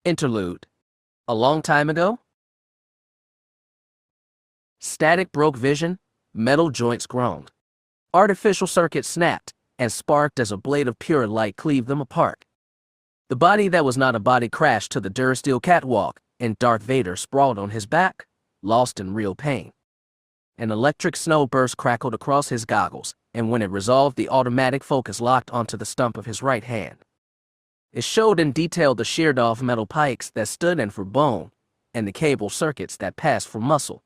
Interlude. A long time ago? Static broke vision, metal joints groaned. Artificial circuits snapped and sparked as a blade of pure light cleaved them apart. The body that was not a body crashed to the Durasteel catwalk, and Darth Vader sprawled on his back, lost in real pain. An electric snow burst crackled across his goggles, and when it resolved, the automatic focus locked onto the stump of his right hand. It showed in detail the sheared-off metal pikes that stood in for bone, and the cable circuits that passed for muscle.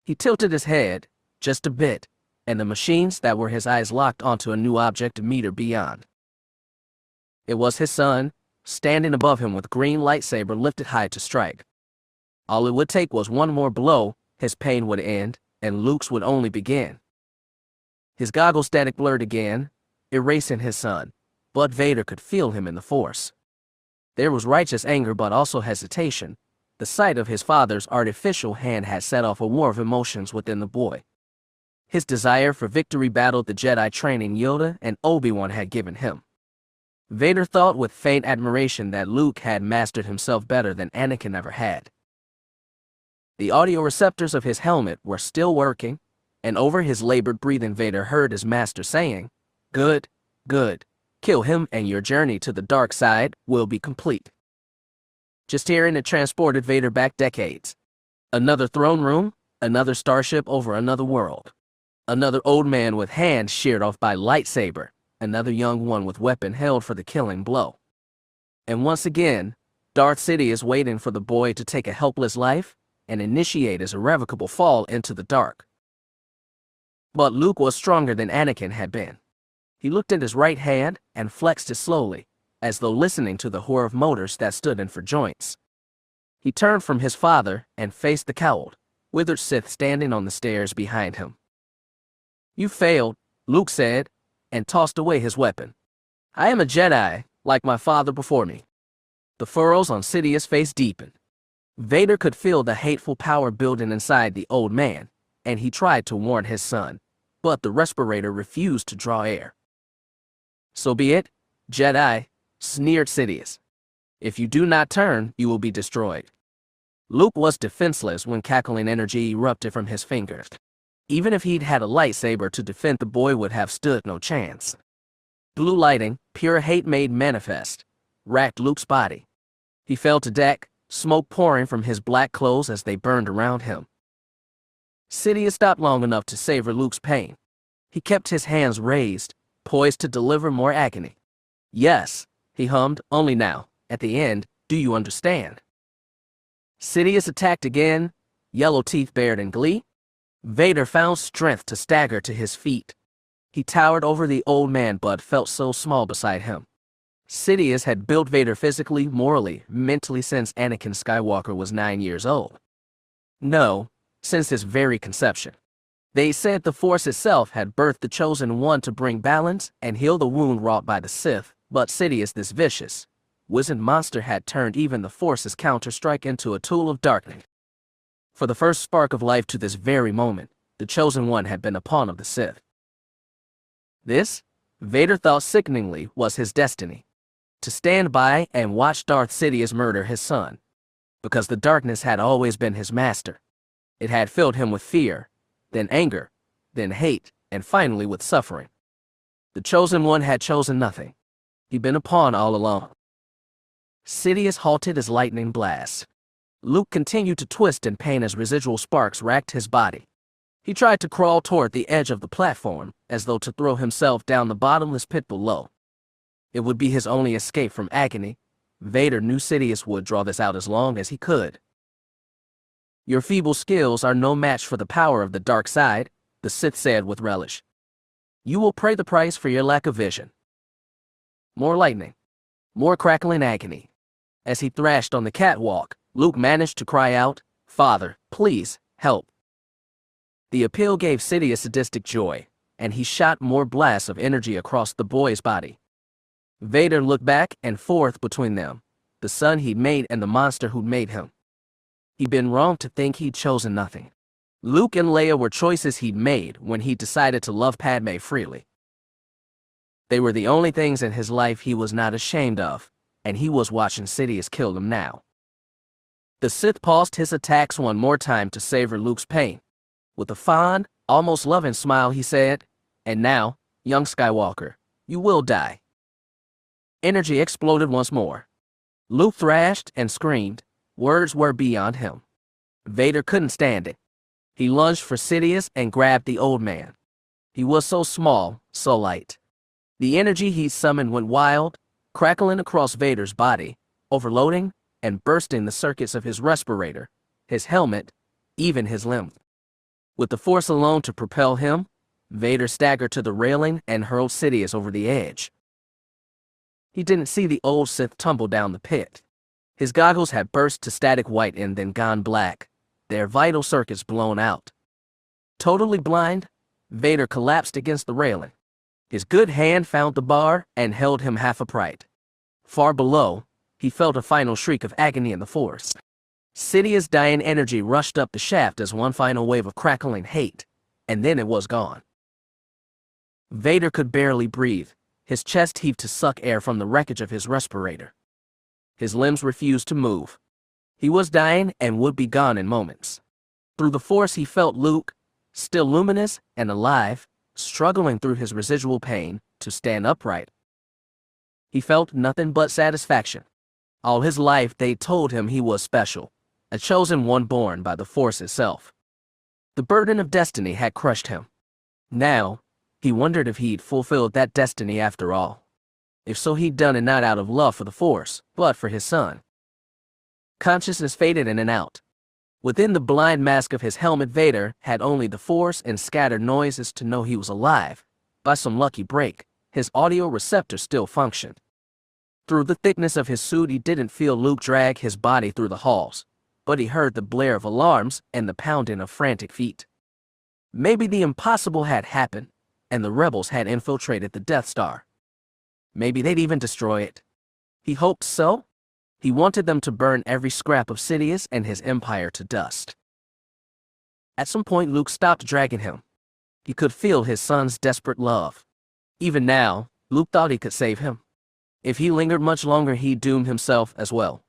He tilted his head, just a bit, and the machines that were his eyes locked onto a new object a meter beyond. It was his son, standing above him with green lightsaber lifted high to strike. All it would take was one more blow, his pain would end, and Luke's would only begin. His goggle static blurred again, erasing his son, but Vader could feel him in the Force. There was righteous anger but also hesitation. The sight of his father's artificial hand had set off a war of emotions within the boy. His desire for victory battled the Jedi training Yoda and Obi-Wan had given him. Vader thought with faint admiration that Luke had mastered himself better than Anakin ever had. The audio receptors of his helmet were still working, and over his labored breathing Vader heard his master saying, "Good, good. Kill him and your journey to the dark side will be complete." Just hearing it transported Vader back decades. Another throne room, another starship over another world. Another old man with hands sheared off by lightsaber, another young one with weapon held for the killing blow. And once again, Darth Sidious waiting for the boy to take a helpless life and initiate his irrevocable fall into the dark. But Luke was stronger than Anakin had been. He looked at his right hand and flexed it slowly, as though listening to the whir of motors that stood in for joints. He turned from his father and faced the cowled, withered Sith standing on the stairs behind him. "You failed," Luke said, and tossed away his weapon. "I am a Jedi, like my father before me." The furrows on Sidious' face deepened. Vader could feel the hateful power building inside the old man, and he tried to warn his son, but the respirator refused to draw air. "So be it, Jedi," sneered Sidious. "If you do not turn, you will be destroyed." Luke was defenseless when cackling energy erupted from his fingers. Even if he'd had a lightsaber to defend, the boy would have stood no chance. Blue lighting, pure hate made manifest, racked Luke's body. He fell to deck, smoke pouring from his black clothes as they burned around him. Sidious stopped long enough to savor Luke's pain. He kept his hands raised, poised to deliver more agony. "Yes," he hummed, "only now, at the end, do you understand?" Sidious attacked again, yellow teeth bared in glee. Vader found strength to stagger to his feet. He towered over the old man but felt so small beside him. Sidious had built Vader physically, morally, mentally since Anakin Skywalker was 9 years old. No, since his very conception. They said the Force itself had birthed the Chosen One to bring balance and heal the wound wrought by the Sith, but Sidious, this vicious, wizened monster, had turned even the Force's counter-strike into a tool of darkness. For the first spark of life to this very moment, the Chosen One had been a pawn of the Sith. This, Vader thought sickeningly, was his destiny. To stand by and watch Darth Sidious murder his son. Because the darkness had always been his master. It had filled him with fear, then anger, then hate, and finally with suffering. The Chosen One had chosen nothing. He'd been a pawn all along. Sidious halted his lightning blast. Luke continued to twist in pain as residual sparks racked his body. He tried to crawl toward the edge of the platform, as though to throw himself down the bottomless pit below. It would be his only escape from agony. Vader knew Sidious would draw this out as long as he could. "Your feeble skills are no match for the power of the dark side," the Sith said with relish. "You will pay the price for your lack of vision." More lightning. More crackling agony. As he thrashed on the catwalk, Luke managed to cry out, "Father, please, help." The appeal gave Sidious sadistic joy, and he shot more blasts of energy across the boy's body. Vader looked back and forth between them, the son he'd made and the monster who'd made him. He'd been wrong to think he'd chosen nothing. Luke and Leia were choices he'd made when he decided to love Padme freely. They were the only things in his life he was not ashamed of, and he was watching Sidious kill them now. The Sith paused his attacks one more time to savor Luke's pain. With a fond, almost loving smile, he said, "And now, young Skywalker, you will die." Energy exploded once more. Luke thrashed and screamed. Words were beyond him. Vader couldn't stand it. He lunged for Sidious and grabbed the old man. He was so small, so light. The energy he summoned went wild, crackling across Vader's body, overloading and bursting the circuits of his respirator, his helmet, even his limbs. With the Force alone to propel him, Vader staggered to the railing and hurled Sidious over the edge. He didn't see the old Sith tumble down the pit. His goggles had burst to static white and then gone black, their vital circuits blown out. Totally blind, Vader collapsed against the railing. His good hand found the bar and held him half upright. Far below, he felt a final shriek of agony in the Force. Sidious' dying energy rushed up the shaft as one final wave of crackling hate, and then it was gone. Vader could barely breathe. His chest heaved to suck air from the wreckage of his respirator. His limbs refused to move. He was dying and would be gone in moments. Through the Force he felt Luke, still luminous and alive, struggling through his residual pain to stand upright. He felt nothing but satisfaction. All his life they told him he was special, a chosen one born by the Force itself. The burden of destiny had crushed him. Now, he wondered if he'd fulfilled that destiny after all. If so, he'd done it not out of love for the Force, but for his son. Consciousness faded in and out. Within the blind mask of his helmet, Vader had only the Force and scattered noises to know he was alive. By some lucky break, his audio receptor still functioned. Through the thickness of his suit, he didn't feel Luke drag his body through the halls, but he heard the blare of alarms and the pounding of frantic feet. Maybe the impossible had happened, and the rebels had infiltrated the Death Star. Maybe they'd even destroy it. He hoped so. He wanted them to burn every scrap of Sidious and his empire to dust. At some point, Luke stopped dragging him. He could feel his son's desperate love. Even now, Luke thought he could save him. If he lingered much longer, he'd doom himself as well.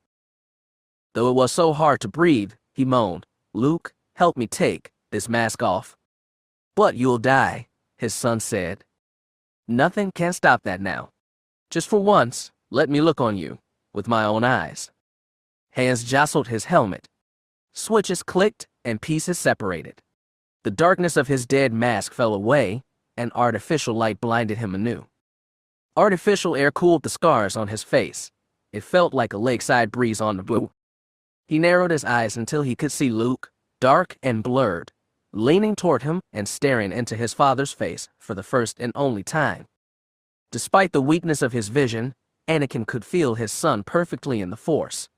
Though it was so hard to breathe, he moaned, "Luke, help me take this mask off." "But you'll die," his son said. "Nothing can stop that now. Just for once, let me look on you, with my own eyes." Hands jostled his helmet. Switches clicked and pieces separated. The darkness of his dead mask fell away, and artificial light blinded him anew. Artificial air cooled the scars on his face. It felt like a lakeside breeze on the blue. He narrowed his eyes until he could see Luke, dark and blurred, leaning toward him and staring into his father's face for the first and only time. Despite the weakness of his vision, Anakin could feel his son perfectly in the Force.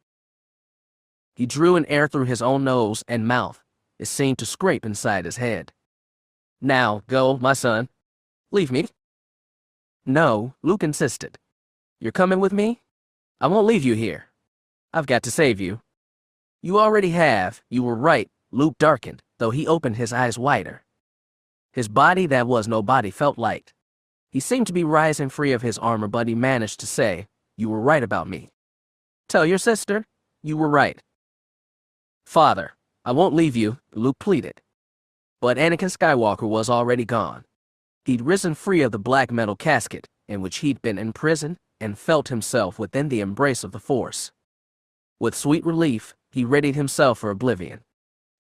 He drew in air through his own nose and mouth. It seemed to scrape inside his head. "Now, go, my son. Leave me." "No," Luke insisted. "You're coming with me? I won't leave you here. I've got to save you." "You already have. You were right." Luke darkened, though he opened his eyes wider. His body that was no body felt light. He seemed to be rising free of his armor, but he managed to say, "You were right about me. Tell your sister, you were right." "Father, I won't leave you," Luke pleaded. But Anakin Skywalker was already gone. He'd risen free of the black metal casket in which he'd been imprisoned and felt himself within the embrace of the Force. With sweet relief, he readied himself for oblivion.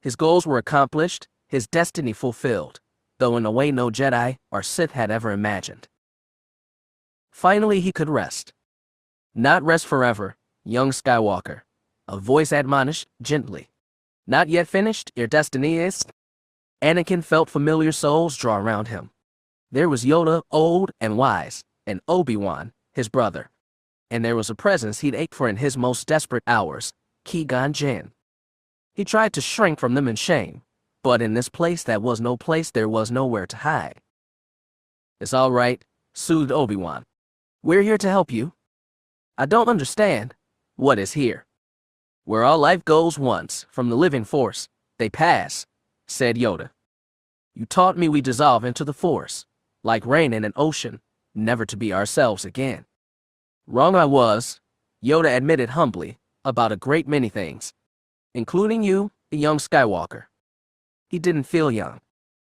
His goals were accomplished, his destiny fulfilled, though in a way no Jedi or Sith had ever imagined. Finally, he could rest. "Not rest forever, young Skywalker," a voice admonished gently. "Not yet finished, your destiny is." Anakin felt familiar souls draw around him. There was Yoda, old and wise, and Obi-Wan, his brother. And there was a presence he'd ached for in his most desperate hours, Qui-Gon Jinn. He tried to shrink from them in shame, but in this place that was no place, there was nowhere to hide. "It's all right," soothed Obi-Wan. "We're here to help you." "I don't understand. What is here?" "Where all life goes once, from the living Force, they pass," said Yoda. "You taught me we dissolve into the Force, like rain in an ocean, never to be ourselves again." "Wrong I was. Yoda admitted humbly, about a great many things. Including you, the young Skywalker. He didn't feel young.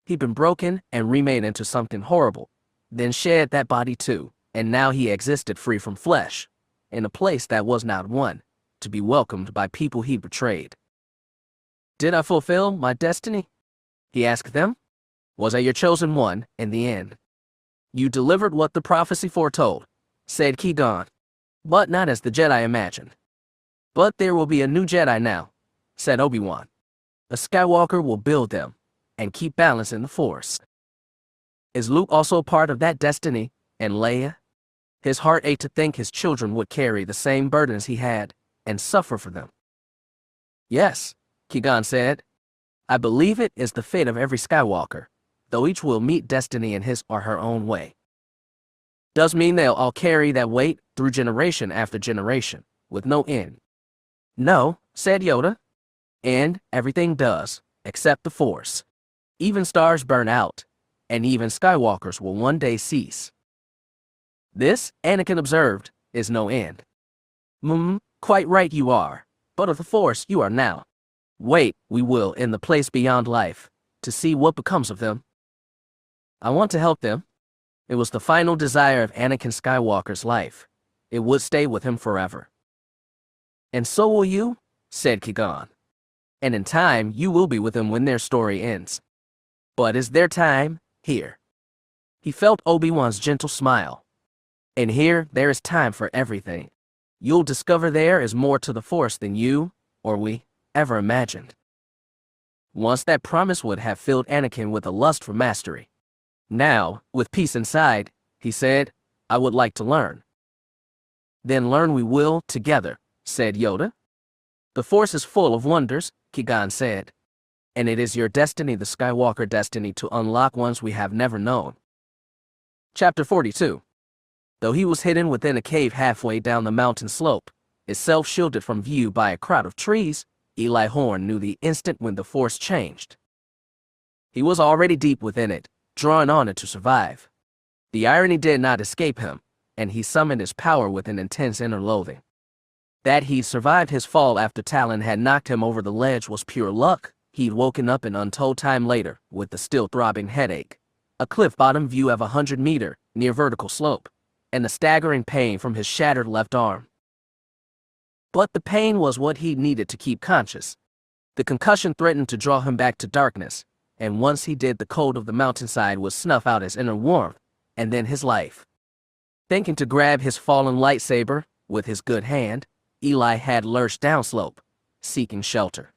He'd been broken and remade into something horrible, then shed that body too, and now he existed free from flesh, in a place that was not one, to be welcomed by people he betrayed. Did I fulfill my destiny? He asked them. Was I your chosen one in the end? You delivered what the prophecy foretold, said Qui-Gon, but not as the Jedi imagined. But there will be a new Jedi now, said Obi-Wan. A Skywalker will build them and keep balance in the Force. Is Luke also part of that destiny, and Leia? His heart ached to think his children would carry the same burdens he had and suffer for them. Yes, Qui-Gon said. I believe it is the fate of every Skywalker, though each will meet destiny in his or her own way. Does mean they'll all carry that weight through generation after generation, with no end. No, said Yoda. And everything does, except the Force. Even stars burn out, and even Skywalkers will one day cease. This, Anakin observed, is no end. Quite right you are, but of the Force you are now. Wait, we will in the place beyond life, to see what becomes of them. I want to help them. It was the final desire of Anakin Skywalker's life. It would stay with him forever. And so will you, said Qui-Gon. And in time you will be with them when their story ends. But is their time here? He felt Obi-Wan's gentle smile. And here there is time for everything. You'll discover there is more to the Force than you, or we, ever imagined. Once that promise would have filled Anakin with a lust for mastery. Now, with peace inside, he said, I would like to learn. Then learn we will together, said Yoda. The Force is full of wonders, Qui-Gon said. And it is your destiny, the Skywalker destiny, to unlock ones we have never known. Chapter 42. Though he was hidden within a cave halfway down the mountain slope, itself shielded from view by a crowd of trees, Eli Horn knew the instant when the Force changed. He was already deep within it, drawing on it to survive. The irony did not escape him, and he summoned his power with an intense inner loathing. That he'd survived his fall after Talon had knocked him over the ledge was pure luck. He'd woken up an untold time later with the still throbbing headache, a cliff-bottom view of 100-meter, near vertical slope, and the staggering pain from his shattered left arm. But the pain was what he needed to keep conscious. The concussion threatened to draw him back to darkness, and once he did, the cold of the mountainside would snuff out his inner warmth, and then his life. Thinking to grab his fallen lightsaber with his good hand, Eli had lurched downslope, seeking shelter.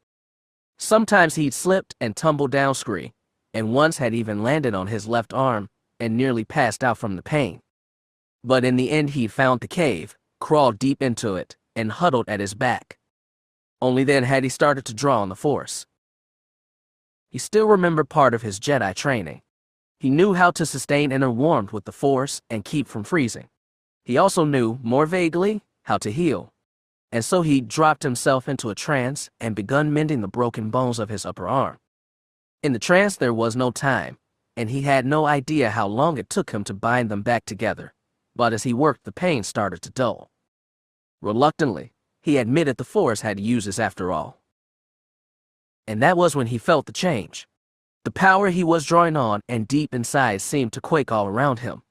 Sometimes he'd slipped and tumbled down scree, and once had even landed on his left arm and nearly passed out from the pain. But in the end he'd found the cave, crawled deep into it, and huddled at his back. Only then had he started to draw on the Force. He still remembered part of his Jedi training. He knew how to sustain inner warmth with the Force and keep from freezing. He also knew, more vaguely, how to heal. And so he dropped himself into a trance and begun mending the broken bones of his upper arm. In the trance there was no time, and he had no idea how long it took him to bind them back together. But as he worked, the pain started to dull. Reluctantly, he admitted the Force had uses after all. And that was when he felt the change. The power he was drawing on and deep inside seemed to quake all around him.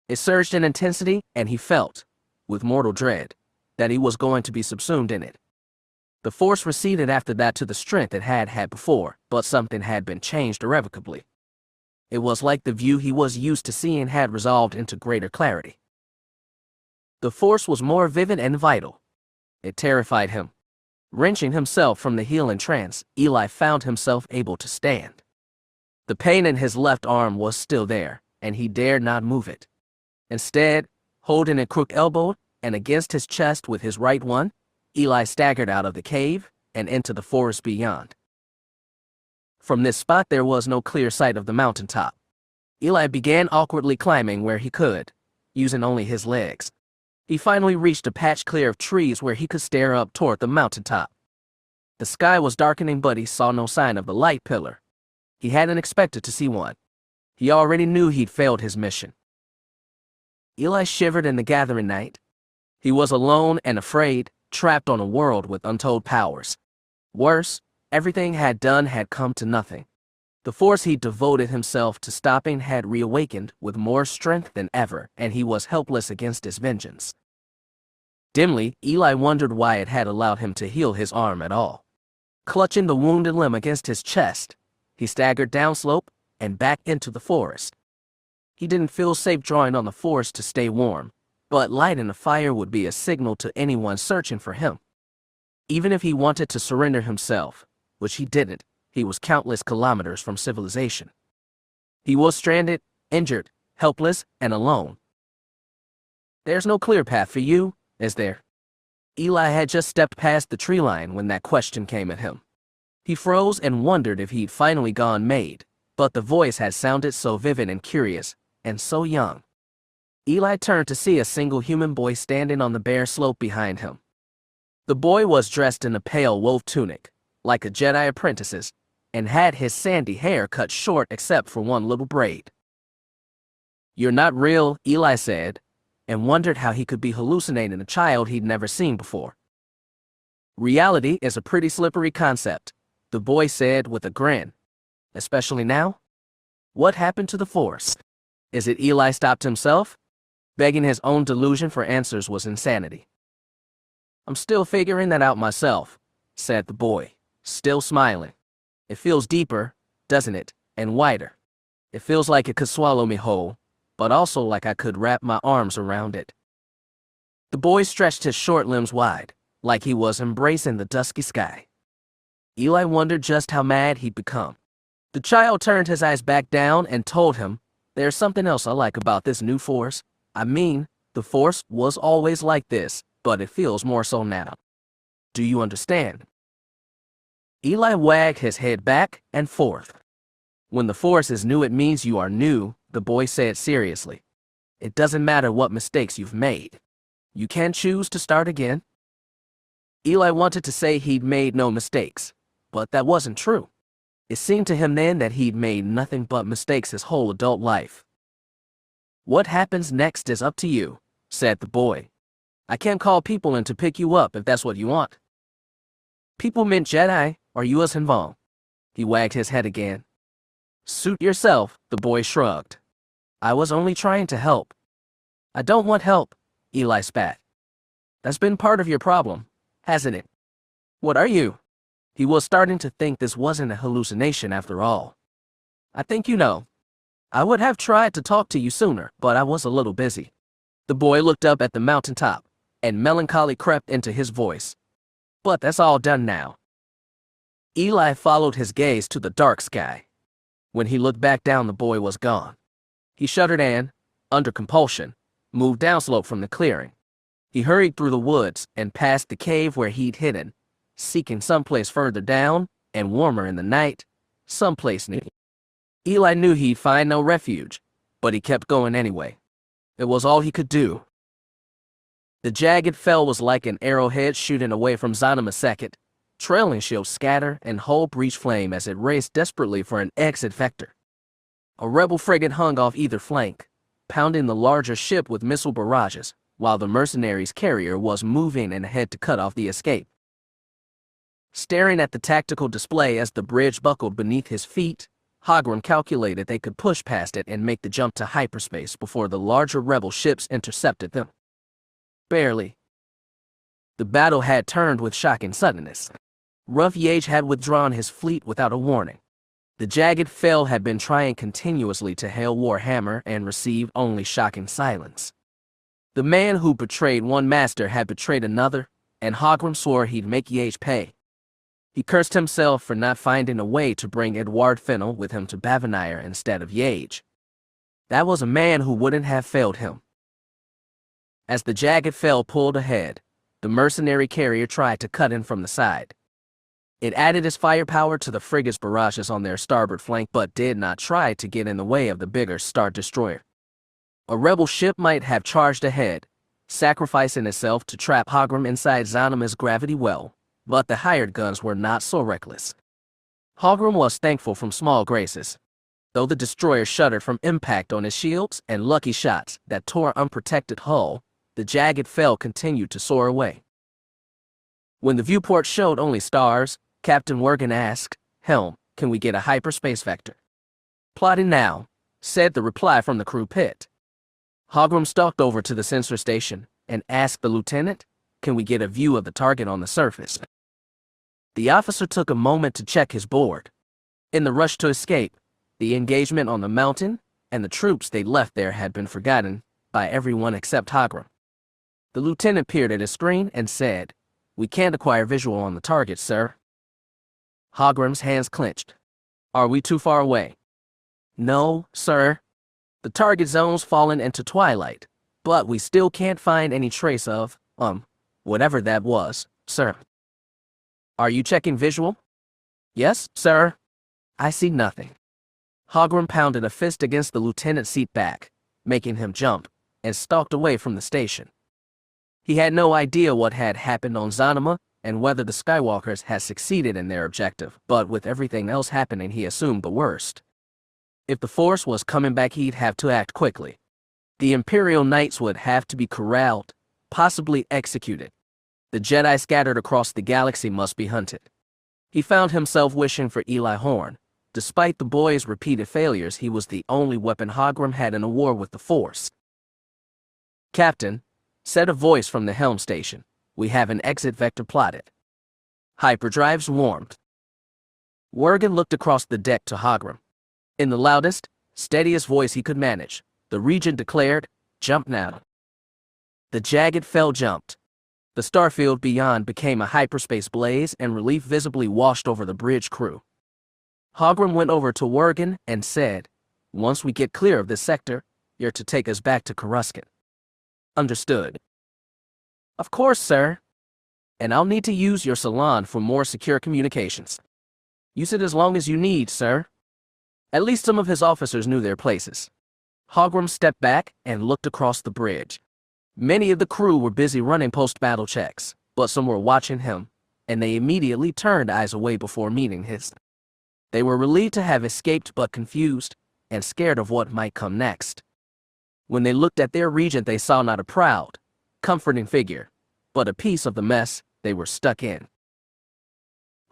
It surged in intensity, and he felt, with mortal dread, that he was going to be subsumed in it. The Force receded after that to the strength it had had before, but something had been changed irrevocably. It was like the view he was used to seeing had resolved into greater clarity. The Force was more vivid and vital. It terrified him. Wrenching himself from the healing trance, Eli found himself able to stand. The pain in his left arm was still there, and he dared not move it. Instead, holding it crook-elbowed and against his chest with his right one, Eli staggered out of the cave and into the forest beyond. From this spot there was no clear sight of the mountaintop. Eli began awkwardly climbing where he could, using only his legs. He finally reached a patch clear of trees where he could stare up toward the mountaintop. The sky was darkening, but he saw no sign of the light pillar. He hadn't expected to see one. He already knew he'd failed his mission. Eli shivered in the gathering night. He was alone and afraid, trapped on a world with untold powers. Worse, everything had done had come to nothing. The force he devoted himself to stopping had reawakened with more strength than ever, and he was helpless against its vengeance. Dimly, Eli wondered why it had allowed him to heal his arm at all. Clutching the wounded limb against his chest, he staggered downslope and back into the forest. He didn't feel safe drawing on the force to stay warm, but lighting a fire would be a signal to anyone searching for him. Even if he wanted to surrender himself, which he didn't, he was countless kilometers from civilization. He was stranded, injured, helpless, and alone. There's no clear path for you, is there? Eli had just stepped past the tree line when that question came at him. He froze and wondered if he'd finally gone mad, but the voice had sounded so vivid and curious, and so young. Eli turned to see a single human boy standing on the bare slope behind him. The boy was dressed in a pale wolf tunic, like a Jedi apprentice's, and had his sandy hair cut short except for one little braid. "You're not real," Eli said, and wondered how he could be hallucinating a child he'd never seen before. "Reality is a pretty slippery concept," the boy said with a grin. "Especially now? What happened to the Force? Is it Eli stopped himself?" Begging his own delusion for answers was insanity. "I'm still figuring that out myself," said the boy, still smiling. "It feels deeper, doesn't it, and wider. It feels like it could swallow me whole, but also like I could wrap my arms around it." The boy stretched his short limbs wide, like he was embracing the dusky sky. Eli wondered just how mad he'd become. The child turned his eyes back down and told him, "There's something else I like about this new Force. I mean, the Force was always like this, but it feels more so now. Do you understand?" Eli wagged his head back and forth. "When the Force is new, it means you are new," the boy said seriously. "It doesn't matter what mistakes you've made. You can choose to start again." Eli wanted to say he'd made no mistakes, but that wasn't true. It seemed to him then that he'd made nothing but mistakes his whole adult life. "What happens next is up to you," said the boy. "I can't call people in to pick you up if that's what you want." "People meant Jedi or Yuuzhan Vong." He wagged his head again. "Suit yourself," the boy shrugged. "I was only trying to help." "I don't want help," Eli spat. "That's been part of your problem, hasn't it?" "What are you?" He was starting to think this wasn't a hallucination after all. "I think you know. I would have tried to talk to you sooner, but I was a little busy." The boy looked up at the mountaintop, and melancholy crept into his voice. "But that's all done now." Eli followed his gaze to the dark sky. When he looked back down, the boy was gone. He shuddered and, under compulsion, moved downslope from the clearing. He hurried through the woods and past the cave where he'd hidden, seeking someplace further down and warmer in the night, someplace new. Eli knew he'd find no refuge, but he kept going anyway. It was all he could do. The jagged fell was like an arrowhead shooting away from Zonima Second, trailing shields scatter and hull breach flame as it raced desperately for an exit vector. A rebel frigate hung off either flank, pounding the larger ship with missile barrages, while the mercenaries' carrier was moving in ahead to cut off the escape. Staring at the tactical display as the bridge buckled beneath his feet, Hogrum calculated they could push past it and make the jump to hyperspace before the larger rebel ships intercepted them. Barely. The battle had turned with shocking suddenness. Rough Yage had withdrawn his fleet without a warning. The jagged fell had been trying continuously to hail Warhammer and received only shocking silence. The man who betrayed one master had betrayed another, and Hogrum swore he'd make Yage pay. He cursed himself for not finding a way to bring Edward Fennel with him to Bavenire instead of Yage. That was a man who wouldn't have failed him. As the jagged fell pulled ahead, the mercenary carrier tried to cut in from the side. It added its firepower to the frigate's barrages on their starboard flank but did not try to get in the way of the bigger Star Destroyer. A rebel ship might have charged ahead, sacrificing itself to trap Hogrum inside Zonima's gravity well, but the hired guns were not so reckless. Hogrum was thankful from small graces, though the destroyer shuddered from impact on his shields and lucky shots that tore unprotected hull. The jagged Fel continued to soar away. When the viewport showed only stars, Captain Wergen asked, "Helm, can we get a hyperspace vector?" "Plotting now," said the reply from the crew pit. Hogrum stalked over to the sensor station and asked the lieutenant, "Can we get a view of the target on the surface?" The officer took a moment to check his board. In the rush to escape, the engagement on the mountain and the troops they left there had been forgotten by everyone except Hogrum. The lieutenant peered at his screen and said, "We can't acquire visual on the target, sir." Hogrum's hands clenched. "Are we too far away?" "No, sir. The target zone's fallen into twilight, but we still can't find any trace of, whatever that was, sir." "Are you checking visual?" "Yes, sir." "I see nothing." Hogrum pounded a fist against the lieutenant's seat back, making him jump, and stalked away from the station. He had no idea what had happened on Zonima and whether the Skywalkers had succeeded in their objective, but with everything else happening, he assumed the worst. If the Force was coming back, he'd have to act quickly. The Imperial Knights would have to be corralled, possibly executed. The Jedi scattered across the galaxy must be hunted. He found himself wishing for Eli Horn. Despite the boy's repeated failures, he was the only weapon Hogrum had in a war with the Force. "Captain," said a voice from the helm station, "we have an exit vector plotted. Hyperdrives warmed." Wergen looked across the deck to Hogrum. In the loudest, steadiest voice he could manage, the regent declared, "Jump now." The jagged Fel jumped. The starfield beyond became a hyperspace blaze, and relief visibly washed over the bridge crew. Hogrum went over to Wergen and said, "Once we get clear of this sector, you're to take us back to Coruscant." "Understood." "Of course, sir. And I'll need to use your salon for more secure communications." "Use it as long as you need, sir." At least some of his officers knew their places. Hogrum stepped back and looked across the bridge. Many of the crew were busy running post-battle checks, but some were watching him, and they immediately turned eyes away before meeting his. They were relieved to have escaped but confused and scared of what might come next. When they looked at their regent, they saw not a proud, comforting figure, but a piece of the mess they were stuck in.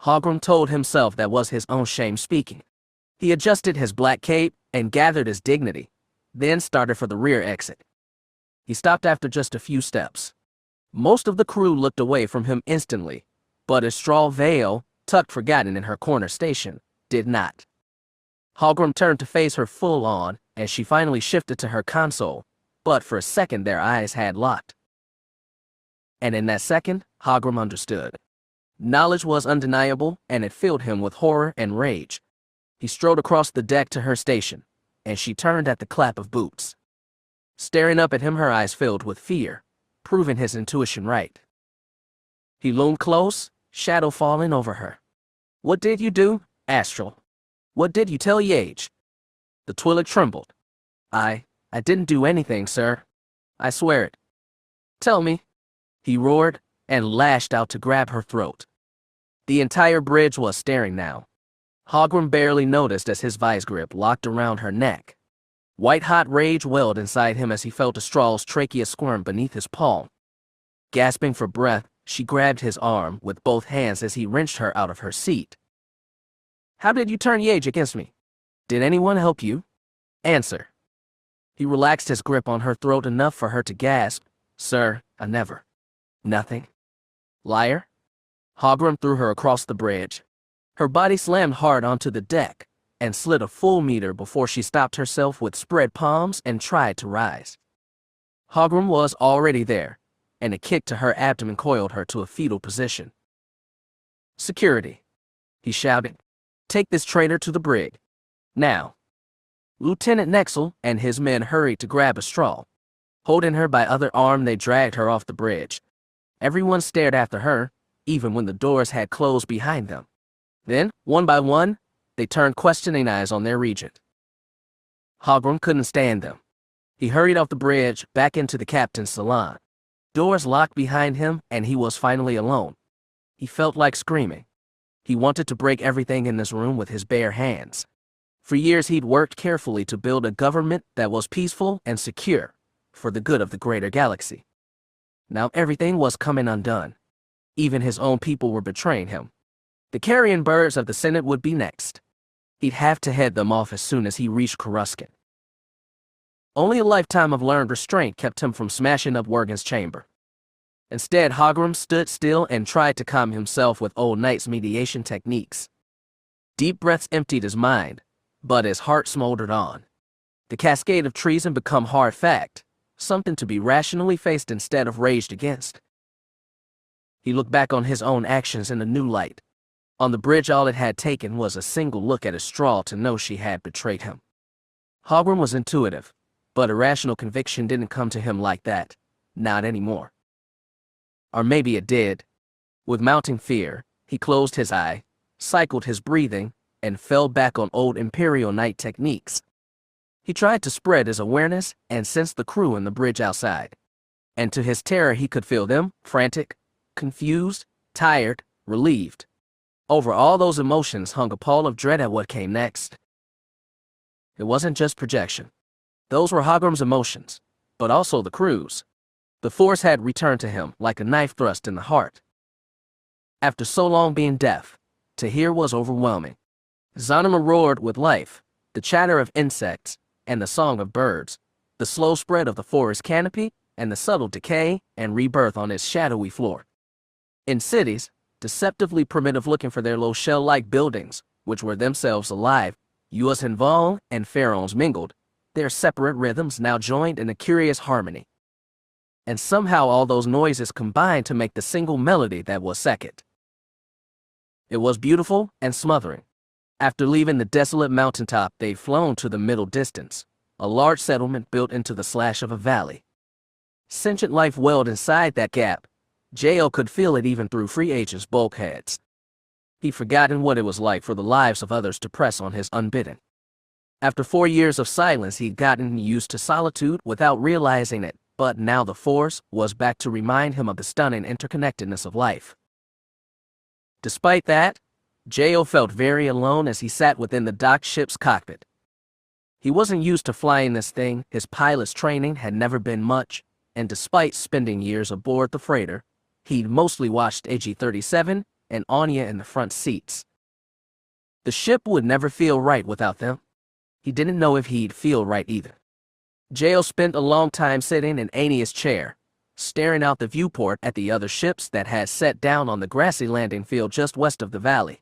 Hogrum told himself that was his own shame speaking. He adjusted his black cape and gathered his dignity, then started for the rear exit. He stopped after just a few steps. Most of the crew looked away from him instantly, but Estrel Vale, tucked forgotten in her corner station, did not. Hogrum turned to face her full on, and she finally shifted to her console, but for a second their eyes had locked. And in that second, Hogrum understood. Knowledge was undeniable, and it filled him with horror and rage. He strode across the deck to her station, and she turned at the clap of boots. Staring up at him, her eyes filled with fear, proving his intuition right. He loomed close, shadow falling over her. "What did you do, Astral? What did you tell Yage?" The Twi'lek trembled. I didn't do anything, sir. I swear it." "Tell me," he roared, and lashed out to grab her throat. The entire bridge was staring now. Hogrum barely noticed as his vice grip locked around her neck. White-hot rage welled inside him as he felt Estral's trachea squirm beneath his palm. Gasping for breath, she grabbed his arm with both hands as he wrenched her out of her seat. "How did you turn Yage against me? Did anyone help you? Answer." He relaxed his grip on her throat enough for her to gasp, "Sir, I never." "Nothing." "Liar." Hogrum threw her across the bridge. Her body slammed hard onto the deck and slid a full meter before she stopped herself with spread palms and tried to rise. Hogrum was already there, and a kick to her abdomen coiled her to a fetal position. "Security," he shouted. "Take this traitor to the brig. Now." Lieutenant Nexel and his men hurried to grab Estrel. Holding her by other arm, they dragged her off the bridge. Everyone stared after her, even when the doors had closed behind them. Then, one by one, they turned questioning eyes on their regent. Hogrum couldn't stand them. He hurried off the bridge, back into the captain's salon. Doors locked behind him, and he was finally alone. He felt like screaming. He wanted to break everything in this room with his bare hands. For years he'd worked carefully to build a government that was peaceful and secure, for the good of the greater galaxy. Now everything was coming undone. Even his own people were betraying him. The carrion birds of the Senate would be next. He'd have to head them off as soon as he reached Coruscant. Only a lifetime of learned restraint kept him from smashing up Worgen's chamber. Instead, Hogrum stood still and tried to calm himself with old Knight's mediation techniques. Deep breaths emptied his mind, but his heart smoldered on. The cascade of treason become hard fact, something to be rationally faced instead of raged against. He looked back on his own actions in a new light. On the bridge, all it had taken was a single look at Astral to know she had betrayed him. Hogrum was intuitive, but irrational conviction didn't come to him like that. Not anymore. Or maybe it did. With mounting fear, he closed his eye, cycled his breathing, and fell back on old Imperial Knight techniques. He tried to spread his awareness and sense the crew in the bridge outside. And to his terror, he could feel them, frantic, confused, tired, relieved. Over all those emotions hung a pall of dread at what came next. It wasn't just projection. Those were Hogrum's emotions, but also the crew's. The Force had returned to him like a knife thrust in the heart. After so long being deaf, to hear was overwhelming. Zonima roared with life, the chatter of insects, and the song of birds, the slow spread of the forest canopy, and the subtle decay and rebirth on its shadowy floor. In cities, deceptively primitive looking for their low shell-like buildings, which were themselves alive, Yuuzhan and Pharaohs mingled, their separate rhythms now joined in a curious harmony. And somehow all those noises combined to make the single melody that was Sekhet. It was beautiful and smothering. After leaving the desolate mountaintop, they'd flown to the middle distance, a large settlement built into the slash of a valley. Sentient life welled inside that gap. J.O. could feel it even through free agents' bulkheads. He'd forgotten what it was like for the lives of others to press on his unbidden. After 4 years of silence, he'd gotten used to solitude without realizing it, but now the Force was back to remind him of the stunning interconnectedness of life. Despite that, J.O. felt very alone as he sat within the docked ship's cockpit. He wasn't used to flying this thing, his pilot's training had never been much, and despite spending years aboard the freighter, he'd mostly watched AG-37 and Ania in the front seats. The ship would never feel right without them. He didn't know if he'd feel right either. J.O. spent a long time sitting in Ania's chair, staring out the viewport at the other ships that had set down on the grassy landing field just west of the valley.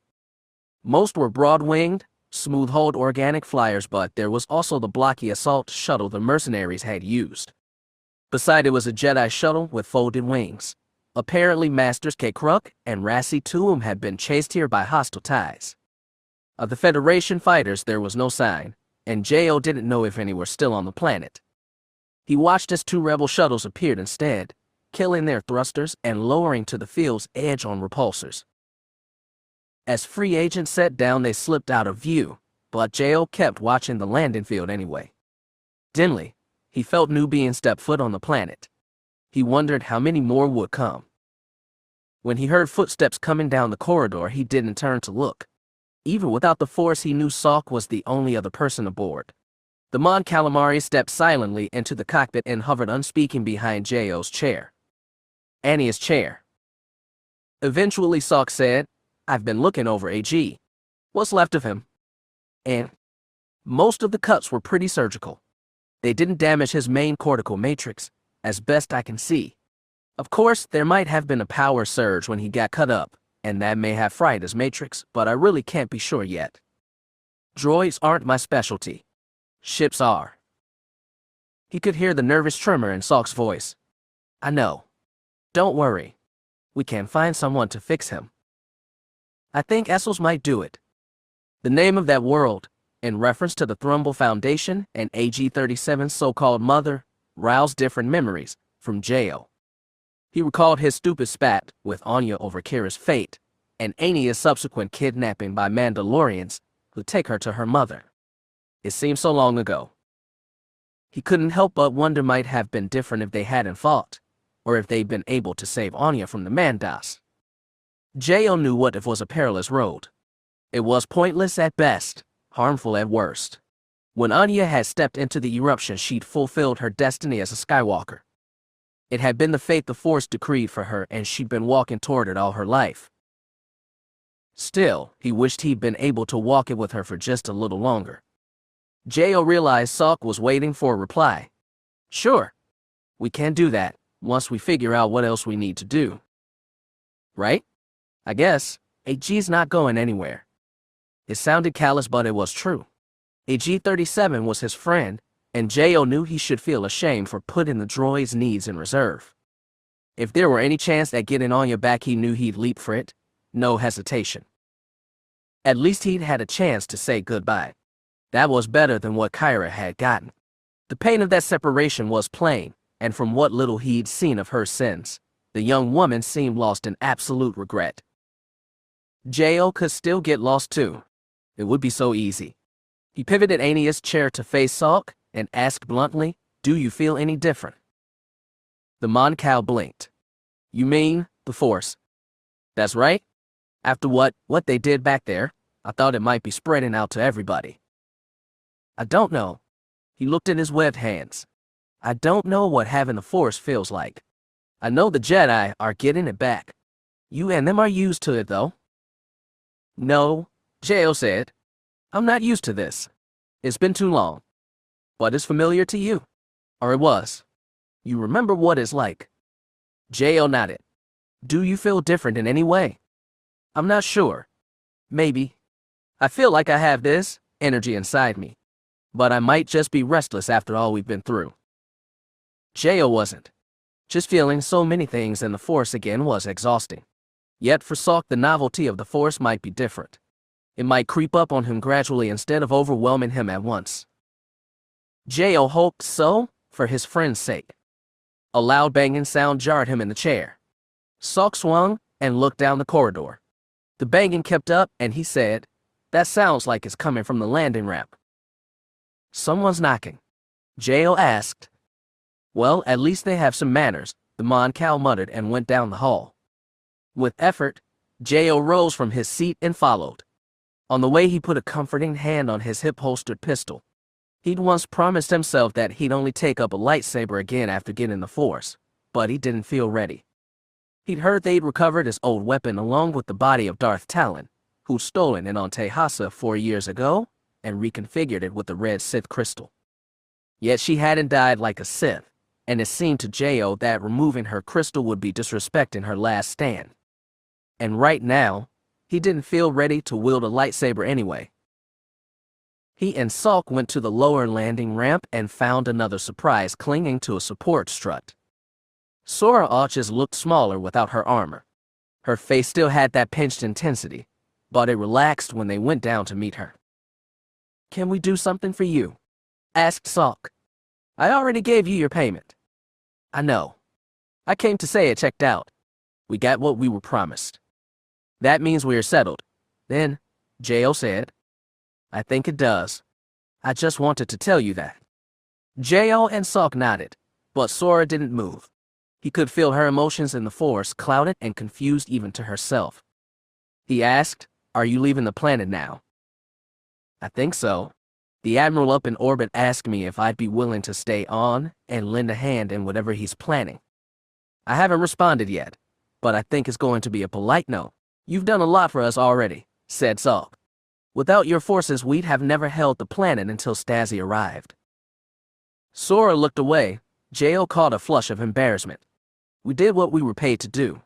Most were broad-winged, smooth-hulled organic flyers, but there was also the blocky assault shuttle the mercenaries had used. Beside it was a Jedi shuttle with folded wings. Apparently Masters Kruk and Rassi Tuum had been chased here by hostile ties. Of the Federation fighters there was no sign, and J.O. didn't know if any were still on the planet. He watched as 2 rebel shuttles appeared instead, killing their thrusters and lowering to the field's edge on repulsors. As free agents set down, they slipped out of view, but J.O. kept watching the landing field anyway. Dimly, he felt new beings step foot on the planet. He wondered how many more would come. When he heard footsteps coming down the corridor, he didn't turn to look. Even without the Force, he knew Salk was the only other person aboard. The Mon Calamari stepped silently into the cockpit and hovered unspeaking behind J.O.'s chair. Ania's chair. Eventually Salk said, "I've been looking over AG. What's left of him?" And most of the cuts were pretty surgical. They didn't damage his main cortical matrix, as best I can see. Of course, there might have been a power surge when he got cut up, and that may have fried his matrix, but I really can't be sure yet. Droids aren't my specialty. Ships are. He could hear the nervous tremor in Salk's voice. "I know. Don't worry. We can find someone to fix him. I think Essos might do it." The name of that world, in reference to the Thrumble Foundation and AG-37's so-called mother, roused different memories from J.O. He recalled his stupid spat with Ania over Kyra's fate, and Ania's subsequent kidnapping by Mandalorians who take her to her mother. It seemed so long ago. He couldn't help but wonder might have been different if they hadn't fought, or if they'd been able to save Ania from the Mandas. J.O. knew what if was a perilous road. It was pointless at best, harmful at worst. When Ania had stepped into the eruption, she'd fulfilled her destiny as a Skywalker. It had been the fate the Force decreed for her, and she'd been walking toward it all her life. Still, he wished he'd been able to walk it with her for just a little longer. Jo realized Salk was waiting for a reply. Sure. We can do that, once we figure out what else we need to do. Right? I guess. AG's not going anywhere. It sounded callous, but it was true. AG-37 was his friend, and Jo knew he should feel ashamed for putting the droid's needs in reserve. If there were any chance at getting Ania back, he knew he'd leap for it. No hesitation. At least he'd had a chance to say goodbye. That was better than what Kyra had gotten. The pain of that separation was plain, and from what little he'd seen of her since, the young woman seemed lost in absolute regret. Jo could still get lost too. It would be so easy. He pivoted Ania's chair to face Salk and asked bluntly, "Do you feel any different?" The Mon Cal blinked. "You mean, the Force?" "That's right. After what they did back there, I thought it might be spreading out to everybody." "I don't know." He looked at his webbed hands. "I don't know what having the Force feels like. I know the Jedi are getting it back. You and them are used to it, though." "No," Jo said. "I'm not used to this. It's been too long. But it's familiar to you. Or it was. You remember what it's like." Jo nodded. "Do you feel different in any way?" "I'm not sure. Maybe. I feel like I have this energy inside me. But I might just be restless after all we've been through." Jo wasn't. Just feeling so many things in the Force again was exhausting. Yet for Salk, the novelty of the Force might be different. It might creep up on him gradually instead of overwhelming him at once. Jo hoped so, for his friend's sake. A loud banging sound jarred him in the chair. Salk swung and looked down the corridor. The banging kept up, and he said, "That sounds like it's coming from the landing ramp." "Someone's knocking?" Jo asked. "Well, at least they have some manners," the Mon Cal muttered and went down the hall. With effort, Jo rose from his seat and followed. On the way, he put a comforting hand on his hip-holstered pistol. He'd once promised himself that he'd only take up a lightsaber again after getting the Force, but he didn't feel ready. He'd heard they'd recovered his old weapon along with the body of Darth Talon, who'd stolen it on Tehasa 4 years ago and reconfigured it with the red Sith crystal. Yet she hadn't died like a Sith, and it seemed to Jo that removing her crystal would be disrespecting her last stand. And right now, he didn't feel ready to wield a lightsaber anyway. He and Salk went to the lower landing ramp and found another surprise clinging to a support strut. Sora Arches looked smaller without her armor. Her face still had that pinched intensity, but it relaxed when they went down to meet her. "Can we do something for you?" asked Salk. "I already gave you your payment." "I know. I came to say it checked out. We got what we were promised." "That means we are settled, then," Jo said. "I think it does. I just wanted to tell you that." Jo and Salk nodded, but Sora didn't move. He could feel her emotions in the Force, clouded and confused even to herself. He asked, "Are you leaving the planet now?" "I think so. The Admiral up in orbit asked me if I'd be willing to stay on and lend a hand in whatever he's planning. I haven't responded yet, but I think it's going to be a polite no." "You've done a lot for us already," said Salk. "Without your forces, we'd have never held the planet until Stasi arrived." Sora looked away. Jo caught a flush of embarrassment. "We did what we were paid to do.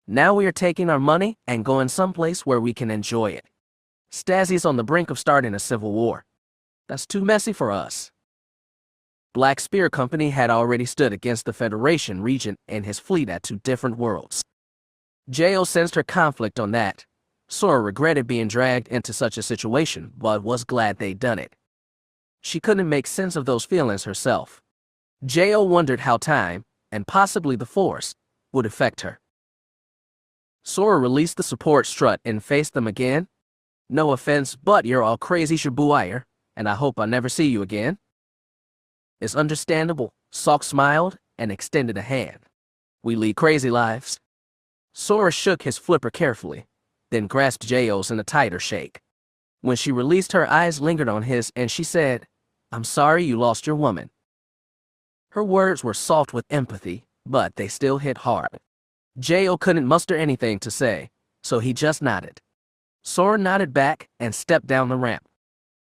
Now we are taking our money and going someplace where we can enjoy it. Stasi's on the brink of starting a civil war. That's too messy for us." Black Spear Company had already stood against the Federation Regent and his fleet at 2 different worlds. Jo sensed her conflict on that. Sora regretted being dragged into such a situation, but was glad they'd done it. She couldn't make sense of those feelings herself. Jo wondered how time, and possibly the Force, would affect her. Sora released the support strut and faced them again. "No offense, but you're all crazy shabuire, and I hope I never see you again." "It's understandable," Salk smiled and extended a hand. "We lead crazy lives." Sora shook his flipper carefully, then grasped Jo's in a tighter shake. When she released, her eyes lingered on his, and she said, "I'm sorry you lost your woman." Her words were soft with empathy, but they still hit hard. J.O. couldn't muster anything to say, so he just nodded. Sora nodded back and stepped down the ramp.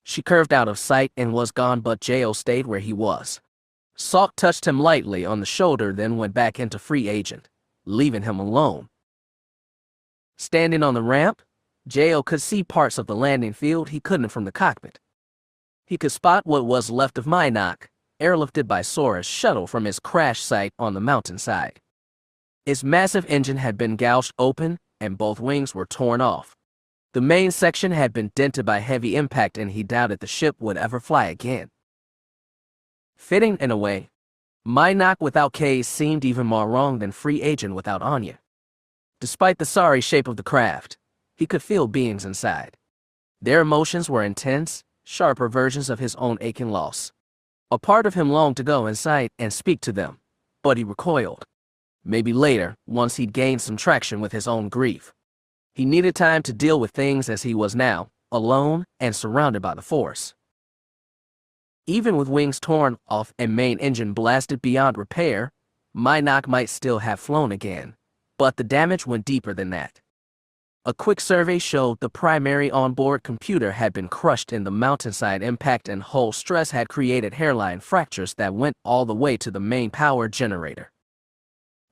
She curved out of sight and was gone, but J.O. stayed where he was. Salk touched him lightly on the shoulder, then went back into free agent, leaving him alone. Standing on the ramp, J.O. could see parts of the landing field he couldn't from the cockpit. He could spot what was left of Mynock, airlifted by Sora's shuttle from his crash site on the mountainside. Its massive engine had been gouged open, and both wings were torn off. The main section had been dented by heavy impact, and he doubted the ship would ever fly again. Fitting in a way, Mynock without Cade seemed even more wrong than free agent without Ania. Despite the sorry shape of the craft, he could feel beings inside. Their emotions were intense, sharper versions of his own aching loss. A part of him longed to go inside and speak to them, but he recoiled. Maybe later, once he'd gained some traction with his own grief. He needed time to deal with things as he was now, alone and surrounded by the Force. Even with wings torn off and main engine blasted beyond repair, Mynock might still have flown again, but the damage went deeper than that. A quick survey showed the primary onboard computer had been crushed in the mountainside impact, and hull stress had created hairline fractures that went all the way to the main power generator.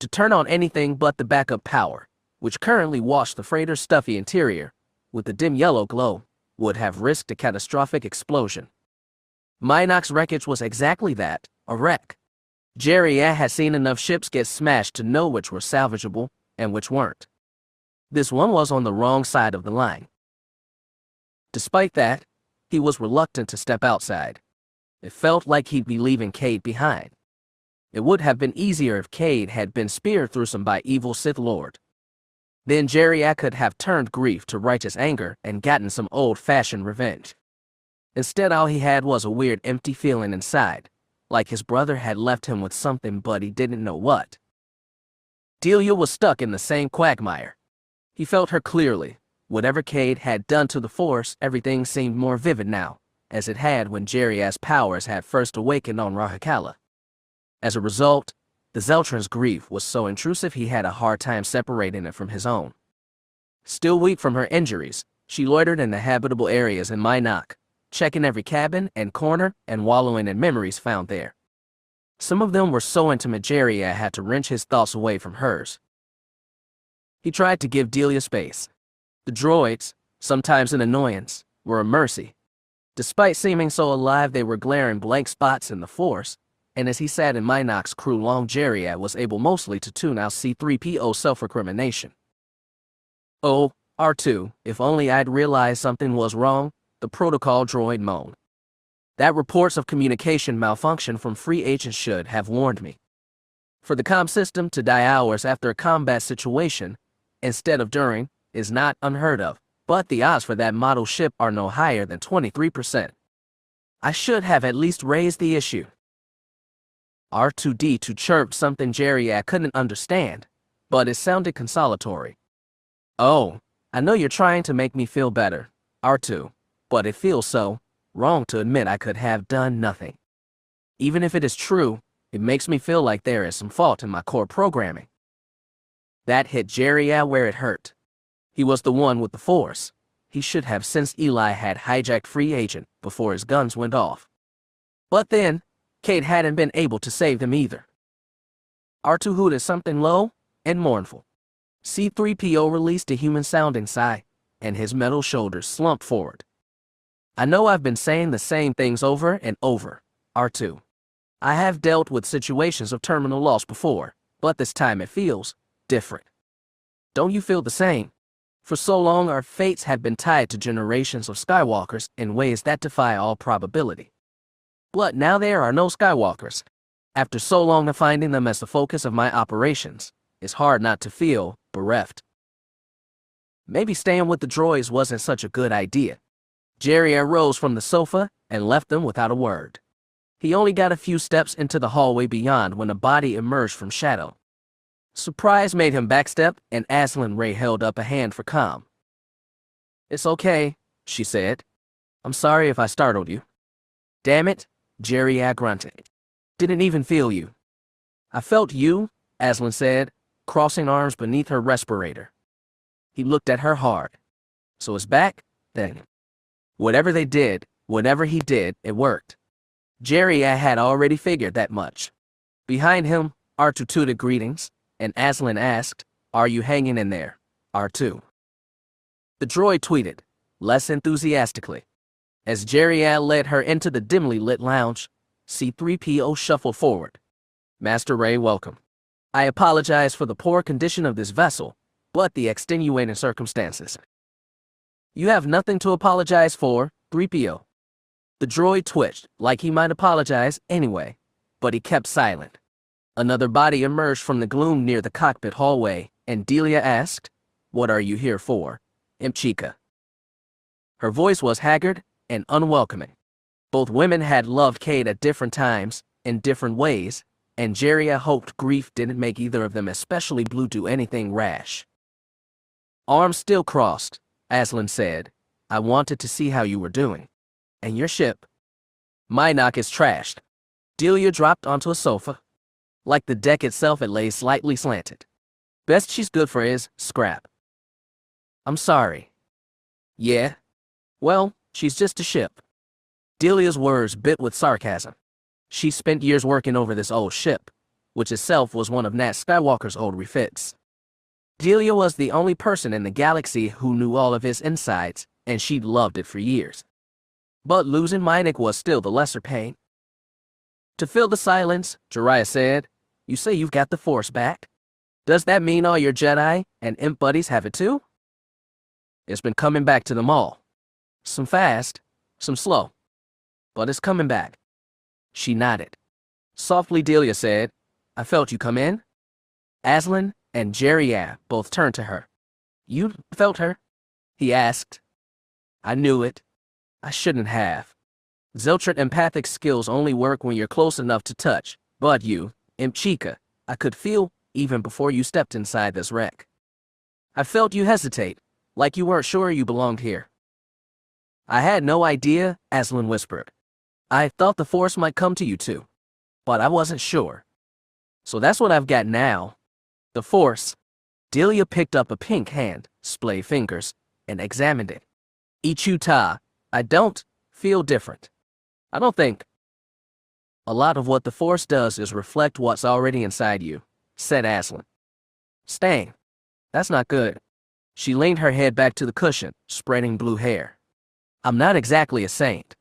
To turn on anything but the backup power, which currently washed the freighter's stuffy interior with a dim yellow glow, would have risked a catastrophic explosion. Mynock's wreckage was exactly that, a wreck. Jerriah had seen enough ships get smashed to know which were salvageable and which weren't. This one was on the wrong side of the line. Despite that, he was reluctant to step outside. It felt like he'd be leaving Cade behind. It would have been easier if Cade had been speared through some by evil Sith Lord. Then Jerriah could have turned grief to righteous anger and gotten some old-fashioned revenge. Instead, all he had was a weird empty feeling inside, like his brother had left him with something but he didn't know what. Delia was stuck in the same quagmire. He felt her clearly. Whatever Cade had done to the Force, everything seemed more vivid now, as it had when Jerriah's powers had first awakened on Rahakala. As a result, the Zeltron's grief was so intrusive he had a hard time separating it from his own. Still weak from her injuries, she loitered in the habitable areas in Mynock, checking every cabin and corner and wallowing in memories found there. Some of them were so intimate Jerriah had to wrench his thoughts away from hers. He tried to give Delia space. The droids, sometimes an annoyance, were a mercy. Despite seeming so alive, they were glaring blank spots in the Force, and as he sat in Mynock's crew long, Jerriah was able mostly to tune out C-3PO self-recrimination. "Oh, R2, if only I'd realized something was wrong," the protocol droid moaned. "That reports of communication malfunction from free agents should have warned me. For the comm system to die hours after a combat situation, instead of during, is not unheard of, but the odds for that model ship are no higher than 23%. I should have at least raised the issue." R2-D2 chirped something Jerriah couldn't understand, but it sounded consolatory. "Oh, I know you're trying to make me feel better, R2, but it feels so wrong to admit I could have done nothing. Even if it is true, it makes me feel like there is some fault in my core programming." That hit Jerriah where it hurt. He was the one with the Force. He should have sensed Eli had hijacked free agent before his guns went off. But then, Cade hadn't been able to save them either. R2 hooted something low and mournful. C-3PO released a human-sounding sigh, and his metal shoulders slumped forward. "I know I've been saying the same things over and over, R2. I have dealt with situations of terminal loss before, but this time it feels different. Don't you feel the same? For so long our fates have been tied to generations of Skywalkers in ways that defy all probability. But now there are no Skywalkers. After so long of finding them as the focus of my operations, it's hard not to feel bereft. Maybe staying with the droids wasn't such a good idea." Jerriah rose from the sofa and left them without a word. He only got a few steps into the hallway beyond when a body emerged from shadow. Surprise made him backstep, and Aslan Ray held up a hand for calm. "It's okay," she said. "I'm sorry if I startled you." "Damn it," Jerriah grunted. "Didn't even feel you." "I felt you," Aslan said, crossing arms beneath her respirator. He looked at her hard. So it's back, then. Whatever they did, whatever he did, it worked. Jerry had already figured that much. Behind him, R2 tooted greetings, and Aslan asked, "Are you hanging in there, R2?" The droid tweeted, less enthusiastically. As Jerry led her into the dimly lit lounge, C-3PO shuffled forward. "Master Ray, welcome. I apologize for the poor condition of this vessel, but the extenuating circumstances." "You have nothing to apologize for, 3PO. The droid twitched, like he might apologize anyway, but he kept silent. Another body emerged from the gloom near the cockpit hallway, and Delia asked, "What are you here for, Imchika?" Her voice was haggard and unwelcoming. Both women had loved Cade at different times, in different ways, and Jerry hoped grief didn't make either of them especially blue do anything rash. Arms still crossed, Aslan said, "I wanted to see how you were doing. And your ship?" "My knock is trashed." Delia dropped onto a sofa. Like the deck itself, it lay slightly slanted. "Best she's good for is scrap." "I'm sorry." "Yeah? Well, she's just a ship." Delia's words bit with sarcasm. She spent years working over this old ship, which itself was one of Nat Skywalker's old refits. Delia was the only person in the galaxy who knew all of his insides, and she'd loved it for years. But losing Minik was still the lesser pain. To fill the silence, Jiraiya said, "You say you've got the Force back? Does that mean all your Jedi and Imp buddies have it too?" "It's been coming back to them all. Some fast, some slow. But it's coming back." She nodded. Softly, Delia said, "I felt you come in." Aslan and Jerry both turned to her. "You felt her?" he asked. "I knew it. I shouldn't have. Zeltrat empathic skills only work when you're close enough to touch, but you, Imchika, I could feel even before you stepped inside this wreck. I felt you hesitate, like you weren't sure you belonged here." "I had no idea," Aslan whispered. "I thought the Force might come to you too, but I wasn't sure. So that's what I've got now. The Force." Delia picked up a pink hand, splay fingers, and examined it. "Ichuta, I don't feel different. I don't think. A lot of what the Force does is reflect what's already inside you," said Aslan. "Staying. That's not good." She leaned her head back to the cushion, spreading blue hair. "I'm not exactly a saint."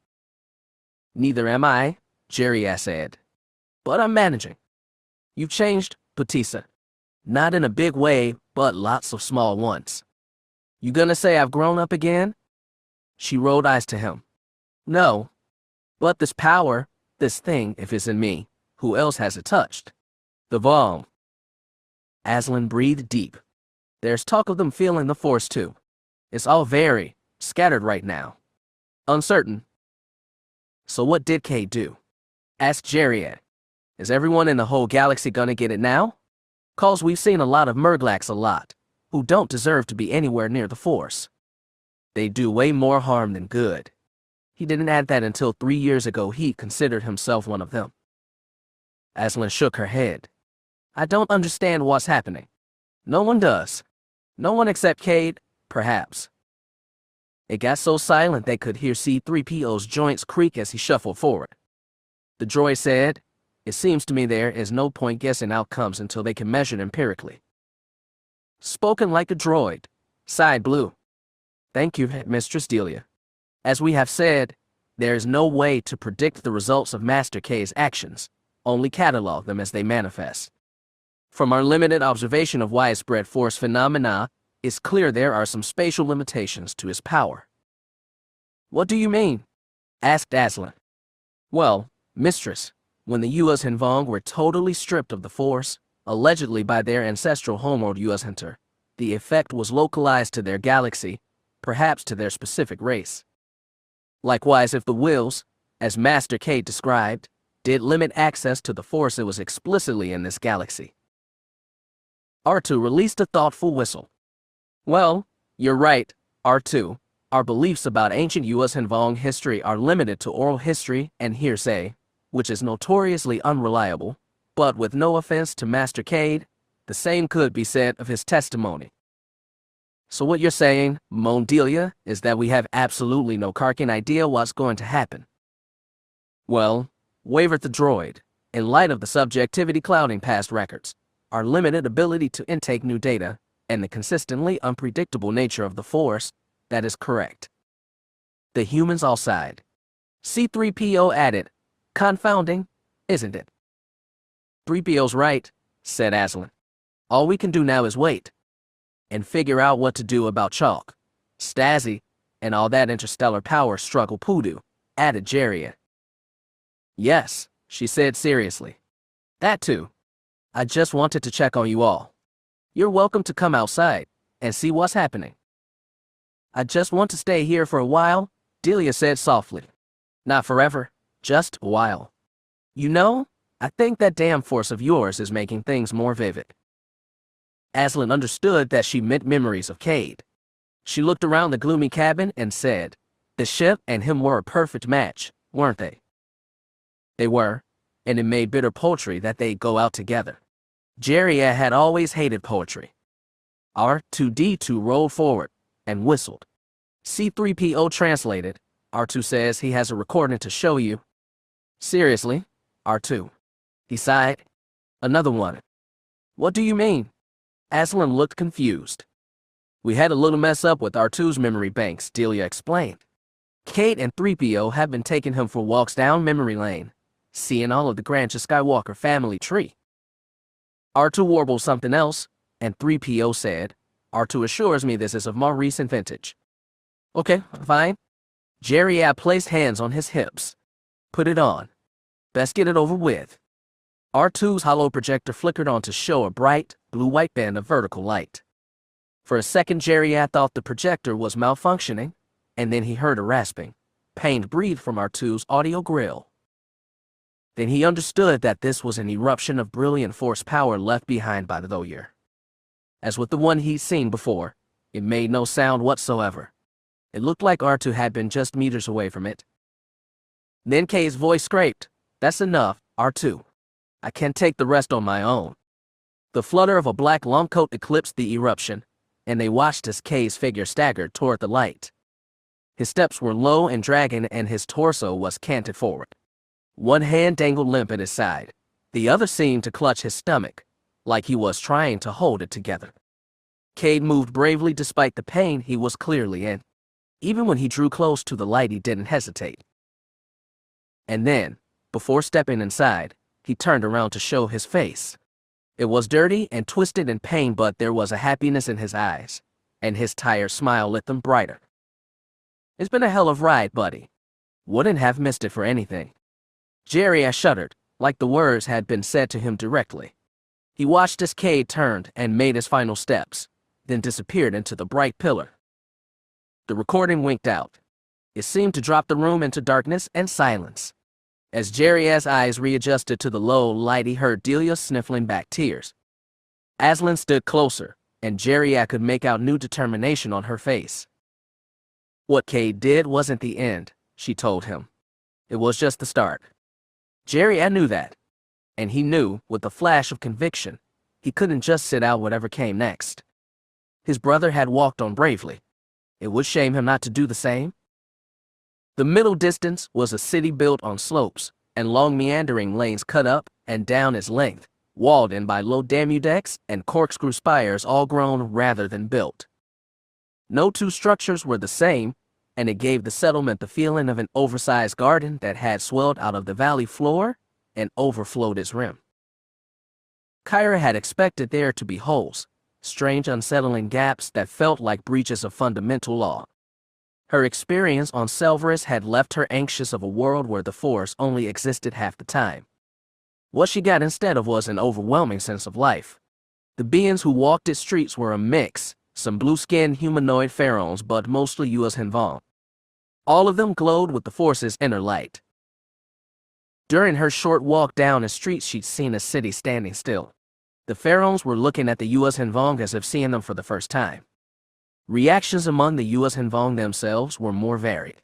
"Neither am I," Jerry said. "But I'm managing." "You've changed, Patissa. Not in a big way, but lots of small ones." "You gonna say I've grown up again?" She rolled eyes to him. "No. But this power, this thing, if it's in me, who else has it touched? The Vom." Aslan breathed deep. "There's talk of them feeling the Force too. It's all very scattered right now. Uncertain." "So what did Cade do?" asked Jerry. "Is everyone in the whole galaxy gonna get it now? 'Cause we've seen a lot of Murglax a lot, who don't deserve to be anywhere near the Force. They do way more harm than good." He didn't add that until 3 years ago he considered himself one of them. Aslan shook her head. "I don't understand what's happening. No one does. No one except Cade, perhaps." It got so silent they could hear C-3PO's joints creak as he shuffled forward. The droid said, "It seems to me there is no point guessing outcomes until they can measure empirically." "Spoken like a droid," sighed Blue. "Thank you, Mistress Delia. As we have said, there is no way to predict the results of Master Cade's actions, only catalog them as they manifest. From our limited observation of widespread Force phenomena, it's clear there are some spatial limitations to his power." "What do you mean?" asked Aslan. "Well, Mistress, when the Yuas and Vong were totally stripped of the Force, allegedly by their ancestral homeworld Yuas Hunter, the effect was localized to their galaxy, perhaps to their specific race. Likewise, if the wills, as Master Cade described, did limit access to the Force, it was explicitly in this galaxy." R2 released a thoughtful whistle. "Well, you're right, R2. Our beliefs about ancient Yuas and Vong history are limited to oral history and hearsay, which is notoriously unreliable, but with no offense to Master Cade, The same could be said of his testimony. So what you're saying, moaned Delia, is that we have absolutely no carking idea what's going to happen. Well, wavered the droid, in light of the subjectivity clouding past records, our limited ability to intake new data, and the consistently unpredictable nature of the Force, that is correct. The humans all sighed. C-3PO added, confounding, isn't it? 3PO's right, said Aslan. All we can do now is wait. And figure out what to do about Chalk, Stasi, and all that interstellar power struggle poodoo, added Jeria. Yes, she said seriously. That too. I just wanted to check on you all. You're welcome to come outside and see what's happening. I just want to stay here for a while, Delia said softly. Not forever, just a while. You know, I think that damn Force of yours is making things more vivid. Aslan understood that she meant memories of Cade. She looked around the gloomy cabin and said, the ship and him were a perfect match, weren't they? They were, and it made bitter poetry that they'd go out together. Jeria had always hated poetry. R2-D2 rolled forward and whistled. C-3PO translated. R2 says he has a recording to show you. Seriously, R2. He sighed. Another one. What do you mean? Aslan looked confused. We had a little mess up with R2's memory banks, Delia explained. Cade and 3PO have been taking him for walks down memory lane, seeing all of the Grandest Skywalker family tree. R2 warbled something else, and 3PO said, R2 assures me this is of more recent vintage. Okay, fine. Jeria placed hands on his hips. Put it on. Best get it over with. R2's hollow projector flickered on to show a bright, blue-white band of vertical light. For a second, Jeria thought the projector was malfunctioning, and then he heard a rasping, pained breathe from R2's audio grill. Then he understood that this was an eruption of brilliant force power left behind by the Thoyer. As with the one he'd seen before, it made no sound whatsoever. It looked like R2 had been just meters away from it. Then Kay's voice scraped. That's enough, R2. I can't take the rest on my own. The flutter of a black long coat eclipsed the eruption, and they watched as Kay's figure staggered toward the light. His steps were low and dragging, and his torso was canted forward. One hand dangled limp at his side. The other seemed to clutch his stomach, like he was trying to hold it together. Cade moved bravely despite the pain he was clearly in. Even when he drew close to the light, he didn't hesitate. And then, before stepping inside, he turned around to show his face. It was dirty and twisted in pain, but there was a happiness in his eyes, and his tired smile lit them brighter. It's been a hell of a ride, buddy. Wouldn't have missed it for anything. Jeria shuddered, like the words had been said to him directly. He watched as Cade turned and made his final steps, then disappeared into the bright pillar. The recording winked out. It seemed to drop the room into darkness and silence. As Jeria's eyes readjusted to the low light, he heard Delia sniffling back tears. Aslan stood closer, and Jeria could make out new determination on her face. What Cade did wasn't the end, she told him. It was just the start. Jeria knew that, and he knew, with a flash of conviction, he couldn't just sit out whatever came next. His brother had walked on bravely. It would shame him not to do the same. The middle distance was a city built on slopes, and long meandering lanes cut up and down its length, walled in by low decks and corkscrew spires, all grown rather than built. No two structures were the same, and it gave the settlement the feeling of an oversized garden that had swelled out of the valley floor and overflowed its rim. Kyra had expected there to be holes, strange unsettling gaps that felt like breaches of fundamental law. Her experience on Selvaris had left her anxious of a world where the Force only existed half the time. What she got instead of was an overwhelming sense of life. The beings who walked its streets were a mix, some blue-skinned humanoid pharaohs, but mostly US Hinvong. All of them glowed with the Force's inner light. During her short walk down the street, she'd seen a city standing still. The pharaohs were looking at the US Hinvong as if seeing them for the first time. Reactions among the US Hinvong themselves were more varied.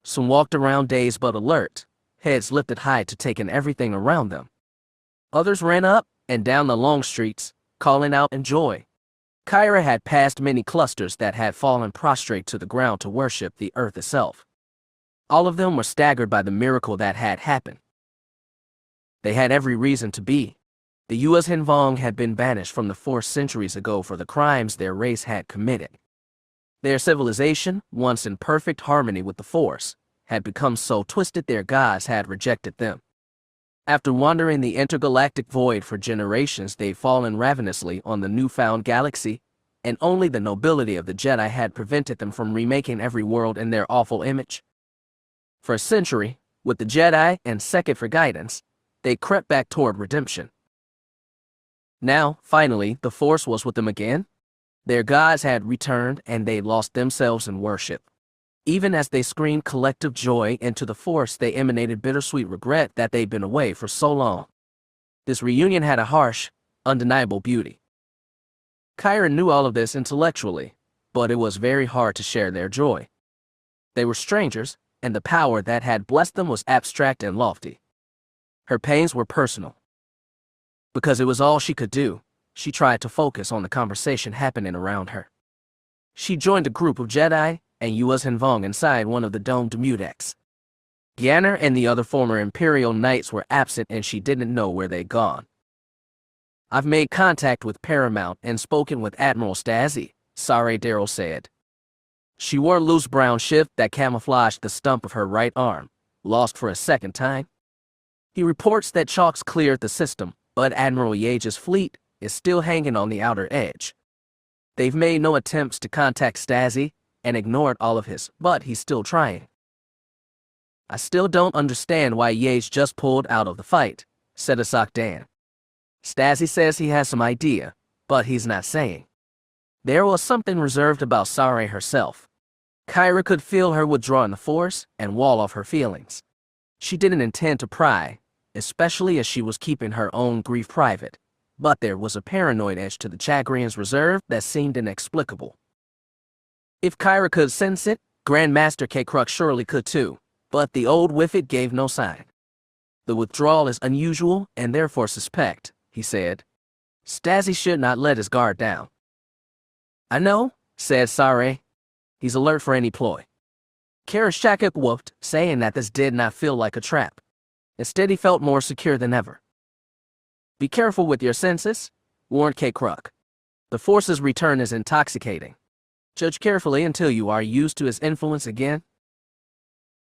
Some walked around dazed but alert, heads lifted high to take in everything around them. Others ran up and down the long streets, calling out in joy. Kyra had passed many clusters that had fallen prostrate to the ground to worship the earth itself. All of them were staggered by the miracle that had happened. They had every reason to be. The U.S. Hinvong had been banished from the Force centuries ago for the crimes their race had committed. Their civilization, once in perfect harmony with the Force, had become so twisted their gods had rejected them. After wandering the intergalactic void for generations, they'd fallen ravenously on the newfound galaxy, and only the nobility of the Jedi had prevented them from remaking every world in their awful image. For a century, with the Jedi and Second for guidance, they crept back toward redemption. Now, finally, the Force was with them again. Their gods had returned, and they lost themselves in worship. Even as they screamed collective joy into the Force, they emanated bittersweet regret that they'd been away for so long. This reunion had a harsh, undeniable beauty. Kyra knew all of this intellectually, but it was very hard to share their joy. They were strangers, and the power that had blessed them was abstract and lofty. Her pains were personal. Because it was all she could do, she tried to focus on the conversation happening around her. She joined a group of Jedi and U.S. Hinvong inside one of the domed Demudeks. Yanner and the other former Imperial Knights were absent, and she didn't know where they'd gone. "I've made contact with Paramount and spoken with Admiral Stasi," Sare Darrell said. She wore a loose brown shift that camouflaged the stump of her right arm, lost for a second time. "He reports that Chalk's cleared the system, but Admiral Yage's fleet is still hanging on the outer edge. They've made no attempts to contact Stasi and ignored all of his, but he's still trying." "I still don't understand why Yage just pulled out of the fight," said Asok Dan. "Stasi says he has some idea, but he's not saying." There was something reserved about Sare herself. Kyra could feel her withdraw in the Force and wall off her feelings. She didn't intend to pry, especially as she was keeping her own grief private, but there was a paranoid edge to the Chagrian's reserve that seemed inexplicable. If Kyra could sense it, Grandmaster K-Crux surely could too, but the old Whiffet gave no sign. "The withdrawal is unusual and therefore suspect," he said. "Stasi should not let his guard down." "I know," said Sare. "He's alert for any ploy." Karashakik whooped, saying that this did not feel like a trap. Instead, he felt more secure than ever. "Be careful with your senses," warned K-Crux. "The Force's return is intoxicating. Judge carefully until you are used to his influence again."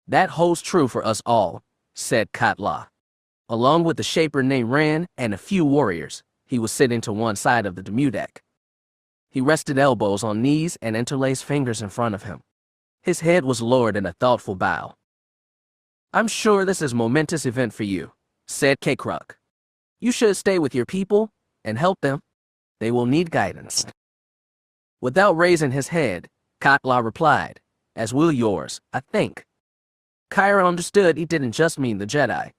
"That holds true for us all," said Katla. Along with the shaper named Ren and a few warriors, he was sitting to one side of the Demudek. He rested elbows on knees and interlaced fingers in front of him. His head was lowered in a thoughtful bow. "I'm sure this is a momentous event for you," said K-Crux. "You should stay with your people and help them. They will need guidance." Without raising his head, Katla replied, "As will yours, I think." Kyra understood he didn't just mean the Jedi.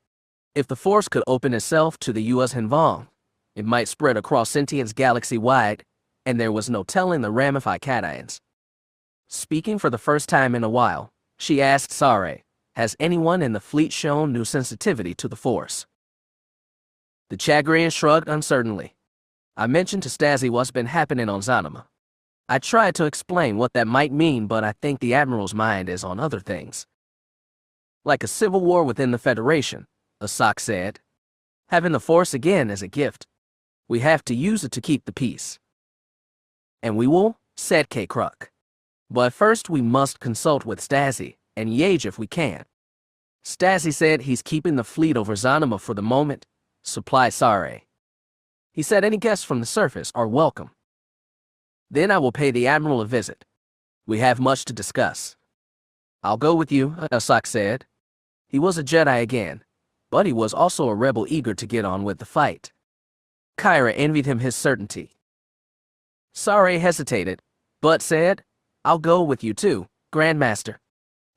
If the Force could open itself to the U.S. Hinvong, it might spread across sentience galaxy-wide, and there was no telling the ramifications. Speaking for the first time in a while, she asked Sare, "Has anyone in the fleet shown new sensitivity to the Force?" The Chagrian shrugged uncertainly. "I mentioned to Stasi what's been happening on Zanima. I tried to explain what that might mean, but I think the Admiral's mind is on other things." "Like a civil war within the Federation," Asok said. "Having the Force again is a gift. We have to use it to keep the peace." "And we will," said K-Crux. "But first we must consult with Stasi and Yage if we can." "Stasi said he's keeping the fleet over Zanima for the moment," supplied Sare. "He said any guests from the surface are welcome." "Then I will pay the Admiral a visit. We have much to discuss." "I'll go with you," Asok said. He was a Jedi again, but he was also a rebel eager to get on with the fight. Kyra envied him his certainty. Sare hesitated, but said, "I'll go with you too, Grandmaster.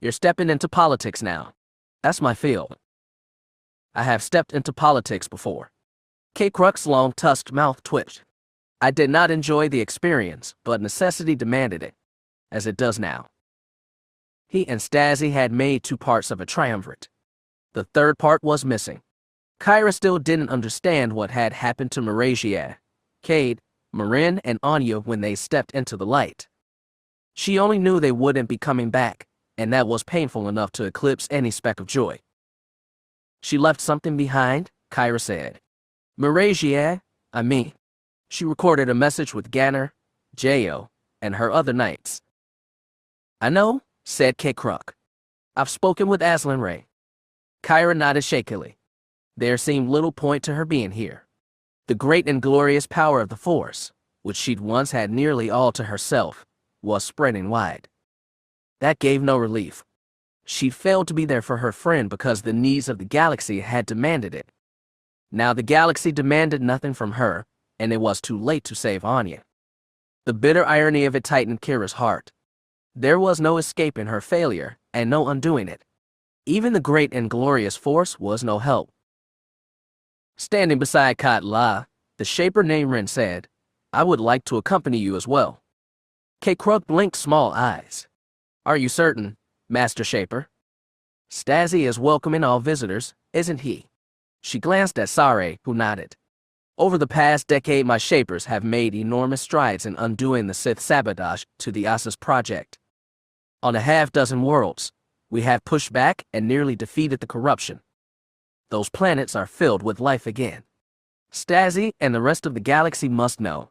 You're stepping into politics now. That's my field." "I have stepped into politics before." K-Crux's long-tusked mouth twitched. "I did not enjoy the experience, but necessity demanded it, as it does now." He and Stasi had made 2 parts of a triumvirate. The third part was missing. Kyra still didn't understand what had happened to Marasiah, Cade, Marin and Ania when they stepped into the light. She only knew they wouldn't be coming back, and that was painful enough to eclipse any speck of joy. She left something behind, Kyra said. Marasiah, I mean. She recorded a message with Ganner, Jo, and her other knights. I know, said Cade. I've spoken with Aslan Ray. Kyra nodded shakily. There seemed little point to her being here. The great and glorious power of the Force, which she'd once had nearly all to herself, was spreading wide. That gave no relief. She'd failed to be there for her friend because the needs of the galaxy had demanded it. Now the galaxy demanded nothing from her, and it was too late to save Ania. The bitter irony of it tightened Kyra's heart. There was no escaping her failure, and no undoing it. Even the great and glorious Force was no help. Standing beside Cade, the Shaper named Ren said, I would like to accompany you as well. Cade blinked small eyes. Are you certain, Master Shaper? Stasi is welcoming all visitors, isn't he? She glanced at Sare, who nodded. Over the past decade, my Shapers have made enormous strides in undoing the Sith sabotage to the Assa's project. On a half-dozen worlds, we have pushed back and nearly defeated the corruption. Those planets are filled with life again. Stasi and the rest of the galaxy must know.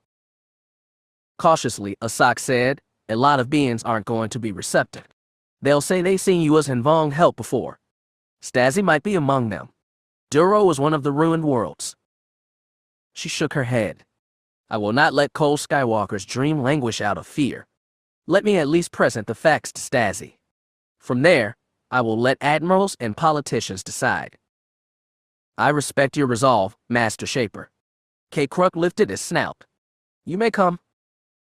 Cautiously, Asak said, a lot of beings aren't going to be receptive. They'll say they've seen you as Hinvong help before. Stasi might be among them. Duro was one of the ruined worlds. She shook her head. I will not let Cade Skywalker's dream languish out of fear. Let me at least present the facts to Stasi. From there, I will let admirals and politicians decide. I respect your resolve, Master Shaper. Cade lifted his snout. You may come.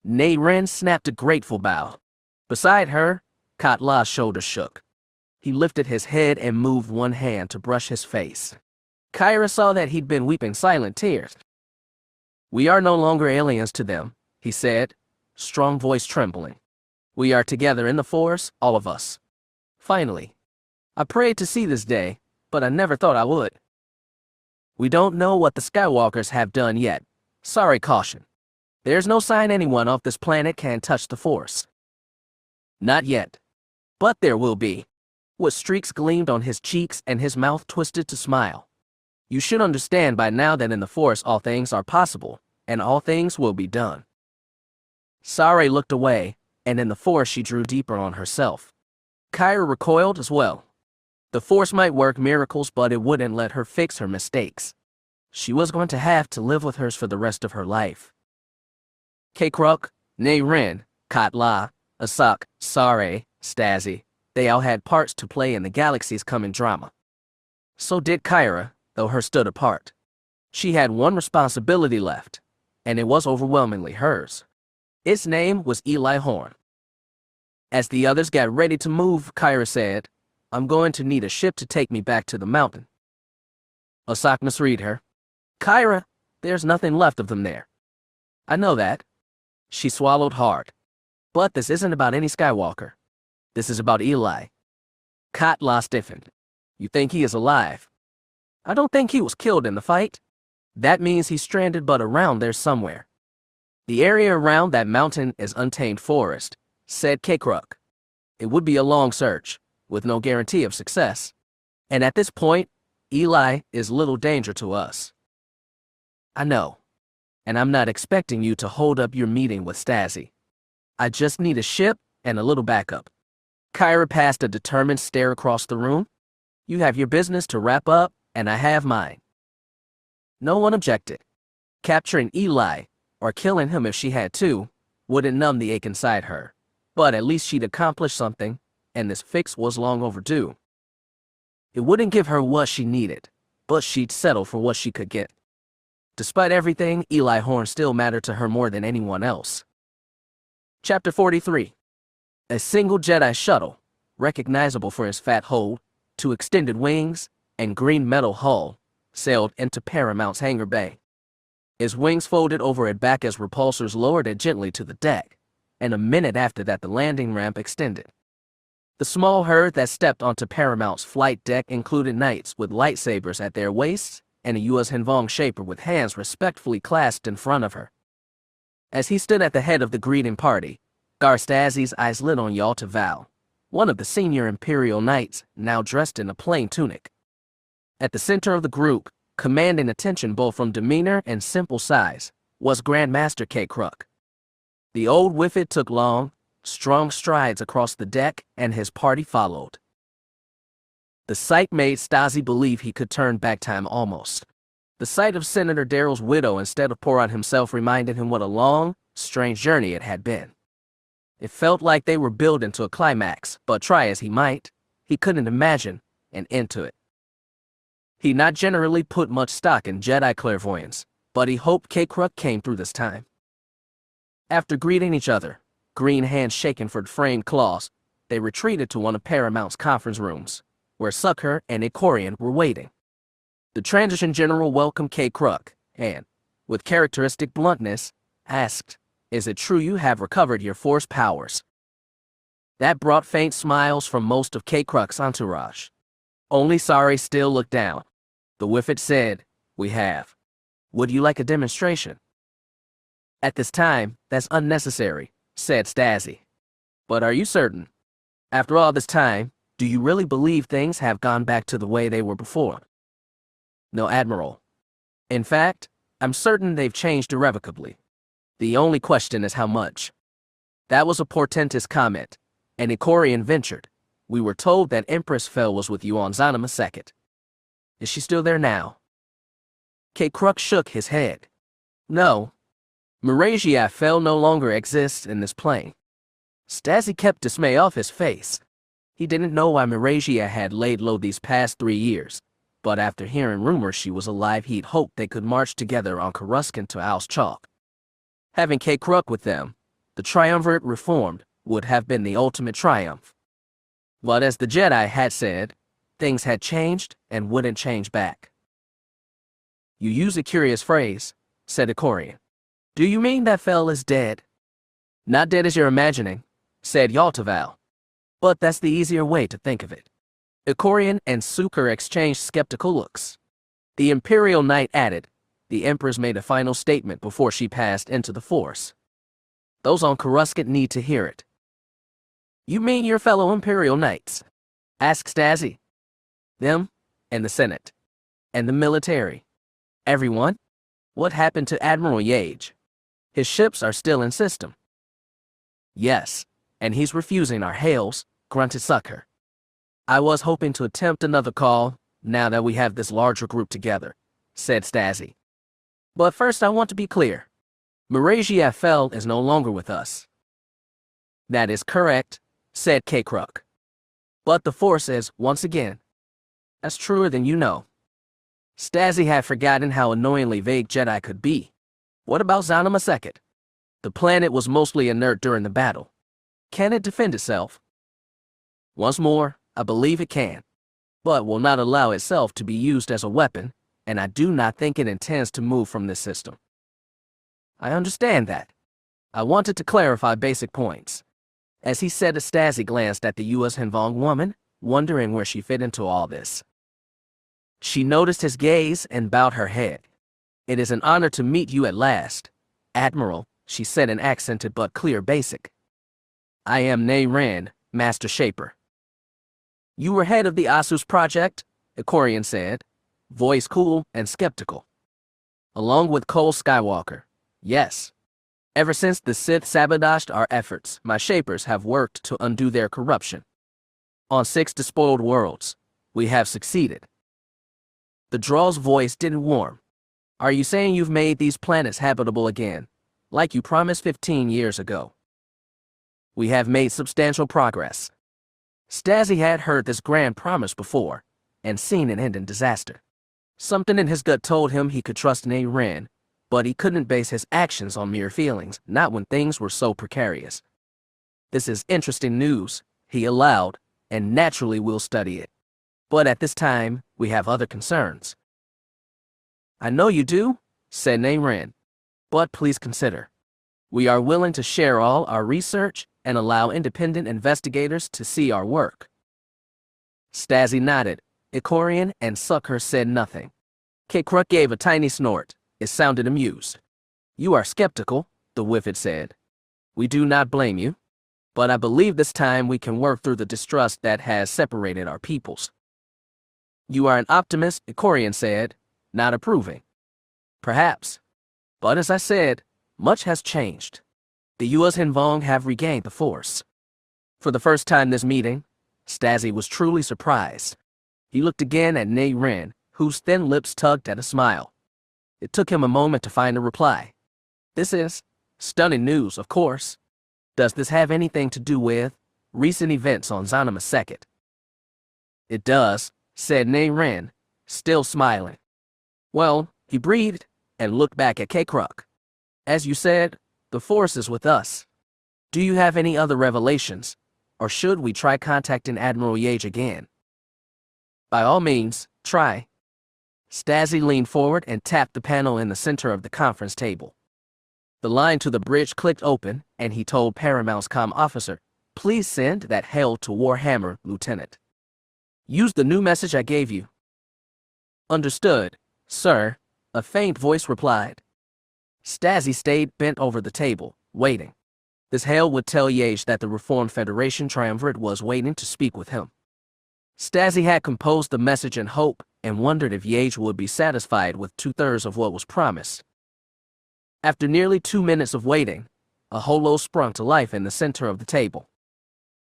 Nay Ren snapped a grateful bow. Beside her, Cade's shoulders shook. He lifted his head and moved one hand to brush his face. Kyra saw that he'd been weeping silent tears. We are no longer aliens to them, he said, strong voice trembling. We are together in the Force, all of us. Finally. I prayed to see this day, but I never thought I would. We don't know what the Skywalkers have done yet. Sorry, caution. There's no sign anyone off this planet can touch the Force. Not yet. But there will be. What streaks gleamed on his cheeks and his mouth twisted to smile. You should understand by now that in the Force all things are possible, and all things will be done. Sare looked away, and in the Force she drew deeper on herself. Kyra recoiled as well. The Force might work miracles, but it wouldn't let her fix her mistakes. She was going to have to live with hers for the rest of her life. Cade, Nay Ren, Cade, Asak, Sare, Stasi, they all had parts to play in the galaxy's coming drama. So did Kyra, though hers stood apart. She had one responsibility left, and it was overwhelmingly hers. Its name was Eli Horn. As the others got ready to move, Kyra said, I'm going to need a ship to take me back to the mountain. Asak misread her. Kyra, there's nothing left of them there. I know that. She swallowed hard. But this isn't about any Skywalker. This is about Eli. Cade stiffened. You think he is alive? I don't think he was killed in the fight. That means he's stranded but around there somewhere. The area around that mountain is untamed forest, said Cade. It would be a long search, with no guarantee of success. And at this point, Eli is little danger to us. I know. And I'm not expecting you to hold up your meeting with Stasi. I just need a ship and a little backup. Kyra passed a determined stare across the room. You have your business to wrap up, and I have mine. No one objected. Capturing Eli, or killing him if she had to, wouldn't numb the ache inside her. But at least she'd accomplished something, and this fix was long overdue. It wouldn't give her what she needed, but she'd settle for what she could get. Despite everything, Eli Horn still mattered to her more than anyone else. Chapter 43. A single Jedi shuttle, recognizable for his fat hold, two extended wings, and green metal hull, sailed into Paramount's hangar bay. His wings folded over at back as repulsors lowered it gently to the deck, and a minute after that the landing ramp extended. The small herd that stepped onto Paramount's flight deck included knights with lightsabers at their waists and a U.S. Hinvong Shaper with hands respectfully clasped in front of her. As he stood at the head of the greeting party, Garstazi's eyes lit on Yalta Val, one of the senior Imperial Knights, now dressed in a plain tunic. At the center of the group, commanding attention both from demeanor and simple size, was Grandmaster Cade. The old Wifid took long, strong strides across the deck, and his party followed. The sight made Stasi believe he could turn back time almost. The sight of Senator Darrell's widow instead of Porat himself reminded him what a long, strange journey it had been. It felt like they were building to a climax, but try as he might, he couldn't imagine an end to it. He not generally put much stock in Jedi clairvoyance, but he hoped Cade came through this time. After greeting each other, green hands shaking for framed claws, they retreated to one of Paramount's conference rooms, where Sucker and Icorian were waiting. The Transition General welcomed Cade and, with characteristic bluntness, asked, "Is it true you have recovered your Force powers?" That brought faint smiles from most of Cade's entourage. Only Sari still looked down. The Wifid said, "We have. Would you like a demonstration?" "At this time, that's unnecessary," said Stasi. "But are you certain? After all this time, do you really believe things have gone back to the way they were before?" "No, Admiral. In fact, I'm certain they've changed irrevocably. The only question is how much." That was a portentous comment, and Icorian ventured. "We were told that Empress Fel was with you on Zanima II. Is she still there now?" Cade shook his head. "No. Marasiah Fel no longer exists in this plane." Stasi kept dismay off his face. He didn't know why Marasiah had laid low these past 3 years, but after hearing rumors she was alive, he'd hoped they could march together on Coruscant to Al's Chalk. Having Cade with them, the triumvirate reformed, would have been the ultimate triumph. But as the Jedi had said, things had changed and wouldn't change back. "You use a curious phrase," said Icorian. "Do you mean that Fel is dead?" "Not dead as you're imagining," said Yalta Val. "But that's the easier way to think of it." Icorian and Suker exchanged skeptical looks. The Imperial Knight added, "The Empress made a final statement before she passed into the Force. Those on Coruscant need to hear it." "You mean your fellow Imperial Knights?" asked Stasi. "Them, and the Senate, and the military. Everyone? What happened to Admiral Yage? His ships are still in system." "Yes, and he's refusing our hails," grunted Sucker. "I was hoping to attempt another call, now that we have this larger group together," said Stasi. "But first I want to be clear. Marasiah Fel is no longer with us." "That is correct," said Cade. "But the Force is, once again." "That's truer than you know." Stasi had forgotten how annoyingly vague Jedi could be. "What about Zanima II? The planet was mostly inert during the battle. Can it defend itself?" "Once more, I believe it can, but will not allow itself to be used as a weapon, and I do not think it intends to move from this system." "I understand that. I wanted to clarify basic points." As he said it, Stasi glanced at the U.S. Hinvong woman, wondering where she fit into all this. She noticed his gaze and bowed her head. "It is an honor to meet you at last, Admiral," she said in accented but clear basic. "I am Ne Ren, Master Shaper." "You were head of the Asus project," Icorian said, voice cool and skeptical. "Along with Cade Skywalker, yes. Ever since the Sith sabotaged our efforts, my Shapers have worked to undo their corruption. On 6 despoiled worlds, we have succeeded." The Draw's voice didn't warm. "Are you saying you've made these planets habitable again, like you promised 15 years ago?" "We have made substantial progress." Stasi had heard this grand promise before, and seen it end in disaster. Something in his gut told him he could trust Ne Ren, but he couldn't base his actions on mere feelings, not when things were so precarious. "This is interesting news," he allowed, "and naturally we'll study it. But at this time, we have other concerns." "I know you do," said Ne Ren. "But please consider. We are willing to share all our research and allow independent investigators to see our work." Stasi nodded. Icorian and Sucker said nothing. Cade gave a tiny snort. It sounded amused. "You are skeptical, the Wifid said. We do not blame you, but I believe this time we can work through the distrust that has separated our peoples. You are an optimist, Ikorian said, not approving. Perhaps. But as I said, much has changed. The US Hinvong have regained the Force. For the first time this meeting, Stasi was truly surprised. He looked again at Nei Ren, whose thin lips tugged at a smile. It took him a moment to find a reply. This is stunning news, of course. Does this have anything to do with recent events on Zanima Second? It does, said Nei Ren, still smiling. Well, he breathed and looked back at K-Kruk. As you said, the Force is with us. Do you have any other revelations, or should we try contacting Admiral Yates again? By all means, try. Stasi leaned forward and tapped the panel in the center of the conference table. The line to the bridge clicked open, and he told Paramount's comm officer, please send that hail to Warhammer, Lieutenant. Use the new message I gave you. Understood, sir, a faint voice replied. Stasi stayed bent over the table, waiting. This hail would tell Yates that the Reformed Federation Triumvirate was waiting to speak with him. Stasi had composed the message in hope and wondered if Yates would be satisfied with 2/3 of what was promised. After nearly 2 minutes of waiting, a holo sprung to life in the center of the table.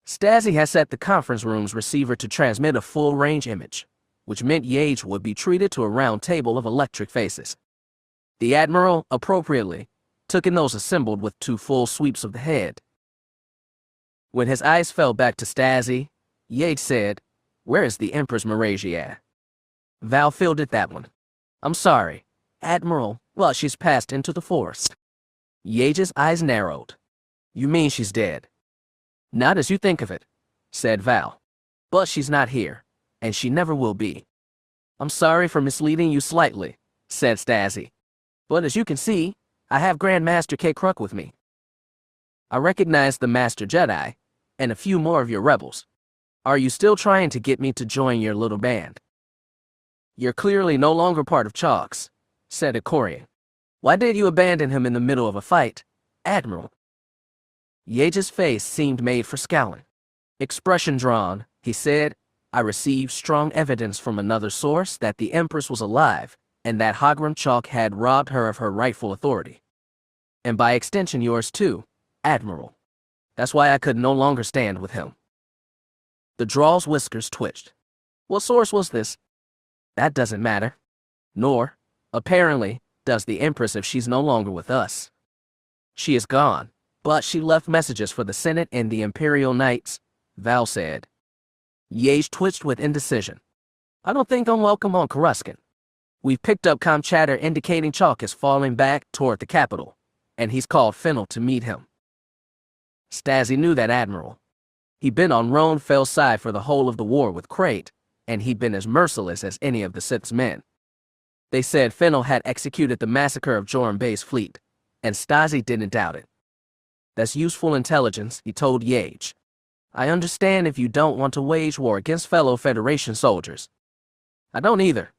Stasi had set the conference room's receiver to transmit a full-range image, which meant Yates would be treated to a round table of electric faces. The Admiral, appropriately, took in those assembled with 2 full sweeps of the head. When his eyes fell back to Stasi, Yates said, where is the Empress Marasiah? Val fielded that one. I'm sorry, Admiral, well, she's passed into the Force. Yates' eyes narrowed. You mean she's dead? Not as you think of it, said Val. But she's not here, and she never will be. I'm sorry for misleading you slightly, said Stasi. But as you can see, I have Grandmaster K-Kruk with me. I recognize the Master Jedi, and a few more of your rebels. Are you still trying to get me to join your little band? You're clearly no longer part of Chalks, said Ikorian. Why did you abandon him in the middle of a fight, Admiral? Yates' face seemed made for scowling. Expression drawn, he said, I received strong evidence from another source that the Empress was alive, and that Hogrum Chalk had robbed her of her rightful authority. And by extension yours too, Admiral. That's why I could no longer stand with him. The Draw's whiskers twitched. What source was this? That doesn't matter. Nor, apparently, does the Empress if she's no longer with us. She is gone, but she left messages for the Senate and the Imperial Knights, Val said. Yates twitched with indecision. I don't think I'm welcome on Coruscant. We've picked up comm chatter indicating Chalk is falling back toward the capital, and he's called Fennel to meet him. Stasi knew that Admiral. He'd been on Roan Fel's side for the whole of the war with Cade, and he'd been as merciless as any of the Sith's men. They said Fennel had executed the massacre of Joram Bay's fleet, and Stasi didn't doubt it. That's useful intelligence, he told Yates. I understand if you don't want to wage war against fellow Federation soldiers. I don't either.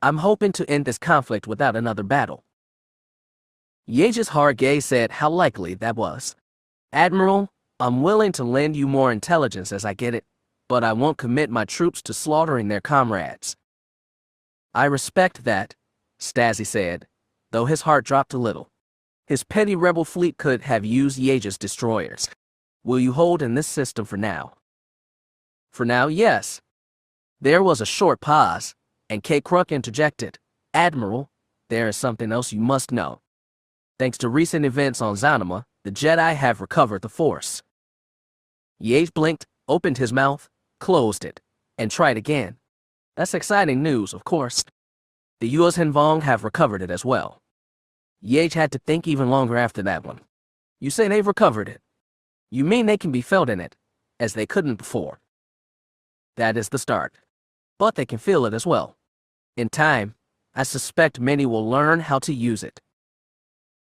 I'm hoping to end this conflict without another battle. Yates' hard gaze said how likely that was. Admiral, I'm willing to lend you more intelligence as I get it, but I won't commit my troops to slaughtering their comrades. I respect that, Stasi said, though his heart dropped a little. His petty rebel fleet could have used Yates' destroyers. Will you hold in this system for now? For now, yes. There was a short pause, and K-Kruk interjected, Admiral, there is something else you must know. Thanks to recent events on Zanima, the Jedi have recovered the Force. Yates blinked, opened his mouth, closed it, and tried again. That's exciting news, of course. The US Hinvong have recovered it as well. Yates had to think even longer after that one. You say they've recovered it. You mean they can be felt in it, as they couldn't before. That is the start. But they can feel it as well. In time, I suspect many will learn how to use it.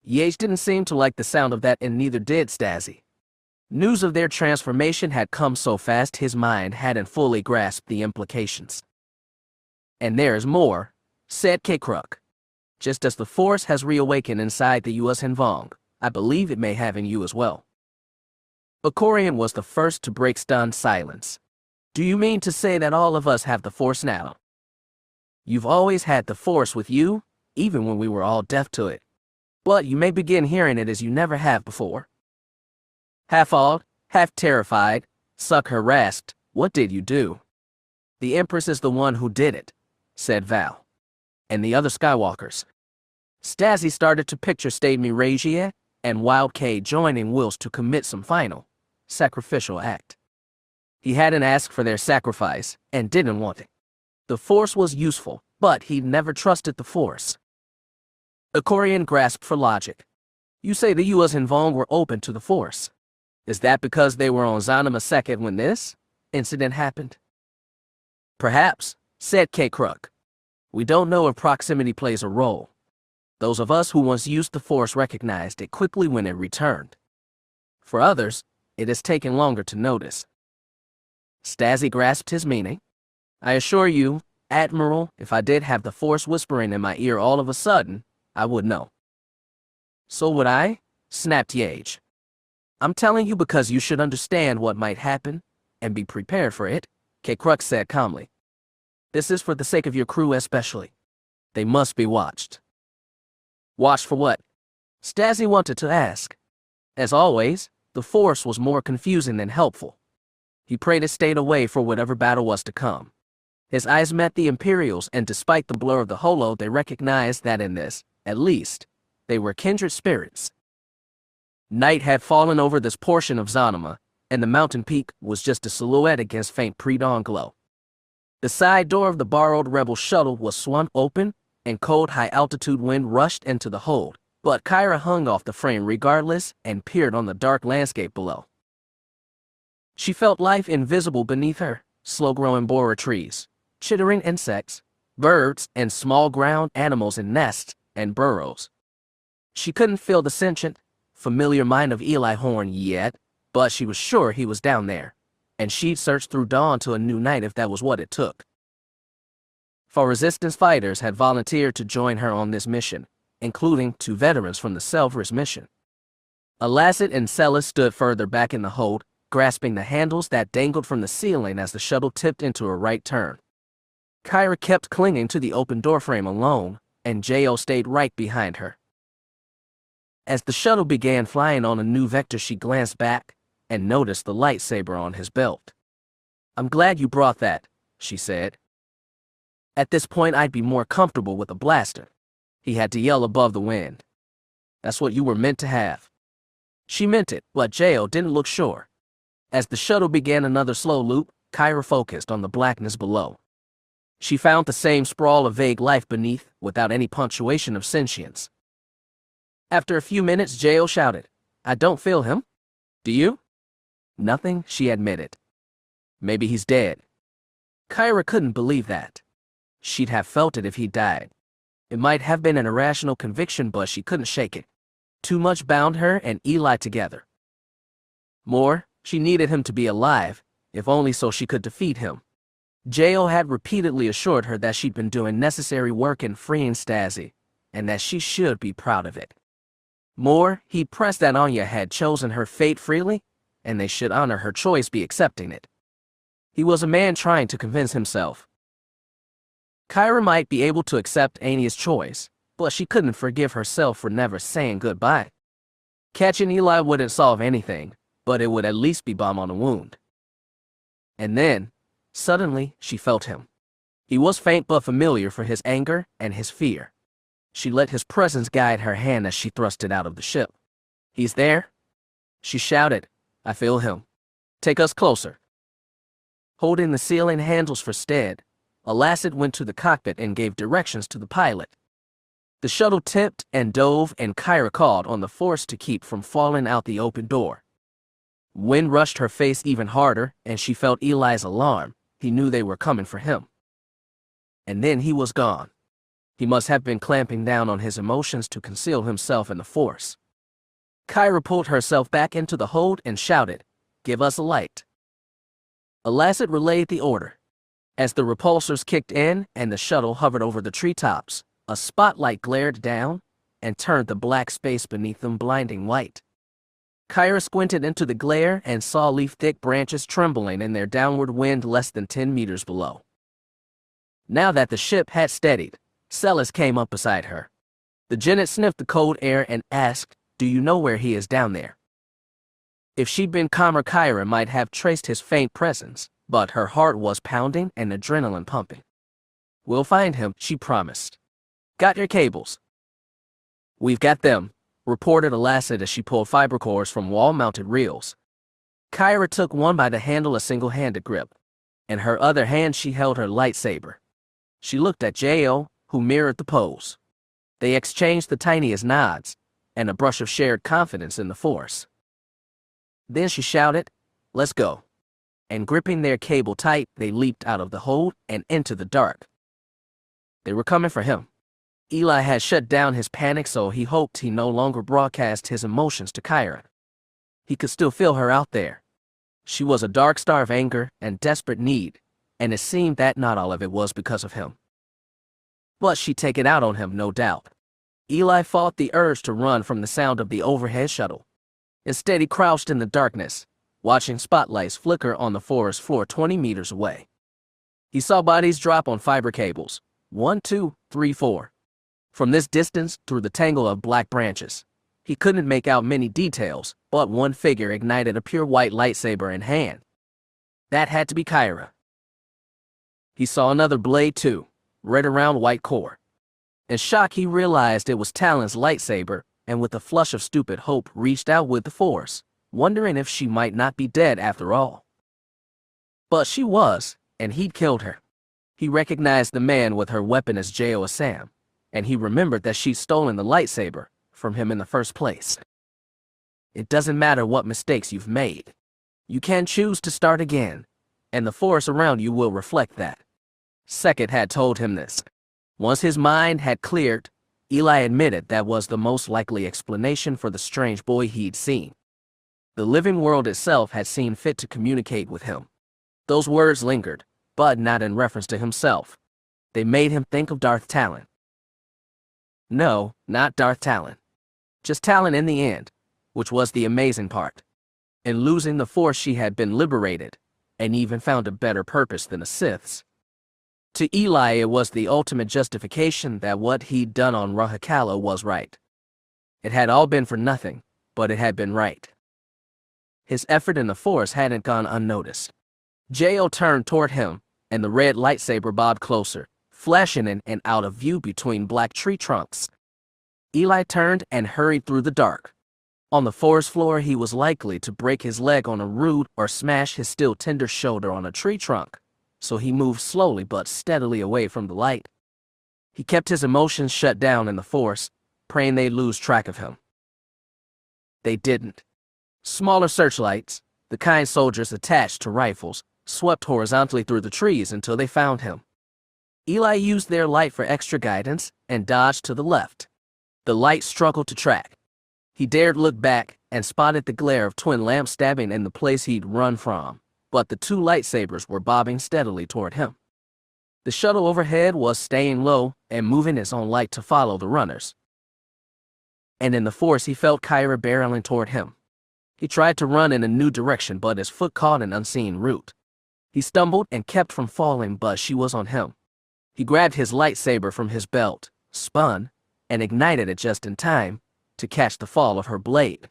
Yates didn't seem to like the sound of that, and neither did Stasi. News of their transformation had come so fast his mind hadn't fully grasped the implications. And there is more, said K-Kruk. Just as the Force has reawakened inside the US Hinvong, I believe it may have in you as well. Okorian was the first to break stunned silence. Do you mean to say that all of us have the Force now? You've always had the Force with you, even when we were all deaf to it. But you may begin hearing it as you never have before. Half awed, half terrified, Sucker rasped, "What did you do?" "The Empress is the one who did it," said Val. "And the other Skywalkers." Stasi started to picture Stade Miragia and Wild Cade joining wills to commit some final, sacrificial act. He hadn't asked for their sacrifice and didn't want it. The Force was useful, but he'd never trusted the Force. Okorian grasped for logic. "You say the US and Vong were open to the Force. Is that because they were on Zanima second when this incident happened?" "Perhaps," said K-Kruk. "We don't know if proximity plays a role. Those of us who once used the Force recognized it quickly when it returned. For others, it has taken longer to notice." Stasi grasped his meaning. "I assure you, Admiral, if I did have the Force whispering in my ear all of a sudden, I would know." "So would I?" snapped Yage. "I'm telling you because you should understand what might happen and be prepared for it," K-Kruk said calmly. "This is for the sake of your crew especially. They must be watched." "Watched for what?" Stasi wanted to ask. As always, the Force was more confusing than helpful. He prayed it stayed away for whatever battle was to come. His eyes met the Imperials, and despite the blur of the holo, they recognized that in this, at least, they were kindred spirits. Night had fallen over this portion of Zanima, and the mountain peak was just a silhouette against faint pre-dawn glow. The side door of the borrowed rebel shuttle was swung open, and cold high-altitude wind rushed into the hold, but Kyra hung off the frame regardless and peered on the dark landscape below. She felt life invisible beneath her, slow-growing borer trees, chittering insects, birds, and small ground animals in nests and burrows. She couldn't feel the sentient, familiar mind of Eli Horn yet, but she was sure he was down there, and she'd search through dawn to a new night if that was what it took. 4 Resistance fighters had volunteered to join her on this mission, including 2 veterans from the Selvaris mission. Alacid and Celis stood further back in the hold, grasping the handles that dangled from the ceiling as the shuttle tipped into a right turn. Kyra kept clinging to the open doorframe alone, and Jo stayed right behind her. As the shuttle began flying on a new vector, she glanced back and noticed the lightsaber on his belt. "I'm glad you brought that," she said. "At this point, I'd be more comfortable with a blaster," he had to yell above the wind. "That's what you were meant to have." She meant it, but Jo didn't look sure. As the shuttle began another slow loop, Kyra focused on the blackness below. She found the same sprawl of vague life beneath, without any punctuation of sentience. After a few minutes, Jo shouted, "I don't feel him. Do you?" "Nothing," she admitted. "Maybe he's dead." Kyra couldn't believe that. She'd have felt it if he died. It might have been an irrational conviction, but she couldn't shake it. Too much bound her and Eli together. More, she needed him to be alive, if only so she could defeat him. Jo had repeatedly assured her that she'd been doing necessary work in freeing Stasi, and that she should be proud of it. More, he pressed that Ania had chosen her fate freely, and they should honor her choice by accepting it. He was a man trying to convince himself. Kyra might be able to accept Ania's choice, but she couldn't forgive herself for never saying goodbye. Catching Eli wouldn't solve anything, but it would at least be balm on the wound. And then, suddenly, she felt him. He was faint but familiar for his anger and his fear. She let his presence guide her hand as she thrust it out of the ship. "He's there?" she shouted. "I feel him. Take us closer." Holding the ceiling handles for stead, Alacid went to the cockpit and gave directions to the pilot. The shuttle tipped and dove, and Kyra called on the Force to keep from falling out the open door. Wind rushed her face even harder, and she felt Eli's alarm. He knew they were coming for him. And then he was gone. He must have been clamping down on his emotions to conceal himself in the Force. Kyra pulled herself back into the hold and shouted, "Give us a light." Alacid relayed the order. As the repulsors kicked in and the shuttle hovered over the treetops, a spotlight glared down, and turned the black space beneath them blinding white. Kyra squinted into the glare and saw leaf-thick branches trembling in their downward wind less than 10 meters below. Now that the ship had steadied, Celis came up beside her. The Genet sniffed the cold air and asked, "Do you know where he is down there?" If she'd been calmer, Kyra might have traced his faint presence, but her heart was pounding and adrenaline pumping. "We'll find him," she promised. "Got your cables?" "We've got them," reported Alacid as she pulled fiber cores from wall-mounted reels. Kyra took one by the handle, a single-handed grip. In her other hand she held her lightsaber. She looked at J.O., who mirrored the pose. They exchanged the tiniest nods, and a brush of shared confidence in the Force. Then she shouted, "Let's go." And gripping their cable tight, they leaped out of the hold and into the dark. They were coming for him. Eli had shut down his panic, so he hoped he no longer broadcast his emotions to Kyra. He could still feel her out there. She was a dark star of anger and desperate need, and it seemed that not all of it was because of him. But she'd take it out on him, no doubt. Eli fought the urge to run from the sound of the overhead shuttle. Instead, he crouched in the darkness, watching spotlights flicker on the forest floor 20 meters away. He saw bodies drop on fiber cables. 1, 2, 3, 4. From this distance, through the tangle of black branches, he couldn't make out many details, but one figure ignited a pure white lightsaber in hand. That had to be Kyra. He saw another blade too, red around white core. In shock, he realized it was Talon's lightsaber, and with a flush of stupid hope reached out with the Force, wondering if she might not be dead after all. But she was, and he'd killed her. He recognized the man with her weapon as J.O. Sam, and he remembered that she'd stolen the lightsaber from him in the first place. It doesn't matter what mistakes you've made. You can choose to start again, and the Force around you will reflect that. Sekhet had told him this. Once his mind had cleared, Eli admitted that was the most likely explanation for the strange boy he'd seen. The living world itself had seen fit to communicate with him. Those words lingered, but not in reference to himself. They made him think of Darth Talon. No, not Darth Talon. Just Talon in the end, which was the amazing part. In losing the Force, she had been liberated, and even found a better purpose than the Sith's. To Eli, it was the ultimate justification that what he'd done on Rahakala was right. It had all been for nothing, but it had been right. His effort in the Force hadn't gone unnoticed. J.O. turned toward him, and the red lightsaber bobbed closer, flashing in and out of view between black tree trunks. Eli turned and hurried through the dark. On the forest floor, he was likely to break his leg on a root or smash his still tender shoulder on a tree trunk, so he moved slowly but steadily away from the light. He kept his emotions shut down in the Force, praying they'd lose track of him. They didn't. Smaller searchlights, the kind soldiers attached to rifles, swept horizontally through the trees until they found him. Eli used their light for extra guidance and dodged to the left. The light struggled to track. He dared look back and spotted the glare of twin lamps stabbing in the place he'd run from, but the two lightsabers were bobbing steadily toward him. The shuttle overhead was staying low and moving its own light to follow the runners. And in the Force, he felt Kyra barreling toward him. He tried to run in a new direction, but his foot caught an unseen root. He stumbled and kept from falling, but she was on him. He grabbed his lightsaber from his belt, spun, and ignited it just in time to catch the fall of her blade.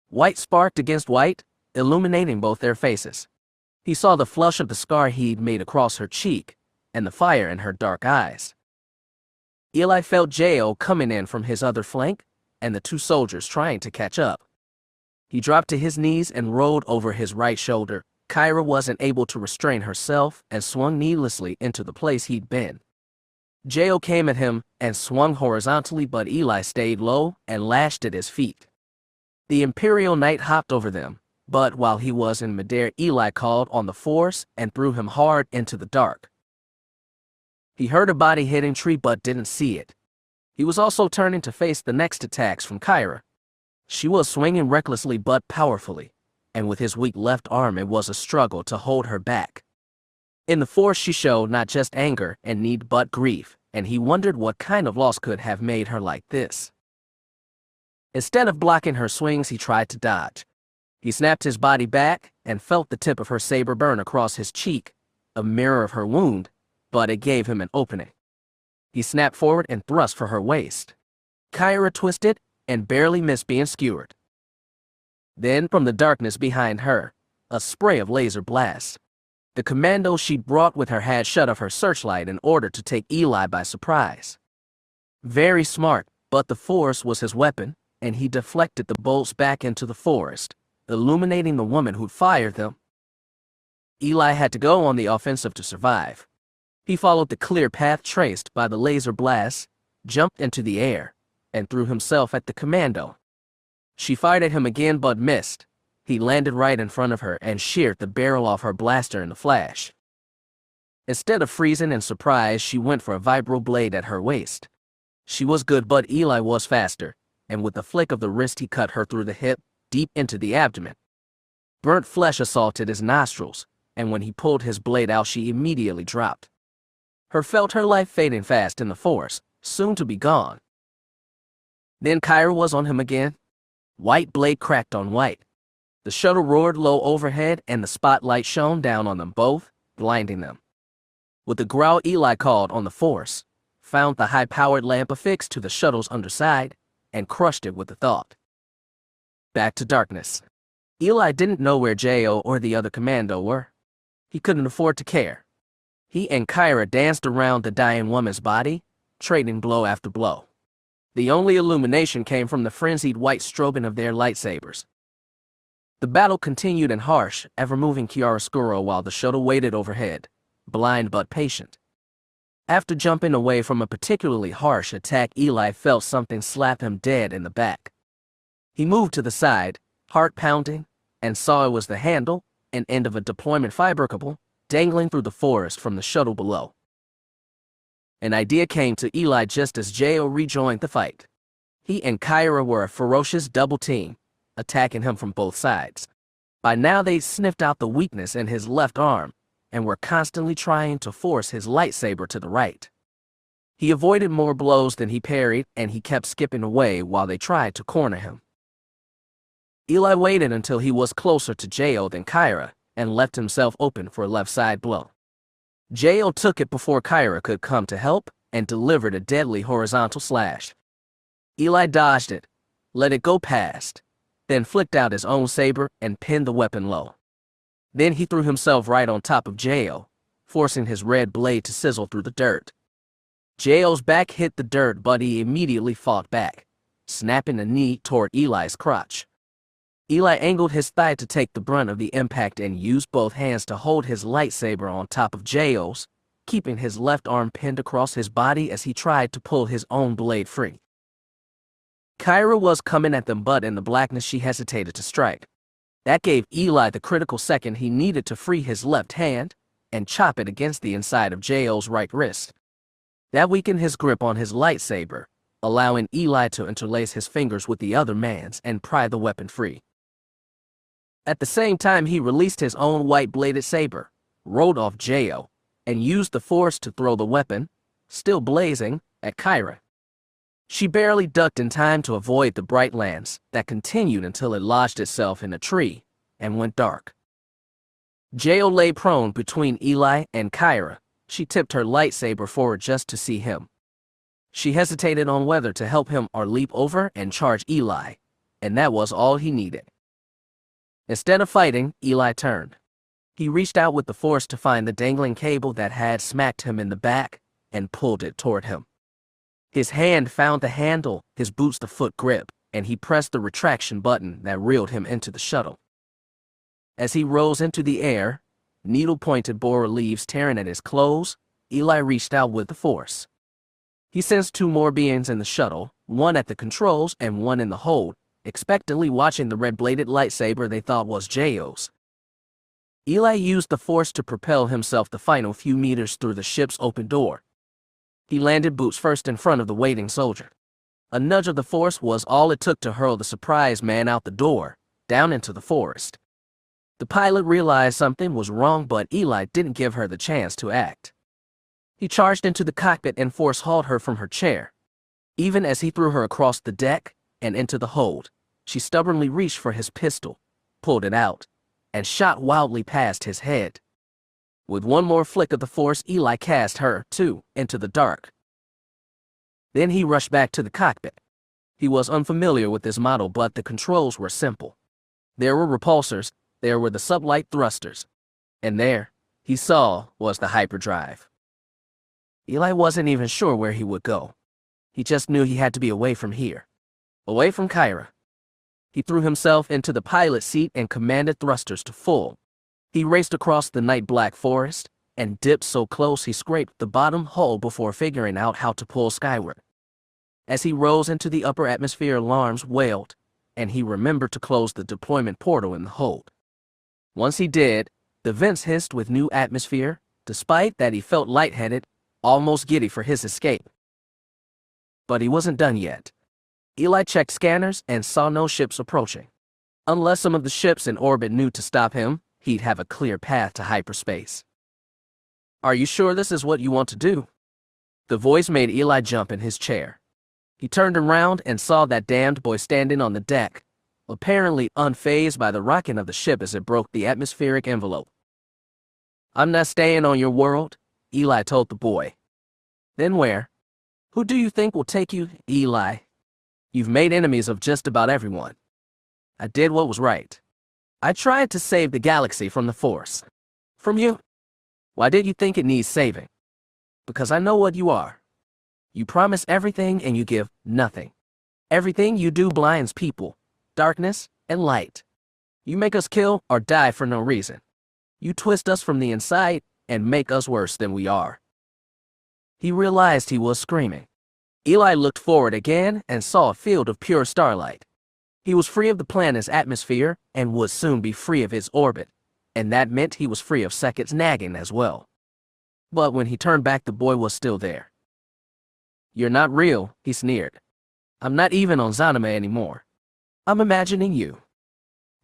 White sparked against white, illuminating both their faces. He saw the flush of the scar he'd made across her cheek and the fire in her dark eyes. Eli felt J.O. coming in from his other flank and the two soldiers trying to catch up. He dropped to his knees and rolled over his right shoulder. Kyra wasn't able to restrain herself and swung needlessly into the place he'd been. J.O. came at him and swung horizontally, but Eli stayed low and lashed at his feet. The Imperial Knight hopped over them, but while he was in midair, Eli called on the Force and threw him hard into the dark. He heard a body hitting tree but didn't see it. He was also turning to face the next attacks from Kyra. She was swinging recklessly but powerfully, and with his weak left arm it was a struggle to hold her back. In the Force, she showed not just anger and need but grief, and he wondered what kind of loss could have made her like this. Instead of blocking her swings, he tried to dodge. He snapped his body back and felt the tip of her saber burn across his cheek, a mirror of her wound, but it gave him an opening. He snapped forward and thrust for her waist. Kyra twisted and barely missed being skewered. Then, from the darkness behind her, a spray of laser blasts. The commando she'd brought with her had shut off her searchlight in order to take Eli by surprise. Very smart, but the Force was his weapon, and he deflected the bolts back into the forest, illuminating the woman who'd fired them. Eli had to go on the offensive to survive. He followed the clear path traced by the laser blasts, jumped into the air, and threw himself at the commando. She fired at him again but missed. He landed right in front of her and sheared the barrel off her blaster in a flash. Instead of freezing in surprise, she went for a vibro blade at her waist. She was good, but Eli was faster, and with a flick of the wrist he cut her through the hip, deep into the abdomen. Burnt flesh assaulted his nostrils, and when he pulled his blade out, she immediately dropped. Her felt her life fading fast in the Force, soon to be gone. Then Kyra was on him again. White blade cracked on white. The shuttle roared low overhead, and the spotlight shone down on them both, blinding them. With a growl, Eli called on the Force, found the high-powered lamp affixed to the shuttle's underside, and crushed it with a thought. Back to darkness. Eli didn't know where Jo or the other commando were. He couldn't afford to care. He and Kyra danced around the dying woman's body, trading blow after blow. The only illumination came from the frenzied white strobing of their lightsabers. The battle continued in harsh, ever-moving chiaroscuro while the shuttle waited overhead, blind but patient. After jumping away from a particularly harsh attack, Eli felt something slap him dead in the back. He moved to the side, heart pounding, and saw it was the handle and end of a deployment fiber cable dangling through the forest from the shuttle below. An idea came to Eli just as Jo rejoined the fight. He and Kyra were a ferocious double team, attacking him from both sides. By now they'd sniffed out the weakness in his left arm and were constantly trying to force his lightsaber to the right. He avoided more blows than he parried, and he kept skipping away while they tried to corner him. Eli waited until he was closer to Jo than Kyra and left himself open for a left side blow. Jo took it before Kyra could come to help and delivered a deadly horizontal slash. Eli dodged it, let it go past, then flicked out his own saber and pinned the weapon low. Then he threw himself right on top of Jo, forcing his red blade to sizzle through the dirt. Jo's back hit the dirt, but he immediately fought back, snapping a knee toward Eli's crotch. Eli angled his thigh to take the brunt of the impact and used both hands to hold his lightsaber on top of Jo's, keeping his left arm pinned across his body as he tried to pull his own blade free. Kyra was coming at them, but in the blackness she hesitated to strike. That gave Eli the critical second he needed to free his left hand and chop it against the inside of Jo's right wrist. That weakened his grip on his lightsaber, allowing Eli to interlace his fingers with the other man's and pry the weapon free. At the same time, he released his own white-bladed saber, rolled off Jo, and used the Force to throw the weapon, still blazing, at Kyra. She barely ducked in time to avoid the bright lance that continued until it lodged itself in a tree and went dark. Jo lay prone between Eli and Kyra. She tipped her lightsaber forward just to see him. She hesitated on whether to help him or leap over and charge Eli, and that was all he needed. Instead of fighting, Eli turned. He reached out with the Force to find the dangling cable that had smacked him in the back and pulled it toward him. His hand found the handle, his boots the foot grip, and he pressed the retraction button that reeled him into the shuttle. As he rose into the air, needle-pointed borer leaves tearing at his clothes, Eli reached out with the Force. He sensed two more beings in the shuttle, one at the controls and one in the hold, expectantly watching the red-bladed lightsaber they thought was Jo's. Eli used the Force to propel himself the final few meters through the ship's open door. He landed boots first in front of the waiting soldier. A nudge of the Force was all it took to hurl the surprised man out the door, down into the forest. The pilot realized something was wrong, but Eli didn't give her the chance to act. He charged into the cockpit and force-hauled her from her chair. Even as he threw her across the deck and into the hold, she stubbornly reached for his pistol, pulled it out, and shot wildly past his head. With one more flick of the force, Eli cast her, too, into the dark. Then he rushed back to the cockpit. He was unfamiliar with this model, but the controls were simple. There were repulsors, there were the sublight thrusters, and there, he saw, was the hyperdrive. Eli wasn't even sure where he would go. He just knew he had to be away from here, away from Kyra. He threw himself into the pilot seat and commanded thrusters to full. He raced across the night-black forest and dipped so close he scraped the bottom hull before figuring out how to pull skyward. As he rose into the upper atmosphere, alarms wailed, and he remembered to close the deployment portal in the hold. Once he did, the vents hissed with new atmosphere, despite that he felt lightheaded, almost giddy for his escape. But he wasn't done yet. Eli checked scanners and saw no ships approaching. Unless some of the ships in orbit knew to stop him, he'd have a clear path to hyperspace. "Are you sure this is what you want to do?" The voice made Eli jump in his chair. He turned around and saw that damned boy standing on the deck, apparently unfazed by the rocking of the ship as it broke the atmospheric envelope. "I'm not staying on your world," Eli told the boy. "Then where? Who do you think will take you, Eli? You've made enemies of just about everyone." "I did what was right. I tried to save the galaxy from the Force." "From you? Why did you think it needs saving?" "Because I know what you are. You promise everything and you give nothing. Everything you do blinds people, darkness and light. You make us kill or die for no reason. You twist us from the inside and make us worse than we are." He realized he was screaming. Eli looked forward again and saw a field of pure starlight. He was free of the planet's atmosphere and would soon be free of its orbit, and that meant he was free of Seket's nagging as well. But when he turned back, the boy was still there. "You're not real," he sneered. "I'm not even on Zanima anymore. I'm imagining you.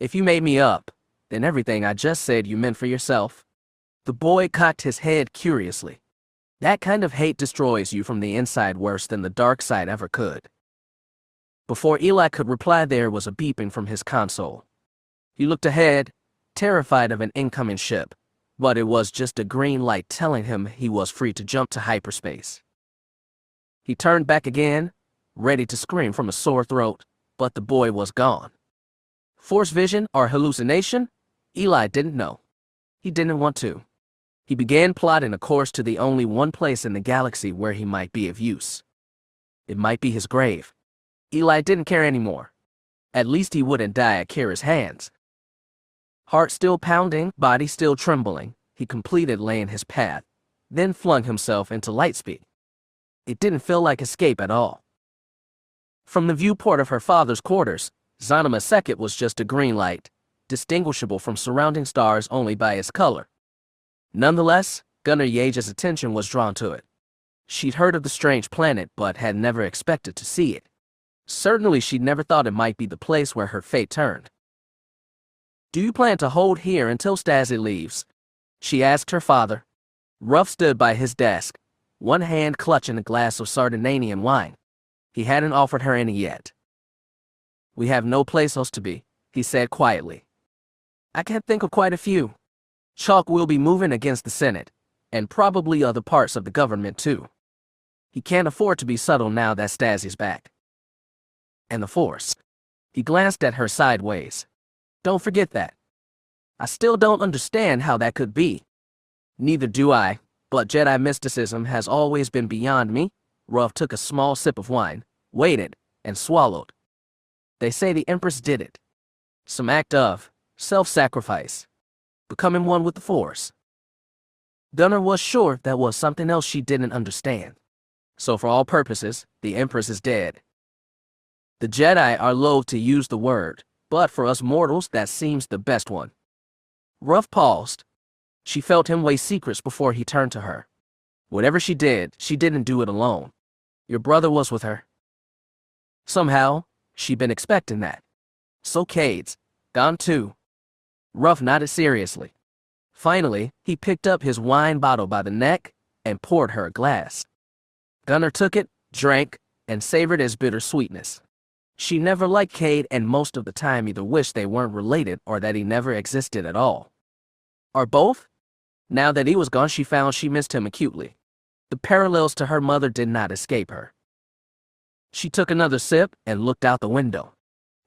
If you made me up, then everything I just said you meant for yourself." The boy cocked his head curiously. That kind of hate destroys you from the inside worse than the dark side ever could. Before Eli could reply, there was a beeping from his console. He looked ahead, terrified of an incoming ship, but it was just a green light telling him he was free to jump to hyperspace. He turned back again, ready to scream from a sore throat, but the boy was gone. Force vision or hallucination? Eli didn't know. He didn't want to. He began plotting a course to the only one place in the galaxy where he might be of use. It might be his grave. Eli didn't care anymore. At least he wouldn't die at Kyra's hands. Heart still pounding, body still trembling, he completed laying his path, then flung himself into lightspeed. It didn't feel like escape at all. From the viewport of her father's quarters, Zanima Seket was just a green light, distinguishable from surrounding stars only by its color. Nonetheless, Gunnar Yage's attention was drawn to it. She'd heard of the strange planet, but had never expected to see it. Certainly she'd never thought it might be the place where her fate turned. "Do you plan to hold here until Stasi leaves?" she asked her father. Ruff stood by his desk, one hand clutching a glass of Sardinian wine. He hadn't offered her any yet. "We have no place else to be," he said quietly. "I can't think of quite a few. Chalk will be moving against the Senate, and probably other parts of the government too. He can't afford to be subtle now that Stasi's back. And the Force." He glanced at her sideways. "Don't forget that. I still don't understand how that could be." "Neither do I, but Jedi mysticism has always been beyond me." Ruff took a small sip of wine, waited, and swallowed. "They say the Empress did it. Some act of self-sacrifice. Becoming one with the Force." Gunnar was sure that was something else she didn't understand. So for all purposes, the Empress is dead. The Jedi are loath to use the word, but for us mortals that seems the best one. Ruff paused. She felt him weigh secrets before he turned to her. Whatever she didn't do it alone. Your brother was with her. Somehow, she'd been expecting that. So Cade's gone too. Ruff nodded seriously. Finally, he picked up his wine bottle by the neck and poured her a glass. Gunnar took it, drank, and savored its bitter sweetness. She never liked Cade, and most of the time either wished they weren't related or that he never existed at all. Or both? Now that he was gone, she found she missed him acutely. The parallels to her mother did not escape her. She took another sip and looked out the window.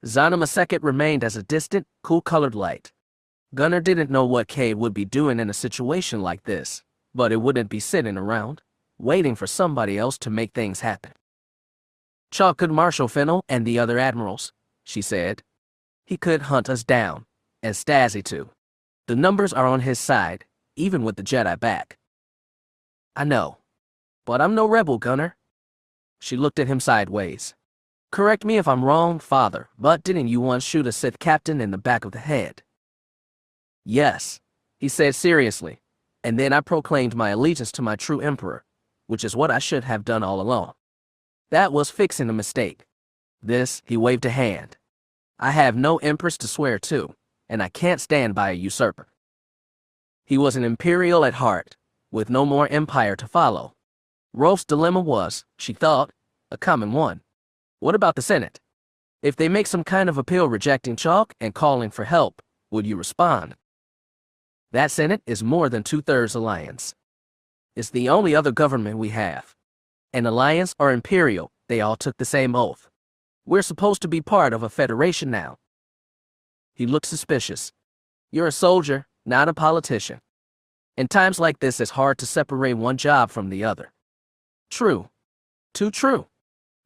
Zanamaseket remained as a distant, cool-colored light. Gunnar didn't know what Cade would be doing in a situation like this, but it wouldn't be sitting around, waiting for somebody else to make things happen. Chalk could marshal Fennel and the other admirals, she said. He could hunt us down, and Stasi too. The numbers are on his side, even with the Jedi back. I know, but I'm no rebel, Gunnar. She looked at him sideways. Correct me if I'm wrong, Father, but didn't you once shoot a Sith captain in the back of the head? Yes, he said seriously, and then I proclaimed my allegiance to my true emperor, which is what I should have done all along. That was fixing a mistake. This, he waved a hand. I have no empress to swear to, and I can't stand by a usurper. He was an imperial at heart, with no more empire to follow. Rolf's dilemma was, she thought, a common one. What about the Senate? If they make some kind of appeal rejecting Chalk and calling for help, would you respond? That Senate is more than 2/3 alliance. It's the only other government we have. An alliance or imperial, they all took the same oath. We're supposed to be part of a federation now. He looked suspicious. You're a soldier, not a politician. In times like this, it's hard to separate one job from the other. True. Too true.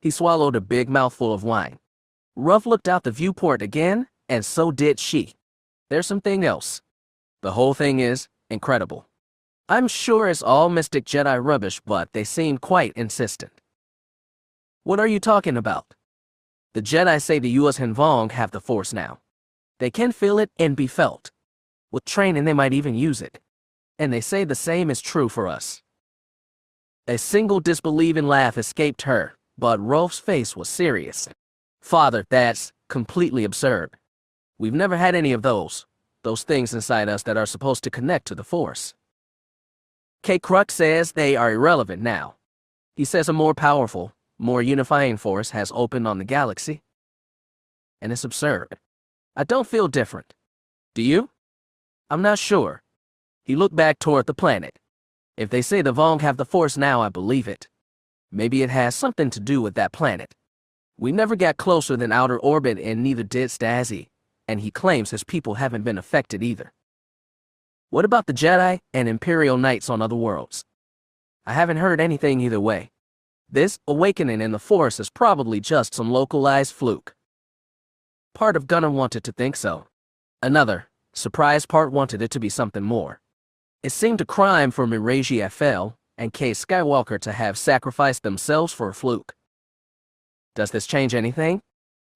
He swallowed a big mouthful of wine. Ruff looked out the viewport again, and so did she. There's something else. The whole thing is incredible. I'm sure it's all mystic Jedi rubbish, but they seem quite insistent. What are you talking about? The Jedi say the US and Vong have the Force now. They can feel it and be felt. With training, they might even use it. And they say the same is true for us. A single disbelieving laugh escaped her, but Rolf's face was serious. Father, that's completely absurd. We've never had any of those things inside us that are supposed to connect to the Force. K. Crux says they are irrelevant now. He says a more powerful, more unifying force has opened on the galaxy. And it's absurd. I don't feel different. Do you? I'm not sure. He looked back toward the planet. If they say the Vong have the Force now, I believe it. Maybe it has something to do with that planet. We never got closer than outer orbit, and neither did Stasi, and he claims his people haven't been affected either. What about the Jedi and Imperial Knights on other worlds? I haven't heard anything either way. This awakening in the Force is probably just some localized fluke. Part of Gunnar wanted to think so. Another, surprised part, wanted it to be something more. It seemed a crime for Marasiah Fel and Cade Skywalker to have sacrificed themselves for a fluke. Does this change anything?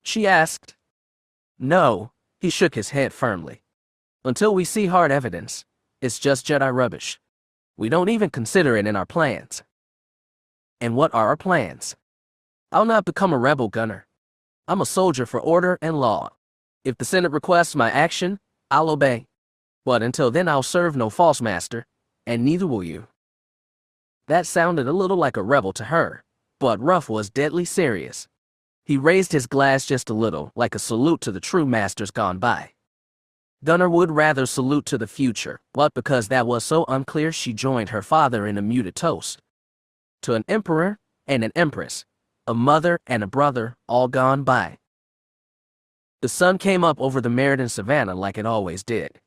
She asked. No, he shook his head firmly. Until we see hard evidence, it's just Jedi rubbish. We don't even consider it in our plans. And what are our plans? I'll not become a rebel, Gunnar. I'm a soldier for order and law. If the Senate requests my action, I'll obey. But until then, I'll serve no false master, and neither will you. That sounded a little like a rebel to her, but Ruff was deadly serious. He raised his glass just a little, like a salute to the true masters gone by. Gunnar would rather salute to the future, but because that was so unclear, she joined her father in a muted toast. To an emperor and an empress, a mother and a brother, all gone by. The sun came up over the Meriden savannah like it always did.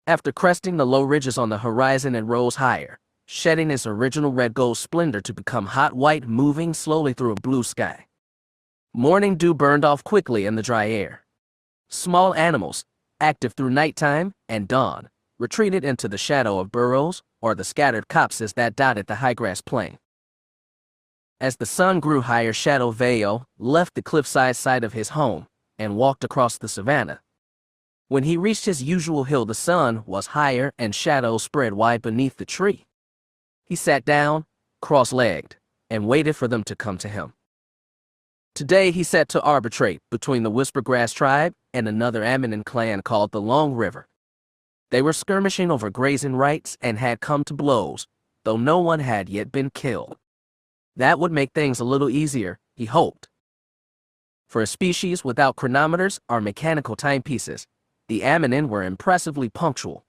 After cresting the low ridges on the horizon, it rose higher, shedding its original red-gold splendor to become hot white, moving slowly through a blue sky. Morning dew burned off quickly in the dry air. Small animals, active through nighttime and dawn, retreated into the shadow of burrows or the scattered copses that dotted the high-grass plain. As the sun grew higher, Shadow Vale left the cliffside side of his home and walked across the savannah. When he reached his usual hill, the sun was higher and shadows spread wide beneath the tree. He sat down, cross-legged, and waited for them to come to him. Today he set to arbitrate between the Whispergrass tribe and another Ammonin clan called the Long River. They were skirmishing over grazing rights and had come to blows, though no one had yet been killed. That would make things a little easier, he hoped. For a species without chronometers or mechanical timepieces, the Aminin were impressively punctual.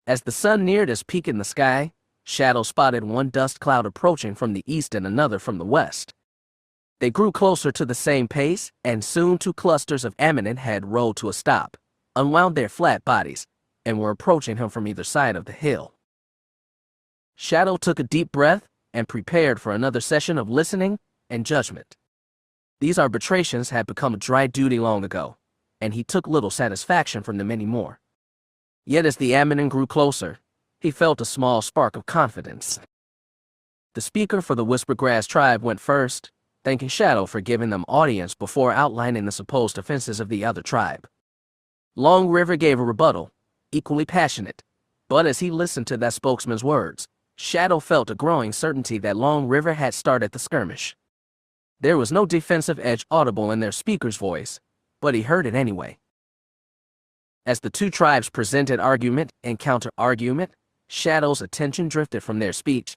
As the sun neared its peak in the sky, Shadow spotted one dust cloud approaching from the east and another from the west. They grew closer to the same pace, and soon 2 clusters of Aminin had rolled to a stop, unwound their flat bodies, and were approaching him from either side of the hill. Shadow took a deep breath and prepared for another session of listening and judgment. These arbitrations had become a dry duty long ago, and he took little satisfaction from them anymore. Yet as the Aminin grew closer, he felt a small spark of confidence. The speaker for the Whispergrass tribe went first, thanking Shadow for giving them audience before outlining the supposed offenses of the other tribe. Long River gave a rebuttal, equally passionate, but as he listened to that spokesman's words, Shadow felt a growing certainty that Long River had started the skirmish. There was no defensive edge audible in their speaker's voice, but he heard it anyway. As the 2 tribes presented argument and counter-argument, Shadow's attention drifted from their speech.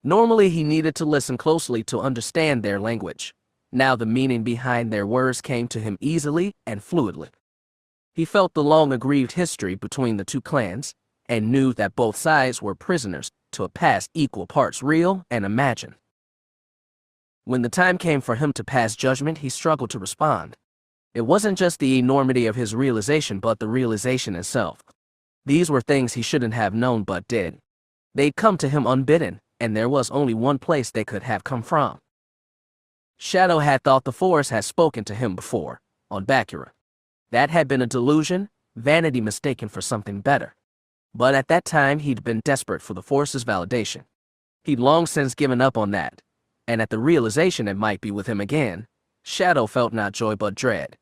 Normally he needed to listen closely to understand their language. Now the meaning behind their words came to him easily and fluidly. He felt the long-aggrieved history between the 2 clans, and knew that both sides were prisoners to a past equal parts real and imagined. When the time came for him to pass judgment, he struggled to respond. It wasn't just the enormity of his realization, but the realization itself. These were things he shouldn't have known but did. They'd come to him unbidden, and there was only one place they could have come from. Shadow had thought the Force had spoken to him before, on Bakura. That had been a delusion, vanity mistaken for something better. But at that time he'd been desperate for the Force's validation. He'd long since given up on that, and at the realization it might be with him again, Shadow felt not joy but dread.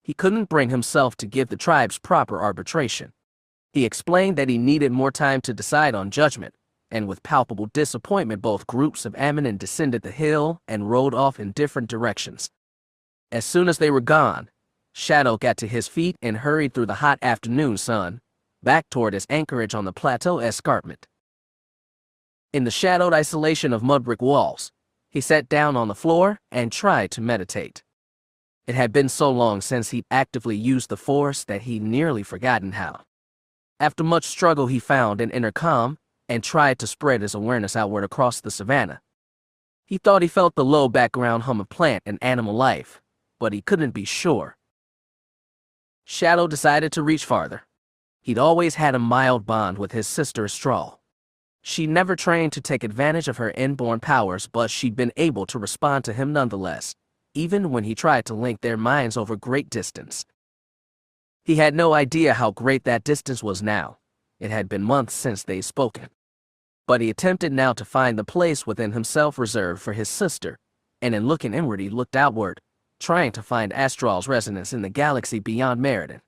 He couldn't bring himself to give the tribes proper arbitration. He explained that he needed more time to decide on judgment, and with palpable disappointment both groups of Aminin descended the hill and rode off in different directions. As soon as they were gone, Shadow got to his feet and hurried through the hot afternoon sun, back toward his anchorage on the plateau escarpment. In the shadowed isolation of mud brick walls, he sat down on the floor and tried to meditate. It had been so long since he'd actively used the Force that he'd nearly forgotten how. After much struggle he found an inner calm and tried to spread his awareness outward across the savannah. He thought he felt the low background hum of plant and animal life, but he couldn't be sure. Shadow decided to reach farther. He'd always had a mild bond with his sister Astral. She never trained to take advantage of her inborn powers, but she'd been able to respond to him nonetheless, even when he tried to link their minds over great distance. He had no idea how great that distance was now. It had been months since they'd spoken. But he attempted now to find the place within himself reserved for his sister, and in looking inward he looked outward, trying to find Astral's resonance in the galaxy beyond Meriden.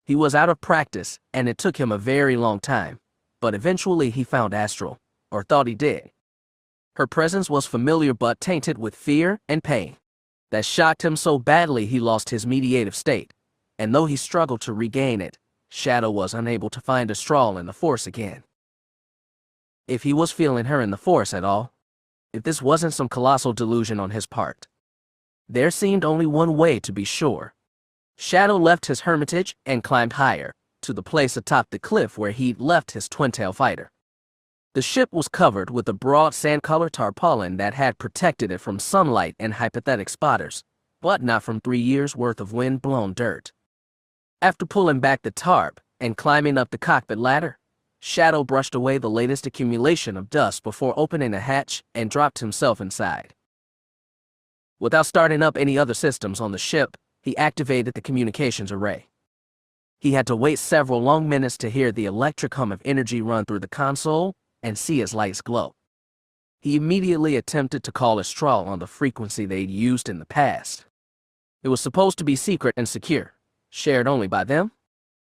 He was out of practice, and it took him a very long time, but eventually he found Astral, or thought he did. Her presence was familiar but tainted with fear and pain. That shocked him so badly he lost his meditative state, and though he struggled to regain it, Shadow was unable to find Astral in the Force again. If he was feeling her in the Force at all, if this wasn't some colossal delusion on his part, there seemed only one way to be sure. Shadow left his hermitage and climbed higher, to the place atop the cliff where he'd left his twin-tail fighter. The ship was covered with a broad sand-colored tarpaulin that had protected it from sunlight and hypothetic spotters, but not from 3 years' worth of wind-blown dirt. After pulling back the tarp and climbing up the cockpit ladder, Shadow brushed away the latest accumulation of dust before opening a hatch and dropped himself inside. Without starting up any other systems on the ship, he activated the communications array. He had to wait several long minutes to hear the electric hum of energy run through the console and see his lights glow. He immediately attempted to call Astral on the frequency they'd used in the past. It was supposed to be secret and secure, shared only by them.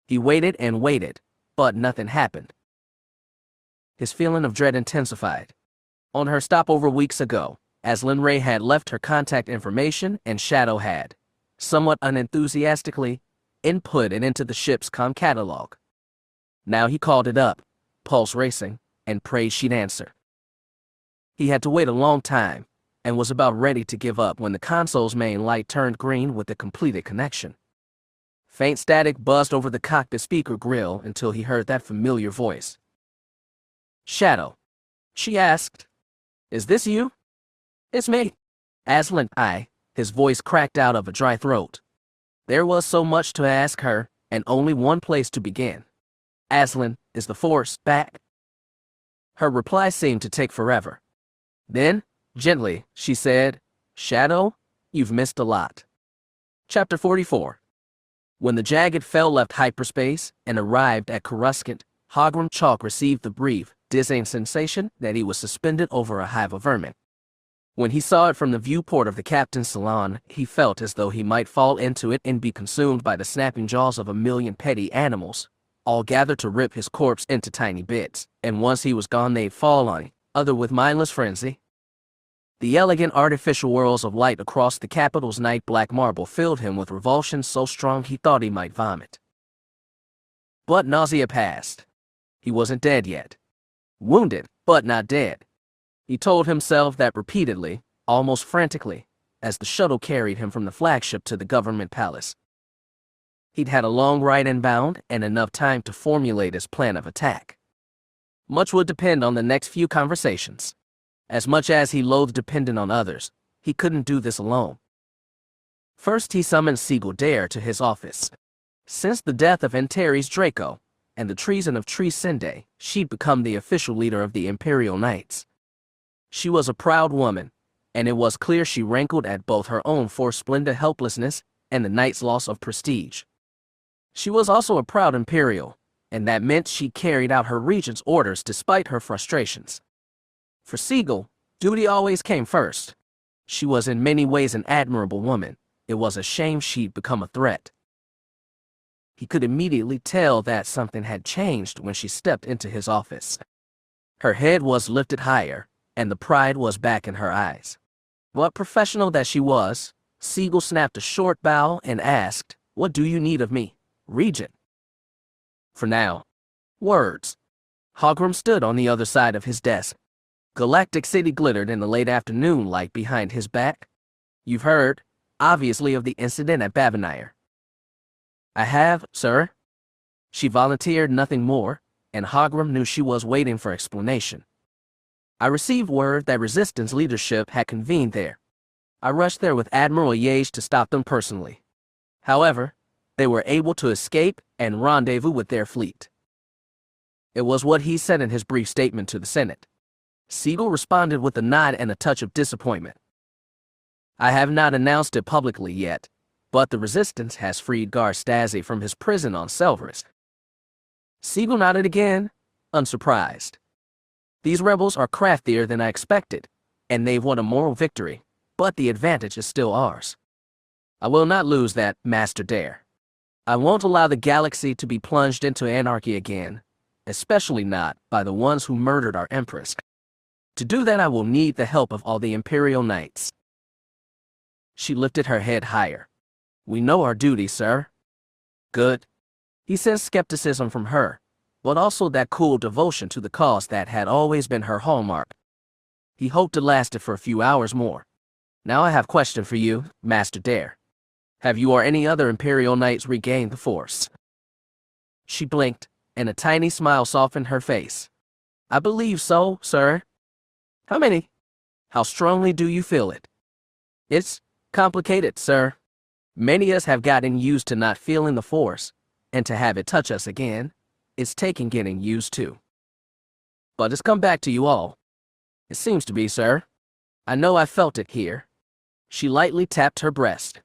He waited and waited, but nothing happened. His feeling of dread intensified. On her stopover weeks ago, Aslan Ray had left her contact information and Shadow had, somewhat unenthusiastically, input it into the ship's comm catalog. Now he called it up, pulse racing, and prayed she'd answer. He had to wait a long time, and was about ready to give up when the console's main light turned green with the completed connection. Faint static buzzed over the cockpit speaker grill until he heard that familiar voice. "Shadow," she asked. "Is this you?" "It's me." Aslan, his voice cracked out of a dry throat. There was so much to ask her, and only one place to begin. "Aslan, is the Force back?" Her reply seemed to take forever. Then, gently, she said, "Shadow, you've missed a lot." Chapter 44. When the Jagged Fel left hyperspace and arrived at Coruscant, Hogrum Chalk received the brief, dizzying sensation that he was suspended over a hive of vermin. When he saw it from the viewport of the captain's salon, he felt as though he might fall into it and be consumed by the snapping jaws of a million petty animals, all gathered to rip his corpse into tiny bits, and once he was gone they'd fall on other with mindless frenzy. The elegant artificial whirls of light across the capital's night black marble filled him with revulsion so strong he thought he might vomit. But nausea passed. He wasn't dead yet. Wounded, but not dead. He told himself that repeatedly, almost frantically, as the shuttle carried him from the flagship to the government palace. He'd had a long ride inbound and enough time to formulate his plan of attack. Much would depend on the next few conversations. As much as he loathed depending on others, he couldn't do this alone. First he summoned Siegel Dare to his office. Since the death of Antares Draco and the treason of Tree Sinde, she'd become the official leader of the Imperial Knights. She was a proud woman, and it was clear she rankled at both her own Force splendor helplessness and the Knights' loss of prestige. She was also a proud Imperial, and that meant she carried out her regent's orders despite her frustrations. For Siegel, duty always came first. She was in many ways an admirable woman. It was a shame she'd become a threat. He could immediately tell that something had changed when she stepped into his office. Her head was lifted higher, and the pride was back in her eyes. What professional that she was, Siegel snapped a short bow and asked, "What do you need of me, Regent?" "For now, words." Hogrum stood on the other side of his desk. Galactic City glittered in the late afternoon light behind his back. "You've heard, obviously, of the incident at Babanire." "I have, sir." She volunteered nothing more, and Hogrum knew she was waiting for explanation. "I received word that Resistance leadership had convened there. I rushed there with Admiral Yage to stop them personally. However, they were able to escape and rendezvous with their fleet." It was what he said in his brief statement to the Senate. Siegel responded with a nod and a touch of disappointment. "I have not announced it publicly yet, but the Resistance has freed Gar Stasi from his prison on Selvaris." Siegel nodded again, unsurprised. "These rebels are craftier than I expected, and they've won a moral victory, but the advantage is still ours. I will not lose that, Master Dare. I won't allow the galaxy to be plunged into anarchy again, especially not by the ones who murdered our Empress. To do that I will need the help of all the Imperial Knights." She lifted her head higher. "We know our duty, sir." "Good." He sensed skepticism from her, but also that cool devotion to the cause that had always been her hallmark. He hoped it lasted for a few hours more. "Now I have a question for you, Master Dare. Have you or any other Imperial Knights regained the Force?" She blinked, and a tiny smile softened her face. "I believe so, sir." "How many? How strongly do you feel it?" "It's complicated, sir. Many of us have gotten used to not feeling the Force, and to have it touch us again, it's taking getting used to. But it's come back to you all." "It seems to be, sir. I know I felt it here." She lightly tapped her breast.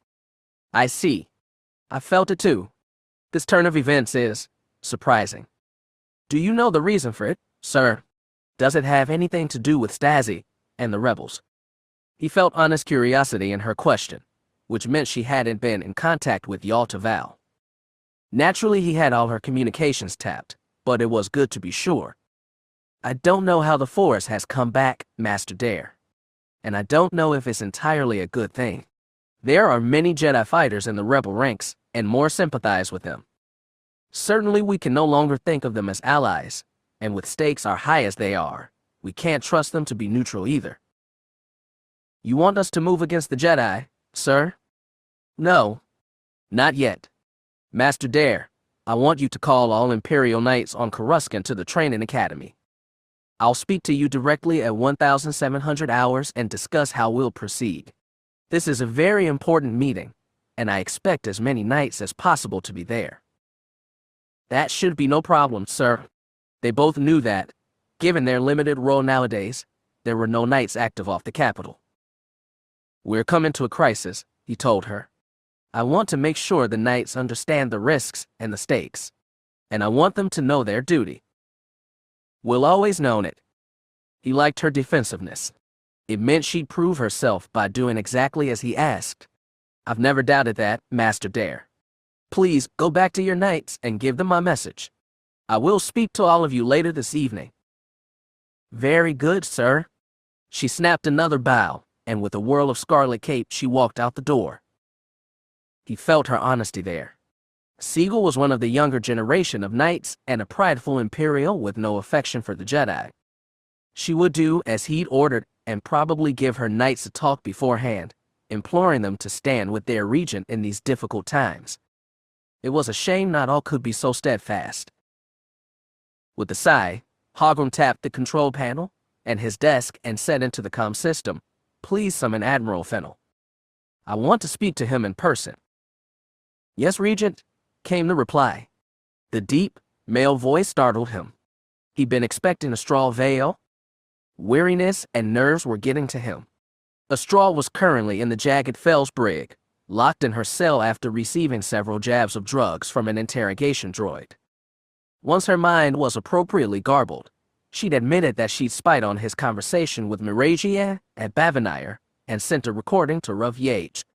"I see. I felt it too. This turn of events is surprising. Do you know the reason for it, sir? Does it have anything to do with Stasi and the rebels?" He felt honest curiosity in her question, which meant she hadn't been in contact with Yalta Val. Naturally, he had all her communications tapped, but it was good to be sure. "I don't know how the Force has come back, Master Dare. And I don't know if it's entirely a good thing. There are many Jedi fighters in the rebel ranks, and more sympathize with them. Certainly we can no longer think of them as allies, and with stakes are high as they are, we can't trust them to be neutral either. You want us to move against the Jedi, sir? No. Not yet. Master Dare, I want you to call all Imperial Knights on Coruscant to the training academy. I'll speak to you directly at 1,700 hours and discuss how we'll proceed. This is a very important meeting, and I expect as many knights as possible to be there. That should be no problem, sir. They both knew that, given their limited role nowadays, there were no knights active off the capital. We're coming to a crisis, he told her. I want to make sure the knights understand the risks and the stakes, and I want them to know their duty. Will always known it. He liked her defensiveness. It meant she'd prove herself by doing exactly as he asked. I've never doubted that, Master Dare. Please go back to your knights and give them my message. I will speak to all of you later this evening. Very good, sir. She snapped another bow, and with a whirl of scarlet cape she walked out the door. He felt her honesty there. Siegel was one of the younger generation of knights and a prideful Imperial with no affection for the Jedi. She would do as he'd ordered and probably give her knights a talk beforehand, imploring them to stand with their regent in these difficult times. It was a shame not all could be so steadfast. With a sigh, Hogrum tapped the control panel and his desk and said into the comm system, "Please summon Admiral Fennel. I want to speak to him in person." "Yes, Regent," came the reply. The deep, male voice startled him. He'd been expecting a straw veil. Weariness and nerves were getting to him. Astraw was currently in the Jagged Fells brig, locked in her cell after receiving several jabs of drugs from an interrogation droid. Once her mind was appropriately garbled, she'd admitted that she'd spied on his conversation with Marasiah at Bavanire and sent a recording to Ruv Yage.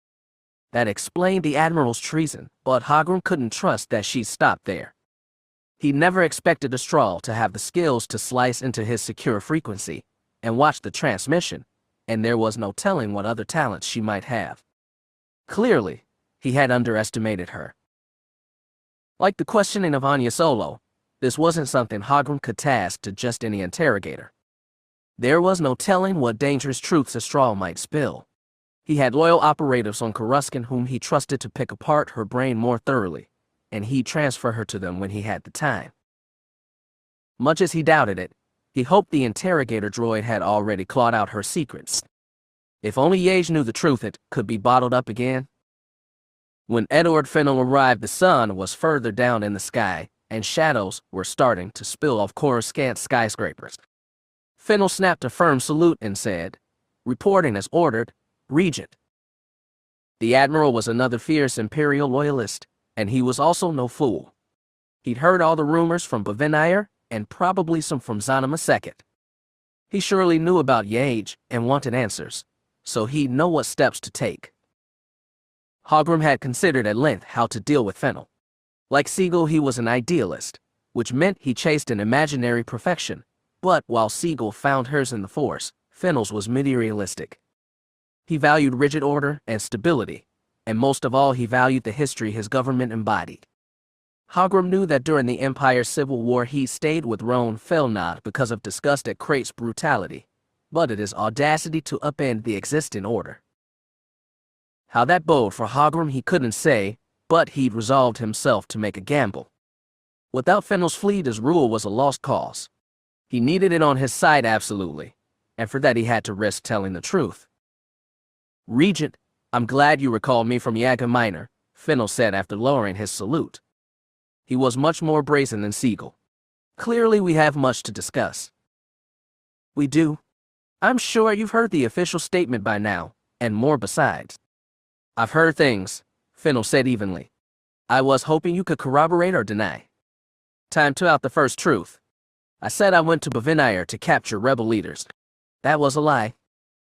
That explained the Admiral's treason, but Hogrum couldn't trust that she'd stopped there. He never expected Astraw to have the skills to slice into his secure frequency and watch the transmission, and there was no telling what other talents she might have. Clearly, he had underestimated her. Like the questioning of Ania Solo, this wasn't something Hogrum could task to just any interrogator. There was no telling what dangerous truths Astraw might spill. He had loyal operatives on Coruscant whom he trusted to pick apart her brain more thoroughly, and he'd transfer her to them when he had the time. Much as he doubted it, he hoped the interrogator droid had already clawed out her secrets. If only Yage knew the truth, it could be bottled up again. When Edward Fennel arrived, the sun was further down in the sky, and shadows were starting to spill off Coruscant skyscrapers. Fennel snapped a firm salute and said, "Reporting as ordered, Regent." The Admiral was another fierce Imperial loyalist, and he was also no fool. He'd heard all the rumors from Bavanire, and probably some from Zana Maseket. He surely knew about Yage and wanted answers, so he'd know what steps to take. Hogrum had considered at length how to deal with Fennel. Like Siegel, he was an idealist, which meant he chased an imaginary perfection, but while Siegel found hers in the Force, Fennel's was materialistic. He valued rigid order and stability, and most of all he valued the history his government embodied. Hogrum knew that during the Empire's Civil War he stayed with Roan Felnod because of disgust at Crate's brutality, but at his audacity to upend the existing order. How that bode for Hogrum he couldn't say, but he'd resolved himself to make a gamble. Without Fennel's fleet, his rule was a lost cause. He needed it on his side absolutely, and for that he had to risk telling the truth. "Regent, I'm glad you recalled me from Yaga Minor," Fennel said after lowering his salute. He was much more brazen than Siegel. "Clearly we have much to discuss." "We do. I'm sure you've heard the official statement by now, and more besides." "I've heard things," Fennel said evenly. "I was hoping you could corroborate or deny." "Time to out the first truth. I said I went to Bavanire to capture rebel leaders. That was a lie.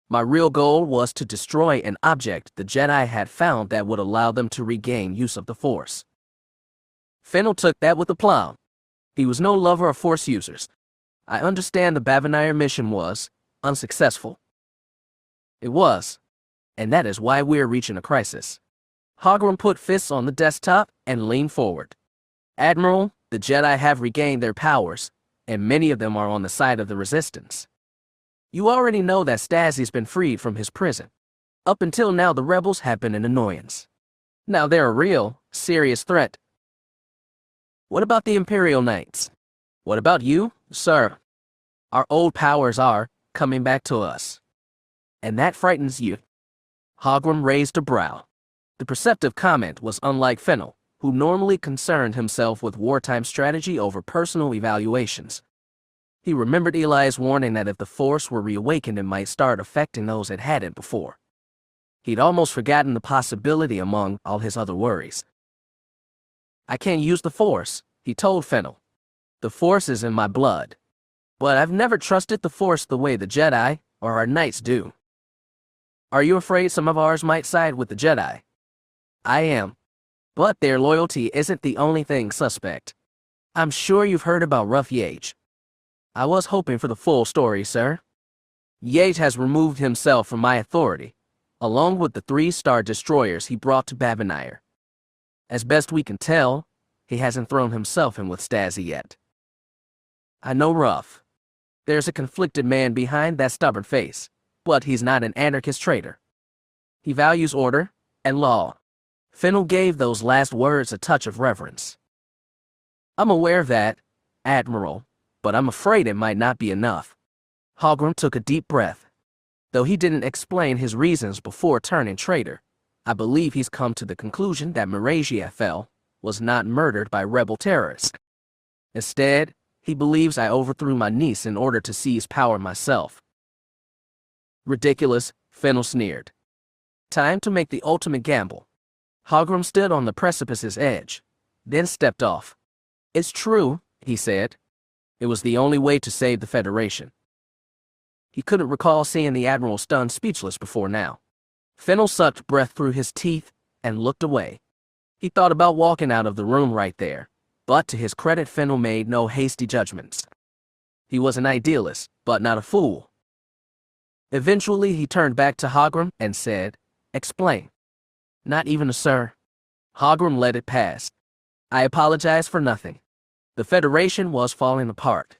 My real goal was to destroy an object the Jedi had found that would allow them to regain use of the Force." Fennel took that with aplomb. He was no lover of Force users. "I understand the Bavanire mission was unsuccessful." "It was, and that is why we're reaching a crisis." Hogrum put fists on the desktop and leaned forward. "Admiral, the Jedi have regained their powers, and many of them are on the side of the Resistance. You already know that Stasy's been freed from his prison. Up until now, the rebels have been an annoyance. Now they're a real, serious threat. What about the Imperial Knights? What about you, sir? Our old powers are coming back to us. And that frightens you. Hogrum raised a brow. The perceptive comment was unlike Fennel, who normally concerned himself with wartime strategy over personal evaluations. He remembered Eli's warning that if the Force were reawakened, it might start affecting those that hadn't before. He'd almost forgotten the possibility among all his other worries. I can't use the Force, he told Fennel. The Force is in my blood. But I've never trusted the Force the way the Jedi or our Knights do. Are you afraid some of ours might side with the Jedi? I am. But their loyalty isn't the only thing suspect. I'm sure you've heard about Rough Yage. I was hoping for the full story, sir. Yage has removed himself from my authority, along with the 3-star destroyers he brought to Babinire. As best we can tell, he hasn't thrown himself in with Stasi yet. I know Rough. There's a conflicted man behind that stubborn face, but he's not an anarchist traitor. He values order and law. Fennel gave those last words a touch of reverence. I'm aware of that, Admiral, but I'm afraid it might not be enough. Hogrum took a deep breath. Though he didn't explain his reasons before turning traitor, I believe he's come to the conclusion that Marasiah Fel was not murdered by rebel terrorists. Instead, he believes I overthrew my niece in order to seize power myself. Ridiculous, Fennel sneered. Time to make the ultimate gamble. Hogrum stood on the precipice's edge, then stepped off. It's true, he said. It was the only way to save the Federation. He couldn't recall seeing the Admiral stunned speechless before now. Fennel sucked breath through his teeth and looked away. He thought about walking out of the room right there, but to his credit, Fennel made no hasty judgments. He was an idealist, but not a fool. Eventually, he turned back to Hogrum and said, Explain. Not even a sir. Hogrum let it pass. I apologize for nothing. The Federation was falling apart.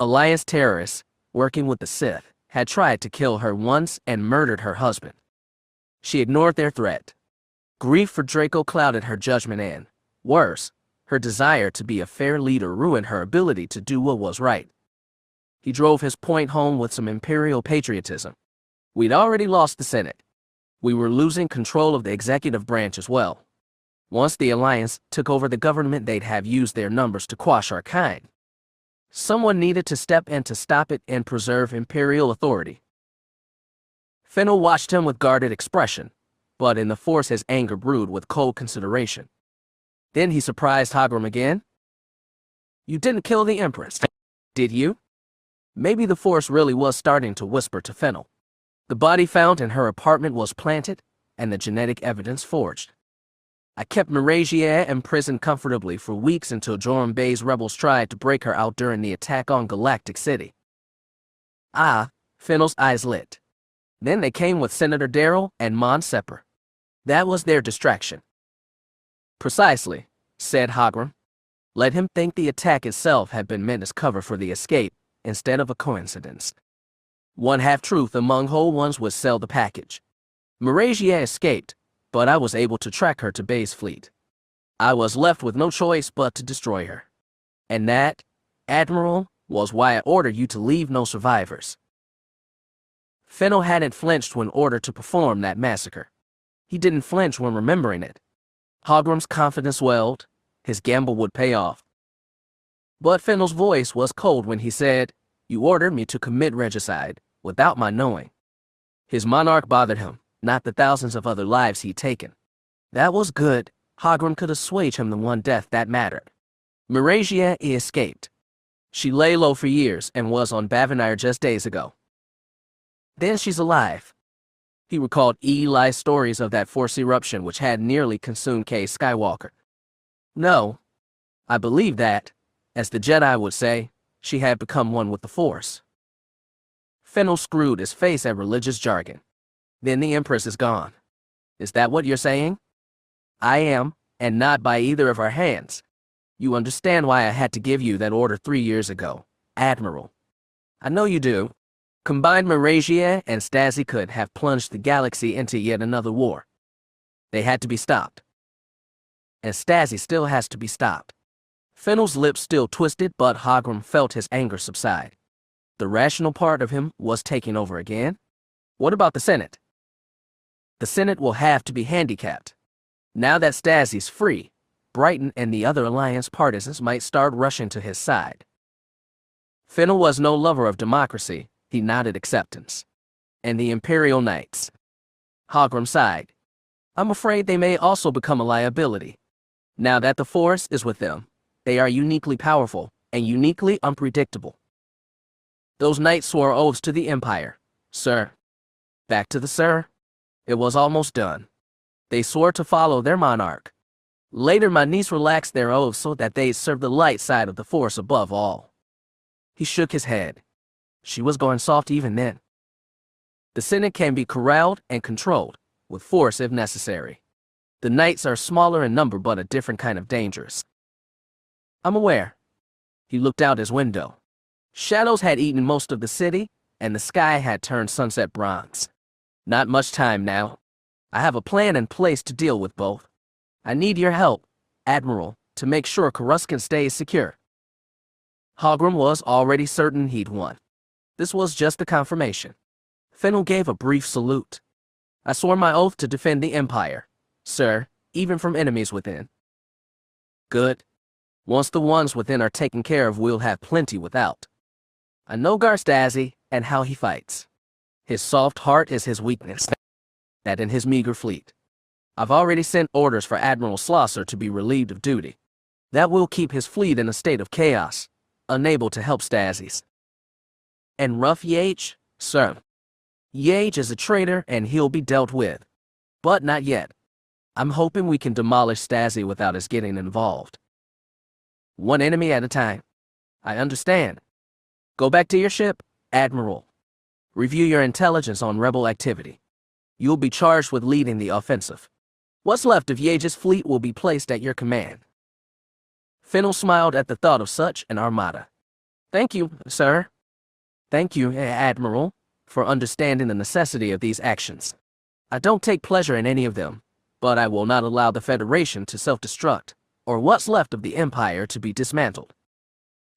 Alliance terrorists, working with the Sith, had tried to kill her once and murdered her husband. She ignored their threat. Grief for Draco clouded her judgment and, worse, her desire to be a fair leader ruined her ability to do what was right. He drove his point home with some imperial patriotism. We'd already lost the Senate. We were losing control of the executive branch as well. Once the Alliance took over the government, they'd have used their numbers to quash our kind. Someone needed to step in to stop it and preserve imperial authority. Fennel watched him with guarded expression, but in the Force his anger brewed with cold consideration. Then he surprised Hogrum again. You didn't kill the Empress, did you? Maybe the Force really was starting to whisper to Fennel. The body found in her apartment was planted, and the genetic evidence forged. I kept Marasiah in prison comfortably for weeks until Joram Bay's rebels tried to break her out during the attack on Galactic City. Ah, Fennel's eyes lit. Then they came with Senator Darrell and Mon Sepper. That was their distraction. Precisely, said Hogrum. Let him think the attack itself had been meant as cover for the escape, instead of a coincidence. One half-truth among whole ones would sell the package. Marasiah escaped, but I was able to track her to Bay's fleet. I was left with no choice but to destroy her. And that, Admiral, was why I ordered you to leave no survivors. Fennel hadn't flinched when ordered to perform that massacre. He didn't flinch when remembering it. Hogrum's confidence swelled. His gamble would pay off. But Fennel's voice was cold when he said, You ordered me to commit regicide, without my knowing. His monarch bothered him, not the thousands of other lives he'd taken. That was good. Hogrum could assuage him the one death that mattered. Marasiah escaped. She lay low for years and was on Babinire just days ago. Then she's alive. He recalled Eli's stories of that Force eruption which had nearly consumed Cade Skywalker. No, I believe that, as the Jedi would say, she had become one with the Force. Fennel screwed his face at religious jargon. Then the Empress is gone. Is that what you're saying? I am, and not by either of our hands. You understand why I had to give you that order 3 years ago, Admiral. I know you do. Combined Marasiah and Stasi could have plunged the galaxy into yet another war. They had to be stopped. And Stasi still has to be stopped. Fennel's lips still twisted, but Hogrum felt his anger subside. The rational part of him was taking over again. What about the Senate? The Senate will have to be handicapped. Now that Stasi's free, Brighton and the other Alliance partisans might start rushing to his side. Fennel was no lover of democracy. He nodded acceptance. And the Imperial Knights. Hogrum sighed. I'm afraid they may also become a liability. Now that the Force is with them, they are uniquely powerful and uniquely unpredictable. Those knights swore oaths to the Empire. Sir. Back to the sir. It was almost done. They swore to follow their monarch. Later my niece relaxed their oaths so that they'd serve the light side of the Force above all. He shook his head. She was going soft even then. The Senate can be corralled and controlled, with force if necessary. The knights are smaller in number but a different kind of dangerous. I'm aware. He looked out his window. Shadows had eaten most of the city, and the sky had turned sunset bronze. Not much time now. I have a plan in place to deal with both. I need your help, Admiral, to make sure Coruscant stays secure. Hogrum was already certain he'd won. This was just a confirmation. Fennel gave a brief salute. I swore my oath to defend the Empire, sir, even from enemies within. Good. Once the ones within are taken care of, we'll have plenty without. I know Stasi and how he fights. His soft heart is his weakness. That in his meager fleet. I've already sent orders for Admiral Schlosser to be relieved of duty. That will keep his fleet in a state of chaos, unable to help Stasi's. And Rough Yage, sir. Yage is a traitor and he'll be dealt with. But not yet. I'm hoping we can demolish Stasi without us getting involved. One enemy at a time. I understand. Go back to your ship, Admiral. Review your intelligence on rebel activity. You'll be charged with leading the offensive. What's left of Yage's fleet will be placed at your command. Fennel smiled at the thought of such an armada. Thank you, sir. Thank you, Admiral, for understanding the necessity of these actions. I don't take pleasure in any of them, but I will not allow the Federation to self-destruct, or what's left of the Empire to be dismantled.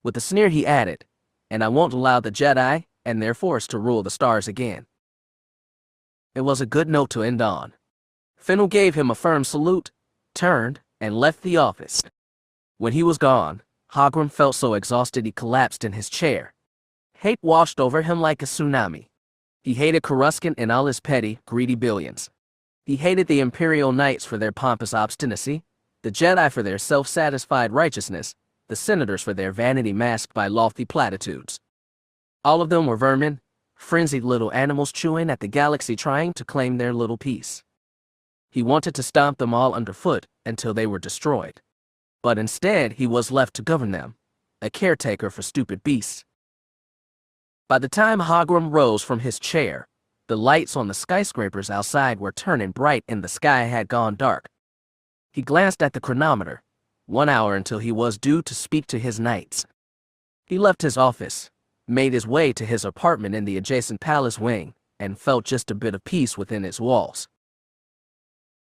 With a sneer he added, and I won't allow the Jedi and their force to rule the stars again. It was a good note to end on. Fennel gave him a firm salute, turned, and left the office. When he was gone, Hogrum felt so exhausted he collapsed in his chair. Hate washed over him like a tsunami. He hated Coruscant and all his petty, greedy billions. He hated the Imperial Knights for their pompous obstinacy, the Jedi for their self-satisfied righteousness, the Senators for their vanity masked by lofty platitudes. All of them were vermin, frenzied little animals chewing at the galaxy trying to claim their little piece. He wanted to stomp them all underfoot until they were destroyed. But instead he was left to govern them, a caretaker for stupid beasts. By the time Hogrum rose from his chair, the lights on the skyscrapers outside were turning bright and the sky had gone dark. He glanced at the chronometer, 1 hour until he was due to speak to his knights. He left his office, made his way to his apartment in the adjacent palace wing, and felt just a bit of peace within its walls.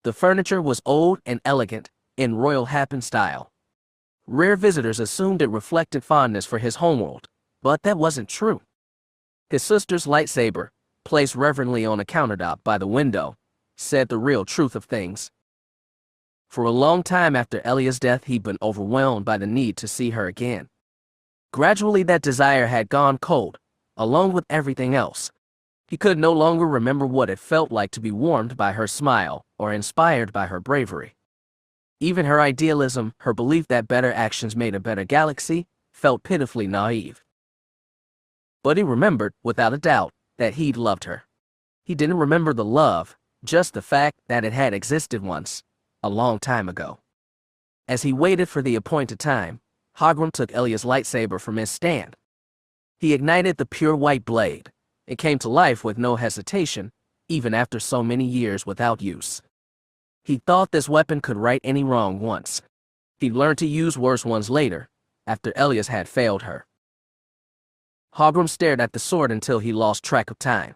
The furniture was old and elegant, in royal Happen style. Rare visitors assumed it reflected fondness for his homeworld, but that wasn't true. His sister's lightsaber, placed reverently on a countertop by the window, said the real truth of things. For a long time after Elia's death he'd been overwhelmed by the need to see her again. Gradually that desire had gone cold, along with everything else. He could no longer remember what it felt like to be warmed by her smile or inspired by her bravery. Even her idealism, her belief that better actions made a better galaxy, felt pitifully naive. But he remembered, without a doubt, that he'd loved her. He didn't remember the love, just the fact that it had existed once, a long time ago. As he waited for the appointed time, Hogrum took Elia's lightsaber from his stand. He ignited the pure white blade. It came to life with no hesitation, even after so many years without use. He thought this weapon could right any wrong once. He'd learned to use worse ones later, after Elias had failed her. Hogrum stared at the sword until he lost track of time.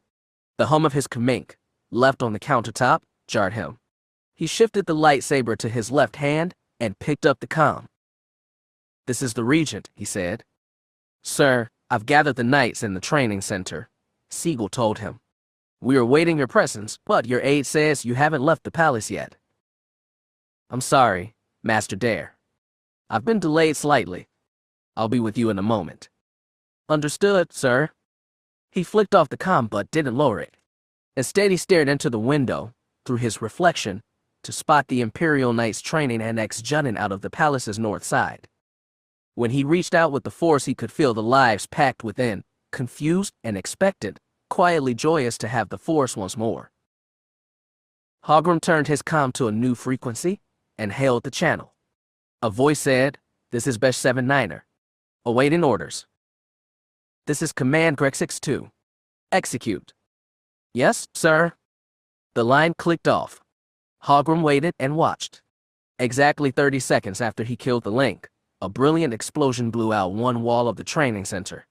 The hum of his kmink, left on the countertop, jarred him. He shifted the lightsaber to his left hand and picked up the comm. "This is the Regent," he said. "Sir, I've gathered the knights in the training center," Siegel told him. "We are awaiting your presence, but your aide says you haven't left the palace yet." "I'm sorry, Master Dare. I've been delayed slightly. I'll be with you in a moment." "Understood, sir." He flicked off the comm but didn't lower it. Instead, he stared into the window, through his reflection, to spot the Imperial Knights training annex jutting out of the palace's north side. When he reached out with the force, he could feel the lives packed within, confused and expectant, quietly joyous to have the force once more. Hogrum turned his comm to a new frequency and hailed the channel. A voice said, "This is Besh 79er. Awaiting orders." "This is Command Greg 62. Execute." "Yes, sir." The line clicked off. Hogrum waited and watched. Exactly 30 seconds after he killed the link, a brilliant explosion blew out one wall of the training center.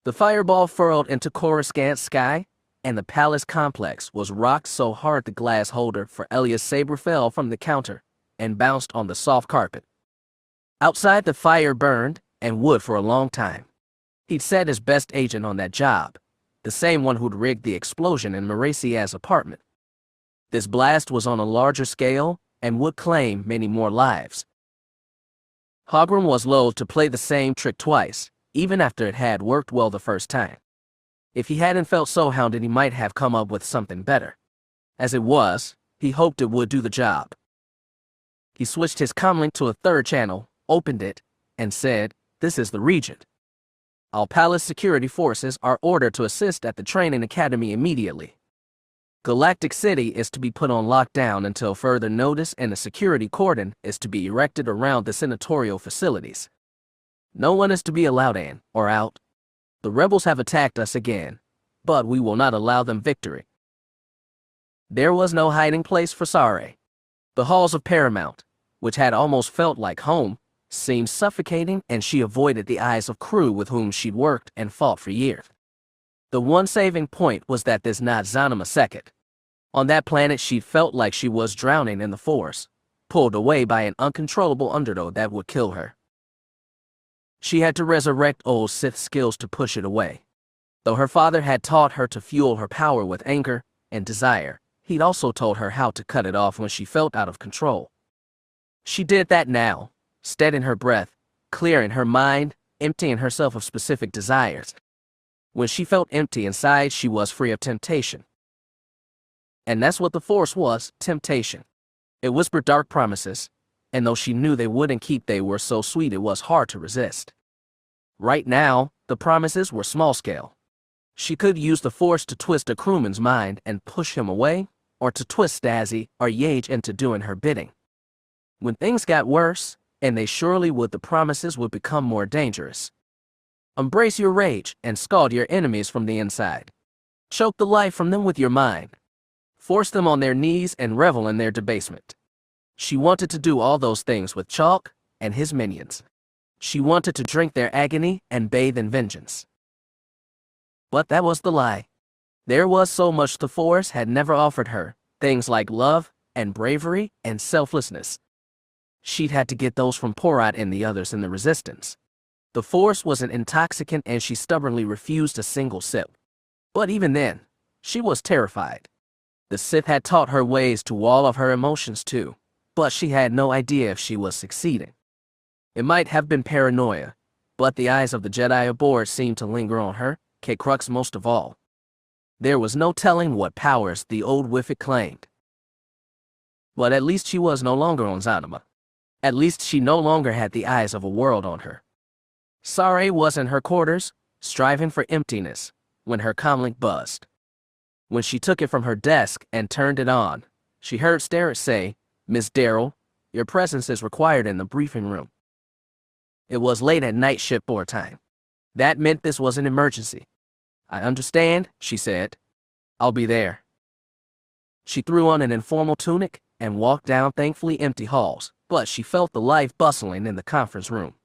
The fireball furrowed into Coruscant sky, and the palace complex was rocked so hard the glass holder for Elia's saber fell from the counter and bounced on the soft carpet. Outside, the fire burned and would for a long time. He'd set his best agent on that job, the same one who'd rigged the explosion in Marasiah's apartment. This blast was on a larger scale and would claim many more lives. Hogrum was loath to play the same trick twice, even after it had worked well the first time. If he hadn't felt so hounded, he might have come up with something better. As it was, he hoped it would do the job. He switched his comlink to a third channel, opened it, and said, "This is the Regent. All palace security forces are ordered to assist at the training academy immediately. Galactic City is to be put on lockdown until further notice, and a security cordon is to be erected around the senatorial facilities. No one is to be allowed in or out. The rebels have attacked us again, but we will not allow them victory." There was no hiding place for Sare. The halls of Paramount, which had almost felt like home, seemed suffocating, and she avoided the eyes of crew with whom she'd worked and fought for years. The one saving point was that this not Zanima Second. On that planet, she felt like she was drowning in the Force, pulled away by an uncontrollable undertow that would kill her. She had to resurrect old Sith skills to push it away. Though her father had taught her to fuel her power with anger and desire, he'd also told her how to cut it off when she felt out of control. She did that now, steadying her breath, clearing her mind, emptying herself of specific desires. When she felt empty inside, she was free of temptation. And that's what the Force was, temptation. It whispered dark promises, and though she knew they wouldn't keep, they were so sweet it was hard to resist. Right now, the promises were small scale. She could use the Force to twist a crewman's mind and push him away, or to twist Stasi or Yage into doing her bidding. When things got worse, and they surely would, the promises would become more dangerous. Embrace your rage and scald your enemies from the inside. Choke the life from them with your mind. Force them on their knees and revel in their debasement. She wanted to do all those things with Chalk and his minions. She wanted to drink their agony and bathe in vengeance. But that was the lie. There was so much the Force had never offered her, things like love and bravery and selflessness. She'd had to get those from Porat and the others in the Resistance. The Force was an intoxicant, and she stubbornly refused a single sip. But even then, she was terrified. The Sith had taught her ways to wall off her emotions too, but she had no idea if she was succeeding. It might have been paranoia, but the eyes of the Jedi aboard seemed to linger on her, K-Crux most of all. There was no telling what powers the old Wiffic claimed. But at least she was no longer on Zanima. At least she no longer had the eyes of a world on her. Sare was in her quarters, striving for emptiness, when her comlink buzzed. When she took it from her desk and turned it on, she heard Starrett say, "Miss Darrell, your presence is required in the briefing room." It was late at night shipboard time. That meant this was an emergency. "I understand," she said. "I'll be there." She threw on an informal tunic and walked down thankfully empty halls, but she felt the life bustling in the conference room.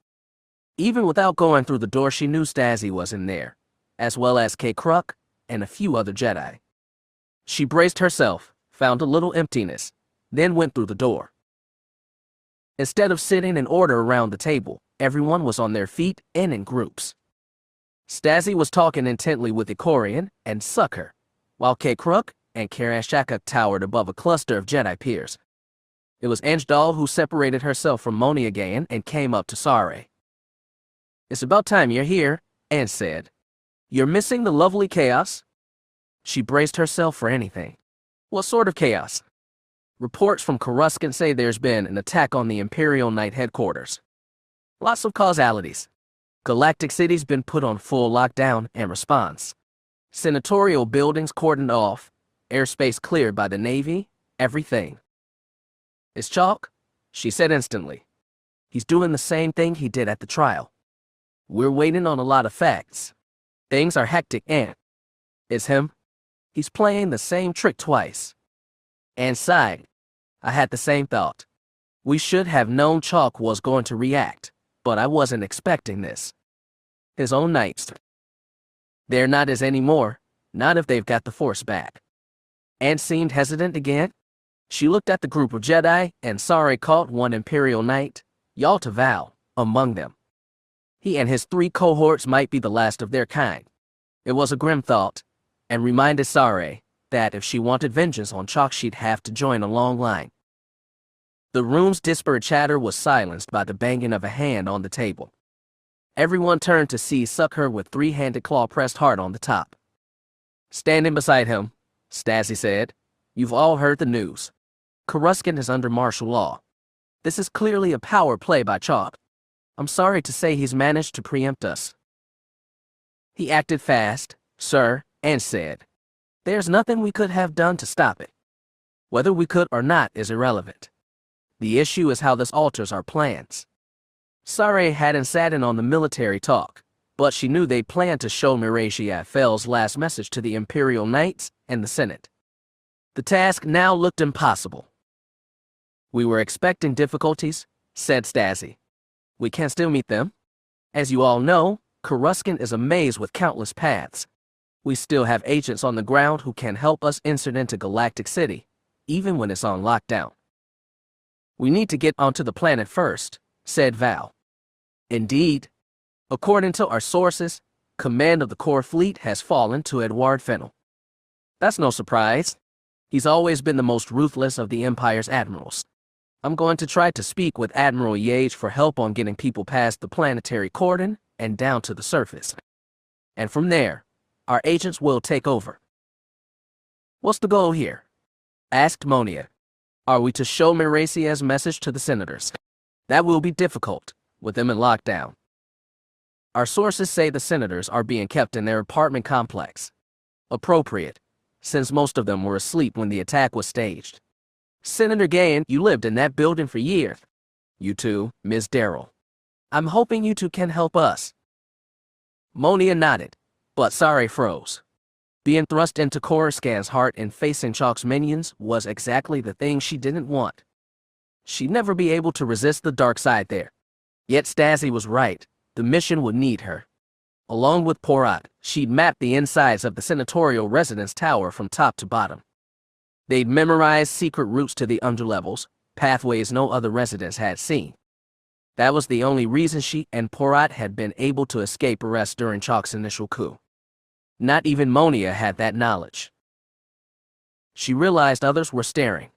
Even without going through the door, she knew Stasi was in there, as well as Kruk and a few other Jedi. She braced herself, found a little emptiness, then went through the door. Instead of sitting in order around the table, everyone was on their feet and in groups. Stasi was talking intently with Ikorian and Sucker, while Kruk and Karashaka towered above a cluster of Jedi peers. It was Anjdal who separated herself from Moni again and came up to Sare. "It's about time you're here," Anne said. "You're missing the lovely chaos?" She braced herself for anything. "What sort of chaos?" "Reports from Coruscant say there's been an attack on the Imperial Knight headquarters. Lots of causalities. Galactic City's been put on full lockdown and response. Senatorial buildings cordoned off, airspace cleared by the Navy, everything." "It's Chalk," she said instantly. "He's doing the same thing he did at the trial. We're waiting on a lot of facts. Things are hectic and..." "It's him. He's playing the same trick twice." Anne sighed. "I had the same thought. We should have known Chalk was going to react, but I wasn't expecting this. His own knights. They're not his anymore, not if they've got the Force back." Anne seemed hesitant again. She looked at the group of Jedi, and Sare caught one Imperial Knight, Yalta Val, among them. He and his 3 cohorts might be the last of their kind. It was a grim thought, and reminded Sare that if she wanted vengeance on Chalk, she'd have to join a long line. The room's disparate chatter was silenced by the banging of a hand on the table. Everyone turned to see Sucker with 3-handed claw pressed hard on the top. "Standing beside him," Stasi said. "You've all heard the news. Coruscant is under martial law. This is clearly a power play by Chalk. I'm sorry to say he's managed to preempt us. He acted fast, sir, and said, there's nothing we could have done to stop it. Whether we could or not is irrelevant. The issue is how this alters our plans." Sare hadn't sat in on the military talk, but she knew they planned to show Marasiah Fel's last message to the Imperial Knights and the Senate. The task now looked impossible. "We were expecting difficulties," said Stasi. "We can still meet them. As you all know, Coruscant is a maze with countless paths. We still have agents on the ground who can help us insert into Galactic City, even when it's on lockdown." "We need to get onto the planet first," said Val. "Indeed. According to our sources, command of the core fleet has fallen to Edward Fennel. That's no surprise. He's always been the most ruthless of the Empire's admirals. I'm going to try to speak with Admiral Yates for help on getting people past the planetary cordon and down to the surface. And from there, our agents will take over." "What's the goal here?" asked Monia. "Are we to show Marasiah's message to the senators? That will be difficult, with them in lockdown. Our sources say the senators are being kept in their apartment complex. Appropriate, since most of them were asleep when the attack was staged. Senator Gahan, you lived in that building for years. You too, Ms. Darrell. I'm hoping you two can help us." Monia nodded, but Sare froze. Being thrust into Coruscant's heart and facing Chalk's minions was exactly the thing she didn't want. She'd never be able to resist the dark side there. Yet Stasi was right, the mission would need her. Along with Porat, she'd mapped the insides of the senatorial residence tower from top to bottom. They'd memorized secret routes to the underlevels, pathways no other residents had seen. That was the only reason she and Porat had been able to escape arrest during Chalk's initial coup. Not even Monia had that knowledge. She realized others were staring.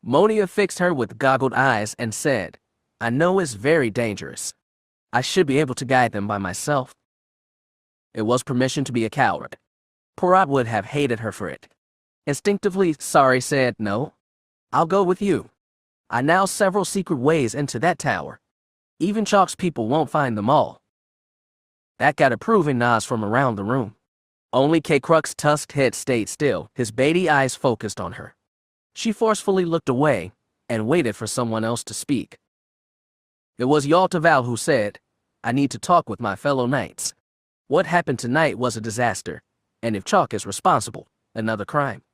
Monia fixed her with goggled eyes and said, "I know it's very dangerous. I should be able to guide them by myself." It was permission to be a coward. Porat would have hated her for it. Instinctively, Sari said, "No, I'll go with you. I know several secret ways into that tower. Even Chalk's people won't find them all." That got approving nods from around the room. Only Kruk's tusked head stayed still, his beady eyes focused on her. She forcefully looked away and waited for someone else to speak. It was Yalta Val who said, "I need to talk with my fellow knights. What happened tonight was a disaster, and if Chalk is responsible, another crime.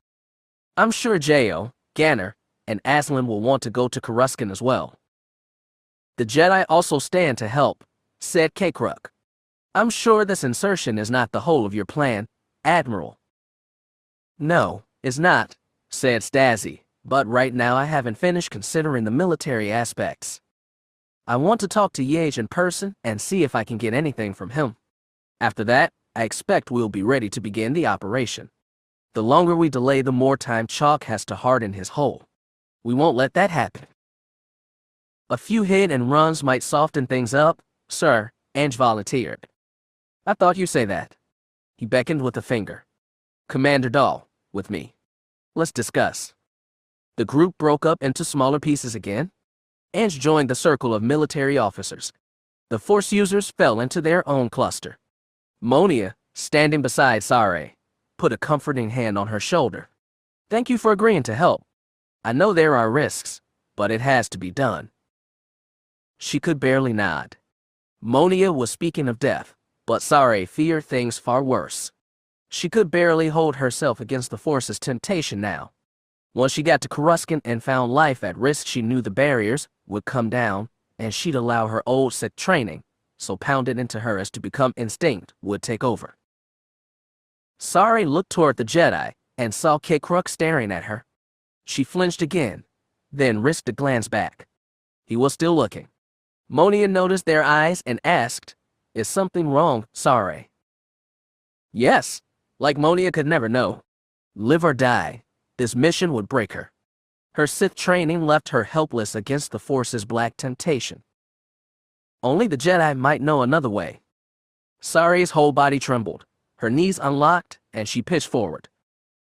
I'm sure J.O., Ganner, and Aslan will want to go to Coruscant as well. The Jedi also stand to help, said Cade. I'm sure this insertion is not the whole of your plan, Admiral. No, it's not, said Stasi, but right now I haven't finished considering the military aspects. I want to talk to Yates in person and see if I can get anything from him. After that, I expect we'll be ready to begin the operation. The longer we delay, the more time Chalk has to harden his hull. We won't let that happen. A few hit and runs might soften things up, sir, Ange volunteered. I thought you'd say that. He beckoned with a finger. Commander Dahl, with me. Let's discuss. The group broke up into smaller pieces again. Ange joined the circle of military officers. The Force users fell into their own cluster. Monia, standing beside Sare, put a comforting hand on her shoulder. Thank you for agreeing to help. I know there are risks, but it has to be done. She could barely nod. Monia was speaking of death, but Sare feared things far worse. She could barely hold herself against the Force's temptation now. Once she got to Coruscant and found life at risk, she knew the barriers would come down, and she'd allow her old Sith training, so pounded into her as to become instinct, would take over. Sari looked toward the Jedi and saw Cade staring at her. She flinched again, then risked a glance back. He was still looking. Monia noticed their eyes and asked, "Is something wrong, Sari?" Yes, like Monia could never know. Live or die, this mission would break her. Her Sith training left her helpless against the Force's black temptation. Only the Jedi might know another way. Sari's whole body trembled, her knees unlocked, and she pitched forward.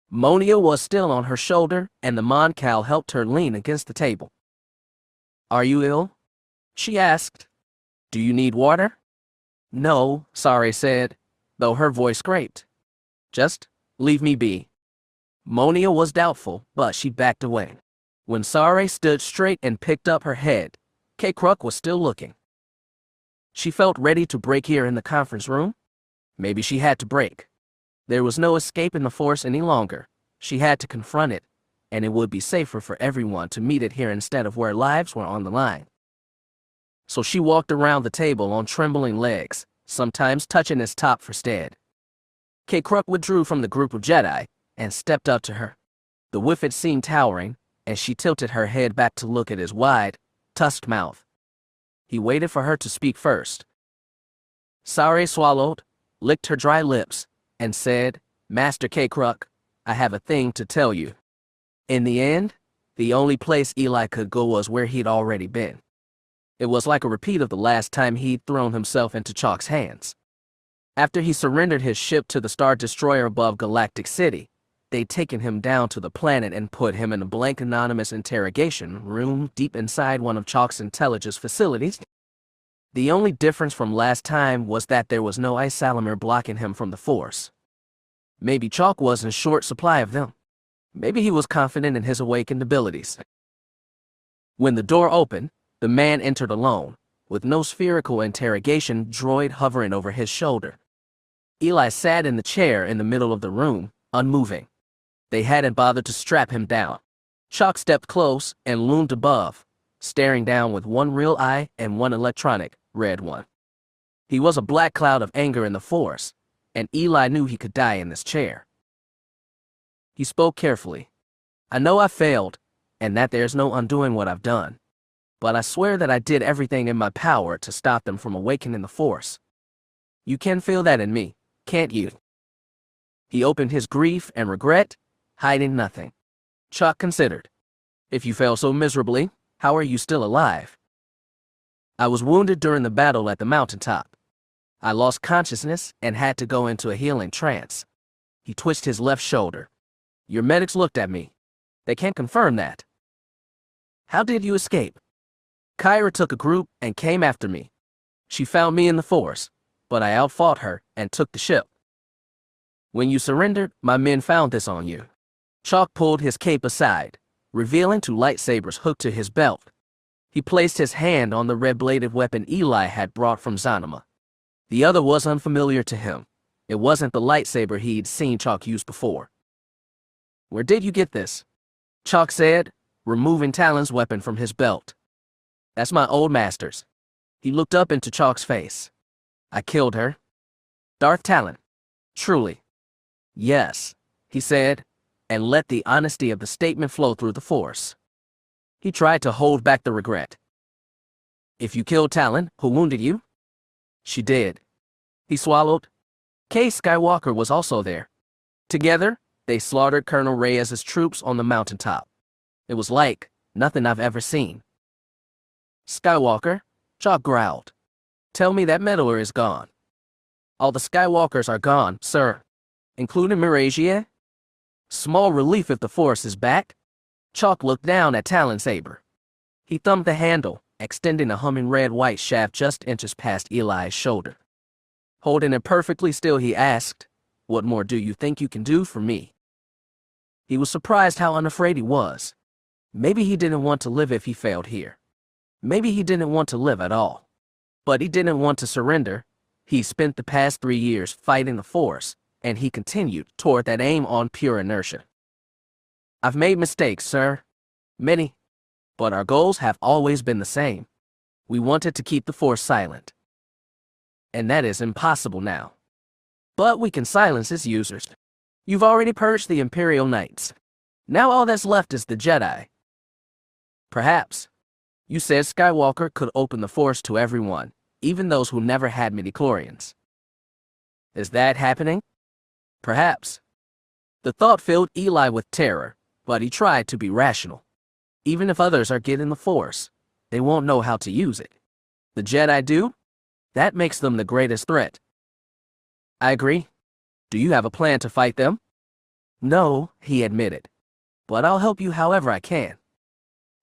Monia was still on her shoulder, and the Mon Cal helped her lean against the table. Are you ill? She asked. Do you need water? No, Sari said, though her voice scraped. Just leave me be. Monia was doubtful, but she backed away. When Sari stood straight and picked up her head, Cade was still looking. She felt ready to break here in the conference room. Maybe she had to break. There was no escaping the Force any longer. She had to confront it, and it would be safer for everyone to meet it here instead of where lives were on the line. So she walked around the table on trembling legs, sometimes touching its top for stead. Cade withdrew from the group of Jedi and stepped up to her. The Whiffet seemed towering, and she tilted her head back to look at his wide, tusked mouth. He waited for her to speak first. Sari swallowed, licked her dry lips, and said, Master Cade, I have a thing to tell you. In the end, the only place Eli could go was where he'd already been. It was like a repeat of the last time he'd thrown himself into Chalk's hands. After he surrendered his ship to the Star Destroyer above Galactic City, they'd taken him down to the planet and put him in a blank anonymous interrogation room deep inside one of Chalk's intelligence facilities. The only difference from last time was that there was no Isalamer blocking him from the Force. Maybe Chalk was in short supply of them. Maybe he was confident in his awakened abilities. When the door opened, the man entered alone, with no spherical interrogation droid hovering over his shoulder. Eli sat in the chair in the middle of the room, unmoving. They hadn't bothered to strap him down. Chalk stepped close and loomed above, staring down with one real eye and one electronic, red one. He was a black cloud of anger in the Force, and Eli knew he could die in this chair. He spoke carefully. I know I failed, and that there's no undoing what I've done. But I swear that I did everything in my power to stop them from awakening the Force. You can feel that in me, can't you? He opened his grief and regret, hiding nothing. Chalk considered. If you fail so miserably, how are you still alive? I was wounded during the battle at the mountaintop. I lost consciousness and had to go into a healing trance. He twitched his left shoulder. Your medics looked at me. They can't confirm that. How did you escape? Kyra took a group and came after me. She found me in the Force, but I outfought her and took the ship. When you surrendered, my men found this on you. Chalk pulled his cape aside, revealing two lightsabers hooked to his belt. He placed his hand on the red-bladed weapon Eli had brought from Zanima. The other was unfamiliar to him. It wasn't the lightsaber he'd seen Chalk use before. Where did you get this? Chalk said, removing Talon's weapon from his belt. That's my old master's. He looked up into Chalk's face. I killed her. Darth Talon. Truly. Yes, he said, and let the honesty of the statement flow through the Force. He tried to hold back the regret. If you killed Talon, who wounded you? She did. He swallowed. Cade Skywalker was also there. Together, they slaughtered Colonel Reyes's troops on the mountaintop. It was like nothing I've ever seen. Skywalker, Chalk growled. Tell me that meddler is gone. All the Skywalkers are gone, sir. Including Marasiah? Small relief if the Force is back. Chalk looked down at Talon's saber. He thumbed the handle, extending a humming red-white shaft just inches past Eli's shoulder. Holding it perfectly still, he asked, "What more do you think you can do for me?" He was surprised how unafraid he was. Maybe he didn't want to live if he failed here. Maybe he didn't want to live at all. But he didn't want to surrender. He spent the past 3 years fighting the Force, and he continued toward that aim on pure inertia. I've made mistakes, sir. Many. But our goals have always been the same. We wanted to keep the Force silent. And that is impossible now. But we can silence its users. You've already purged the Imperial Knights. Now all that's left is the Jedi. Perhaps. You said Skywalker could open the Force to everyone, even those who never had midichlorians. Is that happening? Perhaps. The thought filled Eli with terror, but he tried to be rational. Even if others are getting the Force, they won't know how to use it. The Jedi do? That makes them the greatest threat. I agree. Do you have a plan to fight them? No, he admitted. But I'll help you however I can.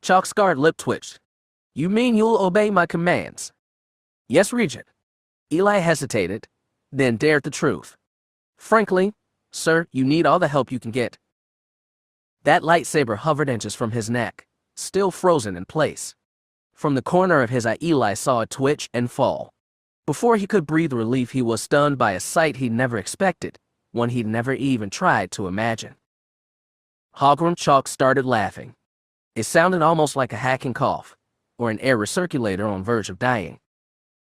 Chalk's scarred lip twitched. You mean you'll obey my commands? Yes, Regent. Eli hesitated, then dared the truth. Frankly, sir, you need all the help you can get. That lightsaber hovered inches from his neck, still frozen in place. From the corner of his eye, Eli saw it twitch and fall. Before he could breathe relief, he was stunned by a sight he'd never expected, one he'd never even tried to imagine. Hogrum Chalk started laughing. It sounded almost like a hacking cough, or an air recirculator on verge of dying.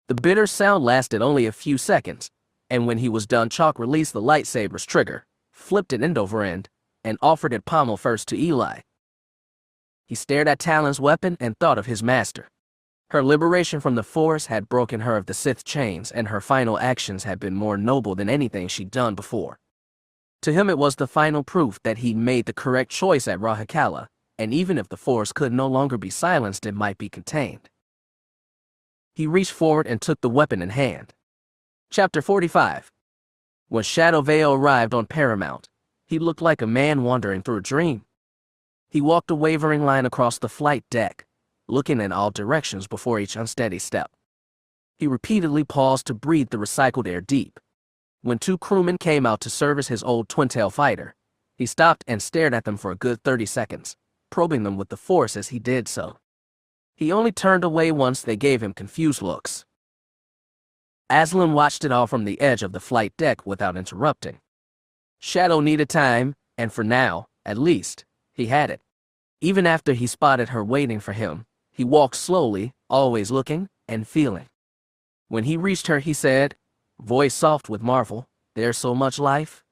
The bitter sound lasted only a few seconds, and when he was done, Chalk released the lightsaber's trigger, flipped it end over end, and offered it pommel first to Eli. He stared at Talon's weapon and thought of his master. Her liberation from the Force had broken her of the Sith chains, and her final actions had been more noble than anything she'd done before. To him, it was the final proof that he'd made the correct choice at Rahakala, and even if the Force could no longer be silenced, it might be contained. He reached forward and took the weapon in hand. Chapter 45. When Shadow Vale arrived on Paramount, he looked like a man wandering through a dream. He walked a wavering line across the flight deck, looking in all directions before each unsteady step. He repeatedly paused to breathe the recycled air deep. When 2 crewmen came out to service his old twin-tail fighter, he stopped and stared at them for a good 30 seconds, probing them with the Force as he did so. He only turned away once they gave him confused looks. Aslan watched it all from the edge of the flight deck without interrupting. Shadow needed time, and for now, at least, he had it. Even after he spotted her waiting for him, he walked slowly, always looking and feeling. When he reached her, he said, voice soft with marvel, "There's so much life?"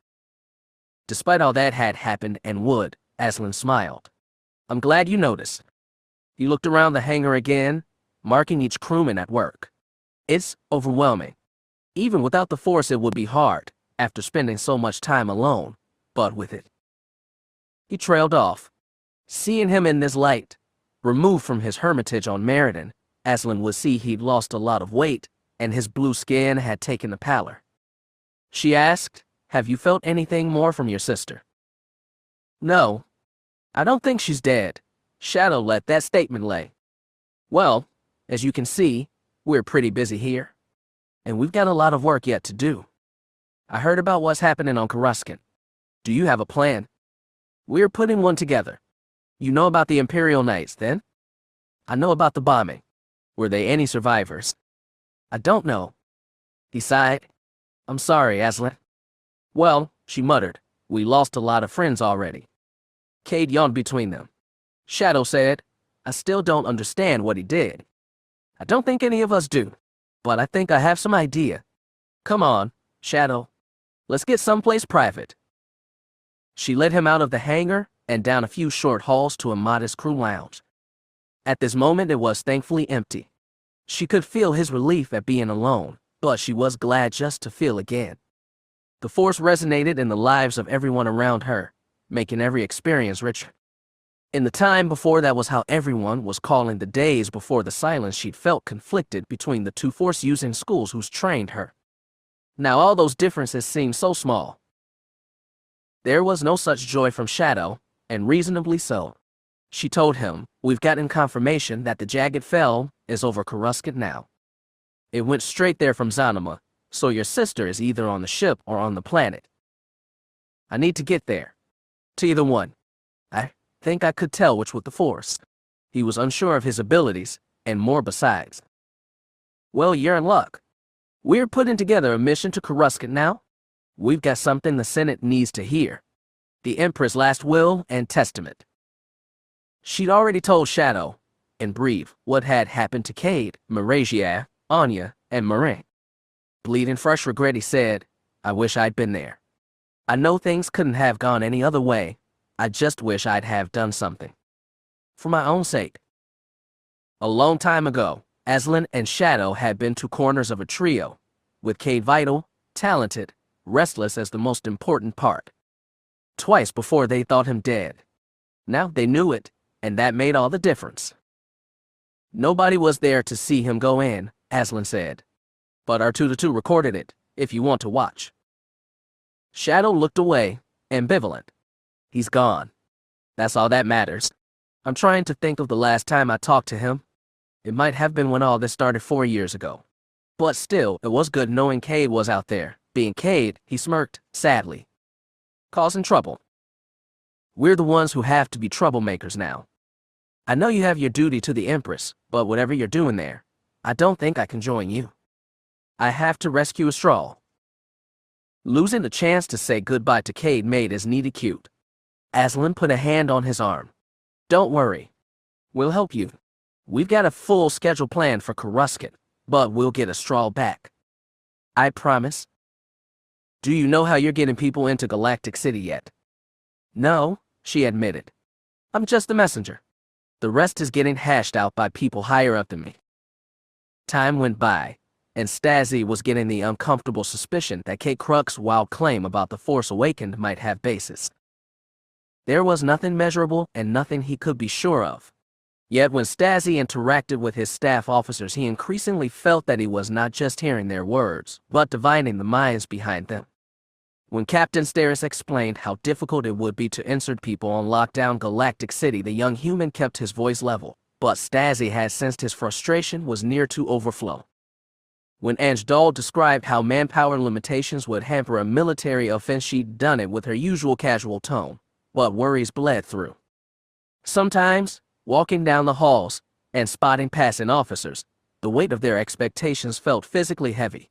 Despite all that had happened and would, Aslan smiled. "I'm glad you noticed." He looked around the hangar again, marking each crewman at work. It's overwhelming. Even without the Force, it would be hard, after spending so much time alone, but with it. He trailed off. Seeing him in this light, removed from his hermitage on Meriden, Aslan would see he'd lost a lot of weight, and his blue skin had taken a pallor. She asked, "Have you felt anything more from your sister?" "No. I don't think she's dead." Shadow let that statement lay. "Well, as you can see, we're pretty busy here. And we've got a lot of work yet to do. I heard about what's happening on Coruscant. Do you have a plan?" "We're putting one together." "You know about the Imperial Knights, then?" "I know about the bombing. Were there any survivors?" "I don't know." He sighed. "I'm sorry, Aslan." "Well," she muttered, "we lost a lot of friends already." Cade yawned between them. Shadow said, "I still don't understand what he did." I don't think any of us do, but I think I have some idea. Come on, Shadow. Let's get someplace private. She led him out of the hangar and down a few short halls to a modest crew lounge. At this moment, it was thankfully empty. She could feel his relief at being alone, but she was glad just to feel again. The Force resonated in the lives of everyone around her, making every experience richer. In the time before, that was how everyone was calling the days before the silence she'd felt conflicted between the two Force-using schools who's trained her. Now all those differences seemed so small. There was no such joy from Shadow, and reasonably so. She told him, "We've gotten confirmation that the Jagged Fel is over Coruscant now. It went straight there from Zonima, so your sister is either on the ship or on the planet. I need to get there. To either one. I think I could tell which with the Force." He was unsure of his abilities, and more besides. "Well, you're in luck. We're putting together a mission to Coruscant now. We've got something the Senate needs to hear. The Emperor's last will and testament." She'd already told Shadow, in brief, what had happened to Cade, Marasiah, Ania, and Marin. Bleeding fresh regret, he said, "I wish I'd been there. I know things couldn't have gone any other way. I just wish I'd have done something. For my own sake." A long time ago, Aslan and Shadow had been two corners of a trio, with Cade vital, talented, restless as the most important part. Twice before they thought him dead. Now they knew it, and that made all the difference. "Nobody was there to see him go in," Aslan said. "But our 2-2 recorded it, if you want to watch." Shadow looked away, ambivalent. "He's gone. That's all that matters. I'm trying to think of the last time I talked to him. It might have been when all this started 4 years ago. But still, it was good knowing Cade was out there. Being Cade," he smirked, sadly. "Causing trouble. We're the ones who have to be troublemakers now. I know you have your duty to the Empress, but whatever you're doing there, I don't think I can join you. I have to rescue Astral." Losing the chance to say goodbye to Cade made his needy cute. Aslan put a hand on his arm. "Don't worry. We'll help you. We've got a full schedule planned for Coruscant, but we'll get Astral back. I promise." "Do you know how you're getting people into Galactic City yet?" "No," she admitted. "I'm just the messenger. The rest is getting hashed out by people higher up than me." Time went by, and Stasi was getting the uncomfortable suspicion that Kate Kruk's wild claim about the Force Awakened might have basis. There was nothing measurable and nothing he could be sure of. Yet when Stasi interacted with his staff officers, he increasingly felt that he was not just hearing their words, but divining the minds behind them. When Captain Steris explained how difficult it would be to insert people on lockdown Galactic City, the young human kept his voice level, but Stasi had sensed his frustration was near to overflow. When Anjdal described how manpower limitations would hamper a military offense, she'd done it with her usual casual tone, but worries bled through. Sometimes, walking down the halls and spotting passing officers, the weight of their expectations felt physically heavy.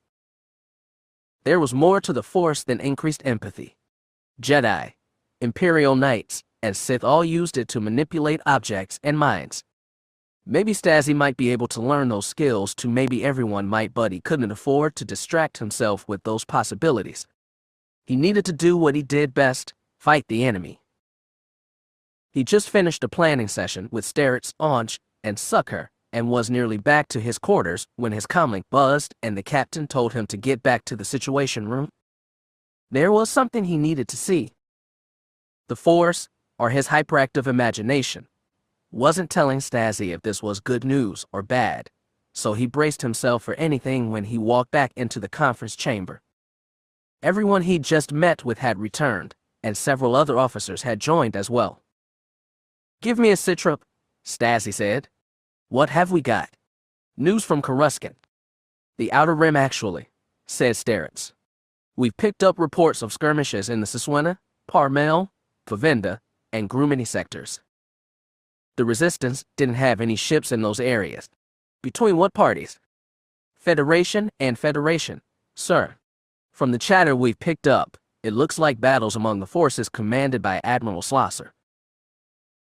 There was more to the Force than increased empathy. Jedi, Imperial Knights, and Sith all used it to manipulate objects and minds. Maybe Stasi might be able to learn those skills too, maybe everyone might, but he couldn't afford to distract himself with those possibilities. He needed to do what he did best, fight the enemy. He just finished a planning session with Steritz, Anj, and Sucker, and was nearly back to his quarters when his comlink buzzed and the captain told him to get back to the situation room. There was something he needed to see. The Force, or his hyperactive imagination, wasn't telling Stasi if this was good news or bad, so he braced himself for anything when he walked back into the conference chamber. Everyone he'd just met with had returned, and several other officers had joined as well. "Give me a sitrep," Stasi said. "What have we got?" "News from Coruscant." "The Outer Rim, actually," said Steritz. "We've picked up reports of skirmishes in the Siswena, Parmel, Favenda, and Grumini sectors. The Resistance didn't have any ships in those areas." "Between what parties?" "Federation and Federation, sir. From the chatter we've picked up, it looks like battles among the forces commanded by Admiral Slosser."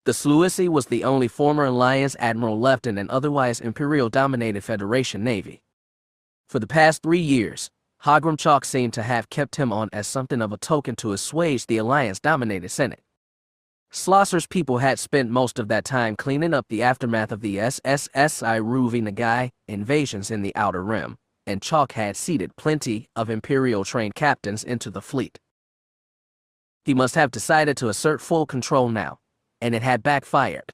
The Sluissi was the only former Alliance admiral left in an otherwise Imperial-dominated Federation Navy. For the past 3 years, Hogrum Chalk seemed to have kept him on as something of a token to assuage the Alliance-dominated Senate. Slosser's people had spent most of that time cleaning up the aftermath of the SSSI Ruvi Nagai invasions in the Outer Rim, and Chalk had seated plenty of Imperial-trained captains into the fleet. He must have decided to assert full control now, and it had backfired.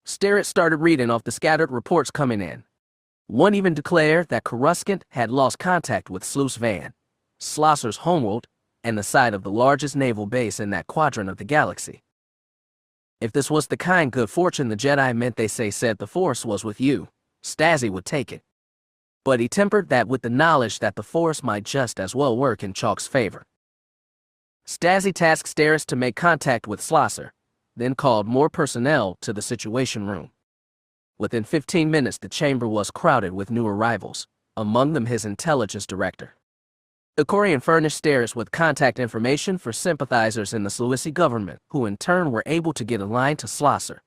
Sterrett started reading off the scattered reports coming in. One even declared that Coruscant had lost contact with Sluice Van, Slosser's homeworld, and the site of the largest naval base in that quadrant of the galaxy. If this was the kind good fortune the Jedi meant they said the Force was with you, Stasi would take it. But he tempered that with the knowledge that the Force might just as well work in Chalk's favor. Stasi tasked Sterrett to make contact with Slosser, then called more personnel to the Situation Room. Within 15 minutes, the chamber was crowded with new arrivals, among them his intelligence director. Ikorian furnished Sterrett with contact information for sympathizers in the Sluissi government, who in turn were able to get a line to Slosser.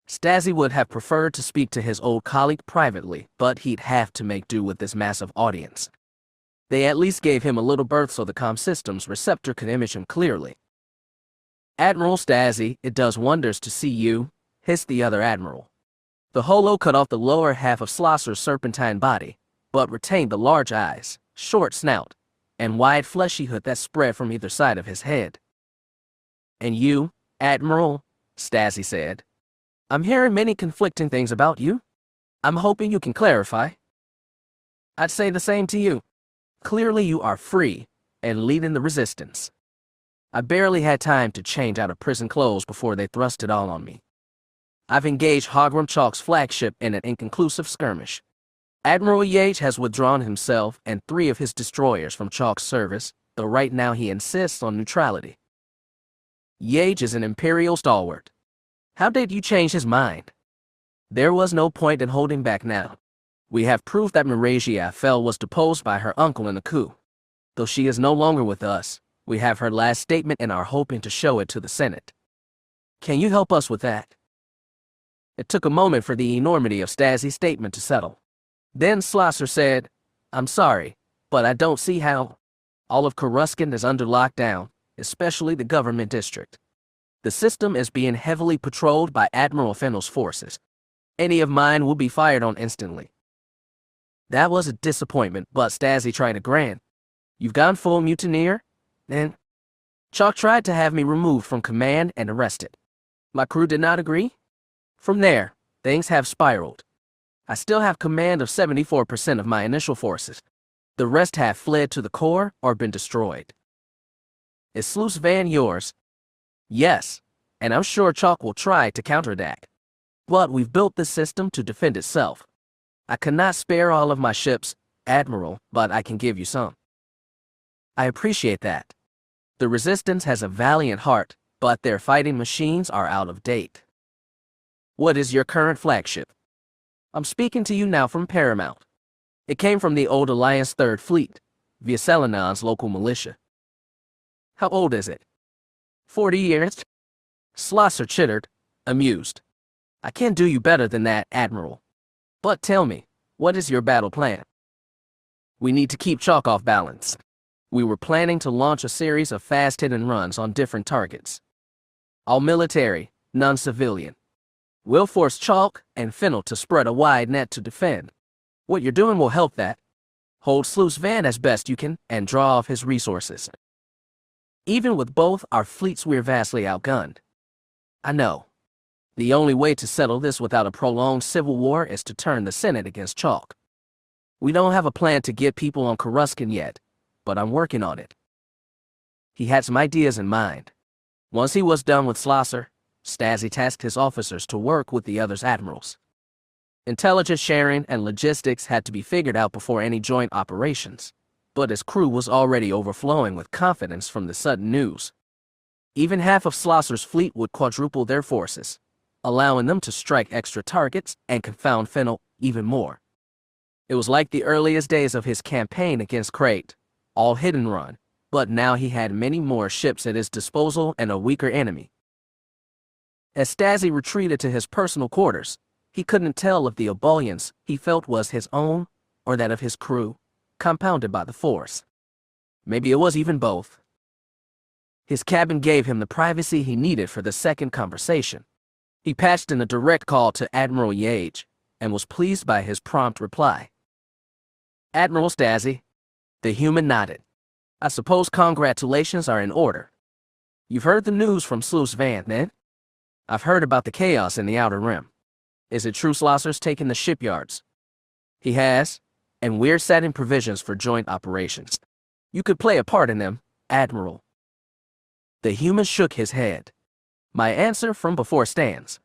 Stasi would have preferred to speak to his old colleague privately, but he'd have to make do with this massive audience. They at least gave him a little berth so the comm system's receptor could image him clearly. "Admiral Stasi, it does wonders to see you," hissed the other admiral. The holo cut off the lower half of Slosser's serpentine body, but retained the large eyes, short snout, and wide fleshy hood that spread from either side of his head. "And you, Admiral," Stasi said. "I'm hearing many conflicting things about you. I'm hoping you can clarify." "I'd say the same to you. Clearly you are free and leading the resistance. I barely had time to change out of prison clothes before they thrust it all on me. I've engaged Hogrum Chalk's flagship in an inconclusive skirmish. Admiral Yates has withdrawn himself and 3 of his destroyers from Chalk's service, though right now he insists on neutrality. Yates is an Imperial stalwart. How did you change his mind? There was no point in holding back now. We have proof that Marasiah Fel was deposed by her uncle in a coup. Though she is no longer with us, we have her last statement and are hoping to show it to the Senate. Can you help us with that?" It took a moment for the enormity of Stasi's statement to settle. Then Slosser said, "I'm sorry, but I don't see how. All of Coruscant is under lockdown, especially the government district. The system is being heavily patrolled by Admiral Fennel's forces. Any of mine will be fired on instantly." That was a disappointment, but Stasi tried a grin. "You've gone full mutineer, then?" "Chalk tried to have me removed from command and arrested. My crew did not agree. From there, things have spiraled. I still have command of 74% of my initial forces. The rest have fled to the core or been destroyed." "Is Sluice Van yours?" "Yes, and I'm sure Chalk will try to counterattack. But we've built this system to defend itself. I cannot spare all of my ships, Admiral, but I can give you some." "I appreciate that. The Resistance has a valiant heart, but their fighting machines are out of date. What is your current flagship?" "I'm speaking to you now from Paramount. It came from the old Alliance 3rd Fleet, via Selenon's local militia." "How old is it?" 40 years. Slosser chittered, amused. "I can't do you better than that, Admiral. But tell me, what is your battle plan?" "We need to keep Chalk off balance. We were planning to launch a series of fast hit-and runs on different targets. All military, none civilian. We'll force Chalk and Fennel to spread a wide net to defend. What you're doing will help that. Hold Sluice Van as best you can and draw off his resources. Even with both our fleets, we're vastly outgunned. I know. The only way to settle this without a prolonged civil war is to turn the Senate against Chalk. We don't have a plan to get people on Coruscant yet, but I'm working on it." He had some ideas in mind. Once he was done with Slosser, Stasi tasked his officers to work with the other admirals. Intelligence sharing and logistics had to be figured out before any joint operations, but his crew was already overflowing with confidence from the sudden news. Even half of Slosser's fleet would quadruple their forces, allowing them to strike extra targets and confound Fennel even more. It was like the earliest days of his campaign against Cade, all hit and run, but now he had many more ships at his disposal and a weaker enemy. As Stazzy retreated to his personal quarters, he couldn't tell if the ebullience he felt was his own or that of his crew, compounded by the Force. Maybe it was even both. His cabin gave him the privacy he needed for the second conversation. He patched in a direct call to Admiral Yates and was pleased by his prompt reply. "Admiral Stazzy." The human nodded. "I suppose congratulations are in order. You've heard the news from Sluice Van, then?" "I've heard about the chaos in the Outer Rim. Is it true Slosser's taken the shipyards?" "He has, and we're setting provisions for joint operations. You could play a part in them, Admiral." The human shook his head. "My answer from before stands.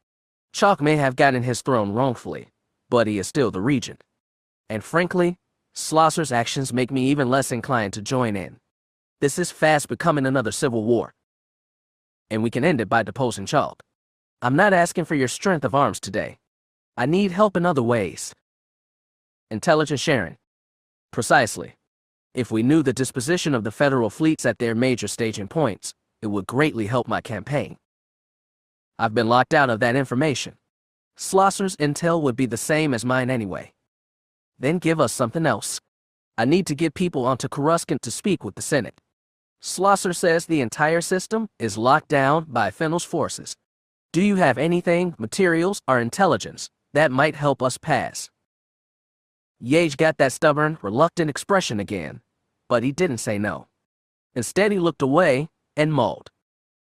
Chalk may have gotten his throne wrongfully, but he is still the regent. And frankly, Slosser's actions make me even less inclined to join in. This is fast becoming another civil war. And we can end it by deposing Chalk. I'm not asking for your strength of arms today. I need help in other ways." "Intelligence sharing." "Precisely. If we knew the disposition of the federal fleets at their major staging points, it would greatly help my campaign. I've been locked out of that information. Slosser's intel would be the same as mine anyway." "Then give us something else. I need to get people onto Coruscant to speak with the Senate. Slosser says the entire system is locked down by Fennel's forces. Do you have anything, materials, or intelligence that might help us pass?" Yates got that stubborn, reluctant expression again, but he didn't say no. Instead, he looked away and mulled.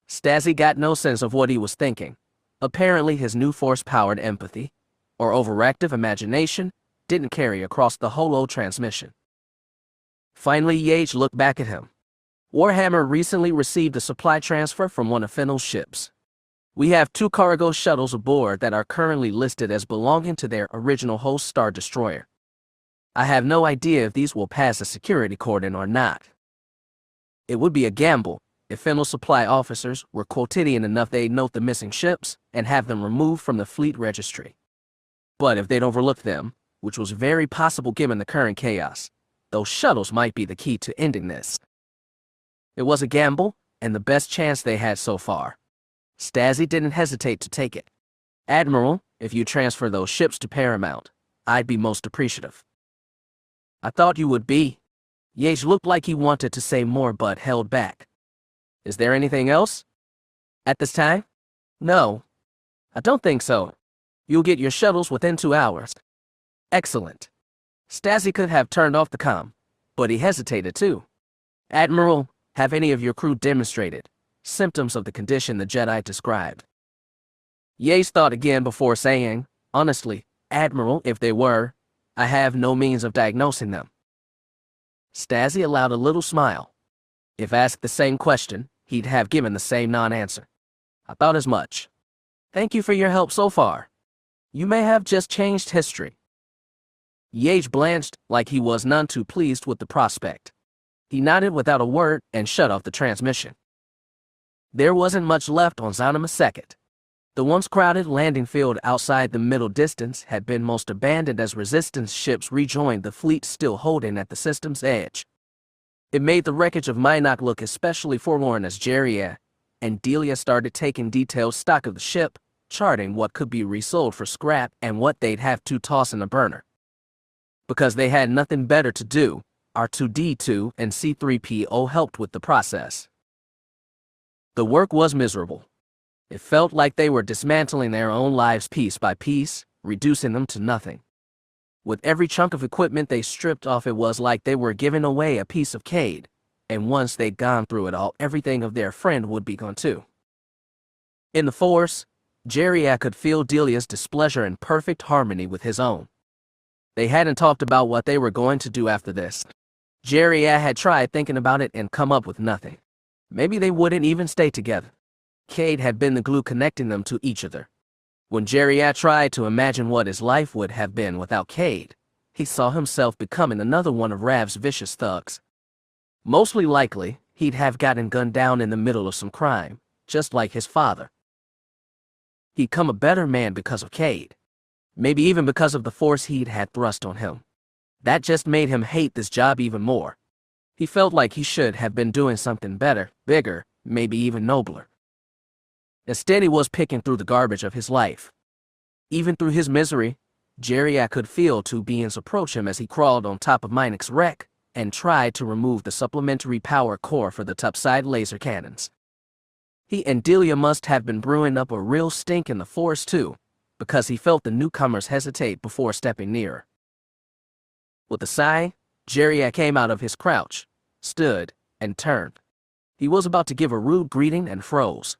Stazzy got no sense of what he was thinking. Apparently, his new Force-powered empathy, or overactive imagination, didn't carry across the holo transmission. Finally, Yates looked back at him. "Warhammer recently received a supply transfer from one of Fennel's ships. We have 2 cargo shuttles aboard that are currently listed as belonging to their original host Star Destroyer. I have no idea if these will pass a security cordon or not. It would be a gamble if Fennel supply officers were quotidian enough they'd note the missing ships and have them removed from the fleet registry. But if they'd overlook them, which was very possible given the current chaos, those shuttles might be the key to ending this." It was a gamble, and the best chance they had so far. Stazzy didn't hesitate to take it. "Admiral, if you transfer those ships to Paramount, I'd be most appreciative." "I thought you would be." Yates looked like he wanted to say more but held back. "Is there anything else?" "At this time? No. I don't think so. You'll get your shuttles within 2 hours." "Excellent." Stazzy could have turned off the comm, but he hesitated too. "Admiral, have any of your crew demonstrated symptoms of the condition the Jedi described?" Yates thought again before saying, "Honestly, Admiral, if they were, I have no means of diagnosing them." Stazzy allowed a little smile. If asked the same question, he'd have given the same non-answer. "I thought as much. Thank you for your help so far. You may have just changed history." Yates blanched like he was none too pleased with the prospect. He nodded without a word and shut off the transmission. There wasn't much left on Zonima Second. The once crowded landing field outside the middle distance had been most abandoned as Resistance ships rejoined the fleet still holding at the system's edge. It made the wreckage of Minok look especially forlorn as Jeria and Delia started taking detailed stock of the ship, charting what could be resold for scrap and what they'd have to toss in a burner. Because they had nothing better to do, R2-D2 and C-3PO helped with the process. The work was miserable. It felt like they were dismantling their own lives piece by piece, reducing them to nothing. With every chunk of equipment they stripped off, it was like they were giving away a piece of Cade, and once they'd gone through it all, everything of their friend would be gone too. In the Force, Jeria could feel Delia's displeasure in perfect harmony with his own. They hadn't talked about what they were going to do after this. Jeria had tried thinking about it and come up with nothing. Maybe they wouldn't even stay together. Cade had been the glue connecting them to each other. When Jeria tried to imagine what his life would have been without Cade, he saw himself becoming another one of Rav's vicious thugs. Mostly likely, he'd have gotten gunned down in the middle of some crime, just like his father. He'd come a better man because of Cade. Maybe even because of the force he'd had thrust on him. That just made him hate this job even more. He felt like he should have been doing something better, bigger, maybe even nobler. Instead, he was picking through the garbage of his life. Even through his misery, Jedi could feel two beings approach him as he crawled on top of Minix's wreck and tried to remove the supplementary power core for the topside laser cannons. He and Delia must have been brewing up a real stink in the Force too, because he felt the newcomers hesitate before stepping nearer. With a sigh, Jedi came out of his crouch, stood, and turned. He was about to give a rude greeting and froze.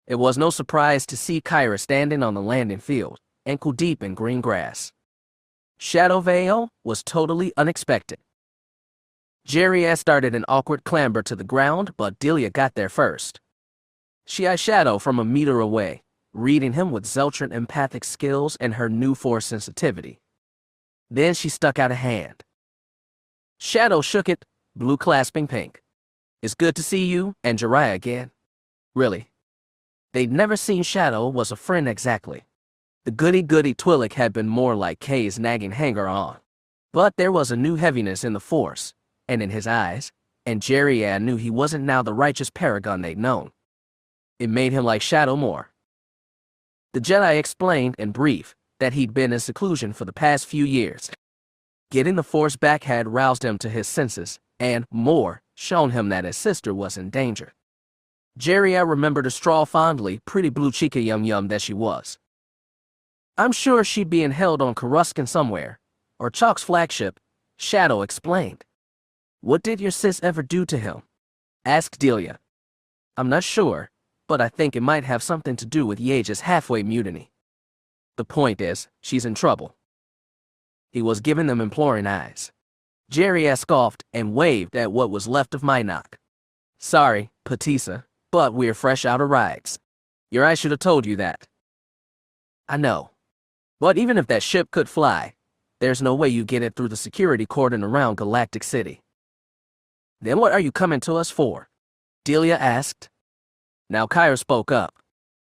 It was no surprise to see Kyra standing on the landing field, ankle deep in green grass. Shadow Vale was totally unexpected. Jedi started an awkward clamber to the ground, but Delia got there first. She eyed Shadow from a meter away, reading him with Zeltran empathic skills and her new Force sensitivity. Then she stuck out a hand. Shadow shook it, blue clasping pink. "It's good to see you and Jiraiya again." Really. They'd never seen Shadow was a friend exactly. The goody-goody Twi'lek had been more like Kay's nagging hanger-on. But there was a new heaviness in the Force, and in his eyes, and Jedi knew he wasn't now the righteous paragon they'd known. It made him like Shadow more. The Jedi explained in brief that he'd been in seclusion for the past few years. Getting the Force back had roused him to his senses, and, more, shown him that his sister was in danger. Jedi remembered a straw fondly, pretty blue cheeky yum-yum that she was. "I'm sure she'd be held on Coruscant somewhere, or Chalk's flagship," Shadow explained. "What did your sis ever do to him?" asked Delia. "I'm not sure, but I think it might have something to do with Yeja's halfway mutiny. The point is, she's in trouble." He was giving them imploring eyes. Jedi scoffed and waved at what was left of Minok. "Sorry, Patissa, but we're fresh out of rides. Your eyes should have told you that." "I know. But even if that ship could fly, there's no way you get it through the security cordon around Galactic City." "Then what are you coming to us for?" Delia asked. Now Kyra spoke up.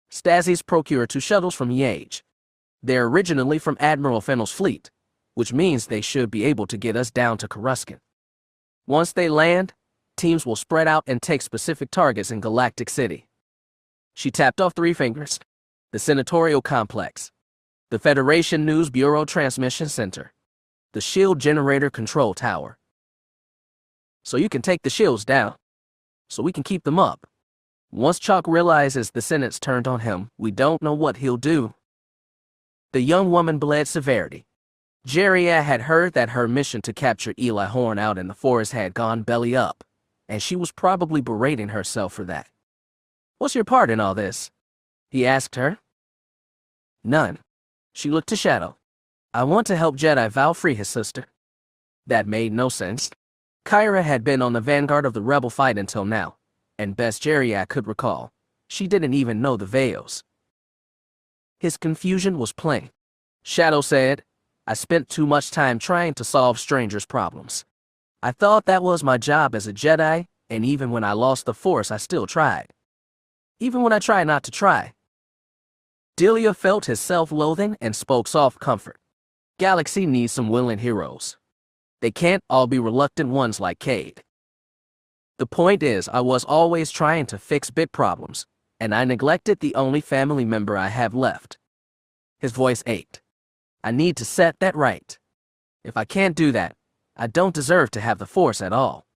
"Stasis procured 2 shuttles from Yeja. They're originally from Admiral Fennel's fleet, which means they should be able to get us down to Coruscant. Once they land, teams will spread out and take specific targets in Galactic City." She tapped off 3 fingers. "The Senatorial Complex, the Federation News Bureau Transmission Center, the Shield Generator Control Tower. So you can take the shields down, so we can keep them up. Once Chalk realizes the Senate's turned on him, we don't know what he'll do." The young woman bled severity. Jedi had heard that her mission to capture Eli Horn out in the forest had gone belly up, and she was probably berating herself for that. "What's your part in all this?" he asked her. "None." She looked to Shadow. "I want to help Jedi Val free his sister." That made no sense. Kyra had been on the vanguard of the rebel fight until now, and best Jedi could recall, she didn't even know the Veils. His confusion was plain. Shadow said, "I spent too much time trying to solve strangers' problems. I thought that was my job as a Jedi, and even when I lost the Force I still tried. Even when I try not to try." Delia felt his self-loathing and spoke soft comfort. "Galaxy needs some willing heroes. They can't all be reluctant ones like Cade. The point is, I was always trying to fix big problems, and I neglected the only family member I have left." His voice ached. "I need to set that right. If I can't do that, I don't deserve to have the Force at all."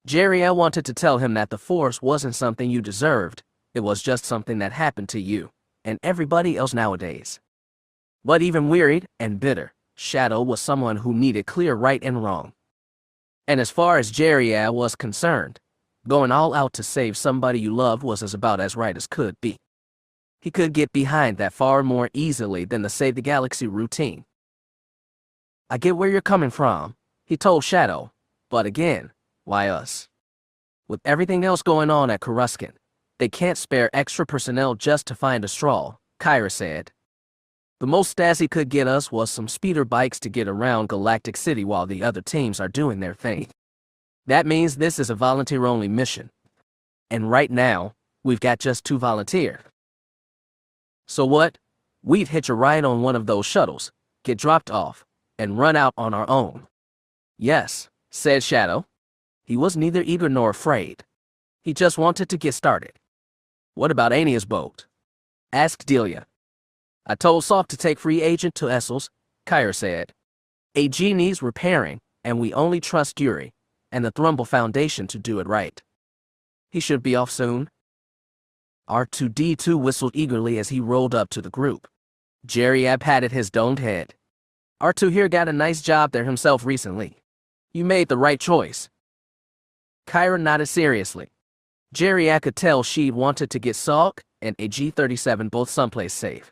Jedi wanted to tell him that the Force wasn't something you deserved, it was just something that happened to you, and everybody else nowadays. But even wearied and bitter, Shadow was someone who needed clear right and wrong. And as far as Jedi was concerned, going all out to save somebody you loved was about as right as could be. He could get behind that far more easily than the Save the Galaxy routine. "I get where you're coming from," he told Shadow, "but again, why us? With everything else going on at Coruscant, they can't spare extra personnel just to find a straw," Kyra said. "The most Stasi could get us was some speeder bikes to get around Galactic City while the other teams are doing their thing. That means this is a volunteer-only mission. And right now, we've got just 2 volunteers. So what? We'd hitch a ride on one of those shuttles, get dropped off, and run out on our own." "Yes," said Shadow. He was neither eager nor afraid. He just wanted to get started. What about Ania's boat? Asked Delia. I told Soft to take free agent to Essels, Kyra said. AG needs repairing, and we only trust Yuri and the Thrumble Foundation to do it right. He should be off soon. R2-D2 whistled eagerly as he rolled up to the group. Jerry patted his domed head. R2 here got a nice job there himself recently. You made the right choice. Kyra nodded seriously. Jerry could tell she'd wanted to get Salk and AG-37 both someplace safe.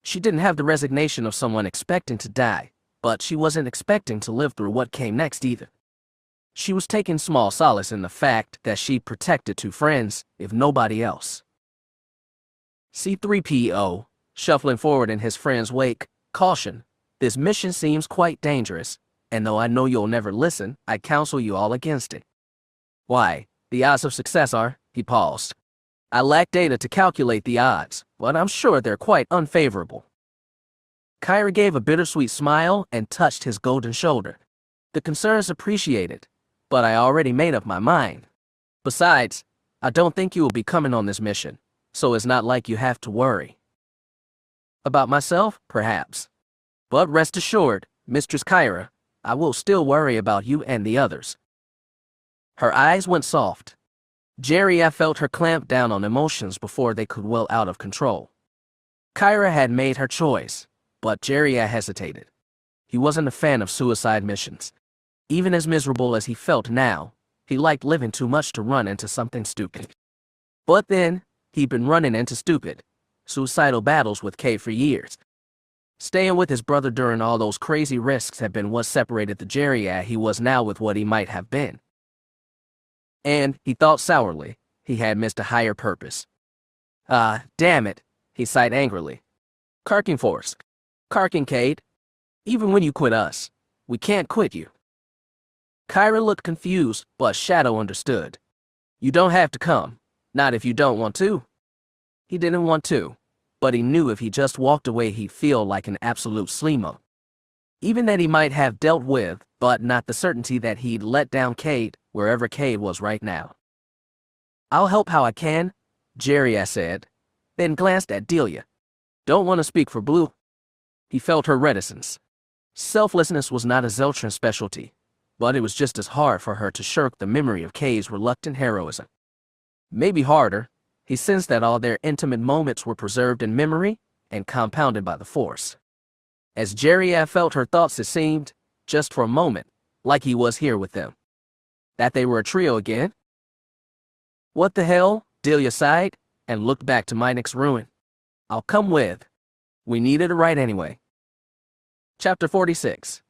She didn't have the resignation of someone expecting to die, but she wasn't expecting to live through what came next either. She was taking small solace in the fact that she'd protected two friends, if nobody else. C-3PO, shuffling forward in his friend's wake, cautioned, this mission seems quite dangerous, and though I know you'll never listen, I counsel you all against it. Why, the odds of success are, he paused. I lack data to calculate the odds, but I'm sure they're quite unfavorable. Kyra gave a bittersweet smile and touched his golden shoulder. The concern's appreciated, but I already made up my mind. Besides, I don't think you will be coming on this mission, so it's not like you have to worry. About myself, perhaps. But rest assured, Mistress Kyra, I will still worry about you and the others. Her eyes went soft. Jerry felt her clamp down on emotions before they could well out of control. Kyra had made her choice, but Jerry hesitated. He wasn't a fan of suicide missions. Even as miserable as he felt now, he liked living too much to run into something stupid. But then, he'd been running into stupid, suicidal battles with Cade for years. Staying with his brother during all those crazy risks had been what separated the Jerry he was now with what he might have been. And, he thought sourly, he had missed a higher purpose. Damn it, he sighed angrily. Karking Force. Karking Cade. Even when you quit us, we can't quit you. Kyra looked confused, but Shadow understood. You don't have to come, not if you don't want to. He didn't want to, but he knew if he just walked away he'd feel like an absolute sleemo. Even that he might have dealt with, but not the certainty that he'd let down Cade, wherever Cade was right now. I'll help how I can, Jerry said, then glanced at Delia. Don't want to speak for Blue. He felt her reticence. Selflessness was not a Zeltran specialty, but it was just as hard for her to shirk the memory of Cade's reluctant heroism. Maybe harder, he sensed that all their intimate moments were preserved in memory and compounded by the Force. As Jerry felt her thoughts, it seemed, just for a moment, like he was here with them. That they were a trio again? What the hell? Delia sighed and looked back to Minix ruin. I'll come with. We needed a ride anyway. Chapter 46.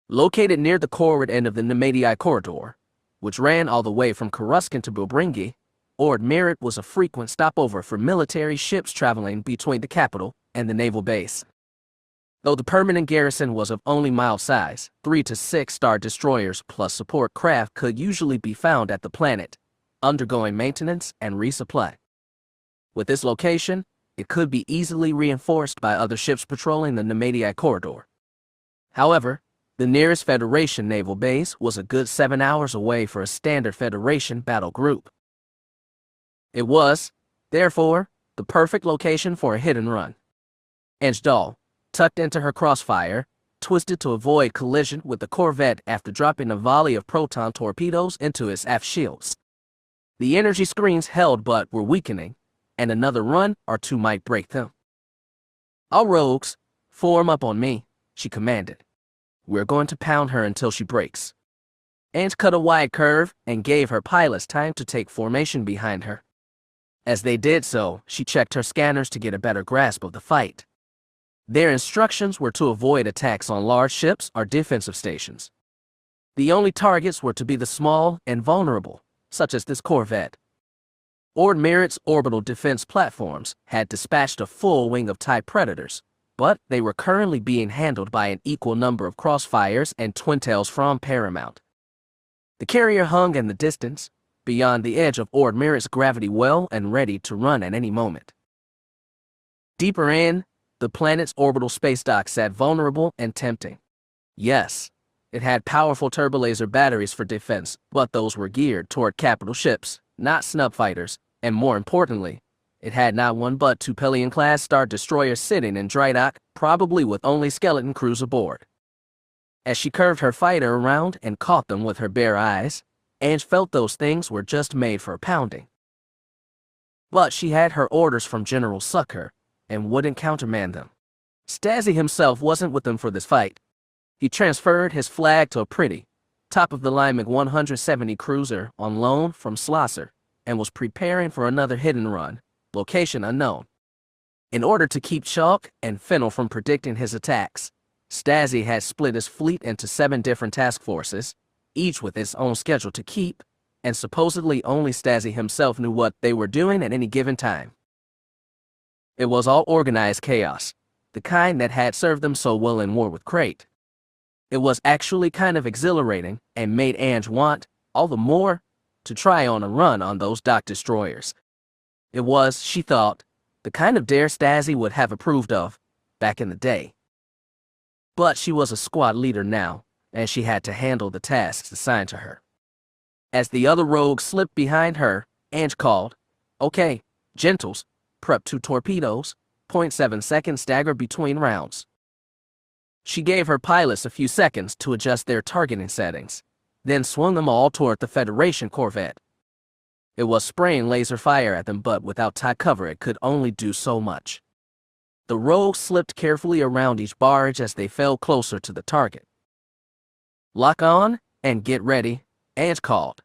Located near the forward end of the Nemedii corridor, which ran all the way from Coruscant to Bilbringi, Ord Merit was a frequent stopover for military ships traveling between the capital and the naval base. Though the permanent garrison was of only mild size, 3 to 6 star destroyers plus support craft could usually be found at the planet, undergoing maintenance and resupply. With this location, it could be easily reinforced by other ships patrolling the Nemedii corridor. However, the nearest Federation naval base was a good 7 hours away for a standard Federation battle group. It was, therefore, the perfect location for a hit-and run. Anjdal, tucked into her crossfire, twisted to avoid collision with the corvette after dropping a volley of proton torpedoes into its aft shields. The energy screens held but were weakening, and another run or two might break them. All rogues, form up on me, she commanded. We're going to pound her until she breaks. Ange cut a wide curve and gave her pilots time to take formation behind her. As they did so, she checked her scanners to get a better grasp of the fight. Their instructions were to avoid attacks on large ships or defensive stations. The only targets were to be the small and vulnerable, such as this corvette. Ord Merit's orbital defense platforms had dispatched a full wing of TIE Predators, but they were currently being handled by an equal number of Crossfires and Twintails from Paramount. The carrier hung in the distance, beyond the edge of Ord Merit's gravity well and ready to run at any moment. Deeper in, the planet's orbital space dock sat vulnerable and tempting. Yes, it had powerful turbolaser batteries for defense, but those were geared toward capital ships, not snub fighters, and more importantly, It had not one but two Pelion-class Star Destroyers sitting in dry dock, probably with only skeleton crews aboard. As she curved her fighter around and caught them with her bare eyes, Ange felt those things were just made for pounding. But she had her orders from General Sucker and wouldn't countermand them. Stazzy himself wasn't with them for this fight. He transferred his flag to a pretty, top-of-the-line MiG-170 cruiser on loan from Slosser and was preparing for another hit-and run, location unknown. In order to keep Chalk and Fennel from predicting his attacks, Stazzy had split his fleet into 7 different task forces, each with its own schedule to keep, and supposedly only Stazzy himself knew what they were doing at any given time. It was all organized chaos, the kind that had served them so well in war with Cade. It was actually kind of exhilarating and made Ange want, all the more, to try on a run on those dock destroyers. It was, she thought, the kind of dare Stazzy would have approved of back in the day. But she was a squad leader now, and she had to handle the tasks assigned to her. As the other rogues slipped behind her, Ange called, "Okay, gentles, prep 2 torpedoes, 0.7 seconds stagger between rounds." She gave her pilots a few seconds to adjust their targeting settings, then swung them all toward the Federation corvette. It was spraying laser fire at them, but without tie cover it could only do so much. The rogues slipped carefully around each barge as they fell closer to the target. "Lock on and get ready," Ange called.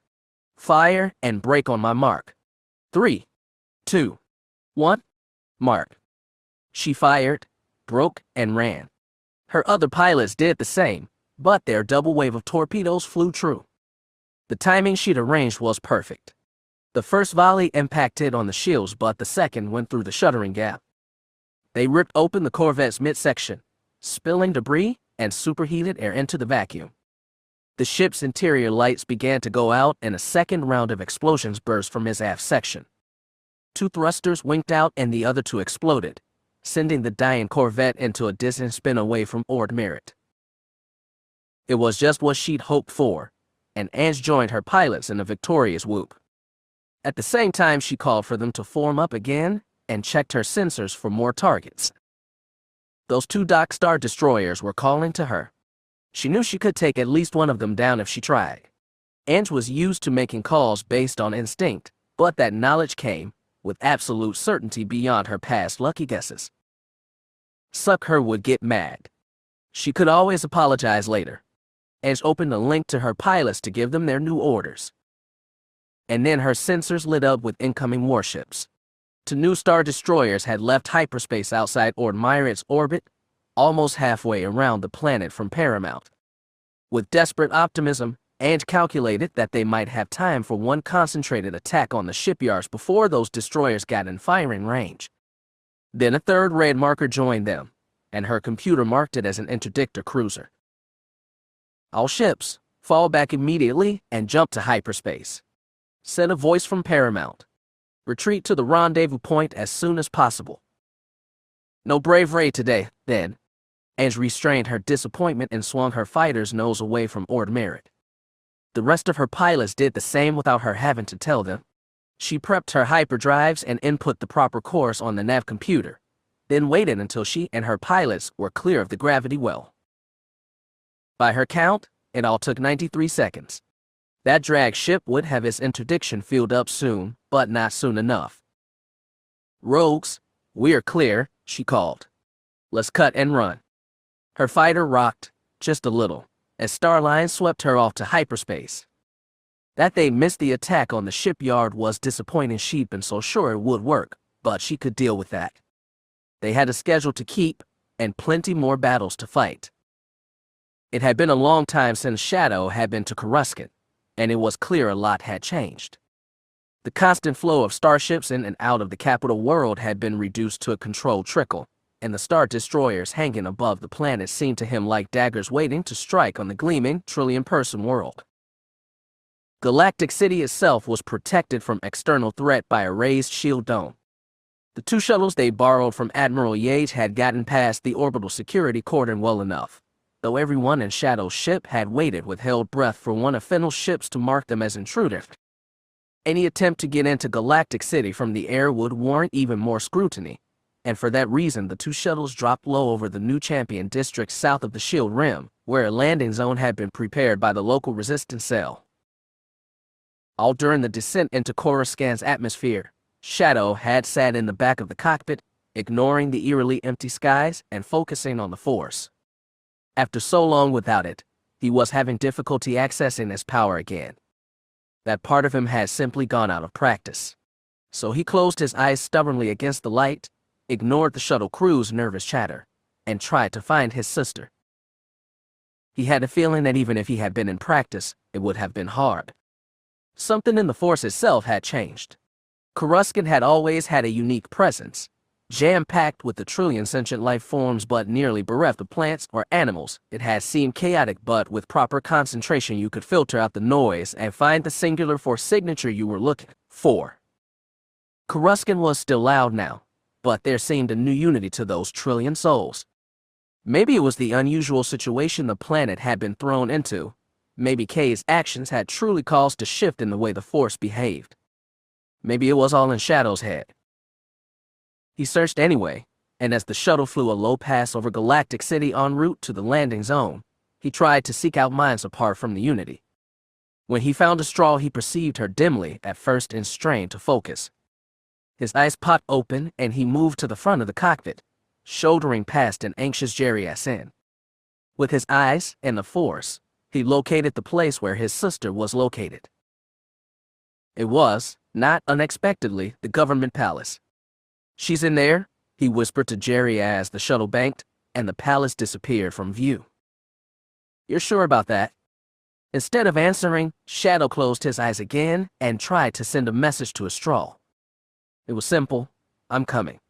"Fire and break on my mark. 3, 2, 1, mark." She fired, broke, and ran. Her other pilots did the same, but their double wave of torpedoes flew true. The timing she'd arranged was perfect. The first volley impacted on the shields, but the second went through the shuttering gap. They ripped open the corvette's midsection, spilling debris and superheated air into the vacuum. The ship's interior lights began to go out, and a second round of explosions burst from its aft section. 2 thrusters winked out and the other 2 exploded, sending the dying corvette into a distant spin away from Ord Merit. It was just what she'd hoped for, and Ange joined her pilots in a victorious whoop. At the same time, she called for them to form up again and checked her sensors for more targets. Those 2 dock Star Destroyers were calling to her. She knew she could take at least one of them down if she tried. Ange was used to making calls based on instinct, but that knowledge came with absolute certainty beyond her past lucky guesses. Sucker would get mad. She could always apologize later. Ange opened a link to her pilots to give them their new orders. And then her sensors lit up with incoming warships. 2 new Star Destroyers had left hyperspace outside Ord Merit's orbit, almost halfway around the planet from Paramount. With desperate optimism, Ange calculated that they might have time for one concentrated attack on the shipyards before those destroyers got in firing range. Then a 3rd red marker joined them, and her computer marked it as an interdictor cruiser. "All ships, fall back immediately and jump to hyperspace," said a voice from Paramount. "Retreat to the rendezvous point as soon as possible." "No bravery today, then." Ange restrained her disappointment and swung her fighter's nose away from Ord Merit. The rest of her pilots did the same without her having to tell them. She prepped her hyperdrives and input the proper course on the nav computer, then waited until she and her pilots were clear of the gravity well. By her count, it all took 93 seconds. That drag ship would have its interdiction filled up soon, but not soon enough. "Rogues, we're clear," she called. "Let's cut and run." Her fighter rocked, just a little, as Starline swept her off to hyperspace. That they missed the attack on the shipyard was disappointing. She'd been so sure it would work, but she could deal with that. They had a schedule to keep, and plenty more battles to fight. It had been a long time since Shadow had been to Coruscant, and it was clear a lot had changed. The constant flow of starships in and out of the capital world had been reduced to a controlled trickle, and the Star Destroyers hanging above the planet seemed to him like daggers waiting to strike on the gleaming, trillion-person world. Galactic City itself was protected from external threat by a raised shield dome. The 2 shuttles they borrowed from Admiral Yates had gotten past the orbital security cordon well enough, though everyone in Shadow's ship had waited with held breath for one of Fennel's ships to mark them as intruders. Any attempt to get into Galactic City from the air would warrant even more scrutiny, and for that reason the two shuttles dropped low over the new Champion district south of the Shield Rim, where a landing zone had been prepared by the local resistance cell. All during the descent into Coruscant's atmosphere, Shadow had sat in the back of the cockpit, ignoring the eerily empty skies and focusing on the Force. After so long without it, he was having difficulty accessing his power again. That part of him had simply gone out of practice. So he closed his eyes stubbornly against the light, ignored the shuttle crew's nervous chatter, and tried to find his sister. He had a feeling that even if he had been in practice, it would have been hard. Something in the Force itself had changed. Coruscant had always had a unique presence, jam-packed with the trillion sentient life forms but nearly bereft of plants or animals. It had seemed chaotic, but with proper concentration you could filter out the noise and find the singular Force signature you were looking for. Coruscant was still loud now, but there seemed a new unity to those trillion souls. Maybe it was the unusual situation the planet had been thrown into. Maybe Cade's actions had truly caused a shift in the way the Force behaved. Maybe it was all in Shadow's head. He searched anyway, and as the shuttle flew a low pass over Galactic City en route to the landing zone, he tried to seek out minds apart from the unity. When he found Astral, he perceived her dimly, at first and strained to focus. His eyes popped open, and he moved to the front of the cockpit, shouldering past an anxious Jeriasin. With his eyes and the Force, he located the place where his sister was located. It was, not unexpectedly, the government palace. "She's in there," he whispered to Jerry as the shuttle banked, and the palace disappeared from view. "You're sure about that?" Instead of answering, Shadow closed his eyes again and tried to send a message to Astral. It was simple: "I'm coming."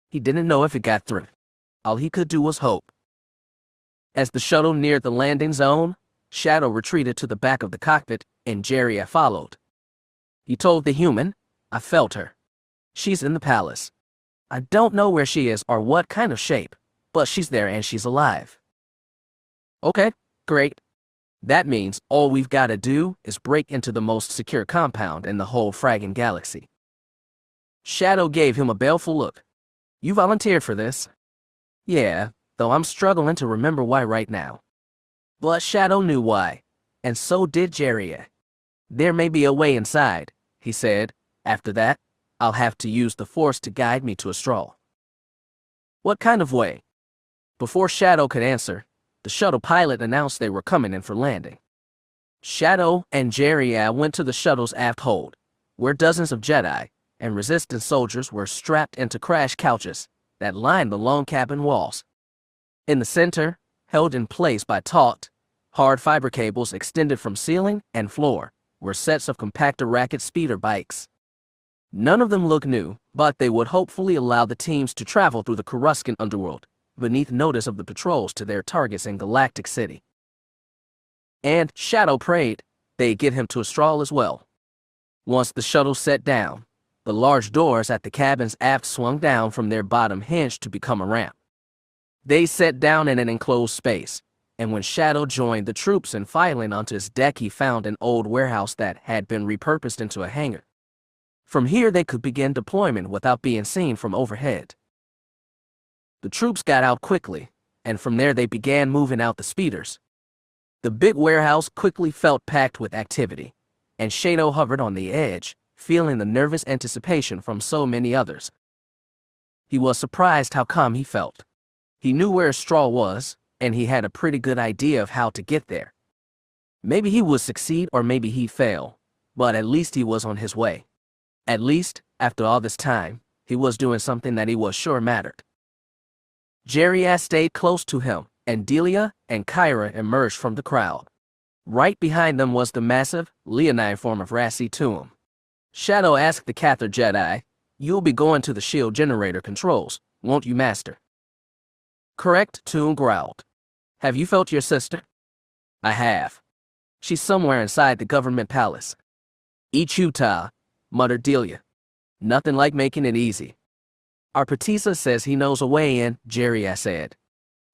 He didn't know if it got through. All he could do was hope. As the shuttle neared the landing zone, Shadow retreated to the back of the cockpit, and Jerry followed. He told the human, "I felt her. She's in the palace. I don't know where she is or what kind of shape, but she's there and she's alive." "Okay, great. That means all we've got to do is break into the most secure compound in the whole fragging galaxy." Shadow gave him a baleful look. "You volunteered for this?" "Yeah, though I'm struggling to remember why right now." But Shadow knew why, and so did Jerry. "There may be a way inside," he said. "After that, I'll have to use the Force to guide me to Astral." "What kind of way?" Before Shadow could answer, the shuttle pilot announced they were coming in for landing. Shadow and Jerry went to the shuttle's aft hold, where dozens of Jedi and Resistance soldiers were strapped into crash couches that lined the long cabin walls. In the center, held in place by taut, hard fiber cables extended from ceiling and floor, were sets of compactor racket speeder bikes. None of them looked new, but they would hopefully allow the teams to travel through the Coruscant underworld, beneath notice of the patrols to their targets in Galactic City. And Shadow prayed they'd get him to Astral as well. Once the shuttle set down, the large doors at the cabin's aft swung down from their bottom hinge to become a ramp. They sat down in an enclosed space, and when Shadow joined the troops in filing onto his deck, he found an old warehouse that had been repurposed into a hangar. From here they could begin deployment without being seen from overhead. The troops got out quickly, and from there they began moving out the speeders. The big warehouse quickly felt packed with activity, and Shadow hovered on the edge, feeling the nervous anticipation from so many others. He was surprised how calm he felt. He knew where Astral was, and he had a pretty good idea of how to get there. Maybe he would succeed or maybe he'd fail, but at least he was on his way. At least, after all this time, he was doing something that he was sure mattered. Jerry stayed close to him, and Delia and Kyra emerged from the crowd. Right behind them was the massive, leonine form of Marasiah Fel. Shadow asked the Cathar Jedi, "You'll be going to the shield generator controls, won't you, Master?" "Correct," Fel growled. "Have you felt your sister?" "I have. She's somewhere inside the government palace." "Eat futile," muttered Delia. "Nothing like making it easy." "Our Patisa says he knows a way in," Jerry said.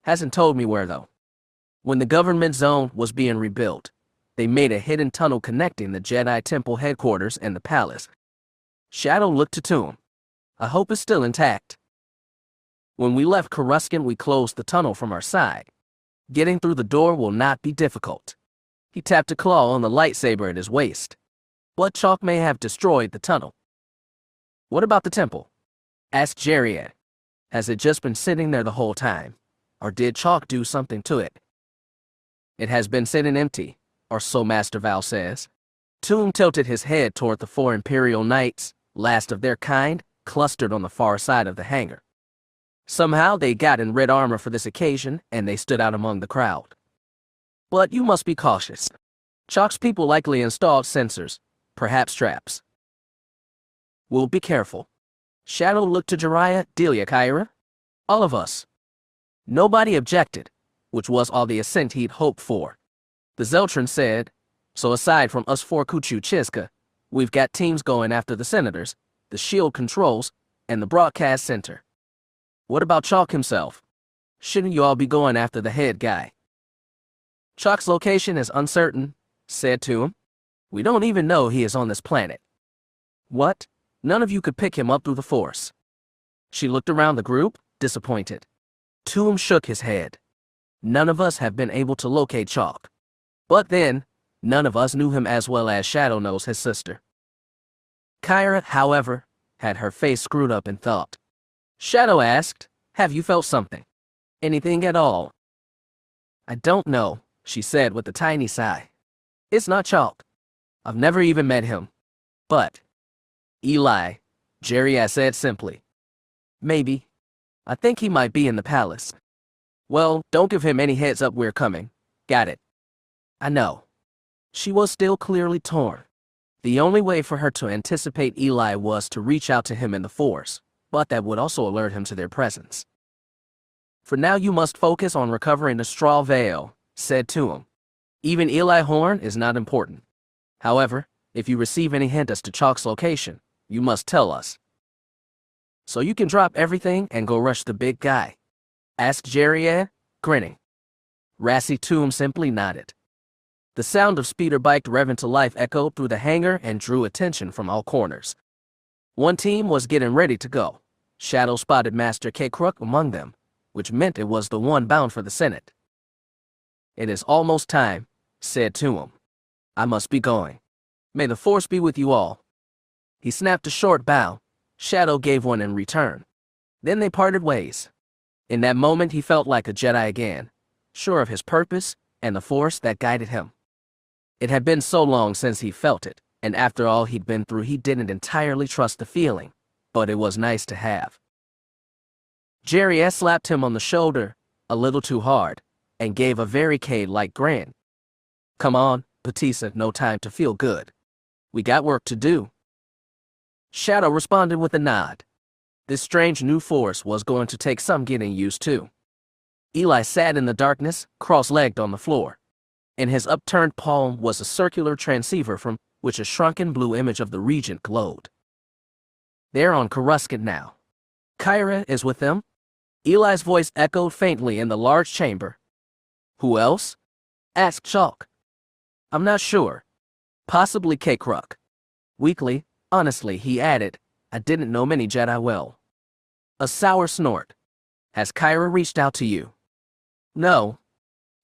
"Hasn't told me where, though." When the government zone was being rebuilt, They made a hidden tunnel connecting the Jedi Temple headquarters and the palace. Shadow looked to Toom. I hope it's still intact. When we left Coruscant, we closed the tunnel from our side. Getting through the door will not be difficult. He tapped a claw on the lightsaber at his waist. Blood chalk may have destroyed the tunnel. What about the temple? Asked Jeriad. Has it just been sitting there the whole time? Or did chalk do something to it? It has been sitting empty, or so Master Val says. Toom tilted his head toward the 4 Imperial Knights, last of their kind, clustered on the far side of the hangar. Somehow they got in red armor for this occasion, and they stood out among the crowd. But you must be cautious. Chalk's people likely installed sensors, perhaps traps. We'll be careful. Shadow looked to Jiraiya, Delia, Kyra. All of us. Nobody objected, which was all the assent he'd hoped for. The Zeltron said, so aside from us 4 Kuchu Chiska, we've got teams going after the senators, the shield controls, and the broadcast center. What about Chalk himself? Shouldn't you all be going after the head guy? Chalk's location is uncertain, said Toom. We don't even know he is on this planet. What? None of you could pick him up through the Force. She looked around the group, disappointed. Toom shook his head. None of us have been able to locate Chalk. But then, none of us knew him as well as Shadow knows his sister. Kyra, however, had her face screwed up in thought. Shadow asked, have you felt something? Anything at all? I don't know, she said with a tiny sigh. It's not Chalk. I've never even met him. But Eli, Jeriad said simply. Maybe. I think he might be in the palace. Well, don't give him any heads up we're coming. Got it. I know. She was still clearly torn. The only way for her to anticipate Eli was to reach out to him in the Force, but that would also alert him to their presence. For now you must focus on recovering the straw veil, said Toom. Even Eli Horn is not important. However, if you receive any hint as to Chalk's location, you must tell us. So you can drop everything and go rush the big guy? Asked Jeriad, grinning. Rassi Toom simply nodded. The sound of speeder biked rev into life echoed through the hangar and drew attention from all corners. One team was getting ready to go. Shadow spotted Master K-Kruk among them, which meant it was the one bound for the Senate. It is almost time, said Toom. I must be going. May the Force be with you all. He snapped a short bow. Shadow gave one in return. Then they parted ways. In that moment he felt like a Jedi again, sure of his purpose and the Force that guided him. It had been so long since he felt it, and after all he'd been through he didn't entirely trust the feeling, but it was nice to have. Jeriad slapped him on the shoulder, a little too hard, and gave a very Cade-like grin. Come on, Batista, no time to feel good. We got work to do. Shadow responded with a nod. This strange new Force was going to take some getting used to. Eli sat in the darkness, cross-legged on the floor. In his upturned palm was a circular transceiver from which a shrunken blue image of the Regent glowed. They're on Coruscant now. Kyra is with them? Eli's voice echoed faintly in the large chamber. Who else? Asked Chalk. I'm not sure. Possibly K-Kruk. Weakly, honestly, he added, I didn't know many Jedi well. A sour snort. Has Kyra reached out to you? No.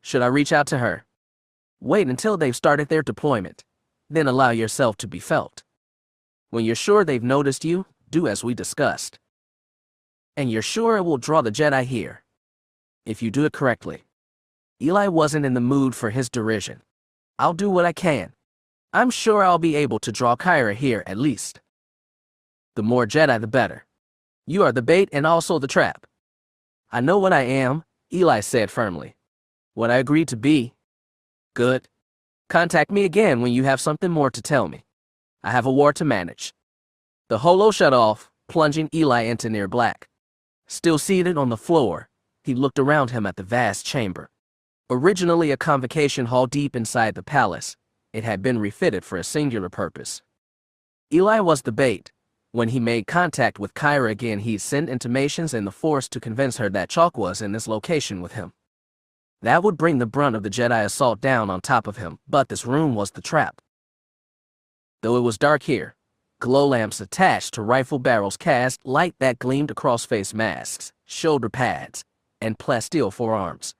Should I reach out to her? Wait until they've started their deployment. Then allow yourself to be felt. When you're sure they've noticed you, do as we discussed. And you're sure it will draw the Jedi here. If you do it correctly. Eli wasn't in the mood for his derision. I'll do what I can. I'm sure I'll be able to draw Kyra here at least. The more Jedi the better. You are the bait and also the trap. I know what I am, Eli said firmly. What I agreed to be. Good. Contact me again when you have something more to tell me. I have a war to manage. The holo shut off, plunging Eli into near black. Still seated on the floor, he looked around him at the vast chamber. Originally a convocation hall deep inside the palace, it had been refitted for a singular purpose. Eli was the bait. When he made contact with Kyra again, he'd send intimations in the Force to convince her that Chalk was in this location with him. That would bring the brunt of the Jedi assault down on top of him, but this room was the trap. Though it was dark here, glow lamps attached to rifle barrels cast light that gleamed across face masks, shoulder pads, and plasteel forearms.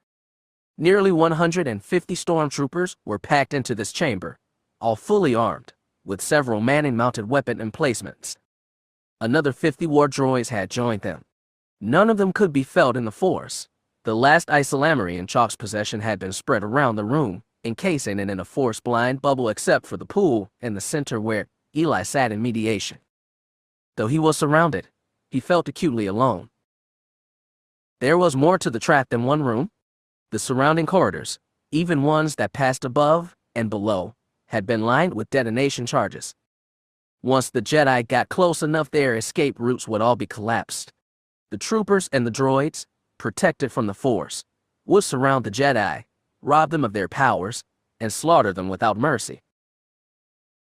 Nearly 150 stormtroopers were packed into this chamber, all fully armed, with several manning-mounted weapon emplacements. Another 50 war droids had joined them. None of them could be felt in the Force. The last isolamary in Chalk's possession had been spread around the room, encasing it in a Force-blind bubble except for the pool in the center where Eli sat in mediation. Though he was surrounded, he felt acutely alone. There was more to the trap than one room. The surrounding corridors, even ones that passed above and below, had been lined with detonation charges. Once the Jedi got close enough, their escape routes would all be collapsed. The troopers and the droids, protected from the Force, would surround the Jedi, rob them of their powers, and slaughter them without mercy.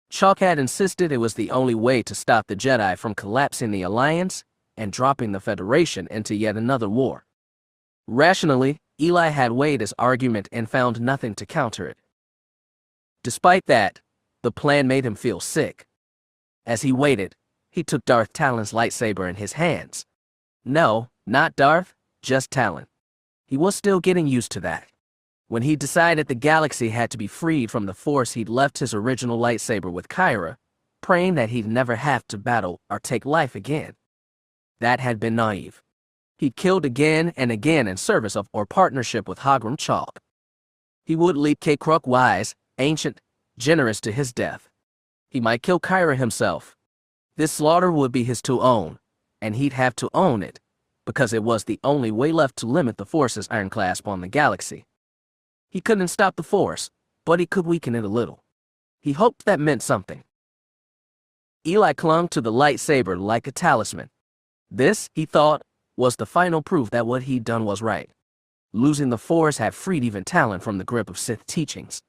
Chalk had insisted it was the only way to stop the Jedi from collapsing the Alliance and dropping the Federation into yet another war. Rationally, Eli had weighed his argument and found nothing to counter it. Despite that, the plan made him feel sick. As he waited, he took Darth Talon's lightsaber in his hands. No, not Darth, just Talon. He was still getting used to that. When he decided the galaxy had to be freed from the Force, he'd left his original lightsaber with Kyra, praying that he'd never have to battle or take life again. That had been naive. He'd killed again and again in service of or partnership with Hogrum Chalk. He would lead Kruk wise, ancient, generous to his death. He might kill Kyra himself. This slaughter would be his to own, and he'd have to own it, because it was the only way left to limit the Force's ironclasp on the galaxy. He couldn't stop the Force, but he could weaken it a little. He hoped that meant something. Eli clung to the lightsaber like a talisman. This, he thought, was the final proof that what he'd done was right. Losing the Force had freed even Talon from the grip of Sith teachings.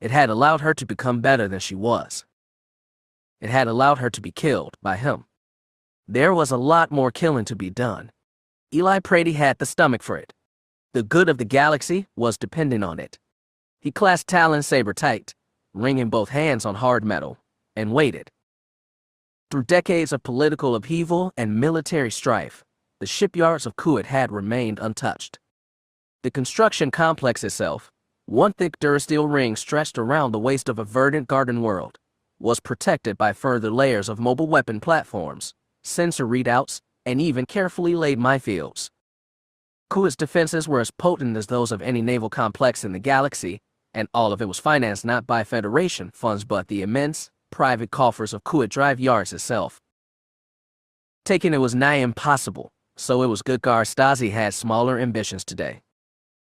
It had allowed her to become better than she was. It had allowed her to be killed by him. There was a lot more killing to be done. Eli prayed he had the stomach for it. The good of the galaxy was depending on it. He clasped Talon's saber tight, wringing both hands on hard metal, and waited. Through decades of political upheaval and military strife, the shipyards of Kuwait had remained untouched. The construction complex itself, one thick durasteel ring stretched around the waste of a verdant garden world, was protected by further layers of mobile weapon platforms, sensor readouts, and even carefully laid minefields. Kuwait's defenses were as potent as those of any naval complex in the galaxy, and all of it was financed not by Federation funds but the immense, private coffers of Kuwait Drive Yards itself. Taking it was nigh impossible, so it was good Stasi had smaller ambitions today.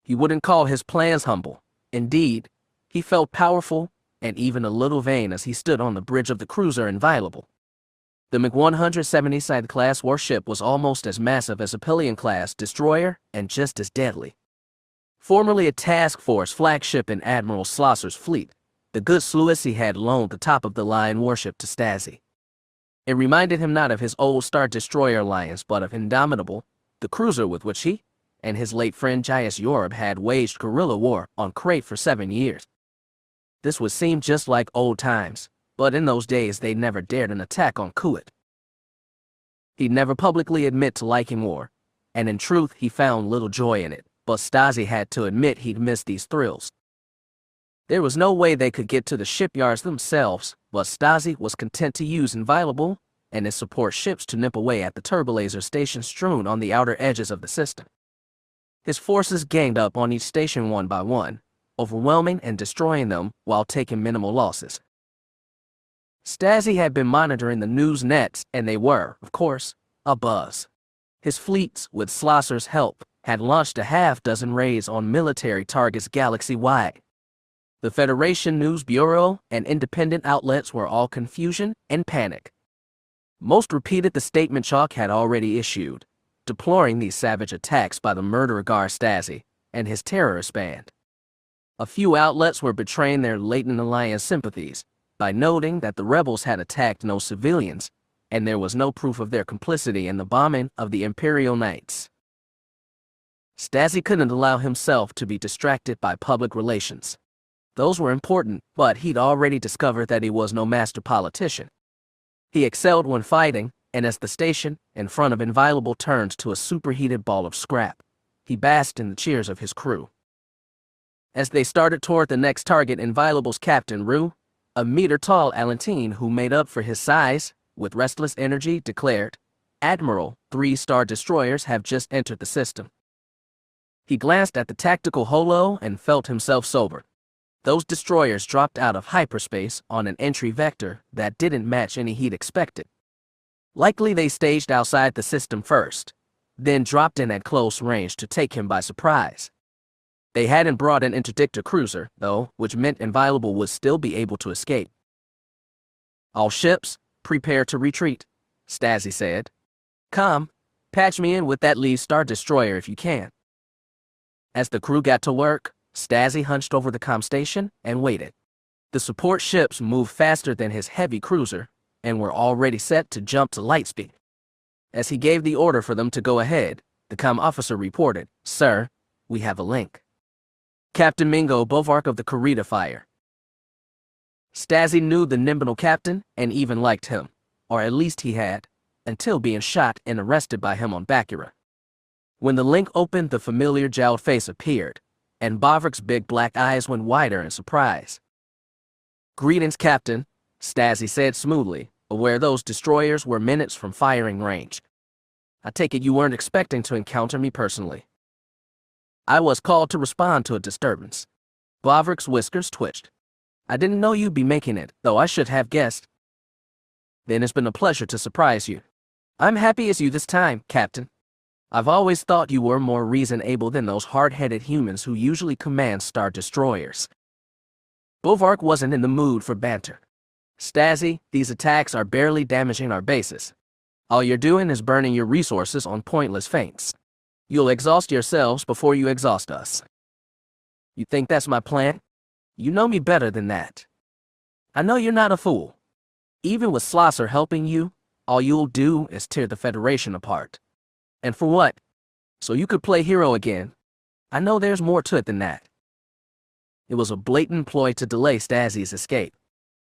He wouldn't call his plans humble. Indeed, he felt powerful and even a little vain as he stood on the bridge of the cruiser Inviolable. The MiG-170-class warship was almost as massive as a Pillion-class destroyer and just as deadly. Formerly a task force flagship in Admiral Slosser's fleet, the good Sluisy had loaned the top-of-the-line warship to Stasi. It reminded him not of his old Star Destroyer alliance but of Indomitable, the cruiser with which he and his late friend Jais Yorub had waged guerrilla war on Crate for 7 years. This would seem just like old times, but in those days they never dared an attack on Kuwait. He'd never publicly admit to liking war, and in truth he found little joy in it, but Stasi had to admit he'd missed these thrills. There was no way they could get to the shipyards themselves, but Stasi was content to use Inviolable and its support ships to nip away at the turbolaser stations strewn on the outer edges of the system. His forces ganged up on each station one by one, overwhelming and destroying them while taking minimal losses. Stasi had been monitoring the news nets, and they were, of course, abuzz. His fleets, with Slosser's help, had launched a half-dozen raids on military targets galaxy-wide. The Federation News Bureau and independent outlets were all confusion and panic. Most repeated the statement Chalk had already issued, deploring these savage attacks by the murderer Stasi and his terrorist band. A few outlets were betraying their latent alliance sympathies by noting that the rebels had attacked no civilians, and there was no proof of their complicity in the bombing of the Imperial Knights. Stasi couldn't allow himself to be distracted by public relations. Those were important, but he'd already discovered that he was no master politician. He excelled when fighting, and as the station in front of Inviolable turned to a superheated ball of scrap, he basked in the cheers of his crew. As they started toward the next target, Inviolable's Captain Rue, a meter-tall Alantine who made up for his size, with restless energy, declared, "Admiral, 3 Star Destroyers have just entered the system." He glanced at the tactical holo and felt himself sober. Those destroyers dropped out of hyperspace on an entry vector that didn't match any he'd expected. Likely they staged outside the system first, then dropped in at close range to take him by surprise. They hadn't brought an interdictor cruiser, though, which meant Inviolable would still be able to escape. "All ships, prepare to retreat," Stasi said. "Come, patch me in with that lead Star Destroyer if you can." As the crew got to work, Stasi hunched over the comm station and waited. The support ships moved faster than his heavy cruiser and were already set to jump to light speed. As he gave the order for them to go ahead, the comm officer reported, "Sir, we have a link. Captain Mingo Bovark of the Corrida Fire." Stasi knew the Nimbinal captain and even liked him, or at least he had, until being shot and arrested by him on Bakura. When the link opened, the familiar jowled face appeared, and Bovark's big black eyes went wider in surprise. "Greetings, Captain," Stasi said smoothly, aware those destroyers were minutes from firing range. "I take it you weren't expecting to encounter me personally." "I was called to respond to a disturbance." Bovark's whiskers twitched. "I didn't know you'd be making it, though I should have guessed." "Then it's been a pleasure to surprise you." "I'm happy as you this time, Captain. I've always thought you were more reason-able than those hard-headed humans who usually command Star Destroyers." Bovark wasn't in the mood for banter. "Stasi, these attacks are barely damaging our bases. All you're doing is burning your resources on pointless feints. You'll exhaust yourselves before you exhaust us." "You think that's my plan? You know me better than that. I know you're not a fool. Even with Slosser helping you, all you'll do is tear the Federation apart. And for what? So you could play hero again. I know there's more to it than that." It was a blatant ploy to delay Stasi's escape.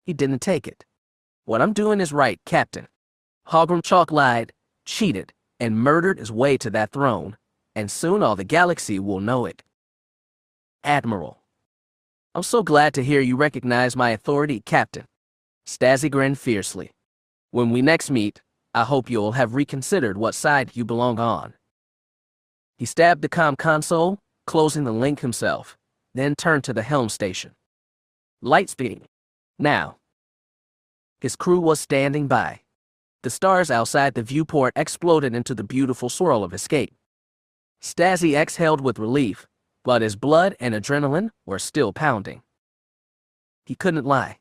He didn't take it. "What I'm doing is right, Captain. Hogrum chalk lied, cheated, and murdered his way to that throne, and soon all the galaxy will know it." "Admiral, I'm so glad to hear you recognize my authority, Captain." Stasi grinned fiercely. "When we next meet, I hope you'll have reconsidered what side you belong on." He stabbed the comm console, closing the link himself, then turned to the helm station. "Lightspeed. Now." His crew was standing by. The stars outside the viewport exploded into the beautiful swirl of escape. Stasi exhaled with relief, but his blood and adrenaline were still pounding. He couldn't lie.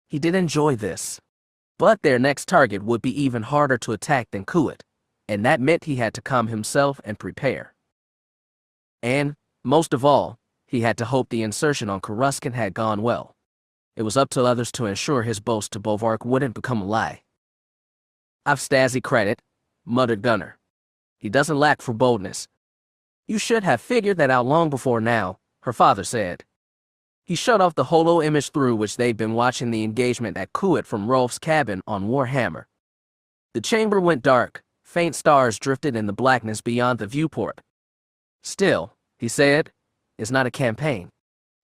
He did enjoy this. But their next target would be even harder to attack than Kuat, and that meant he had to calm himself and prepare. And, most of all, he had to hope the insertion on Coruscant had gone well. It was up to others to ensure his boast to Bovark wouldn't become a lie. "I've Stasi credit," muttered Gunner. "He doesn't lack for boldness." "You should have figured that out long before now," her father said. He shut off the holo image through which they'd been watching the engagement at Kuat from Rolf's cabin on Warhammer. The chamber went dark, faint stars drifted in the blackness beyond the viewport. "Still," he said, "it's not a campaign.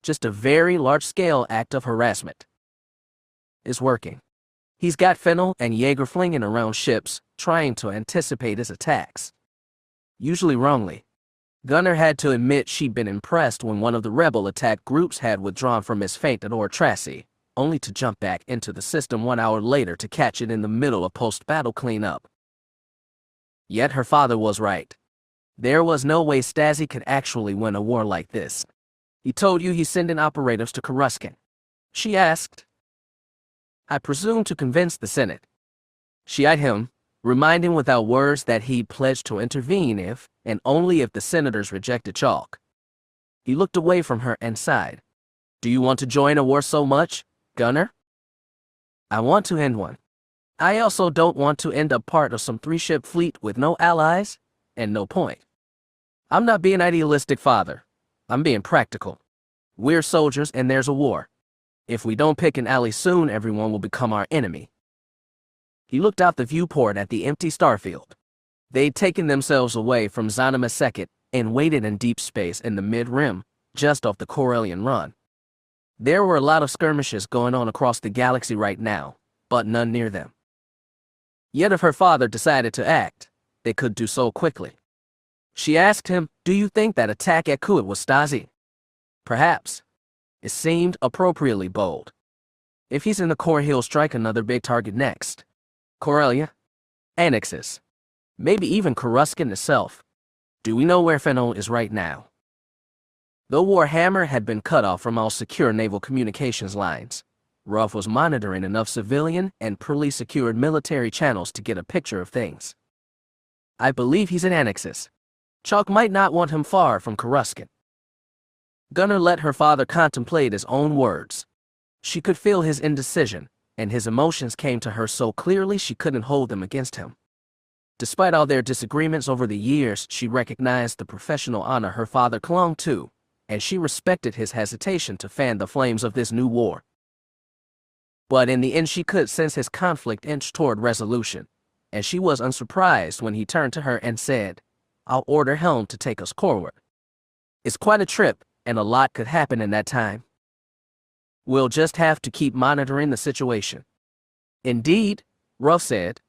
Just a very large-scale act of harassment. It's working. He's got Fennel and Jaeger flinging around ships, trying to anticipate his attacks. Usually wrongly." Gunner had to admit she'd been impressed when one of the rebel attack groups had withdrawn from his feint at Ortrassi, only to jump back into the system 1 hour later to catch it in the middle of post-battle cleanup. Yet her father was right. There was no way Stasi could actually win a war like this. "He told you he's sending operatives to Coruscant?" she asked. "I presume to convince the Senate." She eyed him, reminding without words that he'd pledged to intervene if, and only if, the senators rejected chalk. He looked away from her and sighed. "Do you want to join a war so much, Gunner?" "I want to end one. I also don't want to end up part of some 3-ship fleet with no allies and no point." I'm not being idealistic, father. I'm being practical. We're soldiers and there's a war. If we don't pick an ally soon, everyone will become our enemy. He looked out the viewport at the empty starfield. They'd taken themselves away from Zanima Second and waited in deep space in the mid-rim, just off the Corellian run. There were a lot of skirmishes going on across the galaxy right now, but none near them. Yet if her father decided to act, they could do so quickly. She asked him, "Do you think that attack at Kuat was Stasi?" Perhaps. It seemed appropriately bold. If he's in the core, he'll strike another big target next. Corellia? Annexes. Maybe even Coruscant itself. Do we know where Fenon is right now? Though Warhammer had been cut off from all secure naval communications lines, Ruff was monitoring enough civilian and poorly secured military channels to get a picture of things. I believe he's in Annexes. Chalk might not want him far from Coruscant. Gunnar let her father contemplate his own words. She could feel his indecision, and his emotions came to her so clearly she couldn't hold them against him. Despite all their disagreements over the years, she recognized the professional honor her father clung to, and she respected his hesitation to fan the flames of this new war. But in the end she could sense his conflict inch toward resolution, and she was unsurprised when he turned to her and said, "I'll order Helm to take us forward. It's quite a trip, and a lot could happen in that time. We'll just have to keep monitoring the situation." "Indeed," Ruff said.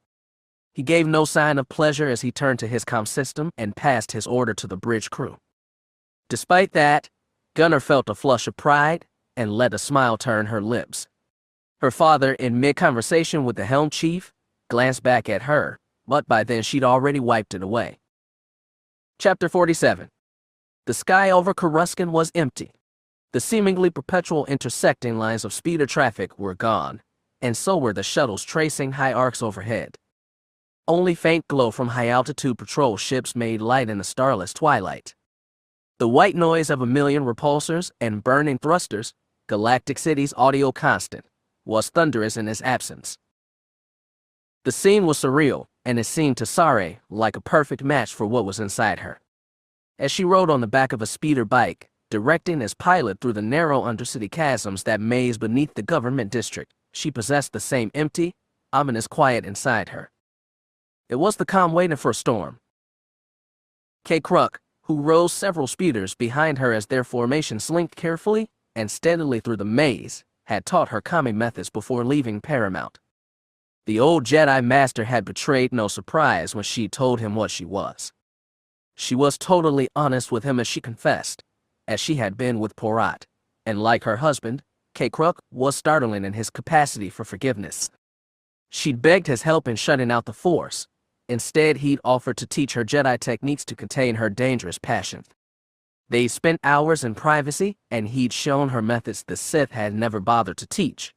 He gave no sign of pleasure as he turned to his comm system and passed his order to the bridge crew. Despite that, Gunnar felt a flush of pride and let a smile turn her lips. Her father, in mid-conversation with the Helm Chief, glanced back at her, but by then she'd already wiped it away. Chapter 47. The sky over Coruscant was empty. The seemingly perpetual intersecting lines of speeder traffic were gone, and so were the shuttles tracing high arcs overhead. Only faint glow from high-altitude patrol ships made light in the starless twilight. The white noise of a million repulsors and burning thrusters, Galactic City's audio constant, was thunderous in its absence. The scene was surreal, and it seemed to Sare like a perfect match for what was inside her. As she rode on the back of a speeder bike, directing as pilot through the narrow undercity chasms that maze beneath the government district, she possessed the same empty, ominous quiet inside her. It was the calm waiting for a storm. Cade, who rose several speeders behind her as their formation slinked carefully and steadily through the maze, had taught her calming methods before leaving Paramount. The old Jedi Master had betrayed no surprise when she told him what she was. She was totally honest with him as she confessed, as she had been with Porat, and like her husband, Cade was startling in his capacity for forgiveness. She'd begged his help in shutting out the Force. Instead, he'd offered to teach her Jedi techniques to contain her dangerous passion. They spent hours in privacy, and he'd shown her methods the Sith had never bothered to teach.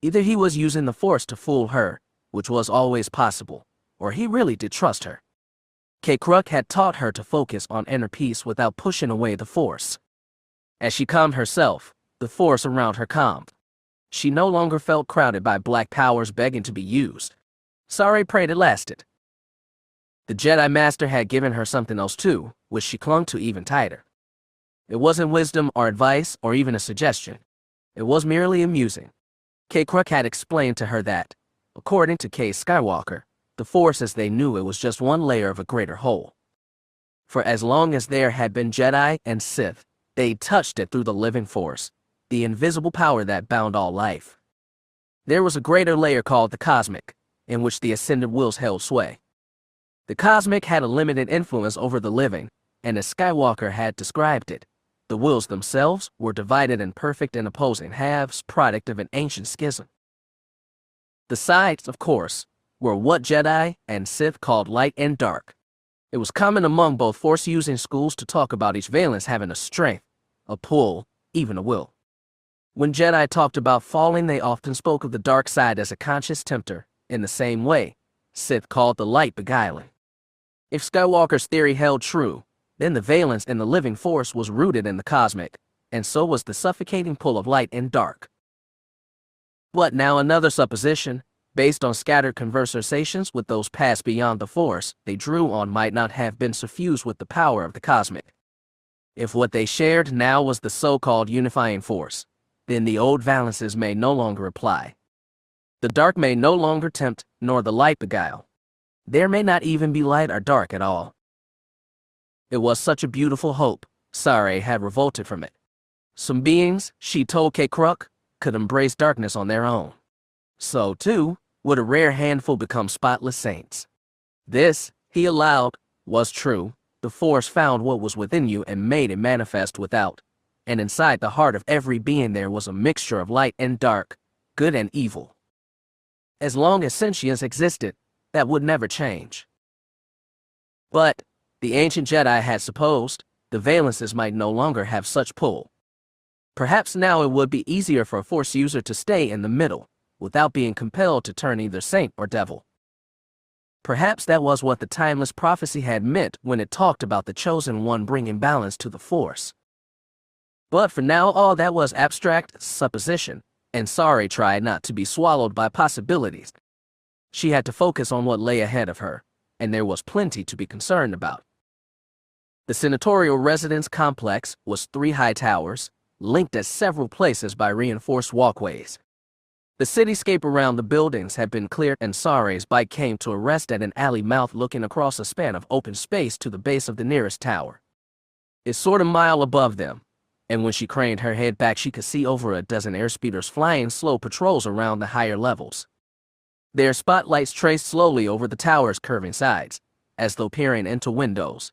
Either he was using the Force to fool her, which was always possible, or he really did trust her. Cade had taught her to focus on inner peace without pushing away the Force. As she calmed herself, the Force around her calmed. She no longer felt crowded by black powers begging to be used. Sare prayed it lasted. The Jedi Master had given her something else too, which she clung to even tighter. It wasn't wisdom or advice or even a suggestion. It was merely amusing. Cade had explained to her that, according to Cade Skywalker, the Force as they knew it was just one layer of a greater whole. For as long as there had been Jedi and Sith, they'd touched it through the living Force, the invisible power that bound all life. There was a greater layer called the Cosmic, in which the ascended wills held sway. The Cosmic had a limited influence over the living, and as Skywalker had described it, the wills themselves were divided in perfect and opposing halves, product of an ancient schism. The sides, of course, were what Jedi and Sith called light and dark. It was common among both Force-using schools to talk about each valence having a strength, a pull, even a will. When Jedi talked about falling, they often spoke of the dark side as a conscious tempter. In the same way, Sith called the light beguiling. If Skywalker's theory held true, then the valence in the living Force was rooted in the Cosmic, and so was the suffocating pull of light and dark. But now another supposition, Based on scattered conversations with those passed beyond the Force they drew on might not have been suffused with the power of the cosmic. If what they shared now was the so-called unifying force, then the old valences may no longer apply. The dark may no longer tempt, nor the light beguile. There may not even be light or dark at all. It was such a beautiful hope. Sari had revolted from it. Some beings, she told Cade, could embrace darkness on their own. So, too, would a rare handful become spotless saints. This, he allowed, was true. The Force found what was within you and made it manifest without. And inside the heart of every being there was a mixture of light and dark, good and evil. As long as sentience existed, that would never change. But, the ancient Jedi had supposed, the valences might no longer have such pull. Perhaps now it would be easier for a Force user to stay in the middle, without being compelled to turn either saint or devil. Perhaps that was what the timeless prophecy had meant when it talked about the chosen one bringing balance to the Force. But for now all that was abstract supposition, and Sari tried not to be swallowed by possibilities. She had to focus on what lay ahead of her, and there was plenty to be concerned about. The senatorial residence complex was 3 high towers, linked at several places by reinforced walkways. The cityscape around the buildings had been cleared and Sari's bike came to a rest at an alley mouth looking across a span of open space to the base of the nearest tower. It soared a mile above them, and when she craned her head back she could see over a dozen airspeeders flying slow patrols around the higher levels. Their spotlights traced slowly over the tower's curving sides, as though peering into windows.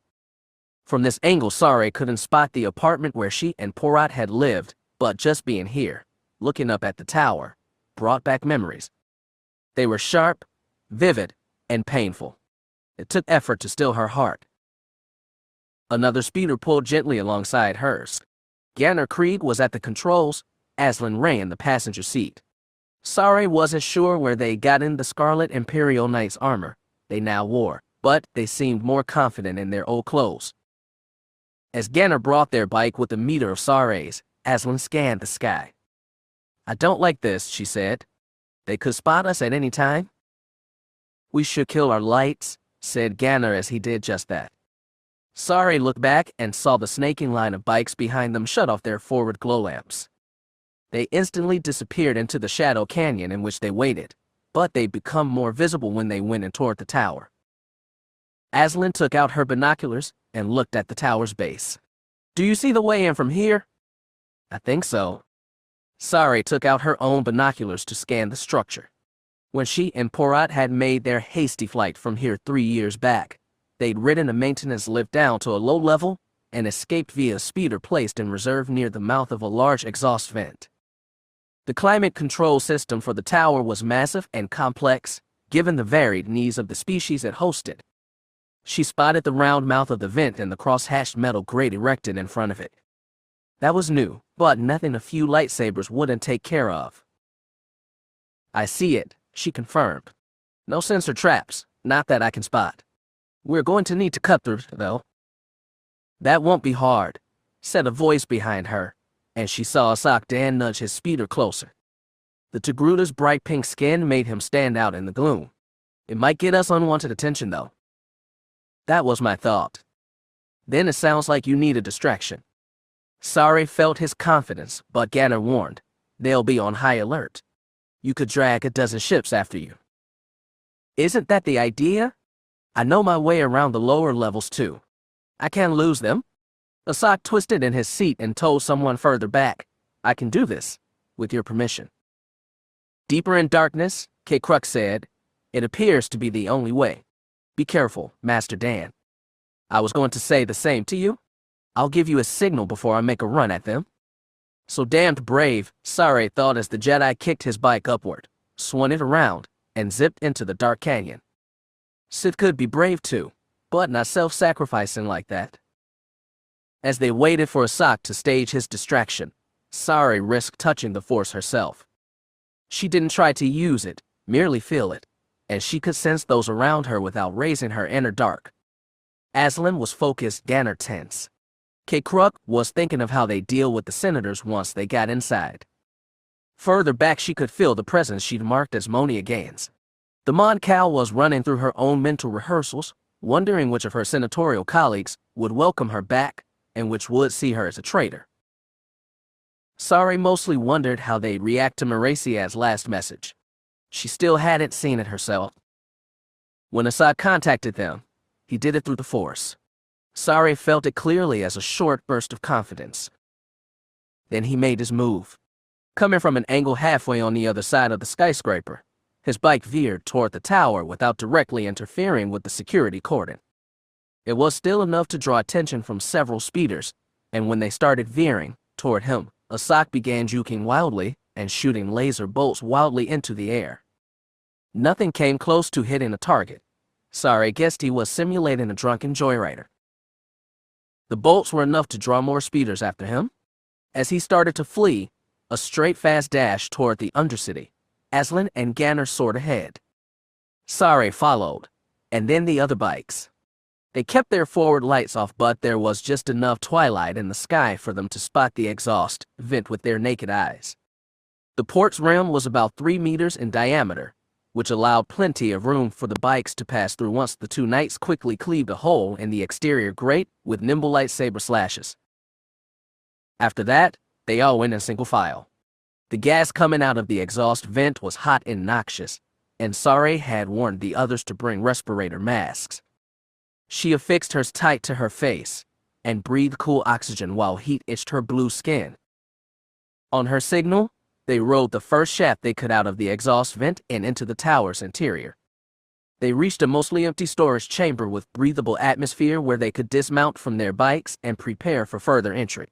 From this angle Sari couldn't spot the apartment where she and Porat had lived, but just being here, looking up at the tower, brought back memories. They were sharp, vivid, and painful. It took effort to still her heart. Another speeder pulled gently alongside hers. Ganner Krieg was at the controls, Aslan Ray in the passenger seat. Sari wasn't sure where they got in the Scarlet Imperial Knight's armor they now wore, but they seemed more confident in their old clothes. As Ganner brought their bike with a meter of Sari's, Aslan scanned the sky. "I don't like this," she said. "They could spot us at any time." "We should kill our lights," said Ganner as he did just that. Sari looked back and saw the snaking line of bikes behind them shut off their forward glow lamps. They instantly disappeared into the shadow canyon in which they waited, but they'd become more visible when they went in toward the tower. Aslan took out her binoculars and looked at the tower's base. "Do you see the way in from here?" "I think so." Sari took out her own binoculars to scan the structure. When she and Porat had made their hasty flight from here 3 years back, they'd ridden a maintenance lift down to a low level and escaped via a speeder placed in reserve near the mouth of a large exhaust vent. The climate control system for the tower was massive and complex, given the varied needs of the species it hosted. She spotted the round mouth of the vent and the cross-hatched metal grate erected in front of it. That was new, but nothing a few lightsabers wouldn't take care of. "I see it," she confirmed. "No sensor traps, not that I can spot. We're going to need to cut through, though." "That won't be hard," said a voice behind her, and she saw Asok Dan nudge his speeder closer. The Togruta's bright pink skin made him stand out in the gloom. "It might get us unwanted attention, though." "That was my thought." "Then it sounds like you need a distraction." Sari felt his confidence, but Ganner warned, "They'll be on high alert. You could drag a dozen ships after you." "Isn't that the idea? I know my way around the lower levels too. I can't lose them." Asok twisted in his seat and told someone further back, "I can do this, with your permission." Deeper in darkness, Cade said, "It appears to be the only way. Be careful, Master Dan." "I was going to say the same to you. I'll give you a signal before I make a run at them." "So damned brave," Sari thought as the Jedi kicked his bike upward, swung it around, and zipped into the dark canyon. Sith could be brave too, but not self-sacrificing like that. As they waited for Asok to stage his distraction, Sari risked touching the Force herself. She didn't try to use it, merely feel it, and she could sense those around her without raising her inner dark. Aslan was focused, Ganner tense. Cade was thinking of how they'd deal with the senators once they got inside. Further back she could feel the presence she'd marked as Monia Gaines, The Mon Cal was running through her own mental rehearsals, wondering which of her senatorial colleagues would welcome her back and which would see her as a traitor. Sari mostly wondered how they'd react to Marasiah's last message. She still hadn't seen it herself. When Assad contacted them, he did it through the Force. Sari felt it clearly as a short burst of confidence. Then he made his move. Coming from an angle halfway on the other side of the skyscraper, his bike veered toward the tower without directly interfering with the security cordon. It was still enough to draw attention from several speeders, and when they started veering toward him, Assad began juking wildly and shooting laser bolts wildly into the air. Nothing came close to hitting a target. Sari guessed he was simulating a drunken joyrider. The bolts were enough to draw more speeders after him. As he started to flee, a straight fast dash toward the Undercity, Aslan and Ganner soared ahead. Sari followed, and then the other bikes. They kept their forward lights off, but there was just enough twilight in the sky for them to spot the exhaust vent with their naked eyes. The port's rim was about 3 meters in diameter, which allowed plenty of room for the bikes to pass through once the two knights quickly cleaved a hole in the exterior grate with nimble lightsaber slashes. After that, they all went in single file. The gas coming out of the exhaust vent was hot and noxious, and Sari had warned the others to bring respirator masks. She affixed hers tight to her face and breathed cool oxygen while heat itched her blue skin. On her signal, they rode the first shaft they could out of the exhaust vent and into the tower's interior. They reached a mostly empty storage chamber with breathable atmosphere where they could dismount from their bikes and prepare for further entry.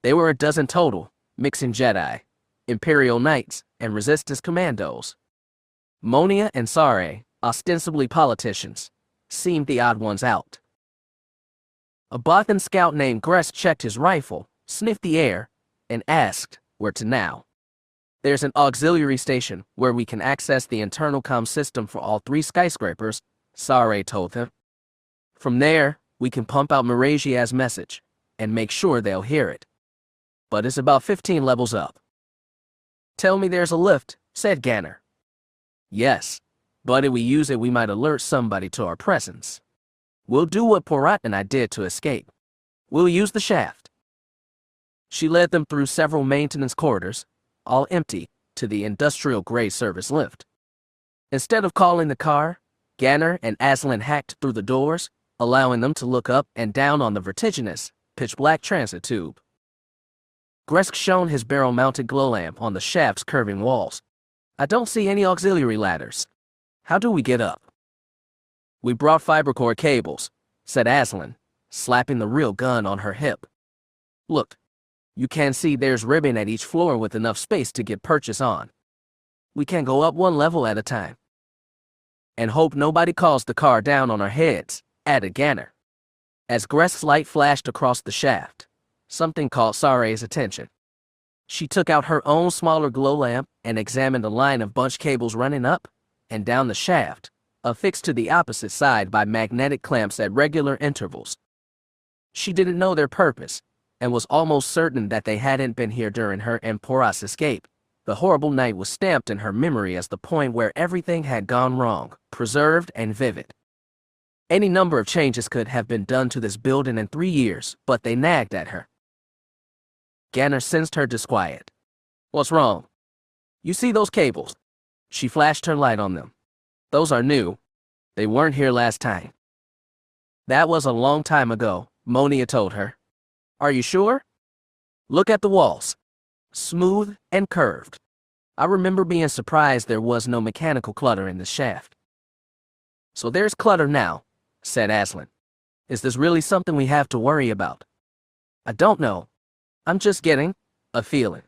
They were a dozen total, mixing Jedi, Imperial Knights, and Resistance Commandos. Monia and Sari, ostensibly politicians, seemed the odd ones out. A Bothan scout named Gress checked his rifle, sniffed the air, and asked, "Where to now?" "There's an auxiliary station where we can access the internal comm system for all 3 skyscrapers," Sari told him. "From there, we can pump out Marasiah's message and make sure they'll hear it. But it's about 15 levels up." "Tell me there's a lift," said Ganner. "Yes, but if we use it, we might alert somebody to our presence. We'll do what Porat and I did to escape. We'll use the shaft." She led them through several maintenance corridors, all empty, to the industrial-grade service lift. Instead of calling the car, Ganner and Aslan hacked through the doors, allowing them to look up and down on the vertiginous, pitch-black transit tube. Gresk shone his barrel-mounted glow lamp on the shaft's curving walls. "I don't see any auxiliary ladders. How do we get up?" "We brought fiber core cables," said Aslan, slapping the real gun on her hip. "Look. You can see there's ribbon at each floor with enough space to get purchase on. We can go up 1 level at a time. And hope nobody calls the car down on our heads," added Ganner. As Gresk's light flashed across the shaft, something caught Sari's attention. She took out her own smaller glow lamp and examined a line of bunch cables running up and down the shaft, affixed to the opposite side by magnetic clamps at regular intervals. She didn't know their purpose, and was almost certain that they hadn't been here during her and Porat's escape. The horrible night was stamped in her memory as the point where everything had gone wrong, preserved and vivid. Any number of changes could have been done to this building in 3 years, but they nagged at her. Ganner sensed her disquiet. "What's wrong?" "You see those cables?" She flashed her light on them. "Those are new. They weren't here last time." "That was a long time ago," Monia told her. "Are you sure? Look at the walls. Smooth and curved. I remember being surprised there was no mechanical clutter in the shaft." "So there's clutter now," said Aslan. "Is this really something we have to worry about?" "I don't know. I'm just getting a feeling."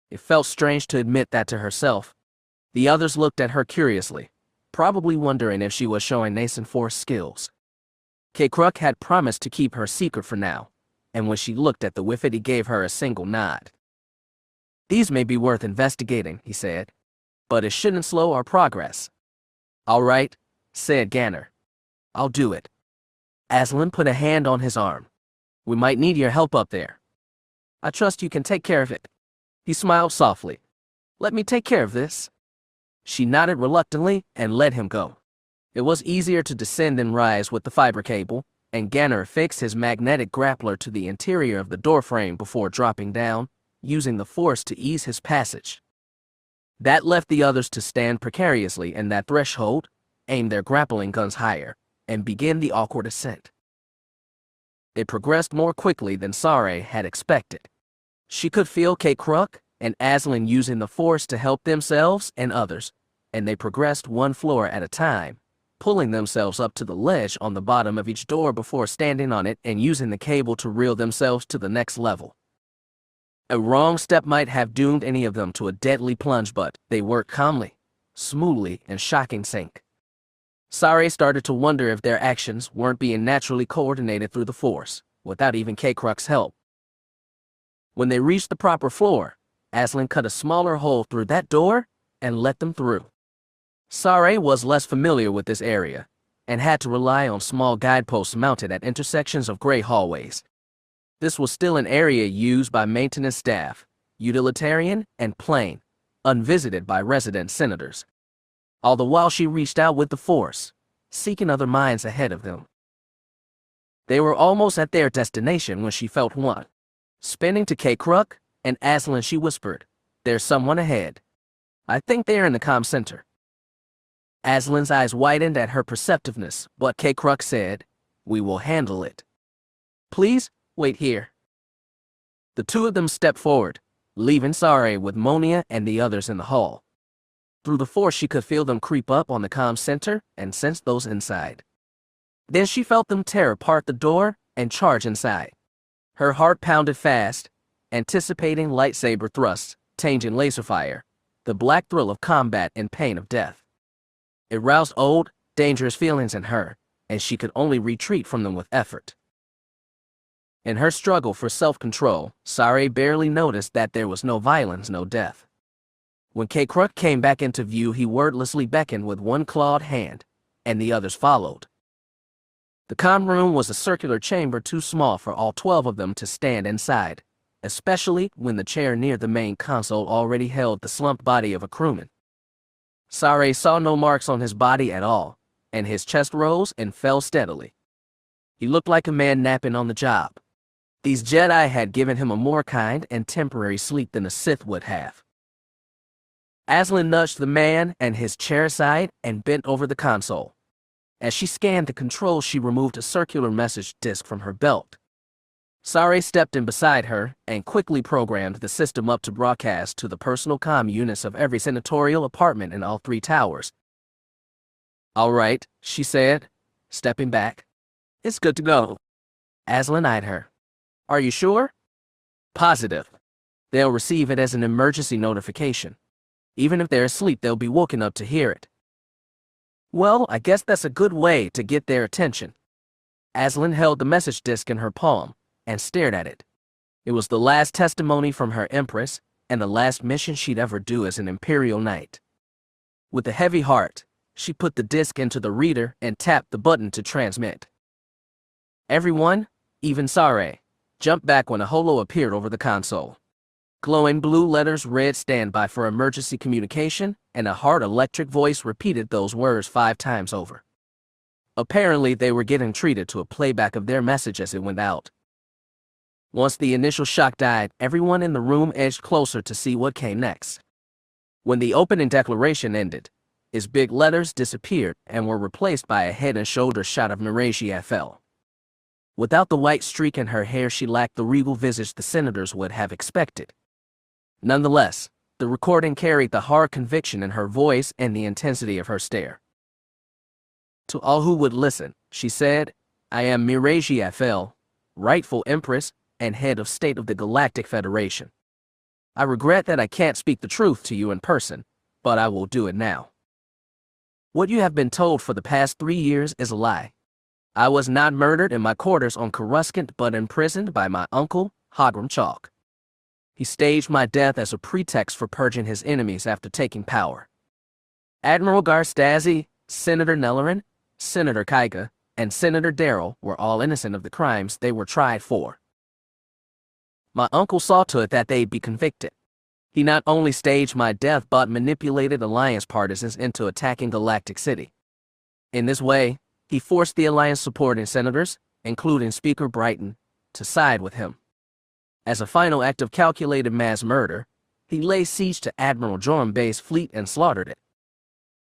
It felt strange to admit that to herself. The others looked at her curiously, probably wondering if she was showing nascent Force skills. Kruk had promised to keep her secret for now, and when she looked at the Wifid, he gave her a single nod. "These may be worth investigating," he said, "but it shouldn't slow our progress." "All right," said Ganner. "I'll do it." Aslan put a hand on his arm. "We might need your help up there. I trust you can take care of it." He smiled softly. "Let me take care of this." She nodded reluctantly and let him go. It was easier to descend than rise with the fiber cable, and Ganner fixed his magnetic grappler to the interior of the doorframe before dropping down, using the force to ease his passage. That left the others to stand precariously in that threshold, aim their grappling guns higher, and begin the awkward ascent. It progressed more quickly than Saray had expected. She could feel Kruk and Azlin using the force to help themselves and others, and they progressed one floor at a time, pulling themselves up to the ledge on the bottom of each door before standing on it and using the cable to reel themselves to the next level. A wrong step might have doomed any of them to a deadly plunge, but they worked calmly, smoothly, in shocking sync. Saray started to wonder if their actions weren't being naturally coordinated through the force, without even Kruk's help. When they reached the proper floor, Azlin cut a smaller hole through that door and let them through. Saray was less familiar with this area, and had to rely on small guideposts mounted at intersections of gray hallways. This was still an area used by maintenance staff, utilitarian and plain, unvisited by resident senators. All the while she reached out with the force, seeking other minds ahead of them. They were almost at their destination when she felt one. Spinning to Kruk and Azlin, she whispered, "There's someone ahead. I think they're in the comm center." Azlin's eyes widened at her perceptiveness, but Kruk said, "We will handle it. Please, wait here." The two of them stepped forward, leaving Saray with Monia and the others in the hall. Through the force she could feel them creep up on the comm center and sense those inside. Then she felt them tear apart the door and charge inside. Her heart pounded fast, anticipating lightsaber thrusts, changing laser fire, the black thrill of combat and pain of death. It roused old, dangerous feelings in her, and she could only retreat from them with effort. In her struggle for self-control, Saray barely noticed that there was no violence, no death. When Kruk came back into view, he wordlessly beckoned with one clawed hand, and the others followed. The comm room was a circular chamber too small for all 12 of them to stand inside, especially when the chair near the main console already held the slumped body of a crewman. Saray saw no marks on his body at all, and his chest rose and fell steadily. He looked like a man napping on the job. These Jedi had given him a more kind and temporary sleep than a Sith would have. Azlin nudged the man and his chair aside and bent over the console. As she scanned the controls, she removed a circular message disc from her belt. Saray stepped in beside her and quickly programmed the system up to broadcast to the personal comm units of every senatorial apartment in all 3 towers. "All right," she said, stepping back. "It's good to go." Azlin eyed her. "Are you sure?" "Positive. They'll receive it as an emergency notification. Even if they're asleep, they'll be woken up to hear it." "Well, I guess that's a good way to get their attention." Azlin held the message disc in her palm and stared at it. It was the last testimony from her Empress and the last mission she'd ever do as an Imperial Knight. With a heavy heart, she put the disc into the reader and tapped the button to transmit. Everyone, even Saray, jumped back when a holo appeared over the console. Glowing blue letters read "Standby for emergency communication," and a hard electric voice repeated those words 5 times over. Apparently, they were getting treated to a playback of their message as it went out. Once the initial shock died, everyone in the room edged closer to see what came next. When the opening declaration ended, its big letters disappeared and were replaced by a head and shoulders shot of Marasiah Fel. Without the white streak in her hair, she lacked the regal visage the senators would have expected. Nonetheless, the recording carried the hard conviction in her voice and the intensity of her stare. "To all who would listen," she said, "I am Marasiah Fel, rightful Empress and head of state of the Galactic Federation. I regret that I can't speak the truth to you in person, but I will do it now. What you have been told for the past 3 years is a lie. I was not murdered in my quarters on Coruscant, but imprisoned by my uncle, Hogrum Chalk. He staged my death as a pretext for purging his enemies after taking power. Admiral Garstazzi, Senator Nellerin, Senator Kyra, and Senator Darrell were all innocent of the crimes they were tried for. My uncle saw to it that they'd be convicted. He not only staged my death but manipulated Alliance partisans into attacking Galactic City. In this way, he forced the Alliance supporting senators, including Speaker Brighton, to side with him. As a final act of calculated mass murder, he laid siege to Admiral Joram Bay's fleet and slaughtered it.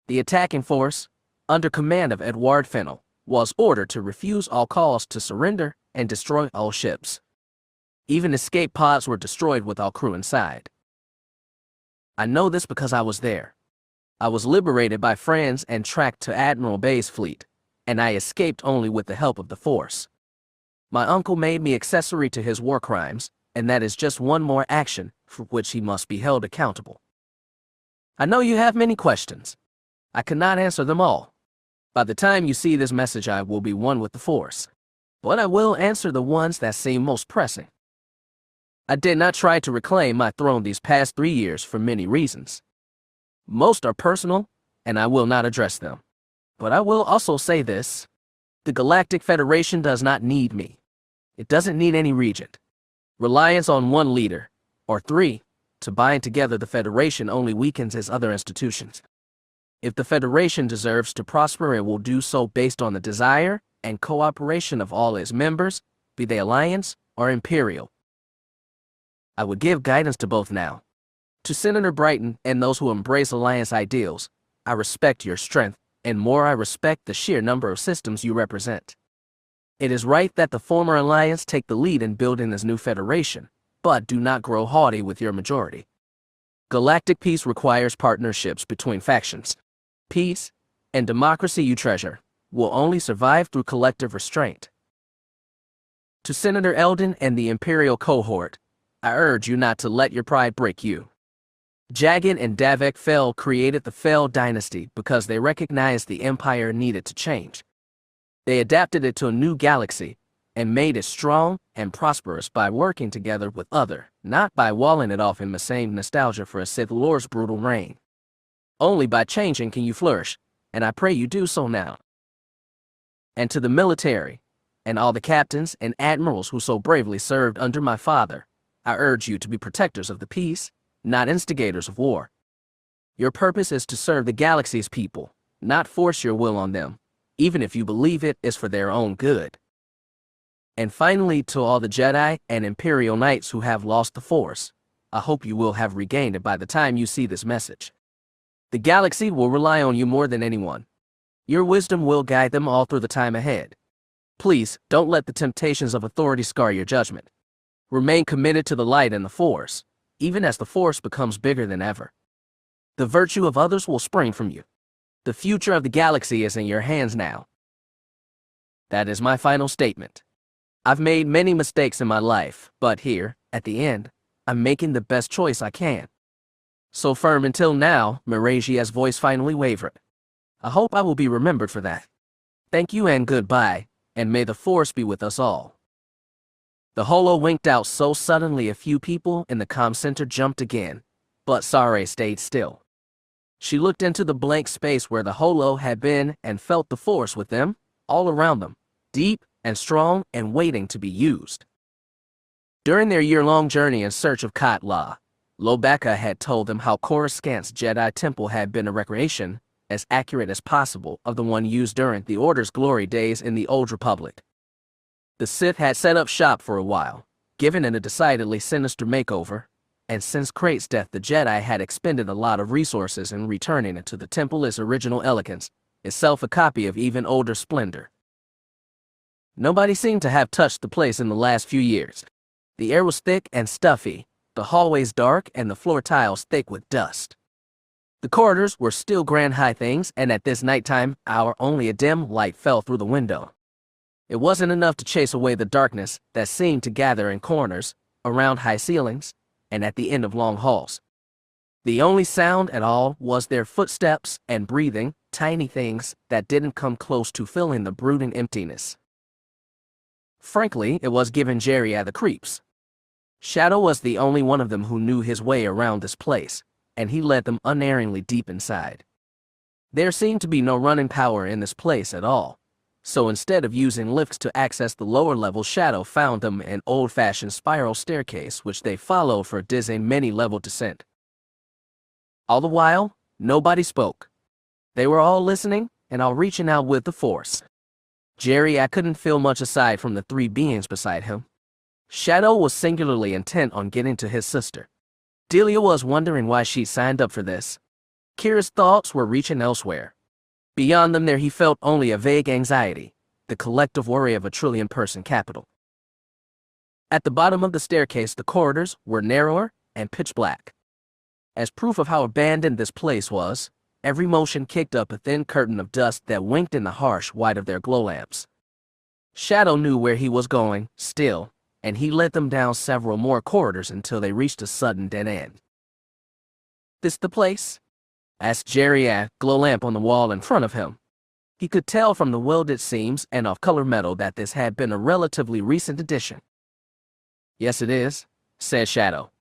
The attacking force, under command of Edward Fennel, was ordered to refuse all calls to surrender and destroy all ships. Even escape pods were destroyed with all crew inside. I know this because I was there. I was liberated by friends and tracked to Admiral Bay's fleet, and I escaped only with the help of the Force. My uncle made me accessory to his war crimes, and that is just one more action for which he must be held accountable. I know you have many questions. I cannot answer them all. By the time you see this message, I will be one with the Force. But I will answer the ones that seem most pressing. I did not try to reclaim my throne these past 3 years for many reasons. Most are personal, and I will not address them. But I will also say this. The Galactic Federation does not need me. It doesn't need any regent. Reliance on one leader, or 3, to bind together the Federation only weakens its other institutions. If the Federation deserves to prosper, it will do so based on the desire and cooperation of all its members, be they Alliance or Imperial. I would give guidance to both now. To Senator Brighton and those who embrace Alliance ideals, I respect your strength, and more I respect the sheer number of systems you represent. It is right that the former Alliance take the lead in building this new Federation, but do not grow haughty with your majority. Galactic peace requires partnerships between factions. Peace, and democracy you treasure, will only survive through collective restraint. To Senator Eldon and the Imperial cohort, I urge you not to let your pride break you. Jagan and Davek Fel created the Fel dynasty because they recognized the Empire needed to change. They adapted it to a new galaxy and made it strong and prosperous by working together with others, not by walling it off in the same nostalgia for a Sith Lord's brutal reign. Only by changing can you flourish, and I pray you do so now. And to the military, and all the captains and admirals who so bravely served under my father, I urge you to be protectors of the peace, not instigators of war. Your purpose is to serve the galaxy's people, not force your will on them, even if you believe it is for their own good. And finally, to all the Jedi and Imperial Knights who have lost the Force, I hope you will have regained it by the time you see this message. The galaxy will rely on you more than anyone. Your wisdom will guide them all through the time ahead. Please, don't let the temptations of authority scar your judgment. Remain committed to the light and the Force, even as the Force becomes bigger than ever. The virtue of others will spring from you. The future of the galaxy is in your hands now. That is my final statement. I've made many mistakes in my life, but here, at the end, I'm making the best choice I can. So firm until now, Marasiah's voice finally wavered. I hope I will be remembered for that. Thank you and goodbye, and may the Force be with us all. The holo winked out so suddenly a few people in the comm center jumped again, but Sare stayed still. She looked into the blank space where the holo had been and felt the Force with them, all around them, deep and strong and waiting to be used. During their year-long journey in search of Katla, Lobaka had told them how Coruscant's Jedi temple had been a recreation, as accurate as possible, of the one used during the Order's glory days in the Old Republic. The Sith had set up shop for a while, given it a decidedly sinister makeover, and since Crate's death the Jedi had expended a lot of resources in returning it to the temple its original elegance, itself a copy of even older splendor. Nobody seemed to have touched the place in the last few years. The air was thick and stuffy, the hallways dark and the floor tiles thick with dust. The corridors were still grand high things, and at this nighttime hour only a dim light fell through the window. It wasn't enough to chase away the darkness that seemed to gather in corners, around high ceilings, and at the end of long halls. The only sound at all was their footsteps and breathing, tiny things that didn't come close to filling the brooding emptiness. Frankly, it was giving Jerry the creeps. Shadow was the only one of them who knew his way around this place, and he led them unerringly deep inside. There seemed to be no running power in this place at all, so instead of using lifts to access the lower level, Shadow found them an old-fashioned spiral staircase which they followed for a dizzying many-level descent. All the while, nobody spoke. They were all listening and all reaching out with the Force. I couldn't feel much aside from the three beings beside him. Shadow was singularly intent on getting to his sister. Delia was wondering why she signed up for this. Kyra's thoughts were reaching elsewhere. Beyond them there he felt only a vague anxiety, the collective worry of a trillion-person capital. At the bottom of the staircase, the corridors were narrower and pitch black. As proof of how abandoned this place was, every motion kicked up a thin curtain of dust that winked in the harsh white of their glow lamps. Shadow knew where he was going, still, and he led them down several more corridors until they reached a sudden dead end. "This the place?" asked Jerry at glow lamp on the wall in front of him. He could tell from the welded seams and off-color metal that this had been a relatively recent addition. "Yes, it is," said Shadow.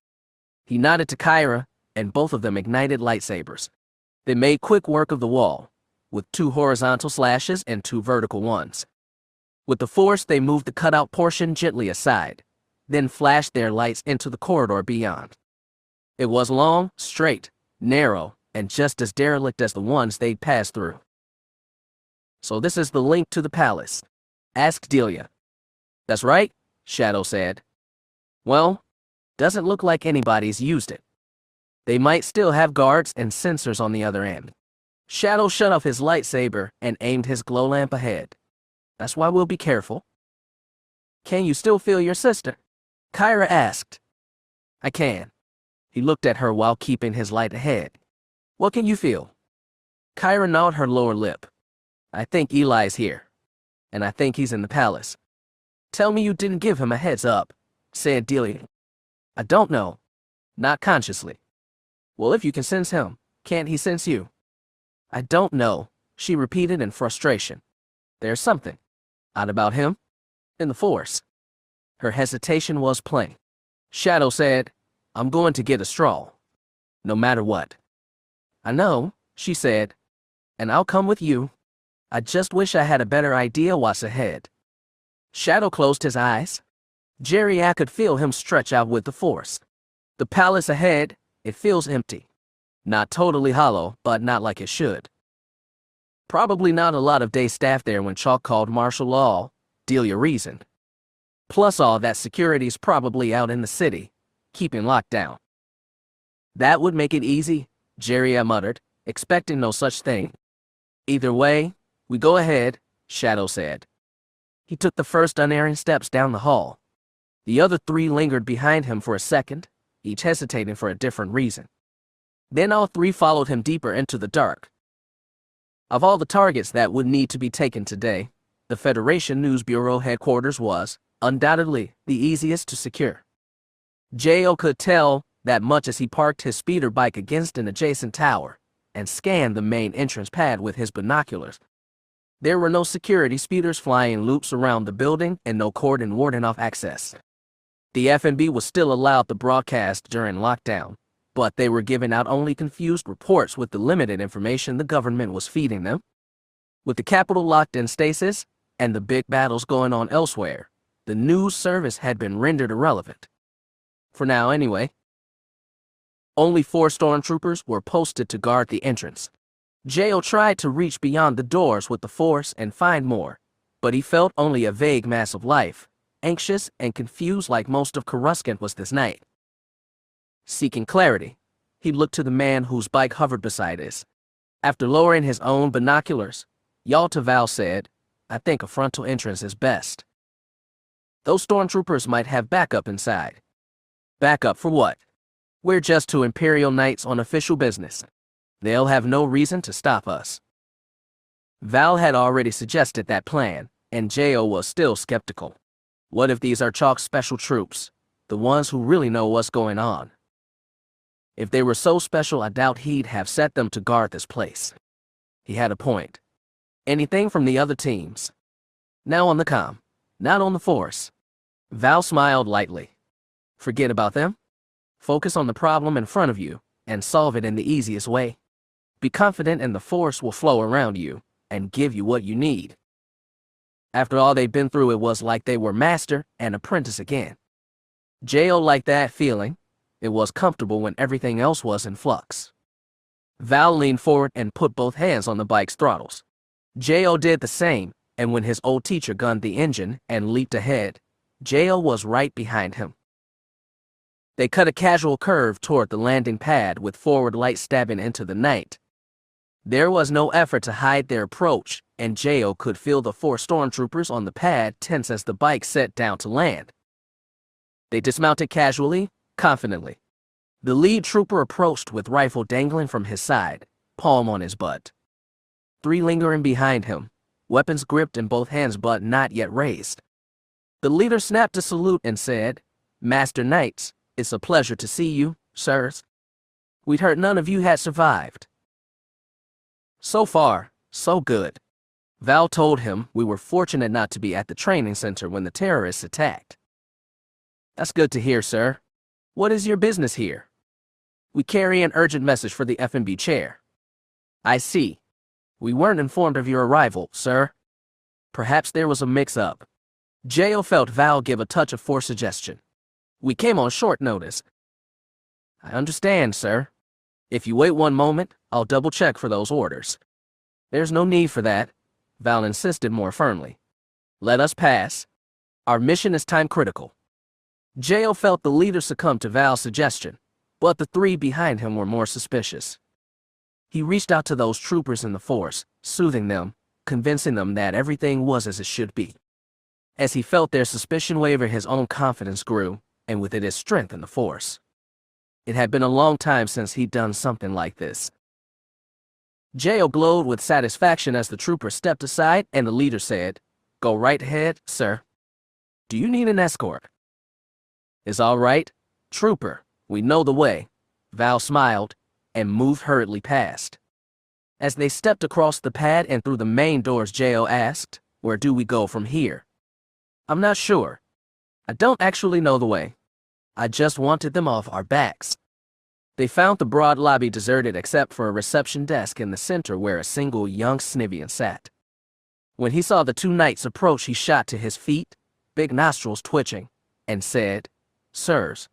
He nodded to Kyra, and both of them ignited lightsabers. They made quick work of the wall, with 2 horizontal slashes and 2 vertical ones. With the Force, they moved the cutout portion gently aside, then flashed their lights into the corridor beyond. It was long, straight, narrow, and just as derelict as the ones they'd passed through. "So this is the link to the palace?" asked Delia. "That's right," Shadow said. "Well, doesn't look like anybody's used it. They might still have guards and sensors on the other end." Shadow shut off his lightsaber and aimed his glow lamp ahead. "That's why we'll be careful." "Can you still feel your sister?" Kyra asked. "I can." He looked at her while keeping his light ahead. "What can you feel?" Kyra gnawed her lower lip. "I think Eli's here. And I think he's in the palace." "Tell me you didn't give him a heads up," said Delia. "I don't know. Not consciously." "Well, if you can sense him, can't he sense you?" "I don't know," she repeated in frustration. "There's something odd about him in the Force." Her hesitation was plain. Shadow said, "I'm going to get a straw. No matter what." "I know," she said. "And I'll come with you. I just wish I had a better idea what's ahead." Shadow closed his eyes. I could feel him stretch out with the Force. The palace ahead, it feels empty. Not totally hollow, but not like it should. Probably not a lot of day staff there when Chalk called martial law, Delia reasoned. Plus all that security's probably out in the city, keeping locked down. "That would make it easy," Jerry muttered, expecting no such thing. "Either way, we go ahead," Shadow said. He took the first unerring steps down the hall. The other 3 lingered behind him for a second, each hesitating for a different reason. Then all 3 followed him deeper into the dark. Of all the targets that would need to be taken today, the Federation News Bureau headquarters was, undoubtedly, the easiest to secure. J.O. could tell that much as he parked his speeder bike against an adjacent tower and scanned the main entrance pad with his binoculars. There were no security speeders flying loops around the building and no cordon warding off access. The FNB was still allowed to broadcast during lockdown, but they were giving out only confused reports with the limited information the government was feeding them. With the capital locked in stasis and the big battles going on elsewhere, the news service had been rendered irrelevant. For now, anyway. Only 4 stormtroopers were posted to guard the entrance. J.O. tried to reach beyond the doors with the Force and find more, but he felt only a vague mass of life, anxious and confused like most of Coruscant was this night. Seeking clarity, he looked to the man whose bike hovered beside his. After lowering his own binoculars, Yalta Val said, "I think a frontal entrance is best. Those stormtroopers might have backup inside." "Backup for what?" "We're just 2 Imperial Knights on official business. They'll have no reason to stop us." Val had already suggested that plan, and J.O. was still skeptical. What if these are Chalk's special troops, the ones who really know what's going on? If they were so special, I doubt he'd have set them to guard this place. He had a point. Anything from the other teams. Now on the comm, not on the Force. Val smiled lightly. Forget about them. Focus on the problem in front of you, and solve it in the easiest way. Be confident and the Force will flow around you, and give you what you need. After all they'd been through, it was like they were master and apprentice again. J.O. liked that feeling. It was comfortable when everything else was in flux. Val leaned forward and put both hands on the bike's throttles. J.O. did the same, and when his old teacher gunned the engine and leaped ahead, J.O. was right behind him. They cut a casual curve toward the landing pad with forward light stabbing into the night. There was no effort to hide their approach, and J.O. could feel the 4 stormtroopers on the pad tense as the bike set down to land. They dismounted casually, confidently. The lead trooper approached with rifle dangling from his side, palm on his butt. 3 lingering behind him, weapons gripped in both hands but not yet raised. The leader snapped a salute and said, "Master Knights, it's a pleasure to see you, sirs. We'd heard none of you had survived." "So far, so good." Val told him we were fortunate not to be at the training center when the terrorists attacked. "That's good to hear, sir. What is your business here?" "We carry an urgent message for the F&B chair." "I see. We weren't informed of your arrival, sir." Perhaps there was a mix-up. J.O. felt Val give a touch of forced suggestion. "We came on short notice." "I understand, sir. If you wait one moment, I'll double-check for those orders." "There's no need for that," Val insisted more firmly. "Let us pass. Our mission is time-critical." J.O. felt the leader succumb to Val's suggestion, but the 3 behind him were more suspicious. He reached out to those troopers in the force, soothing them, convincing them that everything was as it should be. As he felt their suspicion waver, his own confidence grew, and with it his strength in the force. It had been a long time since he'd done something like this. J.O. glowed with satisfaction as the trooper stepped aside and the leader said, "Go right ahead, sir. Do you need an escort?" "It's all right, trooper. We know the way." Val smiled and moved hurriedly past. As they stepped across the pad and through the main doors, J.O. asked, "Where do we go from here?" "I'm not sure. I don't actually know the way. I just wanted them off our backs." They found the broad lobby deserted except for a reception desk in the center where a single young Snivian sat. When he saw the 2 knights approach, he shot to his feet, big nostrils twitching, and said, "Sirs,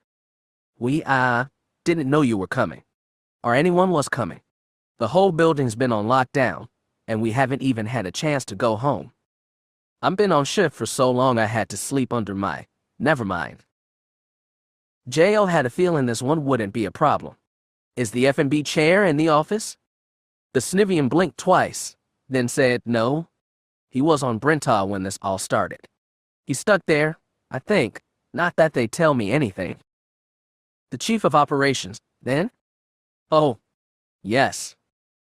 we didn't know you were coming. Or anyone was coming. The whole building's been on lockdown, and we haven't even had a chance to go home. I've been on shift for so long I had to sleep under my... Never mind." J.O. had a feeling this one wouldn't be a problem. "Is the F&B chair in the office?" The Snivian blinked twice, then said no. He was on Brentall when this all started. He's stuck there, I think. Not that they tell me anything. "The chief of operations, then?" "Oh, yes.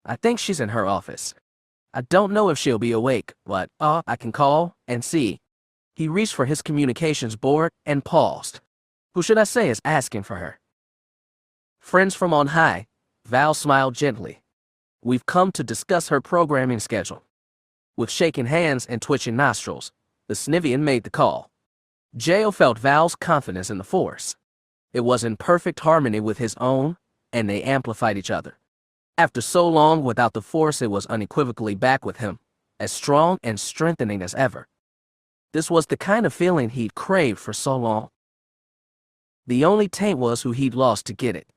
I think she's in her office. I don't know if she'll be awake, but I can call and see." He reached for his communications board and paused. "Who should I say is asking for her?" "Friends from on high." Val smiled gently. "We've come to discuss her programming schedule." With shaking hands and twitching nostrils, the Snivian made the call. J.O. felt Val's confidence in the force. It was in perfect harmony with his own, and they amplified each other. After so long without the force, it was unequivocally back with him, as strong and strengthening as ever. This was the kind of feeling he'd craved for so long. The only taint was who he'd lost to get it.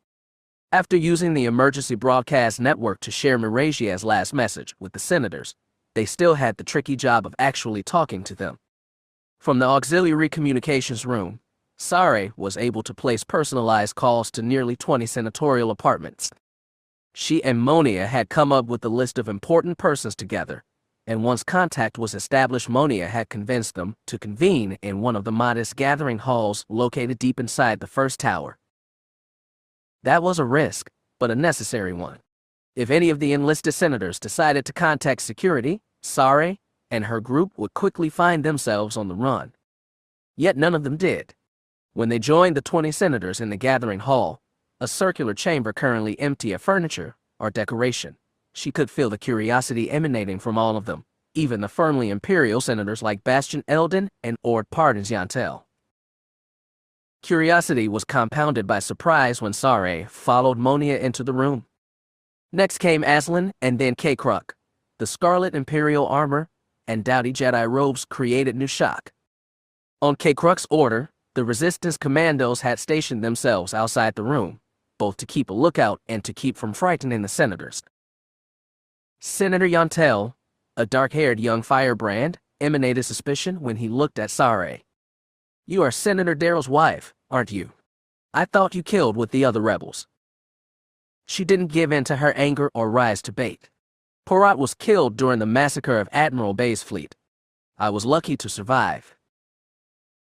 After using the emergency broadcast network to share Marasiah's last message with the senators, they still had the tricky job of actually talking to them. From the auxiliary communications room, Sare was able to place personalized calls to nearly 20 senatorial apartments. She and Monia had come up with a list of important persons together, and once contact was established, Monia had convinced them to convene in one of the modest gathering halls located deep inside the first tower. That was a risk, but a necessary one. If any of the enlisted senators decided to contact security, Sare and her group would quickly find themselves on the run. Yet none of them did. When they joined the 20 senators in the gathering hall, a circular chamber currently empty of furniture or decoration, she could feel the curiosity emanating from all of them, even the firmly imperial senators like Bastion Eldon and Ord Pardons Yantel. Curiosity was compounded by surprise when Sare followed Monia into the room. Next came Aslan and then Kruk. The scarlet imperial armor and dowdy Jedi robes created new shock. On Kruk's order, the resistance commandos had stationed themselves outside the room, both to keep a lookout and to keep from frightening the senators. Senator Yontel, a dark-haired young firebrand, emanated suspicion when he looked at Sare. You are Senator Darrell's wife, aren't you? I thought you killed with the other rebels. She didn't give in to her anger or rise to bait. Porat was killed during the massacre of Admiral Bay's fleet. I was lucky to survive.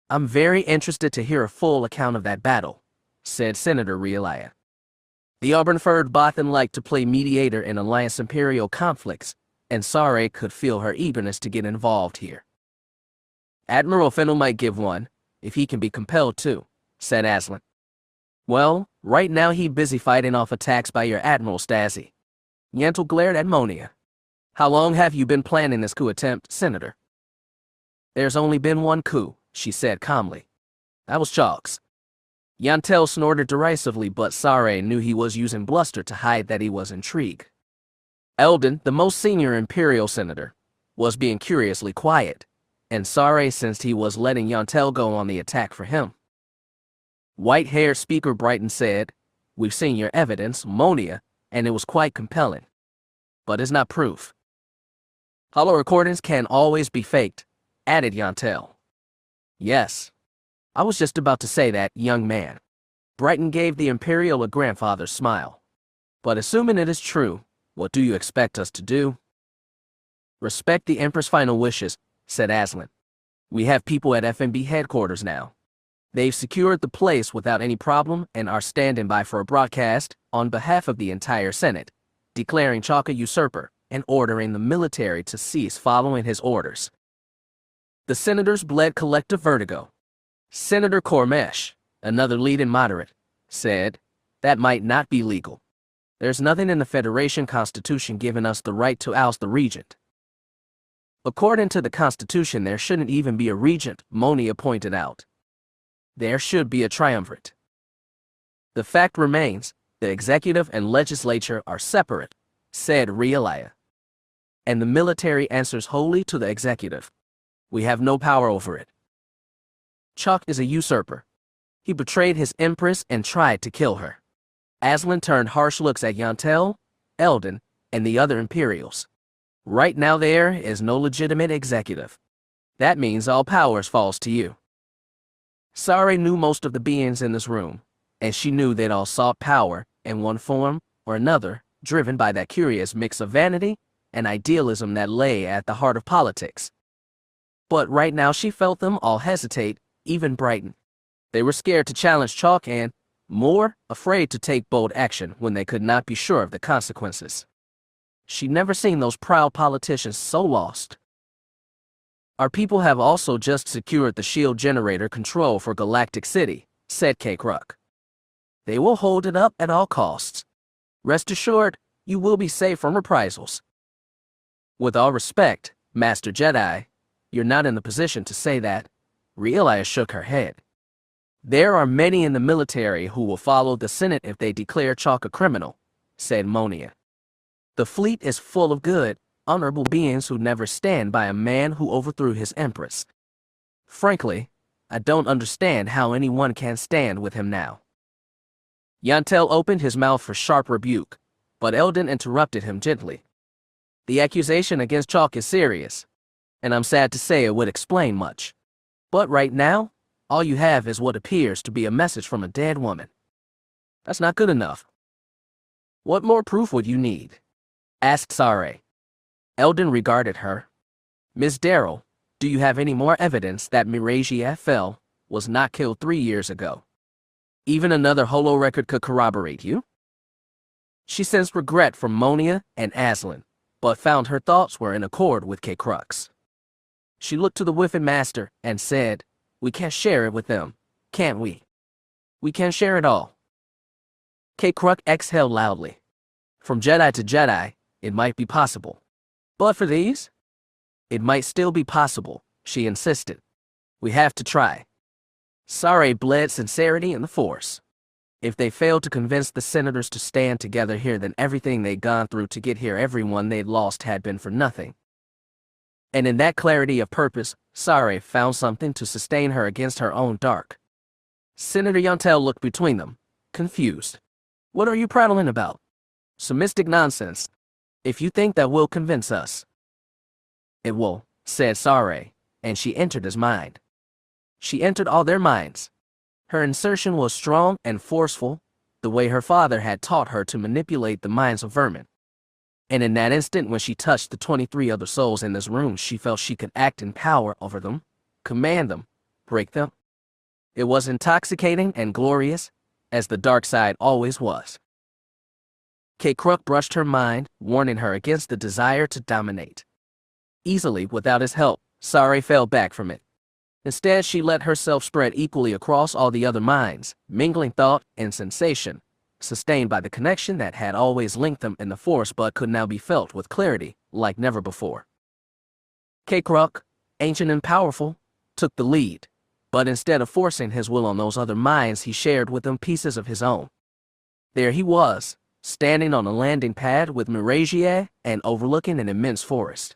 I'm very interested to hear a full account of that battle, said Senator Realia. The auburn-furred Bothan liked to play mediator in Alliance Imperial conflicts, and Sare could feel her eagerness to get involved here. Admiral Fennel might give one, if he can be compelled to, said Aslan. Well, right now he's busy fighting off attacks by your Admiral Stasi. Yentl glared at Monia. How long have you been planning this coup attempt, Senator? There's only been one coup, she said calmly. That was Chalk's. Yontel snorted derisively, but Sare knew he was using bluster to hide that he was intrigued. Eldon, the most senior Imperial senator, was being curiously quiet, and Sare sensed he was letting Yontel go on the attack for him. White-haired Speaker Brighton said, We've seen your evidence, Monia, and it was quite compelling. But it's not proof. Hollow recordings can always be faked, added Yontel. Yes. I was just about to say that, young man. Brighton gave the Imperial a grandfather's smile. But assuming it is true, what do you expect us to do? Respect the Emperor's final wishes, said Aslan. We have people at FMB headquarters now. They've secured the place without any problem and are standing by for a broadcast on behalf of the entire Senate, declaring Chalk a usurper and ordering the military to cease following his orders. The senators bled collective vertigo. Senator Cormesh, another leading moderate, said, That might not be legal. There's nothing in the Federation Constitution giving us the right to oust the regent. According to the Constitution, there shouldn't even be a regent, Monia pointed out. There should be a triumvirate. The fact remains, the executive and legislature are separate, said Realia. And the military answers wholly to the executive. We have no power over it. Chalk is a usurper. He betrayed his empress and tried to kill her. Aslan turned harsh looks at Yontel, Eldon, and the other Imperials. Right now there is no legitimate executive. That means all powers falls to you. Sare knew most of the beings in this room, and she knew they'd all sought power in one form or another, driven by that curious mix of vanity and idealism that lay at the heart of politics. But right now she felt them all hesitate, even Brighton. They were scared to challenge Chalk and, more, afraid to take bold action when they could not be sure of the consequences. She'd never seen those proud politicians so lost. Our people have also just secured the shield generator control for Galactic City, said Kyra. They will hold it up at all costs. Rest assured, you will be safe from reprisals. With all respect, Master Jedi, you're not in the position to say that. Realia shook her head. There are many in the military who will follow the Senate if they declare Chalk a criminal, said Monia. The fleet is full of good, honorable beings who never stand by a man who overthrew his empress. Frankly, I don't understand how anyone can stand with him now. Yontel opened his mouth for sharp rebuke, but Eldon interrupted him gently. The accusation against Chalk is serious, and I'm sad to say it would explain much. But right now, all you have is what appears to be a message from a dead woman. That's not good enough. What more proof would you need? Asked Sare. Eldon regarded her. Miss Darrell, do you have any more evidence that Marasiah Fel was not killed 3 years ago? Even another holo record could corroborate you? She sensed regret from Monia and Aslan, but found her thoughts were in accord with Kyra. She looked to the Whiffin Master and said, We can't share it with them, can't we? We can share it all. Kyra exhaled loudly. From Jedi to Jedi, it might be possible. But for these? It might still be possible, she insisted. We have to try. Sare bled sincerity in the Force. If they failed to convince the senators to stand together here, then everything they'd gone through to get here, everyone they'd lost, had been for nothing. And in that clarity of purpose, Sare found something to sustain her against her own dark. Senator Yontel looked between them, confused. What are you prattling about? Some mystic nonsense. If you think that will convince us. It will, said Sarai, and she entered his mind. She entered all their minds. Her insertion was strong and forceful, the way her father had taught her to manipulate the minds of vermin. And in that instant when she touched the 23 other souls in this room, she felt she could act in power over them, command them, break them. It was intoxicating and glorious, as the dark side always was. Cade brushed her mind, warning her against the desire to dominate. Easily, without his help, Sarai fell back from it. Instead, she let herself spread equally across all the other minds, mingling thought and sensation, sustained by the connection that had always linked them in the Force but could now be felt with clarity, like never before. Cade, ancient and powerful, took the lead, but instead of forcing his will on those other minds, he shared with them pieces of his own. There he was, standing on a landing pad with Marasiah and overlooking an immense forest.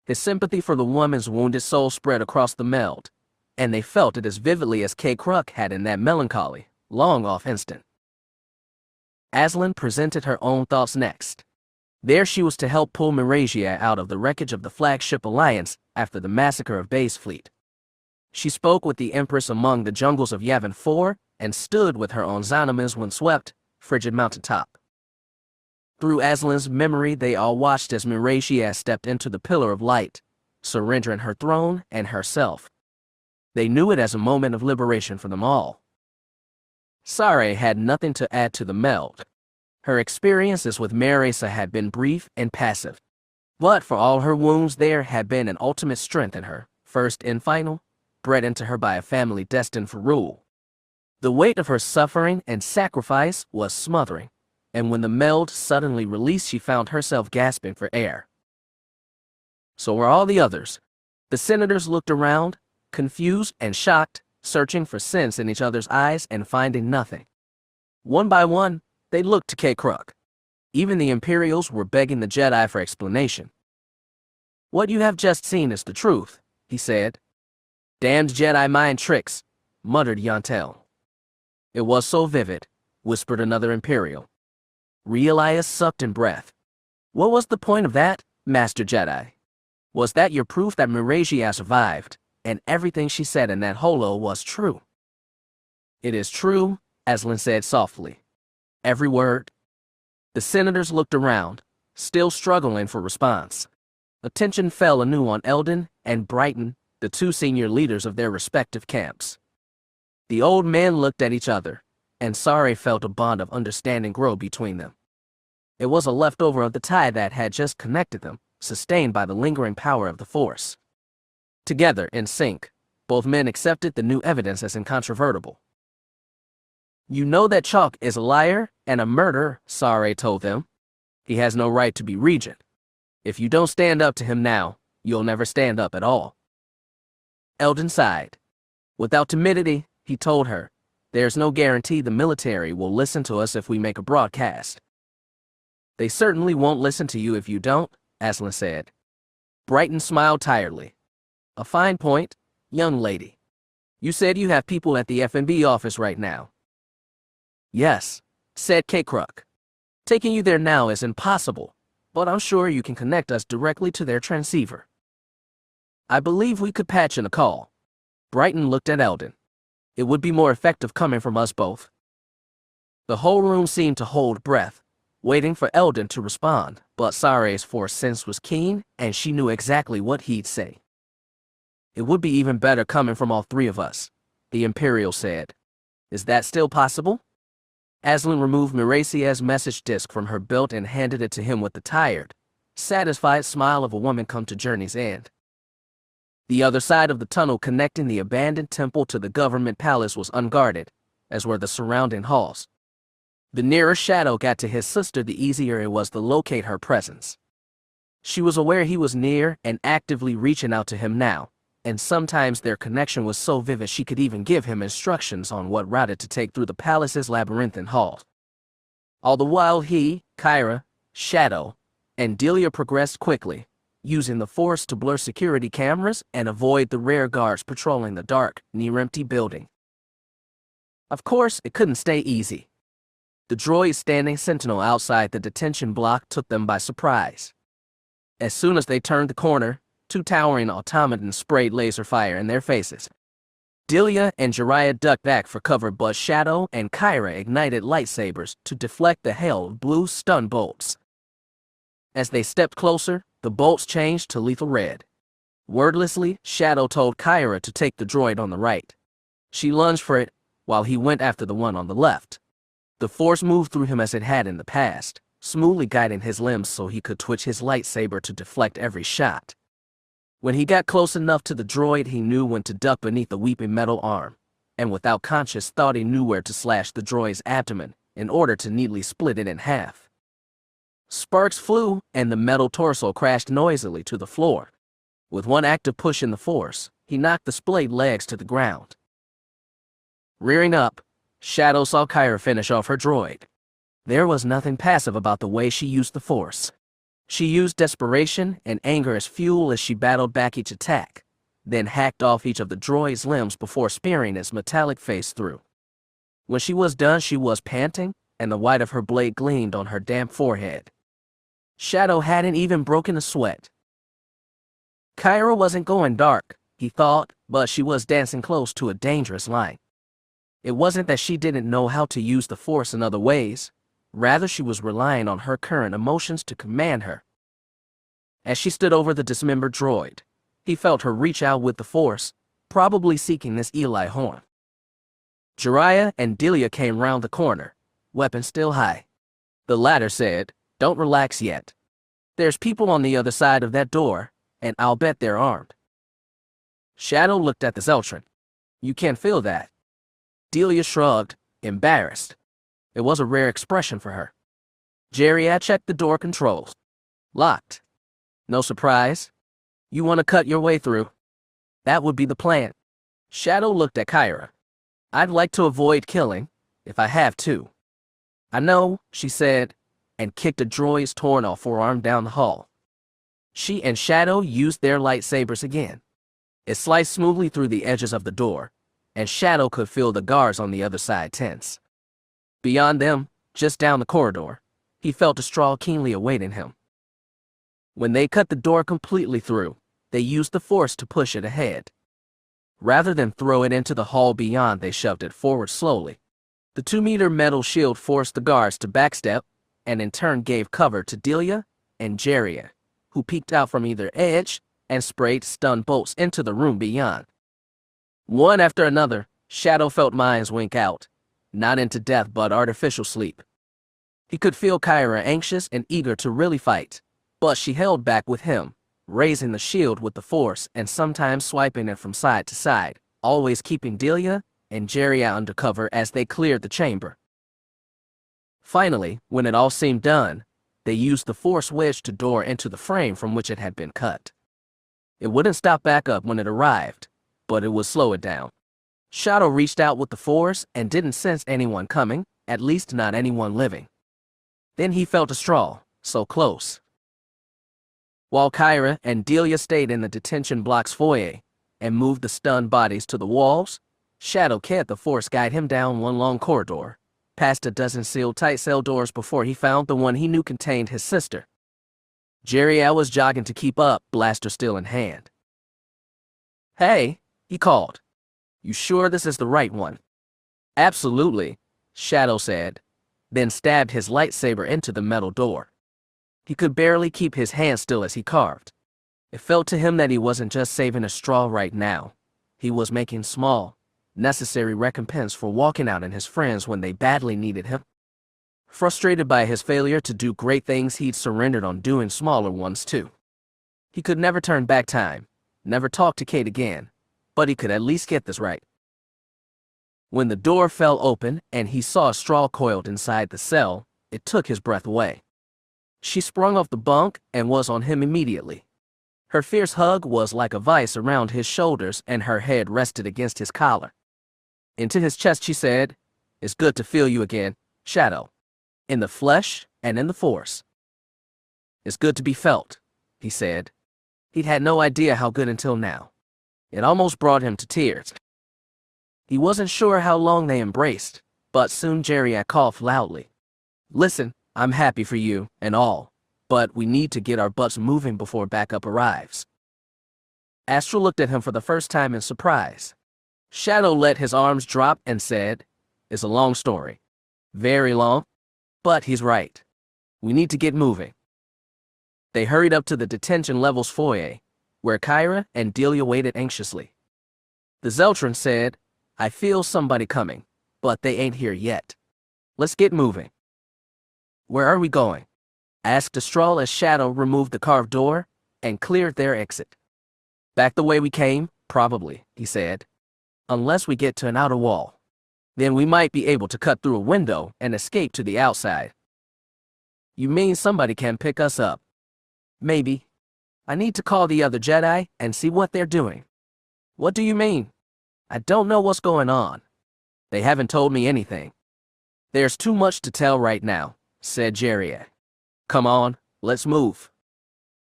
His sympathy for the woman's wounded soul spread across the meld, and they felt it as vividly as Cade had in that melancholy, long-off instant. Aslan presented her own thoughts next. There she was to help pull Marasiah out of the wreckage of the flagship Alliance after the massacre of Bay's fleet. She spoke with the Empress among the jungles of Yavin 4 and stood with her on Xana's wind-swept, frigid mountaintop. Through Aslan's memory, they all watched as Marasiah stepped into the pillar of light, surrendering her throne and herself. They knew it as a moment of liberation for them all. Sarai had nothing to add to the meld. Her experiences with Marasiah had been brief and passive. But for all her wounds, there had been an ultimate strength in her, first and final, bred into her by a family destined for rule. The weight of her suffering and sacrifice was smothering, and when the meld suddenly released, she found herself gasping for air. So were all the others. The senators looked around, confused and shocked, searching for sense in each other's eyes and finding nothing. One by one, they looked to Cade. Even the Imperials were begging the Jedi for explanation. What you have just seen is the truth, he said. Damned Jedi mind tricks, muttered Yontel. It was so vivid, whispered another Imperial. Realias sucked in breath. What was the point of that, Master Jedi? Was that your proof that Marasiah survived, and everything she said in that holo was true? It is true, Aslan said softly. Every word. The senators looked around, still struggling for response. Attention fell anew on Eldon and Brighton, the two senior leaders of their respective camps. The old men looked at each other, and Sarai felt a bond of understanding grow between them. It was a leftover of the tie that had just connected them, sustained by the lingering power of the Force. Together, in sync, both men accepted the new evidence as incontrovertible. You know that Chalk is a liar and a murderer, Sarai told them. He has no right to be regent. If you don't stand up to him now, you'll never stand up at all. Eldon sighed. Without timidity, he told her, there's no guarantee the military will listen to us if we make a broadcast. They certainly won't listen to you if you don't, Aslan said. Brighton smiled tiredly. A fine point, young lady. You said you have people at the F&B office right now. Yes, said Cade. Taking you there now is impossible, but I'm sure you can connect us directly to their transceiver. I believe we could patch in a call. Brighton looked at Eldon. It would be more effective coming from us both. The whole room seemed to hold breath, waiting for Eldon to respond, but Sarai's Force sense was keen, and she knew exactly what he'd say. It would be even better coming from all three of us, the Imperial said. Is that still possible? Aslan removed Marasiah's message disc from her belt and handed it to him with the tired, satisfied smile of a woman come to journey's end. The other side of the tunnel connecting the abandoned temple to the government palace was unguarded, as were the surrounding halls. The nearer Shadow got to his sister, the easier it was to locate her presence. She was aware he was near and actively reaching out to him now, and sometimes their connection was so vivid she could even give him instructions on what route to take through the palace's labyrinthine halls. All the while he, Kyra, Shadow, and Delia progressed quickly, using the Force to blur security cameras and avoid the rare guards patrolling the dark, near-empty building. Of course, it couldn't stay easy. The droid standing sentinel outside the detention block took them by surprise. As soon as they turned the corner, 2 towering automatons sprayed laser fire in their faces. Delia and Jiraiya ducked back for cover, but Shadow and Kyra ignited lightsabers to deflect the hail of blue stun bolts. As they stepped closer, the bolts changed to lethal red. Wordlessly, Shadow told Kyra to take the droid on the right. She lunged for it, while he went after the one on the left. The Force moved through him as it had in the past, smoothly guiding his limbs so he could twitch his lightsaber to deflect every shot. When he got close enough to the droid, he knew when to duck beneath the weeping metal arm, and without conscious thought he knew where to slash the droid's abdomen in order to neatly split it in half. Sparks flew, and the metal torso crashed noisily to the floor. With one active push in the Force, he knocked the splayed legs to the ground. Rearing up, Shadow saw Kyra finish off her droid. There was nothing passive about the way she used the Force. She used desperation and anger as fuel as she battled back each attack, then hacked off each of the droid's limbs before spearing its metallic face through. When she was done, she was panting, and the white of her blade gleamed on her damp forehead. Shadow hadn't even broken a sweat. Kyra wasn't going dark, he thought, but she was dancing close to a dangerous line. It wasn't that she didn't know how to use the Force in other ways. Rather, she was relying on her current emotions to command her. As she stood over the dismembered droid, he felt her reach out with the Force, probably seeking this Eli horn. Jiraiya and Delia came round the corner, weapons still high. The latter said, "Don't relax yet. There's people on the other side of that door, and I'll bet they're armed." Shadow looked at the Zeltron. "You can't feel that." Delia shrugged, embarrassed. It was a rare expression for her. Jiraiya checked the door controls. Locked. No surprise. You want to cut your way through? That would be the plan. Shadow looked at Kyra. "I'd like to avoid killing, if I have to." "I know," she said, and kicked a droid's torn off forearm down the hall. She and Shadow used their lightsabers again. It sliced smoothly through the edges of the door, and Shadow could feel the guards on the other side tense. Beyond them, just down the corridor, he felt a straw keenly awaiting him. When they cut the door completely through, they used the Force to push it ahead. Rather than throw it into the hall beyond, they shoved it forward slowly. The 2-meter metal shield forced the guards to backstep, and in turn gave cover to Delia and Jiraiya, who peeked out from either edge and sprayed stun bolts into the room beyond. One after another, Shadow felt minds wink out, not into death but artificial sleep. He could feel Kyra anxious and eager to really fight, but she held back with him, raising the shield with the Force and sometimes swiping it from side to side, always keeping Delia and Jiraiya under cover as they cleared the chamber. Finally, when it all seemed done, they used the Force wedge to door into the frame from which it had been cut. It wouldn't stop back up when it arrived, but it would slow it down. Shadow reached out with the Force and didn't sense anyone coming, at least not anyone living. Then he felt a straw, so close. While Kyra and Delia stayed in the detention block's foyer and moved the stunned bodies to the walls, Shadow let the Force guide him down one long corridor, past a dozen sealed tight cell doors before he found the one he knew contained his sister. Jiraiya was jogging to keep up, blaster still in hand. "Hey," he called. "You sure this is the right one?" "Absolutely," Shadow said, then stabbed his lightsaber into the metal door. He could barely keep his hand still as he carved. It felt to him that he wasn't just saving a straw right now. He was making small, necessary recompense for walking out on his friends when they badly needed him. Frustrated by his failure to do great things, he'd surrendered on doing smaller ones too. He could never turn back time, never talk to Cade again, but he could at least get this right. When the door fell open and he saw a straw coiled inside the cell, it took his breath away. She sprung off the bunk and was on him immediately. Her fierce hug was like a vice around his shoulders and her head rested against his collar. Into his chest she said, "It's good to feel you again, Shadow. In the flesh and in the Force." "It's good to be felt," he said. He'd had no idea how good until now. It almost brought him to tears. He wasn't sure how long they embraced, but soon Jiraiya coughed loudly, Listen, I'm happy for you and all, but we need to get our butts moving before backup arrives. Astra looked at him for the first time in surprise. Shadow let his arms drop and said, "It's a long story. Very long, but he's right. We need to get moving." They hurried up to the detention level's foyer, where Kyra and Delia waited anxiously. The Zeltron said, "I feel somebody coming, but they ain't here yet. Let's get moving." "Where are we going?" asked Astral as Shadow removed the carved door and cleared their exit. "Back the way we came, probably," he said. "Unless we get to an outer wall. Then we might be able to cut through a window and escape to the outside." "You mean somebody can pick us up?" "Maybe. I need to call the other Jedi and see what they're doing." "What do you mean?" "I don't know what's going on. They haven't told me anything." "There's too much to tell right now," said Jerry. "Come on, let's move."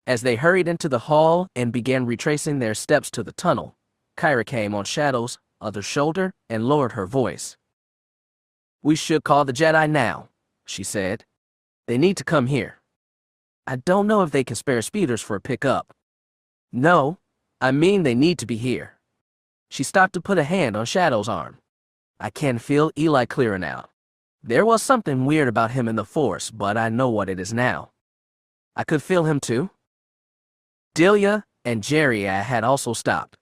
As they hurried into the hall and began retracing their steps to the tunnel, Kyra came on Shadow's other shoulder and lowered her voice. "We should call the Jedi now," she said. "They need to come here. I don't know if they can spare speeders for a pickup." "No, I mean they need to be here." She stopped to put a hand on Shadow's arm. "I can feel Eli clearer now. There was something weird about him in the Force, but I know what it is now. I could feel him too." Delia and Jerry had also stopped.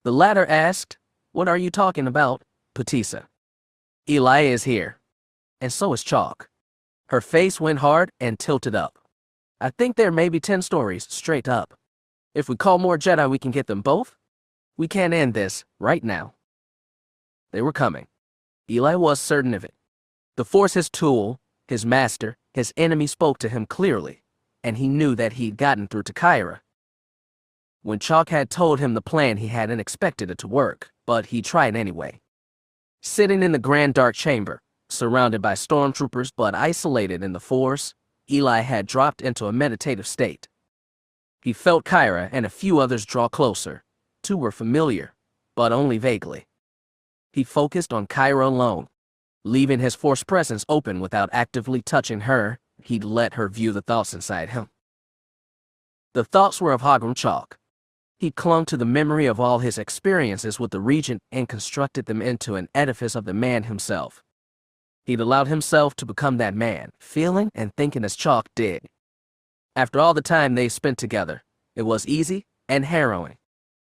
The latter asked, "What are you talking about, Patissa?" "Eli is here. And so is Chalk." Her face went hard and tilted up. "I think there may be 10 stories straight up. If we call more Jedi, we can get them both. We can't end this right now." They were coming. Eli was certain of it. The Force, his tool, his master, his enemy, spoke to him clearly, and he knew that he'd gotten through to Kyra. When Chalk had told him the plan, he hadn't expected it to work, but he tried anyway. Sitting in the Grand Dark Chamber, surrounded by stormtroopers but isolated in the Force, Eli had dropped into a meditative state. He felt Kyra and a few others draw closer. Two were familiar, but only vaguely. He focused on Kyra alone. Leaving his Force presence open without actively touching her, he'd let her view the thoughts inside him. The thoughts were of Hogrum Chalk. He clung to the memory of all his experiences with the Regent and constructed them into an edifice of the man himself. He'd allowed himself to become that man, feeling and thinking as Chalk did. After all the time they spent together, it was easy and harrowing.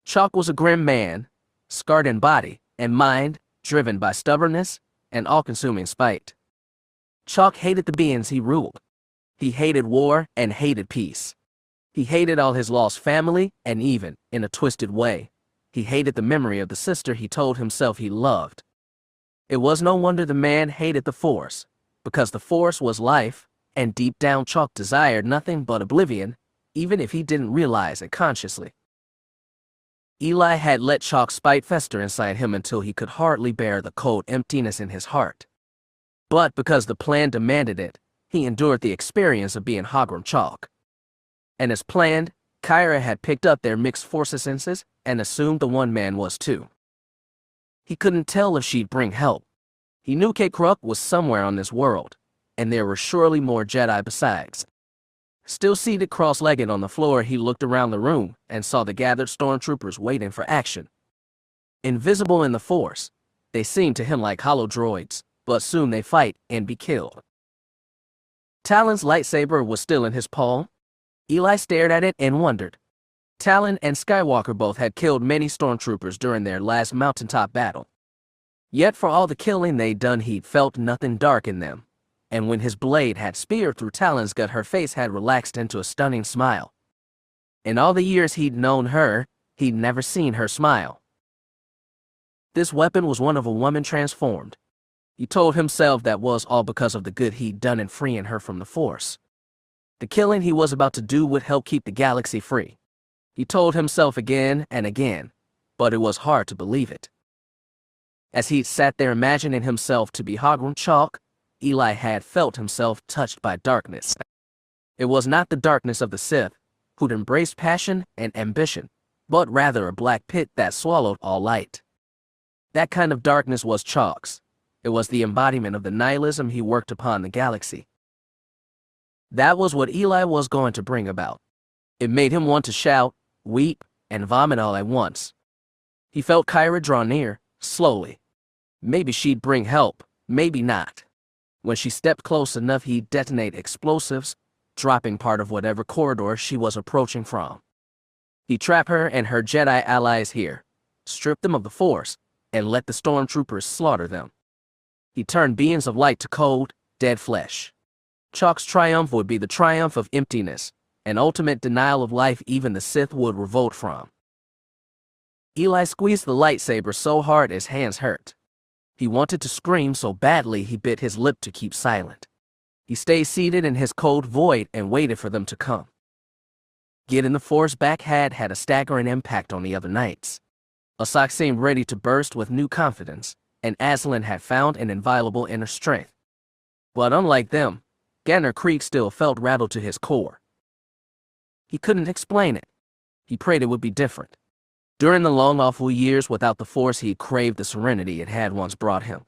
Chalk was a grim man, scarred in body and mind, driven by stubbornness and all-consuming spite. Chalk hated the beings he ruled. He hated war and hated peace. He hated all his lost family, and even, in a twisted way, he hated the memory of the sister he told himself he loved. It was no wonder the man hated the Force, because the Force was life, and deep down Chalk desired nothing but oblivion, even if he didn't realize it consciously. Eli had let Chalk's spite fester inside him until he could hardly bear the cold emptiness in his heart. But because the plan demanded it, he endured the experience of being Hogrum Chalk. And as planned, Kyra had picked up their mixed Force essences and assumed the one man was too. He couldn't tell if she'd bring help. He knew Cade was somewhere on this world, and there were surely more Jedi besides. Still seated cross-legged on the floor, he looked around the room and saw the gathered stormtroopers waiting for action. Invisible in the Force, they seemed to him like hollow droids, but soon they fight and be killed. Talon's lightsaber was still in his palm. Eli stared at it and wondered. Talon and Skywalker both had killed many stormtroopers during their last mountaintop battle. Yet for all the killing they'd done, he'd felt nothing dark in them. And when his blade had speared through Talon's gut, her face had relaxed into a stunning smile. In all the years he'd known her, he'd never seen her smile. This weapon was one of a woman transformed. He told himself that was all because of the good he'd done in freeing her from the Force. The killing he was about to do would help keep the galaxy free. He told himself again and again, but it was hard to believe it. As he sat there imagining himself to be Hogrum Chalk, Eli had felt himself touched by darkness. It was not the darkness of the Sith, who'd embraced passion and ambition, but rather a black pit that swallowed all light. That kind of darkness was Chalk's. It was the embodiment of the nihilism he worked upon the galaxy. That was what Eli was going to bring about. It made him want to shout, weep, and vomit all at once. He felt Kyra draw near, slowly. Maybe she'd bring help, maybe not. When she stepped close enough, he'd detonate explosives, dropping part of whatever corridor she was approaching from. He'd trap her and her Jedi allies here, strip them of the Force, and let the stormtroopers slaughter them. He'd turn beings of light to cold, dead flesh. Chalk's triumph would be the triumph of emptiness, an ultimate denial of life even the Sith would revolt from. Eli squeezed the lightsaber so hard his hands hurt. He wanted to scream so badly he bit his lip to keep silent. He stayed seated in his cold void and waited for them to come. Getting the Force back had a staggering impact on the other knights. Asajj seemed ready to burst with new confidence, and Aslan had found an inviolable inner strength. But unlike them, Ganner Creek still felt rattled to his core. He couldn't explain it. He prayed it would be different. During the long, awful years without the Force, he craved the serenity it had once brought him.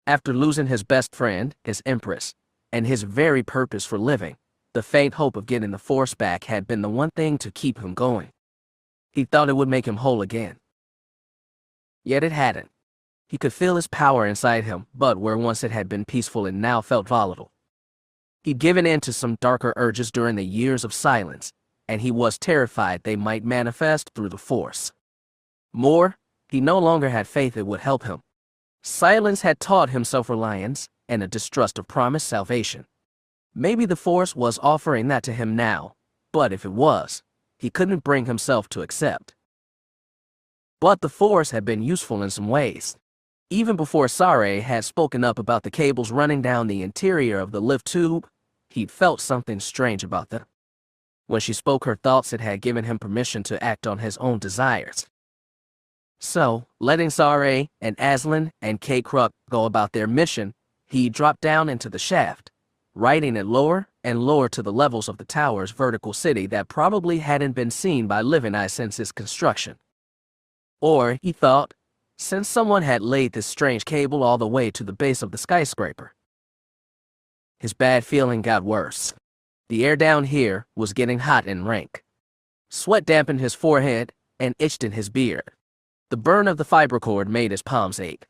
After losing his best friend, his Empress, and his very purpose for living, the faint hope of getting the Force back had been the one thing to keep him going. He thought it would make him whole again. Yet it hadn't. He could feel his power inside him, but where once it had been peaceful it now felt volatile. He'd given in to some darker urges during the years of silence, and he was terrified they might manifest through the Force. More, he no longer had faith it would help him. Silence had taught him self-reliance and a distrust of promised salvation. Maybe the Force was offering that to him now, but if it was, he couldn't bring himself to accept. But the Force had been useful in some ways. Even before Saray had spoken up about the cables running down the interior of the lift tube, he'd felt something strange about them. When she spoke her thoughts, it had given him permission to act on his own desires. So, letting Saray and Aslan and Cade go about their mission, he dropped down into the shaft, riding it lower and lower to the levels of the tower's vertical city that probably hadn't been seen by living eyes since its construction. Or, he thought, since someone had laid this strange cable all the way to the base of the skyscraper. His bad feeling got worse. The air down here was getting hot and rank. Sweat dampened his forehead and itched in his beard. The burn of the fiber cord made his palms ache.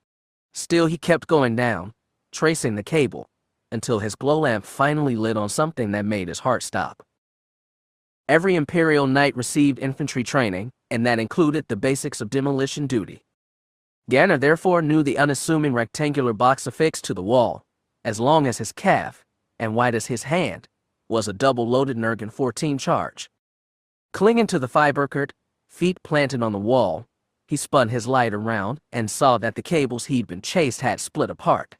Still, he kept going down, tracing the cable, until his glow lamp finally lit on something that made his heart stop. Every Imperial Knight received infantry training, and that included the basics of demolition duty. Ganner therefore knew the unassuming rectangular box affixed to the wall, as long as his calf, and wide as his hand, was a double-loaded Nurgan 14 charge. Clinging to the fiber cord, feet planted on the wall, he spun his light around and saw that the cables he'd been chased had split apart.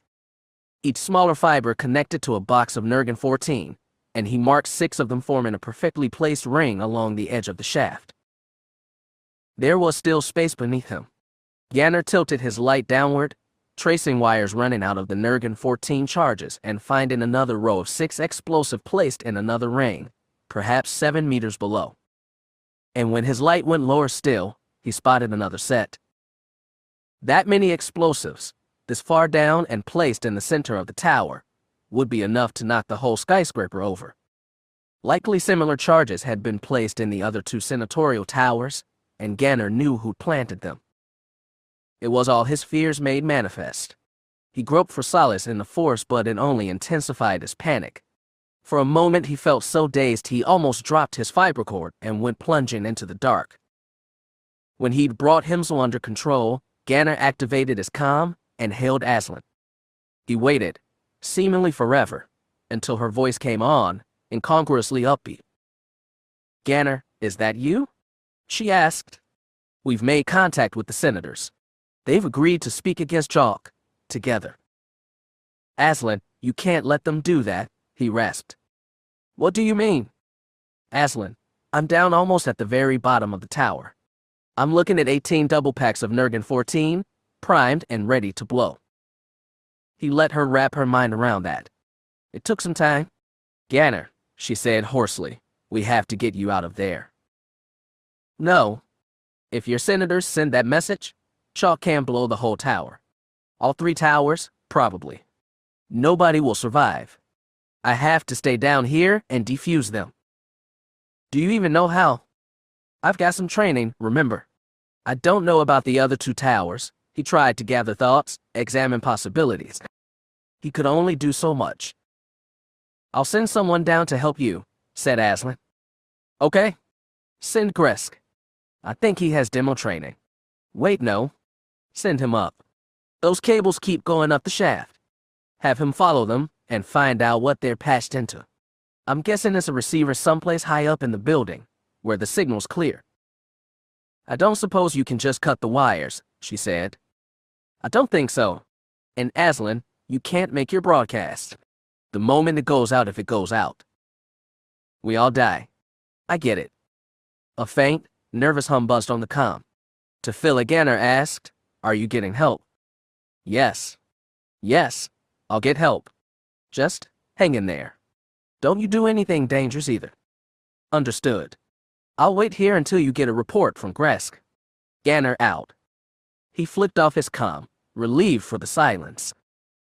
Each smaller fiber connected to a box of Nurgan 14, and he marked 6 of them forming a perfectly placed ring along the edge of the shaft. There was still space beneath him. Ganner tilted his light downward, tracing wires running out of the Nurgan 14 charges and finding another row of 6 explosives placed in another ring, perhaps 7 meters below. And when his light went lower still, he spotted another set. That many explosives, this far down and placed in the center of the tower, would be enough to knock the whole skyscraper over. Likely similar charges had been placed in the other 2 senatorial towers, and Ganner knew who'd planted them. It was all his fears made manifest. He groped for solace in the Force, but it only intensified his panic. For a moment he felt so dazed he almost dropped his fiber cord and went plunging into the dark. When he'd brought himself under control, Ganner activated his comm and hailed Aslan. He waited, seemingly forever, until her voice came on, incongruously upbeat. "Ganner, is that you?" she asked. "We've made contact with the senators. They've agreed to speak against Chalk, together." "Aslan, you can't let them do that," he rasped. "What do you mean?" "Aslan, I'm down almost at the very bottom of the tower. I'm looking at 18 double packs of Nurgan 14, primed and ready to blow." He let her wrap her mind around that. It took some time. "Ganner," she said hoarsely, "we have to get you out of there." "No. If your senators send that message, Chalk can't blow the whole tower. All 3 towers, probably. Nobody will survive. I have to stay down here and defuse them. Do you even know how? I've got some training, remember. I don't know about the other 2 towers. He tried to gather thoughts, examine possibilities. He could only do so much. I'll send someone down to help you, said Aslan. Okay. Send Gresk. I think he has demo training. Wait, no. Send him up. Those cables keep going up the shaft. Have him follow them and find out what they're patched into. I'm guessing it's a receiver someplace high up in the building, where the signal's clear. I don't suppose you can just cut the wires, she said. I don't think so. And Aslan, you can't make your broadcast. The moment it goes out if it goes out. We all die. I get it. A faint, nervous hum buzzed on the comm. Tefilla Ganner asked, are you getting help? Yes. Yes, I'll get help. Just hang in there. Don't you do anything dangerous either. Understood. I'll wait here until you get a report from Gresk. Ganner out. He flipped off his comm, relieved for the silence.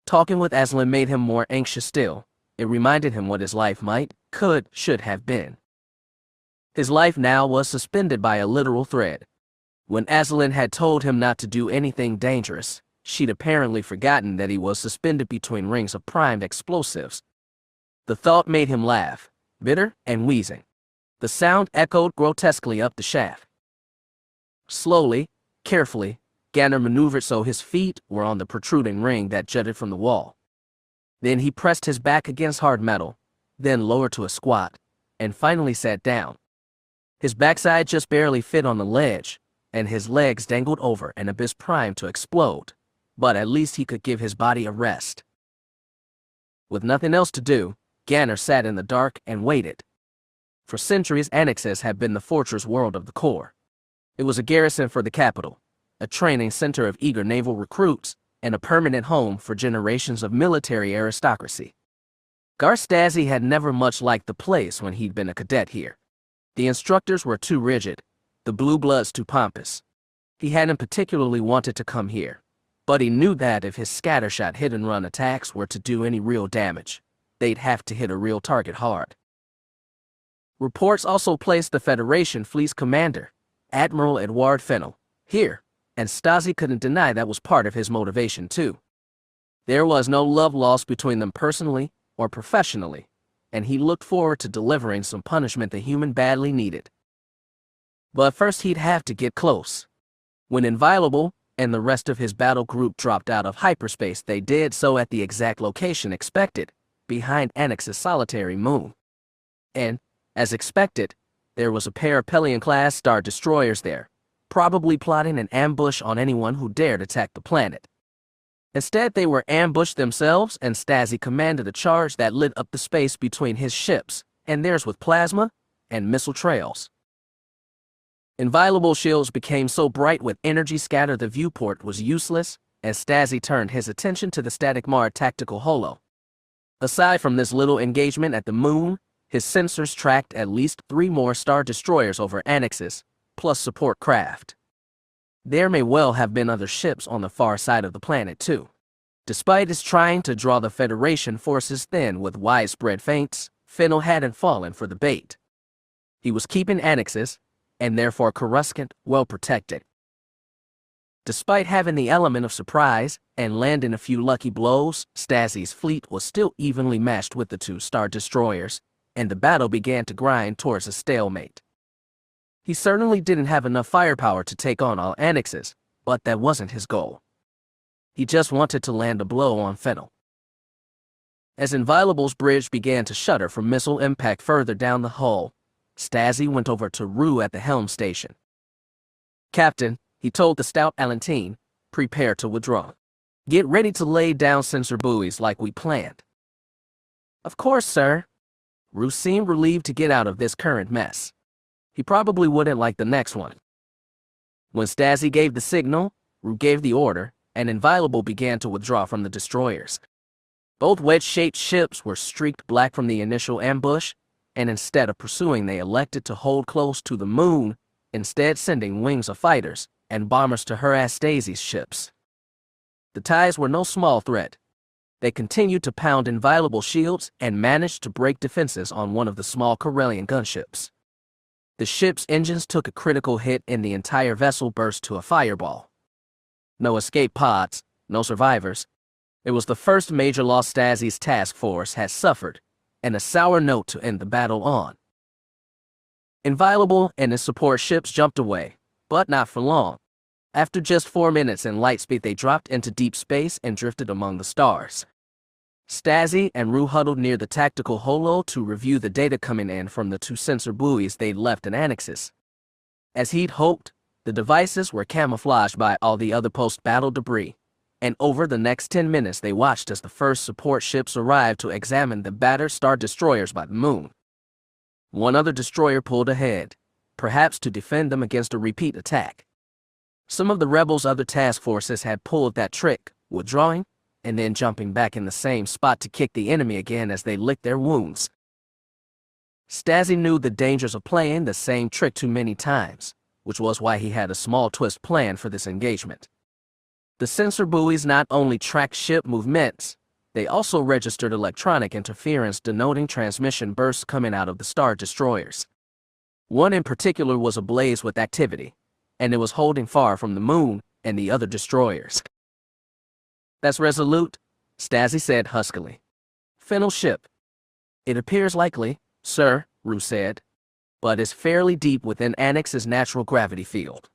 Talking with Aslan made him more anxious still. It reminded him what his life might, could, should have been. His life now was suspended by a literal thread. When Aslan had told him not to do anything dangerous, she'd apparently forgotten that he was suspended between rings of primed explosives. The thought made him laugh, bitter and wheezing. The sound echoed grotesquely up the shaft. Slowly, carefully, Ganner maneuvered so his feet were on the protruding ring that jutted from the wall. Then he pressed his back against hard metal, then lowered to a squat, and finally sat down. His backside just barely fit on the ledge, and his legs dangled over an abyss primed to explode, but at least he could give his body a rest. With nothing else to do, Ganner sat in the dark and waited. For centuries, Annexus had been the fortress world of the core. It was a garrison for the capital, a training center of eager naval recruits, and a permanent home for generations of military aristocracy. Garstazi had never much liked the place when he'd been a cadet here. The instructors were too rigid, the blue bloods too pompous. He hadn't particularly wanted to come here, but he knew that if his scattershot hit-and-run attacks were to do any real damage, they'd have to hit a real target hard. Reports also placed the Federation Fleet's commander, Admiral Edward Fennel, here, and Stasi couldn't deny that was part of his motivation too. There was no love lost between them personally or professionally, and he looked forward to delivering some punishment the human badly needed. But first he'd have to get close. When Inviolable and the rest of his battle group dropped out of hyperspace, they did so at the exact location expected, behind Annex's solitary moon. And, as expected, there was a pair of Pelion-class Star Destroyers there, probably plotting an ambush on anyone who dared attack the planet. Instead, they were ambushed themselves, and Stasi commanded a charge that lit up the space between his ships and theirs with plasma and missile trails. Inviolable shields became so bright with energy scatter the viewport was useless, and Stasi turned his attention to the Static Mar tactical holo. Aside from this little engagement at the moon, his sensors tracked at least 3 more Star Destroyers over Annexus, plus support craft. There may well have been other ships on the far side of the planet too. Despite his trying to draw the Federation forces thin with widespread feints, Fennel hadn't fallen for the bait. He was keeping Annexus, and therefore Coruscant, well protected. Despite having the element of surprise and landing a few lucky blows, Stasi's fleet was still evenly matched with the 2 Star Destroyers, and the battle began to grind towards a stalemate. He certainly didn't have enough firepower to take on all Annexes, but that wasn't his goal. He just wanted to land a blow on Fennel. As Inviolable's bridge began to shudder from missile impact further down the hull, Stasi went over to Rue at the helm station. "Captain," he told the stout Alantine, "prepare to withdraw. Get ready to lay down sensor buoys like we planned." "Of course, sir." Rue seemed relieved to get out of this current mess. He probably wouldn't like the next one. When Stasi gave the signal, Rue gave the order, and Inviolable began to withdraw from the destroyers. Both wedge-shaped ships were streaked black from the initial ambush, and instead of pursuing, they elected to hold close to the moon, instead sending wings of fighters and bombers to harass Stasi's ships. The ties were no small threat. They continued to pound inviolable shields and managed to break defenses on one of the small Corellian gunships. The ship's engines took a critical hit and the entire vessel burst to a fireball. No escape pods, no survivors. It was the first major loss Stasi's task force had suffered, and a sour note to end the battle on. Inviolable and his support ships jumped away, but not for long. After just 4 minutes in lightspeed, they dropped into deep space and drifted among the stars. Stasi and Rue huddled near the tactical holo to review the data coming in from the 2 sensor buoys they'd left in Annexes. As he'd hoped, the devices were camouflaged by all the other post-battle debris, and over the next 10 minutes they watched as the first support ships arrived to examine the battered star destroyers by the moon. One other destroyer pulled ahead, perhaps to defend them against a repeat attack. Some of the rebels' other task forces had pulled that trick, withdrawing, and then jumping back in the same spot to kick the enemy again as they licked their wounds. Stasi knew the dangers of playing the same trick too many times, which was why he had a small twist planned for this engagement. The sensor buoys not only tracked ship movements, they also registered electronic interference denoting transmission bursts coming out of the star destroyers. One in particular was ablaze with activity, and it was holding far from the moon and the other destroyers. "That's Resolute," Stasi said huskily. "Fennel's ship." "It appears likely, sir," Rue said, "but it's fairly deep within Annex's natural gravity field.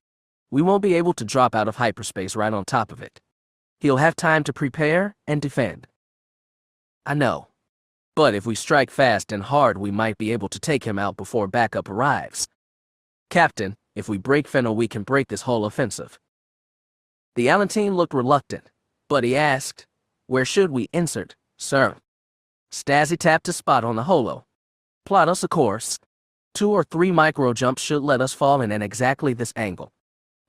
We won't be able to drop out of hyperspace right on top of it. He'll have time to prepare and defend." "I know. But if we strike fast and hard, we might be able to take him out before backup arrives. Captain, if we break Fennel, we can break this whole offensive." The Alantine looked reluctant, but he asked, "Where should we insert, sir?" Stasi tapped a spot on the holo. "Plot us a course. 2 or 3 micro jumps should let us fall in at exactly this angle.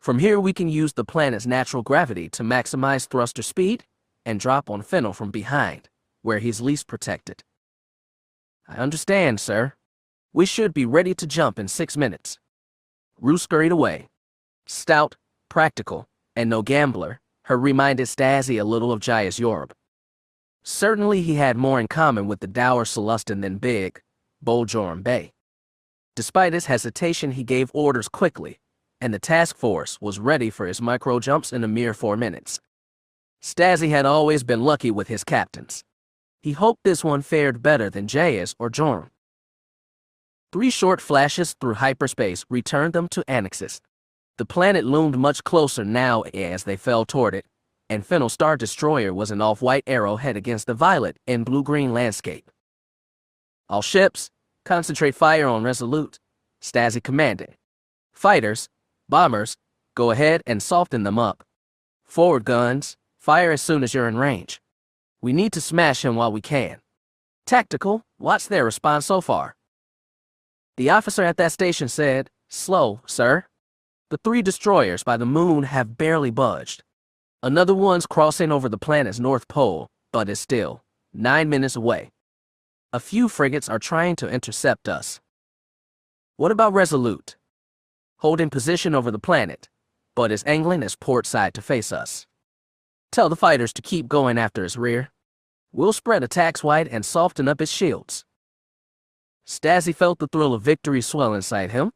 From here we can use the planet's natural gravity to maximize thruster speed and drop on Fennel from behind, where he's least protected." "I understand, sir. We should be ready to jump in 6 minutes." Rue scurried away. Stout, practical, and no gambler, her reminded Stasi a little of Jaius Yorub. Certainly he had more in common with the dour Celestin than big, bold Joram Bey. Despite his hesitation, he gave orders quickly, and the task force was ready for his micro jumps in a mere 4 minutes. Stasi had always been lucky with his captains. He hoped this one fared better than Jaius or Joram. 3 short flashes through hyperspace returned them to Annexes. The planet loomed much closer now as they fell toward it, and Fennel's star destroyer was an off-white arrowhead against the violet and blue-green landscape. "All ships, concentrate fire on Resolute," Stasi commanded. "Fighters, bombers, go ahead and soften them up. Forward guns, fire as soon as you're in range. We need to smash him while we can. Tactical, what's their response so far?" The officer at that station said, "Slow, sir. The 3 destroyers by the moon have barely budged. Another one's crossing over the planet's north pole, but is still 9 minutes away. A few frigates are trying to intercept us." "What about Resolute?" "Holding position over the planet, but is angling his port side to face us. Tell the fighters to keep going after his rear. We'll spread attacks wide and soften up his shields." Stasi felt the thrill of victory swell inside him.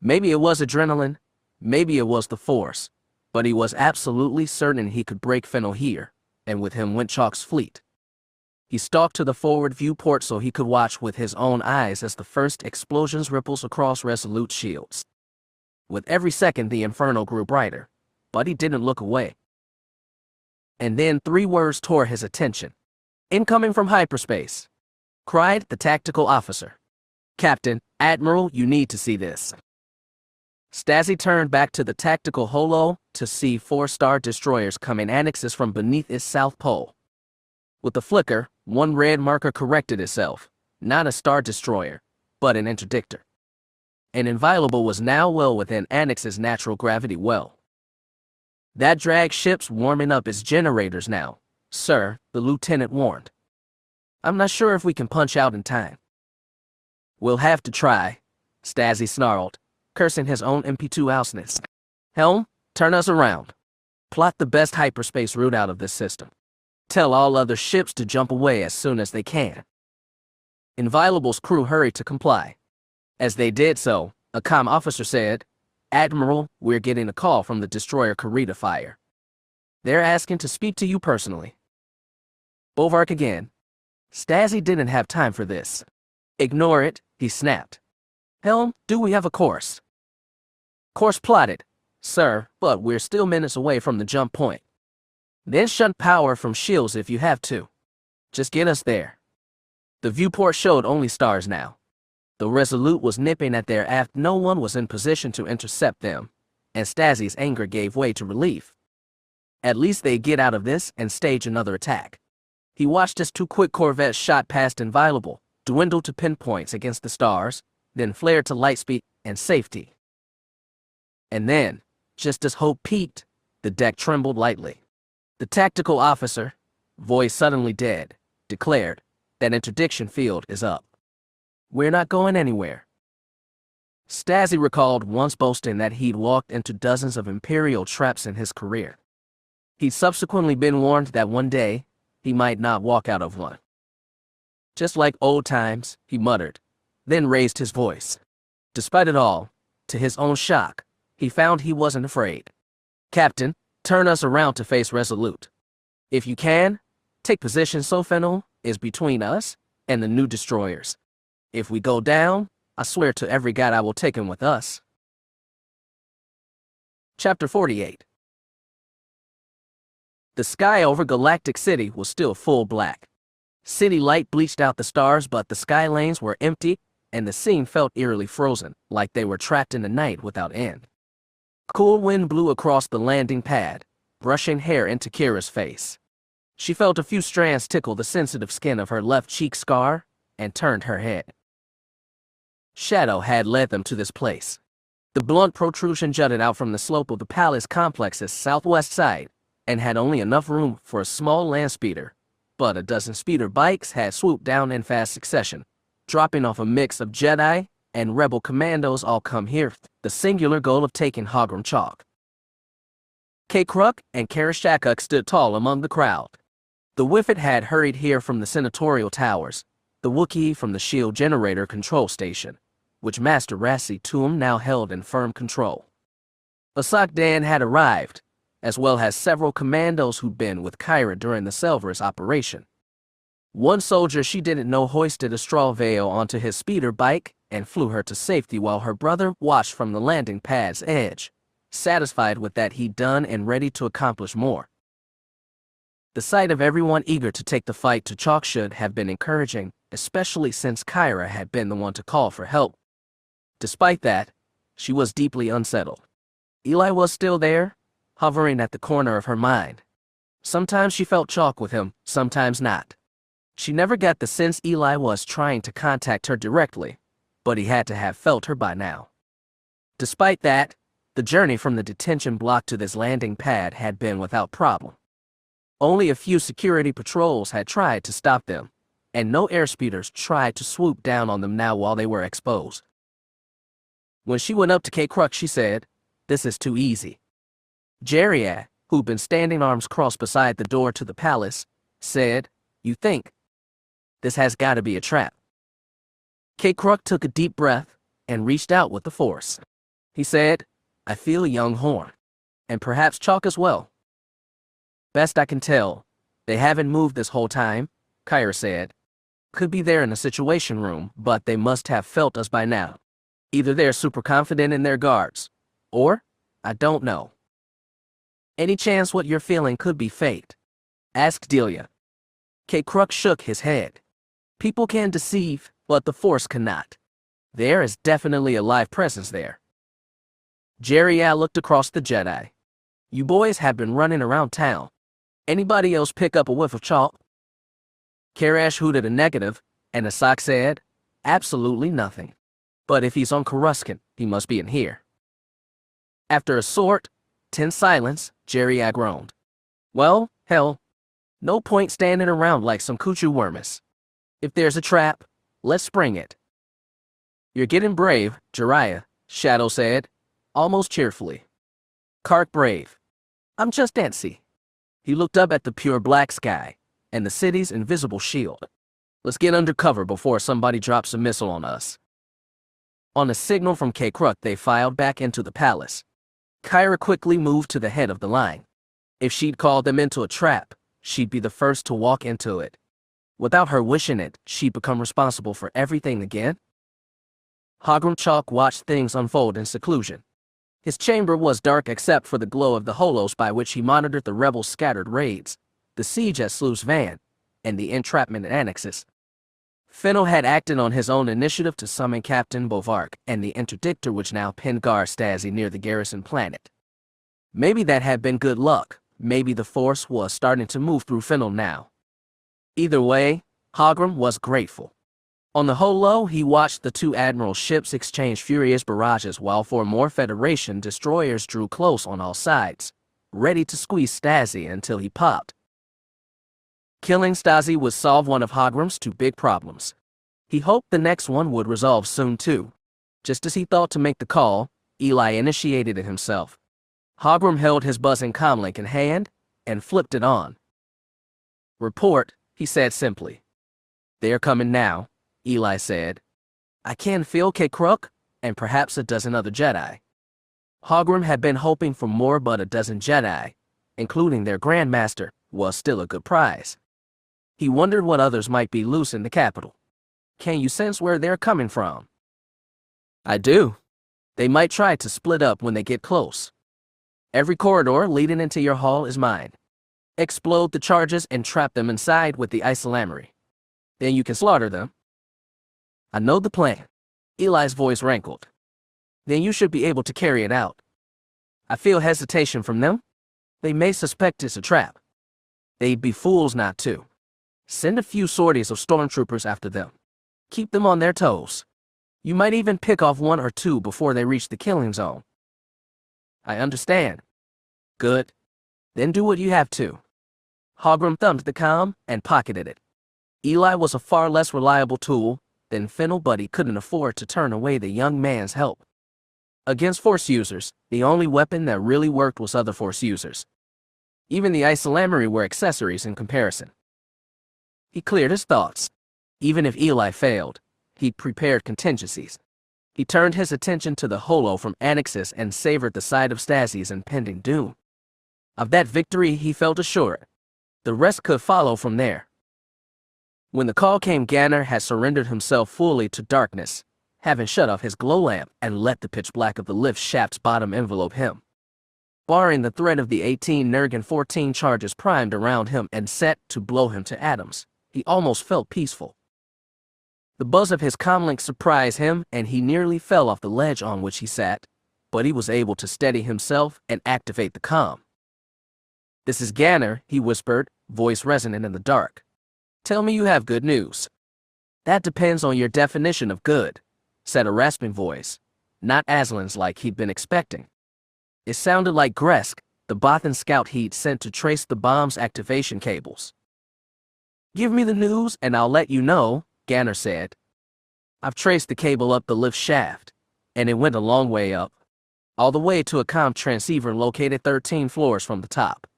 Maybe it was adrenaline, maybe it was the Force, but he was absolutely certain he could break Fennel here, and with him went Chalk's fleet. He stalked to the forward viewport so he could watch with his own eyes as the first explosions ripples across Resolute's shields. With every second the inferno grew brighter, but he didn't look away. And then 3 words tore his attention. "Incoming from hyperspace," cried the tactical officer. "Captain, Admiral, you need to see this." Stasi turned back to the tactical holo to see 4 star destroyers coming Annexes from beneath its south pole. With a flicker, one red marker corrected itself, not a star destroyer, but an interdictor. An inviolable was now well within Annex's natural gravity well. "That drag ship's warming up its generators now, sir," the lieutenant warned. "I'm not sure if we can punch out in time." "We'll have to try," Stasi snarled, cursing his own MP2 ouseness. "Helm, turn us around. Plot the best hyperspace route out of this system. Tell all other ships to jump away as soon as they can. Inviolable's crew hurried to comply. As they did so, a comm officer said, "Admiral, we're getting a call from the destroyer Kyra Fire. They're asking to speak to you personally." Bovark again. Stazzy didn't have time for this. "Ignore it," he snapped. "Helm, do we have a course?" "Course plotted, sir, but we're still minutes away from the jump point. Then shunt power from shields if you have to. Just get us there." The viewport showed only stars now. The Resolute was nipping at their aft. No one was in position to intercept them, and Stazzy's anger gave way to relief. At least they'd get out of this and stage another attack. He watched as two quick corvettes shot past Inviolable, dwindled to pinpoints against the stars, then flared to lightspeed and safety. And then, just as hope peaked, the deck trembled lightly. The tactical officer, voice suddenly dead, declared, "That interdiction field is up. We're not going anywhere." Stazzy recalled once boasting that he'd walked into dozens of Imperial traps in his career. He'd subsequently been warned that one day, he might not walk out of one. "Just like old times," he muttered, then raised his voice. Despite it all, to his own shock, he found he wasn't afraid. "Captain, turn us around to face Resolute. If you can, take position so Fennel is between us and the new destroyers. If we go down, I swear to every god I will take him with us." Chapter 48. The sky over Galactic City was still full black. City light bleached out the stars, but the sky lanes were empty, and the scene felt eerily frozen, like they were trapped in a night without end. Cool wind blew across the landing pad, brushing hair into Kyra's face. She felt a few strands tickle the sensitive skin of her left cheek scar, and turned her head. Shadow had led them to this place. The blunt protrusion jutted out from the slope of the palace complex's southwest side, and had only enough room for a small land speeder, but a dozen speeder bikes had swooped down in fast succession, dropping off a mix of Jedi and Rebel commandos all come here, the singular goal of taking Hogrum chalk. Cade and Kyra stood tall among the crowd. The Whiffet had hurried here from the senatorial towers, the Wookiee from the shield generator control station, which Master Rassi Tuum now held in firm control. Asak Dan had arrived, as well as several commandos who'd been with Kyra during the Selverus operation. One soldier she didn't know hoisted a straw veil onto his speeder bike and flew her to safety while her brother watched from the landing pad's edge, satisfied with that he'd done and ready to accomplish more. The sight of everyone eager to take the fight to chalk should have been encouraging, especially since Kyra had been the one to call for help. Despite that, she was deeply unsettled. Eli was still there, hovering at the corner of her mind. Sometimes she felt chalk with him, sometimes not. She never got the sense Eli was trying to contact her directly, but he had to have felt her by now. Despite that, the journey from the detention block to this landing pad had been without problem. Only a few security patrols had tried to stop them, and no airspeeders tried to swoop down on them now while they were exposed. When she went up to Cade, she said, "This is too easy." Jerry, who'd been standing arms crossed beside the door to the palace, said, "You think? This has got to be a trap." Cade took a deep breath and reached out with the force. He said, "I feel a young horn, and perhaps chalk as well." "Best I can tell, they haven't moved this whole time," Kyra said. "Could be there in the situation room, but they must have felt us by now. Either they're super confident in their guards, or, I don't know." "Any chance what you're feeling could be fate?" asked Delia. Cade shook his head. "People can deceive, but the Force cannot. There is definitely a live presence there." Jerry looked across the Jedi. "You boys have been running around town. Anybody else pick up a whiff of chalk?" Karash hooted a negative, and Asak said, "Absolutely nothing. But if he's on Coruscant, he must be in here." After a tense silence, Jerry groaned. "Well, hell, no point standing around like some Kuchu wormis. If there's a trap, let's spring it." "You're getting brave, Jariah," Shadow said, almost cheerfully. "Kark brave. I'm just antsy." He looked up at the pure black sky, and the city's invisible shield. Let's get under cover before somebody drops a missile on us. On a signal from Cade, they filed back into the palace. Kyra quickly moved to the head of the line. If she'd called them into a trap, she'd be the first to walk into it. Without her wishing it, she'd become responsible for everything again. Hogrum Chalk watched things unfold in seclusion. His chamber was dark except for the glow of the holos by which he monitored the rebels' scattered raids, the siege at Sluice Van, and the entrapment at Annexes. Fennel had acted on his own initiative to summon Captain Bovark and the interdictor which now pinned Gar Stasi near the garrison planet. Maybe that had been good luck, maybe the force was starting to move through Fennel now. Either way, Hogrum was grateful. On the holo, he watched the two admiral ships exchange furious barrages while four more Federation destroyers drew close on all sides, ready to squeeze Stasi until he popped. Killing Stasi would solve one of Hogrum's two big problems. He hoped the next one would resolve soon too. Just as he thought to make the call, Eli initiated it himself. Hogrum held his buzzing comlink in hand and flipped it on. "Report," he said simply. "They're coming now," Eli said. "I can feel Cade and perhaps a dozen other Jedi." Hogrum had been hoping for more, but a dozen Jedi, including their Grandmaster, was still a good prize. He wondered what others might be loose in the capital. "Can you sense where they're coming from?" "I do. They might try to split up when they get close. Every corridor leading into your hall is mine. Explode the charges and trap them inside with the isolamary. Then you can slaughter them." "I know the plan." Eli's voice rankled. "Then you should be able to carry it out." "I feel hesitation from them. They may suspect it's a trap. They'd be fools not to. Send a few sorties of stormtroopers after them. Keep them on their toes. You might even pick off one or two before they reach the killing zone." "I understand." "Good. Then do what you have to." Hogrum thumbed the comm and pocketed it. Eli was a far less reliable tool than Fennel, but he couldn't afford to turn away the young man's help. Against Force users, the only weapon that really worked was other Force users. Even the isolamary were accessories in comparison. He cleared his thoughts. Even if Eli failed, he'd prepared contingencies. He turned his attention to the holo from Annexes and savored the sight of Stasi's impending doom. Of that victory he felt assured. The rest could follow from there. When the call came, Ganner had surrendered himself fully to darkness, having shut off his glow lamp and let the pitch black of the lift shaft's bottom envelope him. Barring the threat of the 18 Nergan 14 charges primed around him and set to blow him to atoms, he almost felt peaceful. The buzz of his comlink surprised him, and he nearly fell off the ledge on which he sat, but he was able to steady himself and activate the comm. "This is Ganner," he whispered, voice resonant in the dark. "Tell me you have good news." "That depends on your definition of good," said a rasping voice, not Aslan's like he'd been expecting. It sounded like Gresk, the Bothan scout he'd sent to trace the bomb's activation cables. "Give me the news and I'll let you know," Ganner said. "I've traced the cable up the lift shaft, and it went a long way up, all the way to a comm transceiver located 13 floors from the top."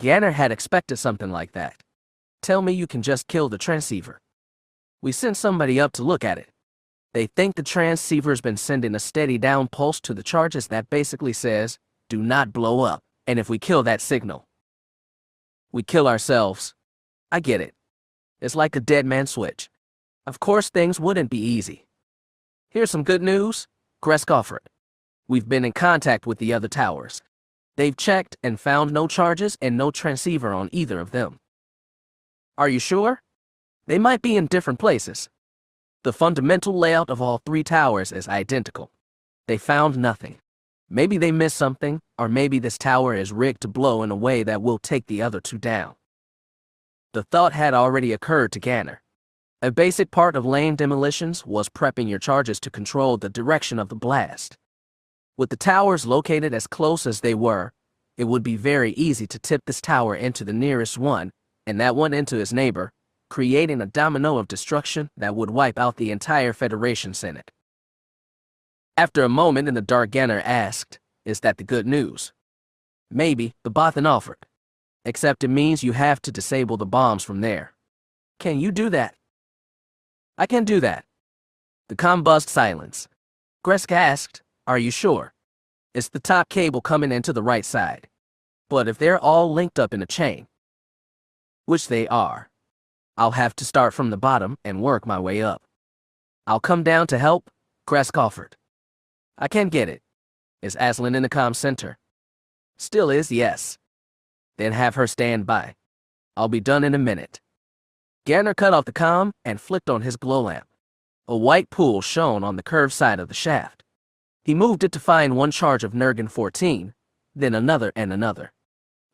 Ganner had expected something like that. "Tell me you can just kill the transceiver." "We sent somebody up to look at it. They think the transceiver's been sending a steady down pulse to the charges that basically says, 'Do not blow up,' and if we kill that signal, we kill ourselves." "I get it. It's like a dead man switch. Of course things wouldn't be easy." "Here's some good news," Gresk offered. "We've been in contact with the other towers. They've checked and found no charges and no transceiver on either of them." "Are you sure?" "They might be in different places. The fundamental layout of all three towers is identical. They found nothing. Maybe they missed something, or maybe this tower is rigged to blow in a way that will take the other two down." The thought had already occurred to Ganner. A basic part of laying demolitions was prepping your charges to control the direction of the blast. With the towers located as close as they were, it would be very easy to tip this tower into the nearest one, and that one into its neighbor, creating a domino of destruction that would wipe out the entire Federation Senate. After a moment in the dark, Ganner asked, "Is that the good news?" "Maybe," the Bothan offered. Except it means you have to disable the bombs from there. Can you do that? I can do that. The comm buzzed silence. Gresk asked, are you sure? It's the top cable coming into the right side. But if they're all linked up in a chain, which they are, I'll have to start from the bottom and work my way up. I'll come down to help, Gresk offered. I can get it. Is Aslan in the comm center? Still is, yes. Then have her stand by. I'll be done in a minute. Ganner cut off the comm and flicked on his glow lamp. A white pool shone on the curved side of the shaft. He moved it to find one charge of Nergan-14, then another and another.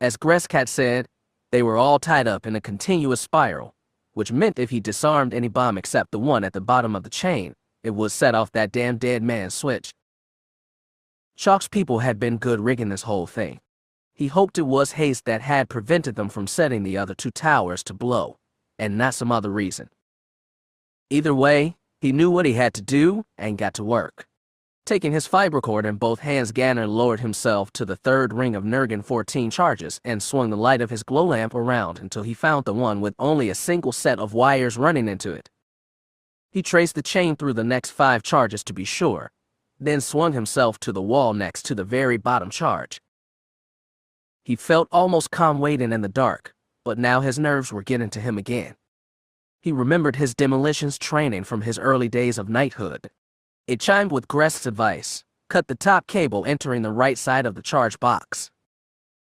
As Gresk had said, they were all tied up in a continuous spiral, which meant if he disarmed any bomb except the one at the bottom of the chain, it would set off that damn dead man switch. Chalk's people had been good rigging this whole thing. He hoped it was haste that had prevented them from setting the other two towers to blow, and not some other reason. Either way, he knew what he had to do and got to work. Taking his fiber cord in both hands, Ganner lowered himself to the third ring of Nergan-14 charges and swung the light of his glow lamp around until he found the one with only a single set of wires running into it. He traced the chain through the next 5 charges to be sure, then swung himself to the wall next to the very bottom charge. He felt almost calm waiting in the dark, but now his nerves were getting to him again. He remembered his demolitions training from his early days of knighthood. It chimed with Gresk's advice: cut the top cable entering the right side of the charge box.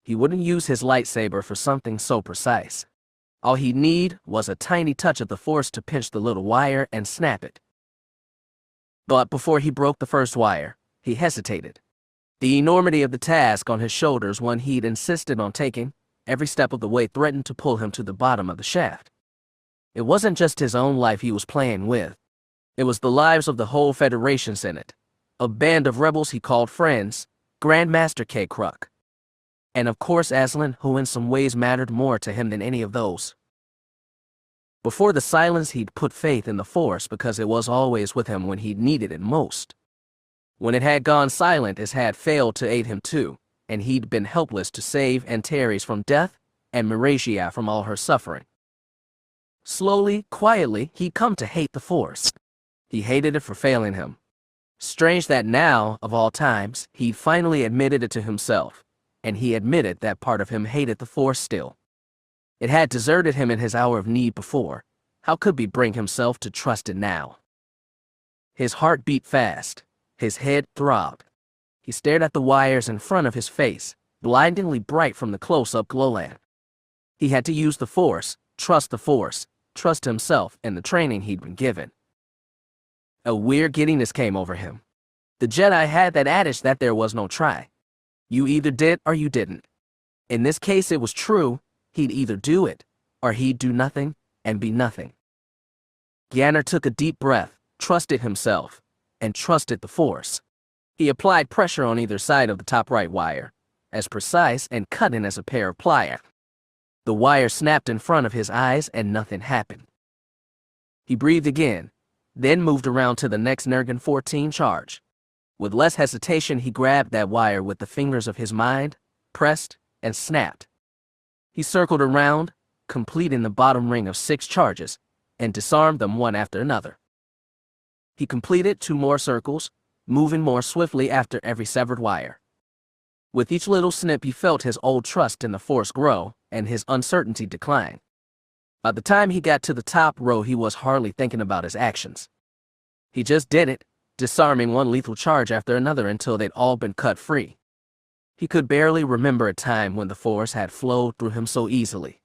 He wouldn't use his lightsaber for something so precise. All he'd need was a tiny touch of the Force to pinch the little wire and snap it. But before he broke the first wire, he hesitated. The enormity of the task on his shoulders, one he'd insisted on taking, every step of the way threatened to pull him to the bottom of the shaft. It wasn't just his own life he was playing with. It was the lives of the whole Federation Senate, a band of rebels he called friends, Grandmaster Cade Skywalker. And of course Aslan, who in some ways mattered more to him than any of those. Before the silence, he'd put faith in the Force because it was always with him when he needed it most. When it had gone silent, it had failed to aid him too, and he'd been helpless to save Antares from death and Marasiah from all her suffering. Slowly, quietly, he'd come to hate the Force. He hated it for failing him. Strange that now, of all times, he'd finally admitted it to himself, and he admitted that part of him hated the Force still. It had deserted him in his hour of need before. How could he bring himself to trust it now? His heart beat fast. His head throbbed. He stared at the wires in front of his face, blindingly bright from the close-up glow lamp. He had to use the Force, trust himself and the training he'd been given. A weird giddiness came over him. The Jedi had that adage that there was no try. You either did or you didn't. In this case, it was true. He'd either do it, or he'd do nothing and be nothing. Ganner took a deep breath, trusted himself, and trusted the Force. He applied pressure on either side of the top right wire, as precise and cutting as a pair of pliers. The wire snapped in front of his eyes and nothing happened. He breathed again, then moved around to the next Nergan-14 charge. With less hesitation, he grabbed that wire with the fingers of his mind, pressed, and snapped. He circled around, completing the bottom ring of 6 charges, and disarmed them one after another. He completed 2 more circles, moving more swiftly after every severed wire. With each little snip, he felt his old trust in the Force grow and his uncertainty decline. By the time he got to the top row, he was hardly thinking about his actions. He just did it, disarming one lethal charge after another until they'd all been cut free. He could barely remember a time when the Force had flowed through him so easily.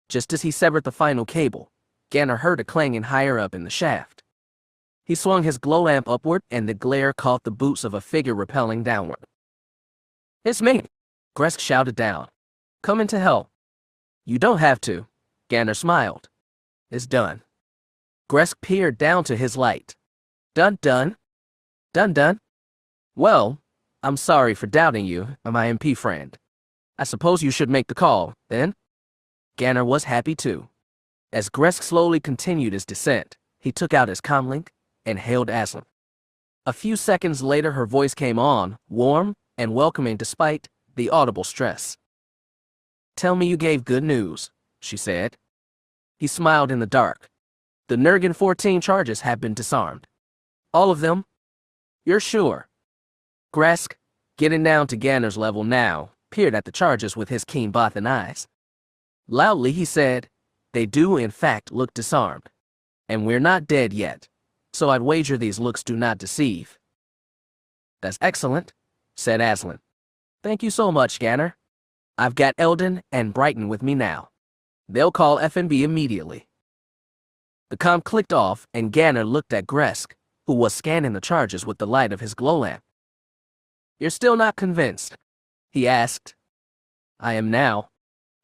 Just as he severed the final cable, Ganner heard a clanging higher up in the shaft. He swung his glow lamp upward, and the glare caught the boots of a figure rappelling downward. "It's me!" Gresk shouted down. "Coming to help." "You don't have to," Ganner smiled. "It's done." Gresk peered down to his light. Done? Done? Well, I'm sorry for doubting you, my MP friend. I suppose you should make the call, then?" Ganner was happy too. As Gresk slowly continued his descent, he took out his comlink and hailed Aslan. A few seconds later, her voice came on, warm and welcoming despite the audible stress. Tell me you gave good news, she said. He smiled in the dark. The Nurgan 14 charges have been disarmed. All of them? You're sure? Gresk, getting down to Ganner's level now, peered at the charges with his keen Bothan eyes. Loudly he said, they do in fact look disarmed. And we're not dead yet, so I'd wager these looks do not deceive. That's excellent, said Aslan. Thank you so much, Ganner. I've got Eldon and Brighton with me now. They'll call FNB immediately. The comm clicked off and Ganner looked at Gresk, who was scanning the charges with the light of his glow lamp. You're still not convinced? He asked. I am now.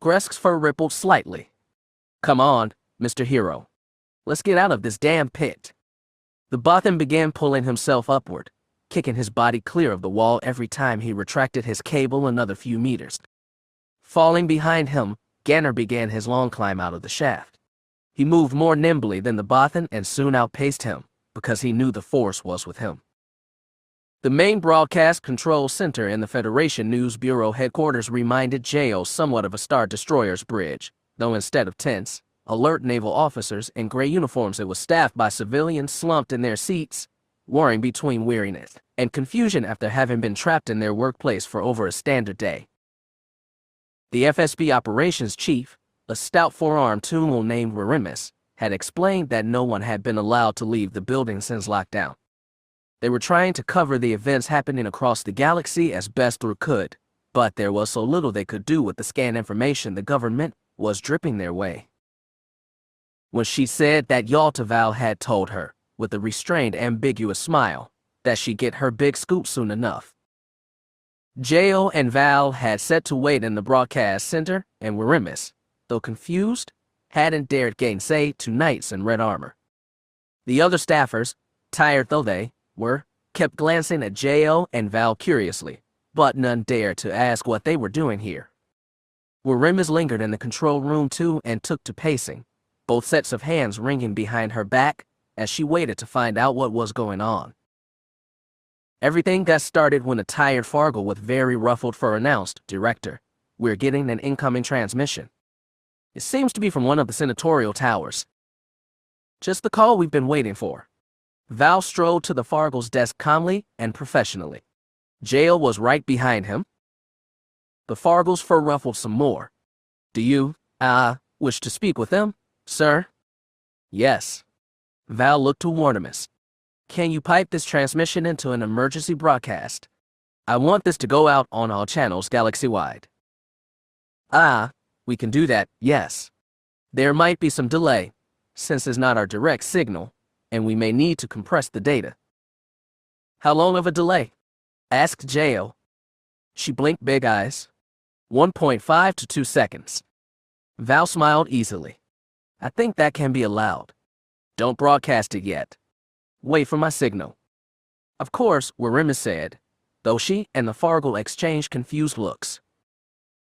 Gresk's fur rippled slightly. Come on, Mr. Hero. Let's get out of this damn pit. The Bothan began pulling himself upward, kicking his body clear of the wall every time he retracted his cable another few meters. Falling behind him, Ganner began his long climb out of the shaft. He moved more nimbly than the Bothan and soon outpaced him, because he knew the Force was with him. The main broadcast control center in the Federation News Bureau headquarters reminded Jo somewhat of a Star Destroyer's bridge, though instead of tense, alert naval officers in gray uniforms, it was staffed by civilians slumped in their seats, warring between weariness and confusion after having been trapped in their workplace for over a standard day. The FSB operations chief, a stout four-armed Tumul named Warimis, had explained that no one had been allowed to leave the building since lockdown. They were trying to cover the events happening across the galaxy as best they could, but there was so little they could do with the scan information the government was dripping their way. When she said that Yalta had told her, with a restrained, ambiguous smile, that she'd get her big scoop soon enough. Jo and Val had set to wait in the broadcast center, and Warimis, though confused, hadn't dared gainsay two knights in red armor. The other staffers, tired though they were, kept glancing at Jo and Val curiously, but none dared to ask what they were doing here. Warimis lingered in the control room too and took to pacing, both sets of hands wringing behind her back as she waited to find out what was going on. Everything got started when a tired Fargle with very ruffled fur announced, Director, we're getting an incoming transmission. It seems to be from one of the senatorial towers. Just the call we've been waiting for. Val strode to the Fargle's desk calmly and professionally. Jo was right behind him. The Fargle's fur ruffled some more. Do you, wish to speak with them, sir? Yes. Val looked to Warimis. Can you pipe this transmission into an emergency broadcast? I want this to go out on all channels galaxy-wide. We can do that, yes. There might be some delay, since it's not our direct signal, and we may need to compress the data. How long of a delay? Asked Jo. She blinked big eyes. 1.5 to 2 seconds. Val smiled easily. I think that can be allowed. Don't broadcast it yet. Wait for my signal. Of course, Warimis said, though she and the Fargle exchanged confused looks.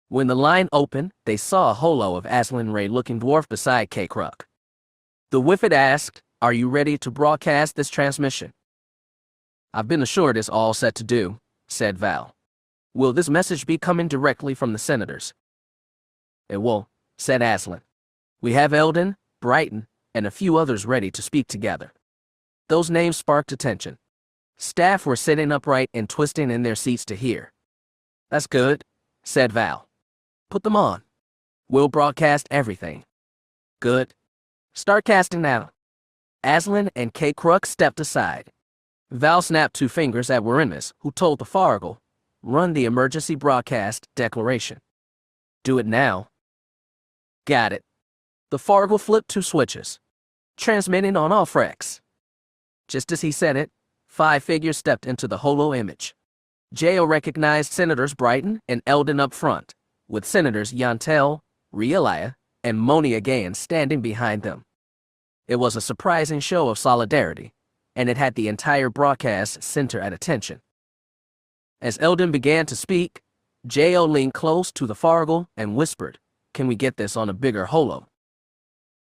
When the line opened, they saw a holo of Aslan Ray-looking dwarf beside K-Kruk. The Whiffet asked, Are you ready to broadcast this transmission? I've been assured it's all set to do, said Val. Will this message be coming directly from the senators? It will, said Aslan. We have Eldon, Brighton, and a few others ready to speak together. Those names sparked attention. Staff were sitting upright and twisting in their seats to hear. That's good, said Val. Put them on. We'll broadcast everything. Good. Start casting now. Aslan and K-Kruk stepped aside. Val snapped 2 fingers at Warimis, who told the Fargle, Run the emergency broadcast declaration. Do it now. Got it. The Fargle flipped 2 switches. Transmitting on all frecs. Just as he said it, 5 figures stepped into the holo image. Jo recognized Senators Brighton and Eldon up front, with Senators Yantel, Rielia, and Monia Gayan standing behind them. It was a surprising show of solidarity, and it had the entire broadcast center at attention. As Eldon began to speak, Jo leaned close to the Fargle and whispered, Can we get this on a bigger holo?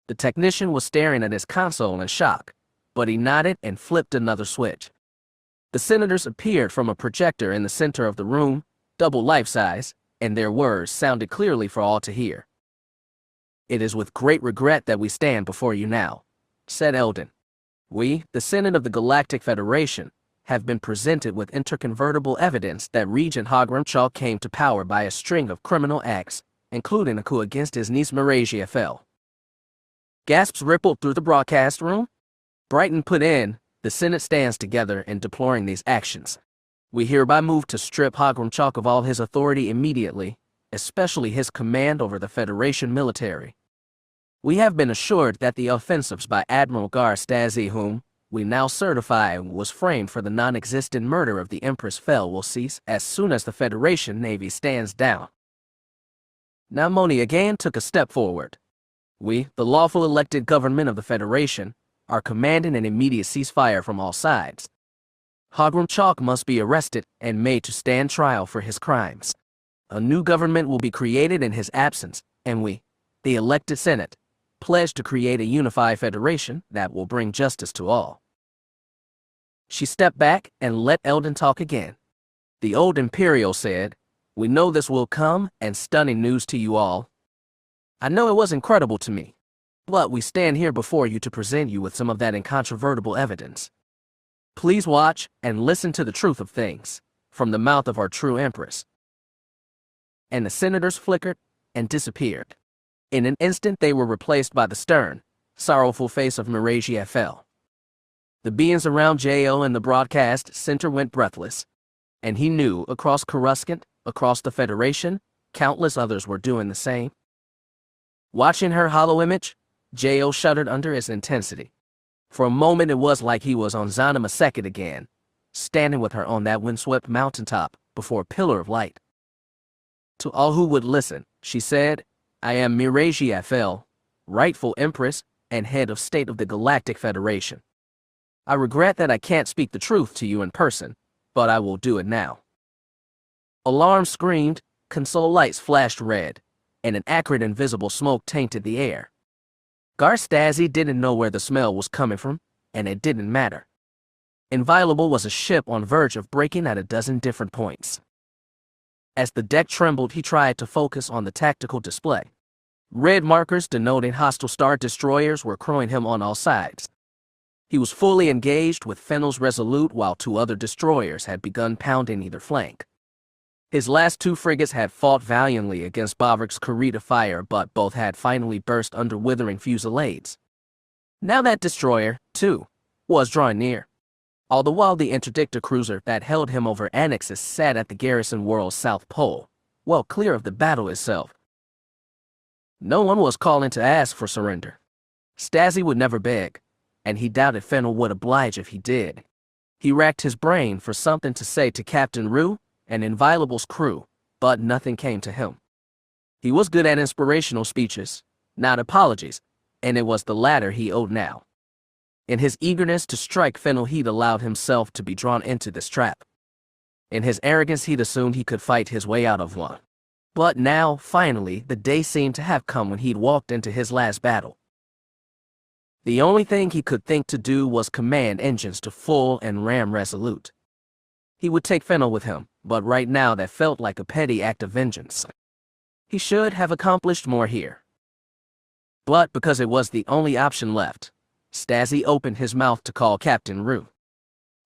The technician was staring at his console in shock, but he nodded and flipped another switch. The senators appeared from a projector in the center of the room, double life-size, and their words sounded clearly for all to hear. "It is with great regret that we stand before you now," said Eldon. "We, the Senate of the Galactic Federation, have been presented with interconvertible evidence that Regent Hogrum came to power by a string of criminal acts, including a coup against his niece Marasiah Fel." Gasps rippled through the broadcast room. Brighton put in, "The Senate stands together in deploring these actions. We hereby move to strip Hogrum of all his authority immediately, especially his command over the Federation military. We have been assured that the offensives by Admiral Stazzy, whom we now certify was framed for the non-existent murder of the Empress Fel, will cease as soon as the Federation Navy stands down." Now Moni again took a step forward. "We, the lawful elected government of the Federation, are commanding an immediate ceasefire from all sides. Hogrum must be arrested and made to stand trial for his crimes. A new government will be created in his absence, and we, the elected Senate, pledge to create a unified federation that will bring justice to all." She stepped back and let Eldon talk again. "The old Imperial said, 'We know this will come, and stunning news to you all. I know it was incredible to me, but we stand here before you to present you with some of that incontrovertible evidence. Please watch and listen to the truth of things, from the mouth of our true Empress." And the senators flickered and disappeared. In an instant they were replaced by the stern, sorrowful face of Marasiah Fel. The beings around Jo and the broadcast center went breathless, and he knew across Coruscant, across the Federation, countless others were doing the same. Watching her hollow image, Jo shuddered under its intensity. For a moment it was like he was on Zanima Second again, standing with her on that windswept mountaintop before a pillar of light. "To all who would listen," she said, "I am Marasiah Fel, rightful Empress and head of state of the Galactic Federation. I regret that I can't speak the truth to you in person, but I will do it now." Alarms screamed, console lights flashed red, and an acrid invisible smoke tainted the air. Stazzy didn't know where the smell was coming from, and it didn't matter. Inviolable was a ship on verge of breaking at a dozen different points. As the deck trembled, he tried to focus on the tactical display. Red markers denoting hostile star destroyers were crowing him on all sides. He was fully engaged with Fennel's Resolute while two other destroyers had begun pounding either flank. His last two frigates had fought valiantly against Bavarick's Kurita fire, but both had finally burst under withering fusillades. Now that destroyer, too, was drawing near. All the while the interdictor cruiser that held him over Annexus sat at the garrison world's south pole, well clear of the battle itself. No one was calling to ask for surrender. Stazzy would never beg, and he doubted Fennel would oblige if he did. He racked his brain for something to say to Captain Rue and Inviolable's crew, but nothing came to him. He was good at inspirational speeches, not apologies, and it was the latter he owed now. In his eagerness to strike Fennel, he'd allowed himself to be drawn into this trap. In his arrogance, he'd assumed he could fight his way out of one. But now, finally, the day seemed to have come when he'd walked into his last battle. The only thing he could think to do was command engines to full and ram Resolute. He would take Fennel with him, but right now that felt like a petty act of vengeance. He should have accomplished more here. But because it was the only option left, Stazzy opened his mouth to call Captain Rue.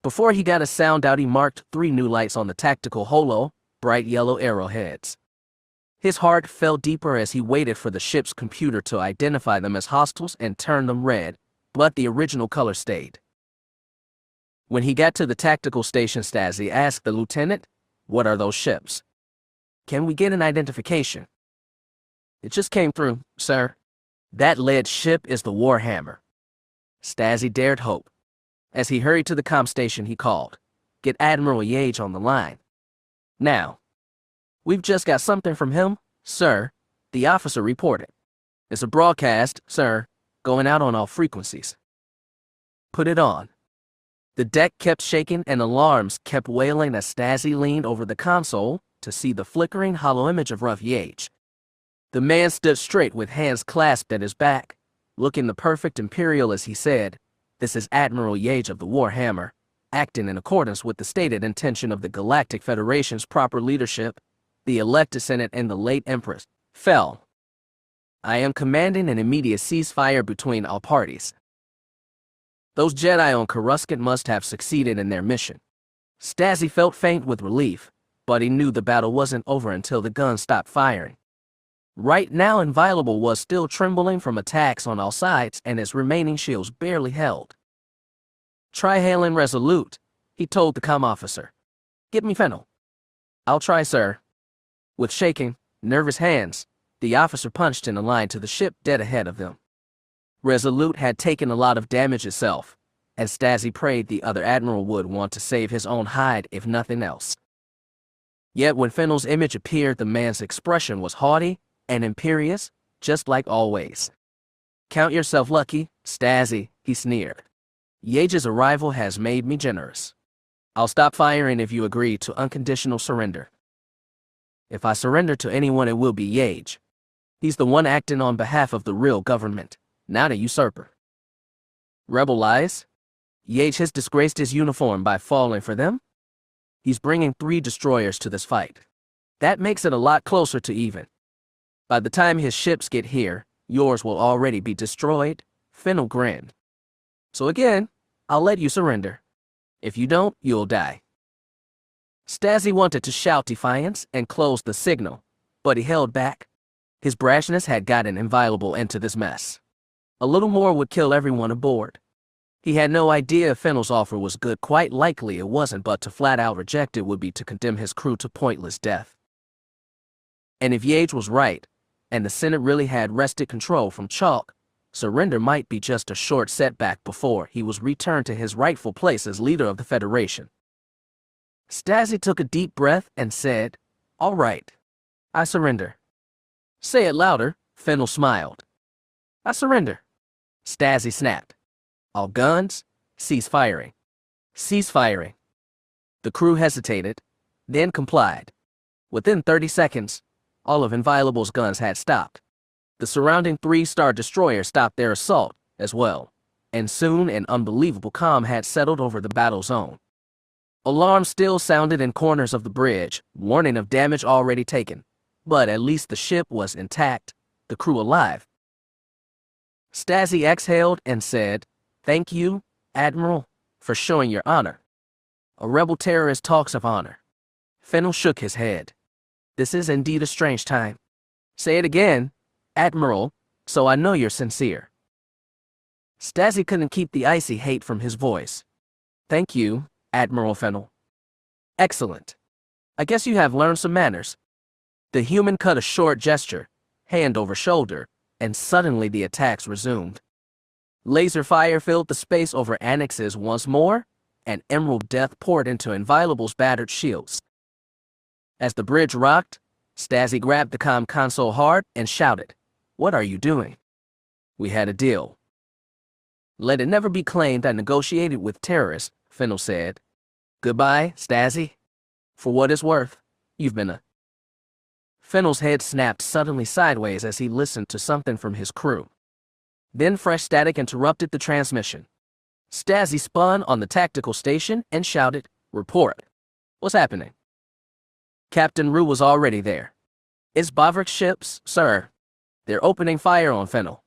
Before he got a sound out, he marked 3 new lights on the tactical holo, bright yellow arrowheads. His heart fell deeper as he waited for the ship's computer to identify them as hostiles and turn them red, but the original color stayed. When he got to the tactical station, Stazzy asked the lieutenant, "What are those ships? Can we get an identification?" "It just came through, sir. That lead ship is the Warhammer." Stazzy dared hope. As he hurried to the comm station, he called, "Get Admiral Yage on the line. Now." "We've just got something from him, sir," the officer reported. "It's a broadcast, sir, going out on all frequencies." "Put it on." The deck kept shaking and alarms kept wailing as Stazzy leaned over the console to see the flickering hollow image of rough Yage. The man stood straight with hands clasped at his back, looking the perfect Imperial as he said, "This is Admiral Yage of the Warhammer, acting in accordance with the stated intention of the Galactic Federation's proper leadership. the elected Senate and the late Empress, Fel. I am commanding an immediate ceasefire between all parties. Those Jedi on Coruscant must have succeeded in their mission. Stasi felt faint with relief, but he knew the battle wasn't over until the guns stopped firing. Right now, Inviolable was still trembling from attacks on all sides, and his remaining shields barely held. Try hailing Resolute, he told the comm officer. Get me Fennel. I'll try, sir. With shaking, nervous hands, the officer punched in a line to the ship dead ahead of them. Resolute had taken a lot of damage itself, and Stasi prayed the other admiral would want to save his own hide if nothing else. Yet when Fennel's image appeared, the man's expression was haughty and imperious, just like always. Count yourself lucky, Stasi, he sneered. Yage's arrival has made me generous. I'll stop firing if you agree to unconditional surrender. If I surrender to anyone, it will be Yage. He's the one acting on behalf of the real government, not a usurper. Rebel lies? Yage has disgraced his uniform by falling for them? He's bringing 3 destroyers to this fight. That makes it a lot closer to even. By the time his ships get here, yours will already be destroyed, Fennel grinned. So again, I'll let you surrender. If you don't, you'll die. Stasi wanted to shout defiance and close the signal, but he held back. His brashness had gotten Inviolable into this mess. A little more would kill everyone aboard. He had no idea if Fennel's offer was good. Quite likely it wasn't, but to flat out reject it would be to condemn his crew to pointless death. And if Yage was right, and the Senate really had wrested control from Chalk, surrender might be just a short setback before he was returned to his rightful place as leader of the Federation. Stasi took a deep breath and said, "All right, I surrender." "Say it louder," Fennel smiled. "I surrender." Stasi snapped. "All guns, cease firing." Cease firing. The crew hesitated, then complied. Within 30 seconds, all of Inviolable's guns had stopped. The surrounding 3-star destroyers stopped their assault as well, and soon an unbelievable calm had settled over the battle zone. Alarms still sounded in corners of the bridge, warning of damage already taken, but at least the ship was intact, the crew alive. Stasi exhaled and said, "Thank you, Admiral, for showing your honor." A rebel terrorist talks of honor. Fennel shook his head. "This is indeed a strange time." "Say it again, Admiral, so I know you're sincere." Stasi couldn't keep the icy hate from his voice. "Thank you, Admiral Fennel." "Excellent. I guess you have learned some manners." The human cut a short gesture, hand over shoulder, and suddenly the attacks resumed. Laser fire filled the space over annexes once more, and emerald death poured into Inviolable's battered shields. As the bridge rocked, Stasi grabbed the comm console hard and shouted, "What are you doing?" "We had a deal." "Let it never be claimed I negotiated with terrorists," Fennel said. "Goodbye, Stasi. For what it's worth, you've been a..." Fennel's head snapped suddenly sideways as he listened to something from his crew. Then fresh static interrupted the transmission. Stasi spun on the tactical station and shouted, "Report. What's happening?" Captain Rue was already there. "It's Bavarick's ships, sir. They're opening fire on Fennel."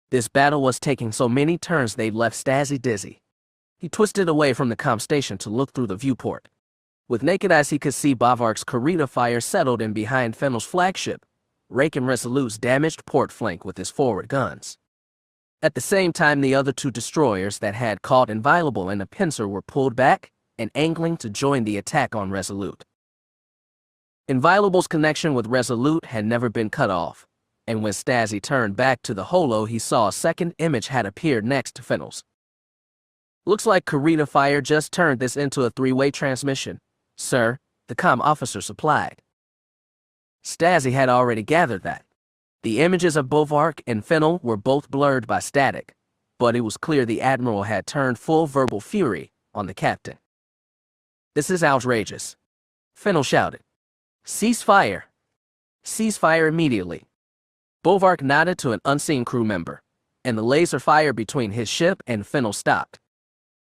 This battle was taking so many turns they'd left Stasi dizzy. He twisted away from the comm station to look through the viewport. With naked eyes he could see Bavarick's Kyra fire settled in behind Fennel's flagship, raking Resolute's damaged port flank with his forward guns. At the same time, the other 2 destroyers that had caught Inviolable in a pincer were pulled back and angling to join the attack on Resolute. Inviolable's connection with Resolute had never been cut off, and when Stasi turned back to the holo, he saw a second image had appeared next to Fennel's. "Looks like Kyra fire just turned this into a 3-way transmission, sir," the comm officer supplied. Stasi had already gathered that. The images of Bavarick and Fennel were both blurred by static, but it was clear the Admiral had turned full verbal fury on the captain. "This is outrageous," Fennel shouted. "Cease fire. Cease fire immediately." Bavarick nodded to an unseen crew member, and the laser fire between his ship and Fennel stopped.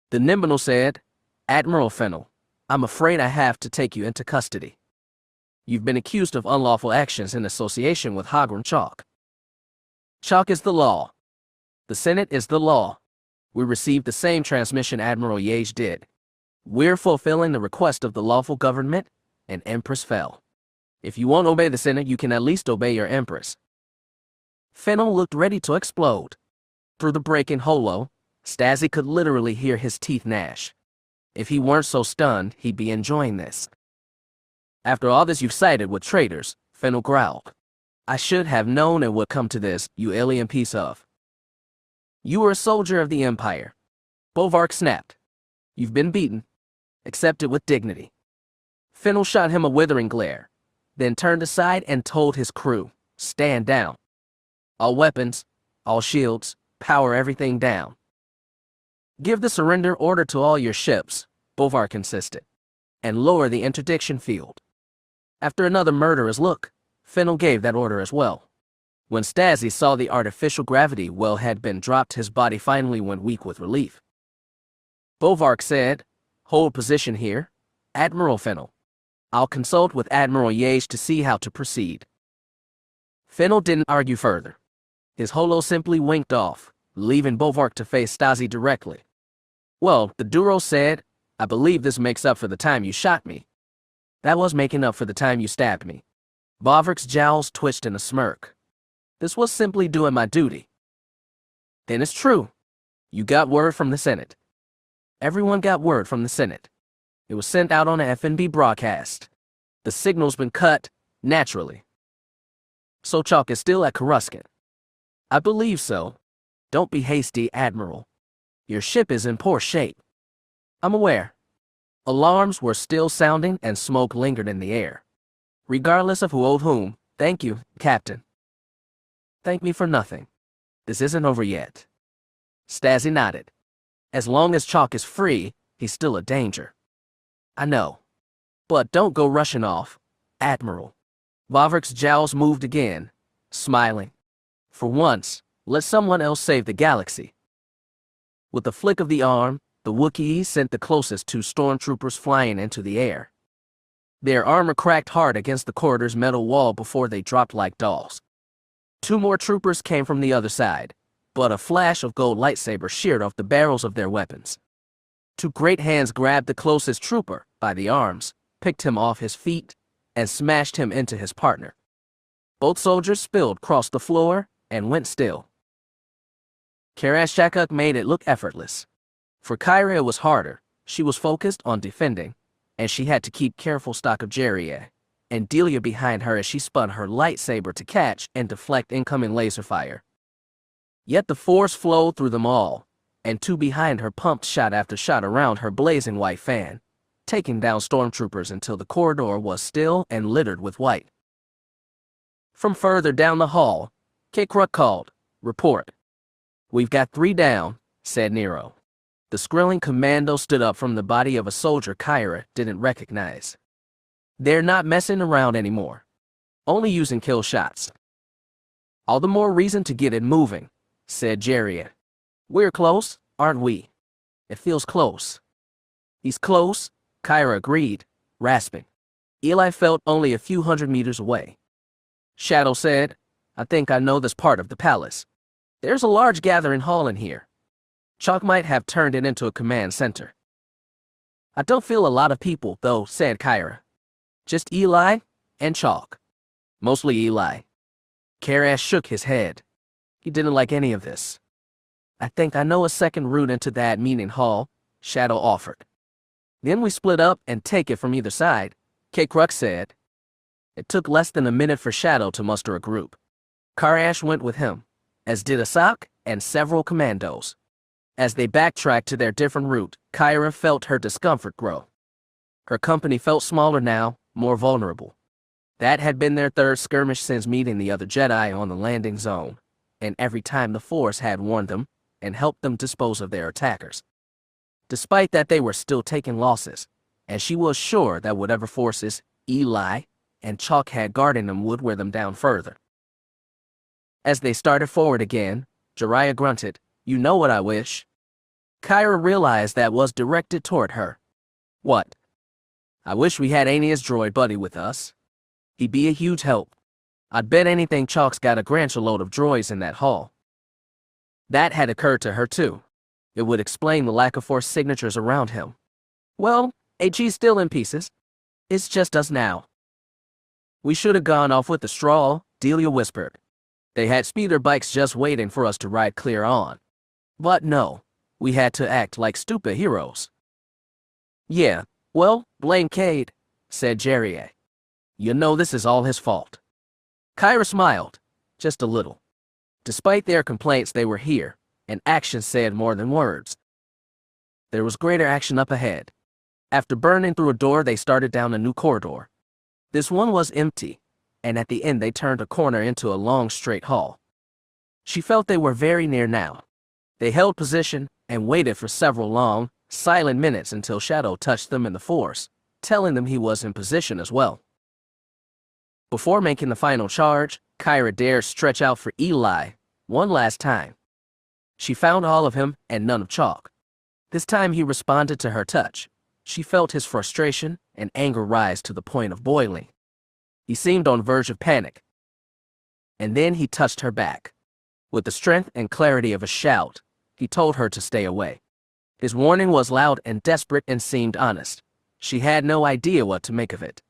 The Nimbinal said, "Admiral Fennel, I'm afraid I have to take you into custody." You've been accused of unlawful actions in association with Hogrum Chalk. Chalk is the law. The Senate is the law. We received the same transmission Admiral Yage did. We're fulfilling the request of the lawful government and Empress Fel. If you won't obey the Senate, you can at least obey your Empress. Fennel looked ready to explode. Through the break-in holo, Stasi could literally hear his teeth gnash. If he weren't so stunned, he'd be enjoying this. After all this you've sided with traitors, Fennel growled. I should have known it would come to this, you alien piece of. You were a soldier of the Empire. Bovark snapped. You've been beaten. Accept it with dignity. Fennel shot him a withering glare, then turned aside and told his crew, stand down. All weapons, all shields, power everything down. Give the surrender order to all your ships, Bovark insisted, and lower the interdiction field. After another murderous look, Fennel gave that order as well. When Stasi saw the artificial gravity well had been dropped, his body finally went weak with relief. Bovark said, hold position here, Admiral Fennel. I'll consult with Admiral Yage to see how to proceed. Fennel didn't argue further. His holo simply winked off, leaving Bovark to face Stasi directly. Well, the Duro said, I believe this makes up for the time you shot me. That was making up for the time you stabbed me. Bovark's jowls twitched in a smirk. This was simply doing my duty. Then it's true. You got word from the Senate. Everyone got word from the Senate. It was sent out on a FNB broadcast. The signal's been cut, naturally. So Chalk is still at Coruscant. I believe so. Don't be hasty, Admiral. Your ship is in poor shape. I'm aware. Alarms were still sounding and smoke lingered in the air. Regardless of who owed whom, thank you, Captain. Thank me for nothing. This isn't over yet. Stasi nodded. As long as Chalk is free, he's still a danger. I know. But don't go rushing off, Admiral. Bovark's jowls moved again, smiling. For once, let someone else save the galaxy. With a flick of the arm, the Wookiees sent the closest two stormtroopers flying into the air. Their armor cracked hard against the corridor's metal wall before they dropped like dolls. Two more troopers came from the other side, but a flash of gold lightsabers sheared off the barrels of their weapons. Two great hands grabbed the closest trooper by the arms, picked him off his feet, and smashed him into his partner. Both soldiers spilled across the floor and went still. Karashakuk made it look effortless. For Kyra it was harder. She was focused on defending, and she had to keep careful stock of Jerriah and Delia behind her as she spun her lightsaber to catch and deflect incoming laser fire. Yet the force flowed through them all, and two behind her pumped shot after shot around her blazing white fan, taking down stormtroopers until the corridor was still and littered with white. From further down the hall, Kyra called, report. We've got 3 down, said Nero. The Skrilling commando stood up from the body of a soldier Kyra didn't recognize. They're not messing around anymore. Only using kill shots. All the more reason to get it moving, said Jerriah. We're close, aren't we? It feels close. He's close, Kyra agreed, rasping. Eli felt only a few hundred meters away. Shadow said, I think I know this part of the palace. There's a large gathering hall in here. Chalk might have turned it into a command center. I don't feel a lot of people, though, said Kyra. Just Eli and Chalk. Mostly Eli. Karash shook his head. He didn't like any of this. I think I know a second route into that meeting hall, Shadow offered. Then we split up and take it from either side, Kyra said. It took less than a minute for Shadow to muster a group. Karash went with him, as did Asak and several commandos. As they backtracked to their different route, Kyra felt her discomfort grow. Her company felt smaller now, more vulnerable. That had been their third skirmish since meeting the other Jedi on the landing zone, and every time the Force had warned them and helped them dispose of their attackers. Despite that, they were still taking losses, and she was sure that whatever forces Eli and Chalk had guarding them would wear them down further. As they started forward again, Jerriah grunted, You know what I wish? Kyra realized that was directed toward her. What? I wish we had Ania's droid buddy with us. He'd be a huge help. I'd bet anything Chalk's got a grandeur load of droids in that hall. That had occurred to her too. It would explain the lack of Force signatures around him. Well, AG's still in pieces. It's just us now. We should have gone off with the straw, Delia whispered. They had speeder bikes just waiting for us to ride clear on. But no, we had to act like stupid heroes. Yeah, well, blame Cade, said Jerry. You know this is all his fault. Kyra smiled, just a little. Despite their complaints, they were here, and action said more than words. There was greater action up ahead. After burning through a door, they started down a new corridor. This one was empty, and at the end they turned a corner into a long straight hall. She felt they were very near now. They held position and waited for several long, silent minutes until Shadow touched them in the Force, telling them he was in position as well. Before making the final charge, Kyra dared stretch out for Eli one last time. She found all of him and none of Chalk. This time he responded to her touch. She felt his frustration and anger rise to the point of boiling. He seemed on the verge of panic. And then he touched her back. With the strength and clarity of a shout, he told her to stay away. His warning was loud and desperate and seemed honest. She had no idea what to make of it.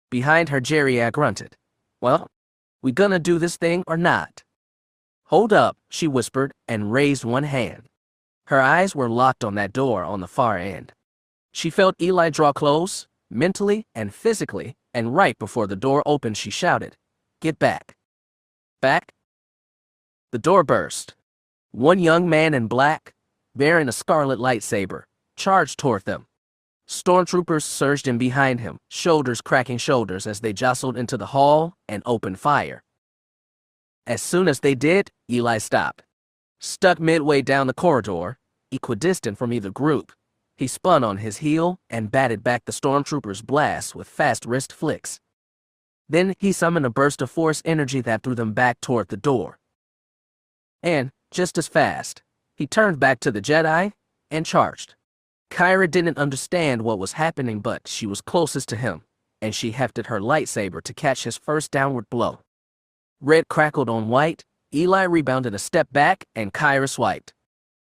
Behind her, Jerry grunted. Well, we gonna do this thing or not? Hold up, she whispered and raised one hand. Her eyes were locked on that door on the far end. She felt Eli draw close, mentally and physically, and right before the door opened she shouted, "Get back." Back? The door burst. One young man in black, bearing a scarlet lightsaber, charged toward them. Stormtroopers surged in behind him, shoulders cracking shoulders as they jostled into the hall and opened fire. As soon as they did, Eli stopped. Stuck midway down the corridor, equidistant from either group, he spun on his heel and batted back the stormtroopers' blasts with fast wrist flicks. Then he summoned a burst of Force energy that threw them back toward the door. And, just as fast, he turned back to the Jedi and charged. Kyra didn't understand what was happening, but she was closest to him, and she hefted her lightsaber to catch his first downward blow. Red crackled on white, Eli rebounded a step back, and Kyra swiped.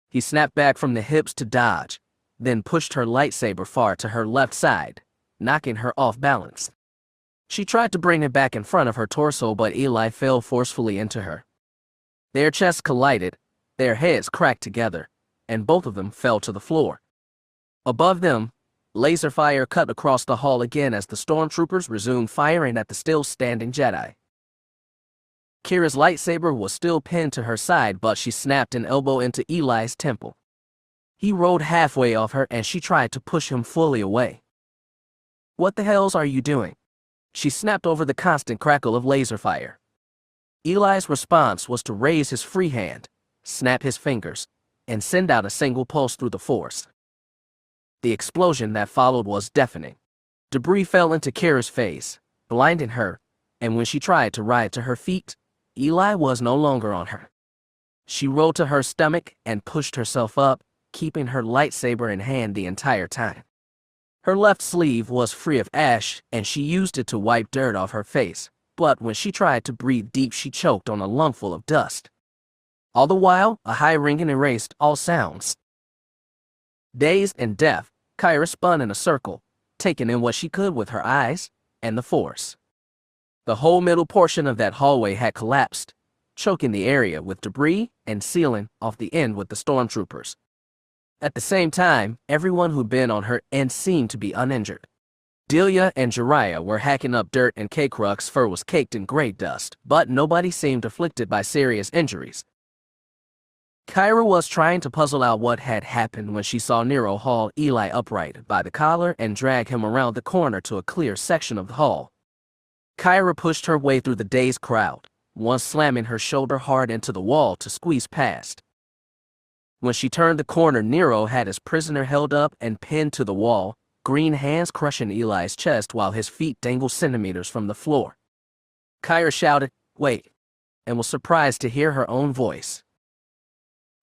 He snapped back from the hips to dodge, then pushed her lightsaber far to her left side, knocking her off balance. She tried to bring it back in front of her torso, but Eli fell forcefully into her. Their chests collided, their heads cracked together, and both of them fell to the floor. Above them, laser fire cut across the hall again as the stormtroopers resumed firing at the still-standing Jedi. Kyra's lightsaber was still pinned to her side, but she snapped an elbow into Eli's temple. He rolled halfway off her and she tried to push him fully away. "What the hells are you doing?" She snapped over the constant crackle of laser fire. Eli's response was to raise his free hand, snap his fingers, and send out a single pulse through the Force. The explosion that followed was deafening. Debris fell into Kyra's face, blinding her, and when she tried to ride to her feet, Eli was no longer on her. She rolled to her stomach and pushed herself up, keeping her lightsaber in hand the entire time. Her left sleeve was free of ash, and she used it to wipe dirt off her face, but when she tried to breathe deep, she choked on a lungful of dust. All the while, a high ringing erased all sounds. Dazed and deaf, Kyra spun in a circle, taking in what she could with her eyes and the Force. The whole middle portion of that hallway had collapsed, choking the area with debris and sealing off the end with the stormtroopers. At the same time, everyone who'd been on her end seemed to be uninjured. Delia and Jariah were hacking up dirt and K-Crux fur was caked in gray dust, but nobody seemed afflicted by serious injuries. Kyra was trying to puzzle out what had happened when she saw Nero haul Eli upright by the collar and drag him around the corner to a clear section of the hall. Kyra pushed her way through the dazed crowd, once slamming her shoulder hard into the wall to squeeze past. When she turned the corner, Nero had his prisoner held up and pinned to the wall, green hands crushing Eli's chest while his feet dangled centimeters from the floor. Kyra shouted, "Wait," and was surprised to hear her own voice.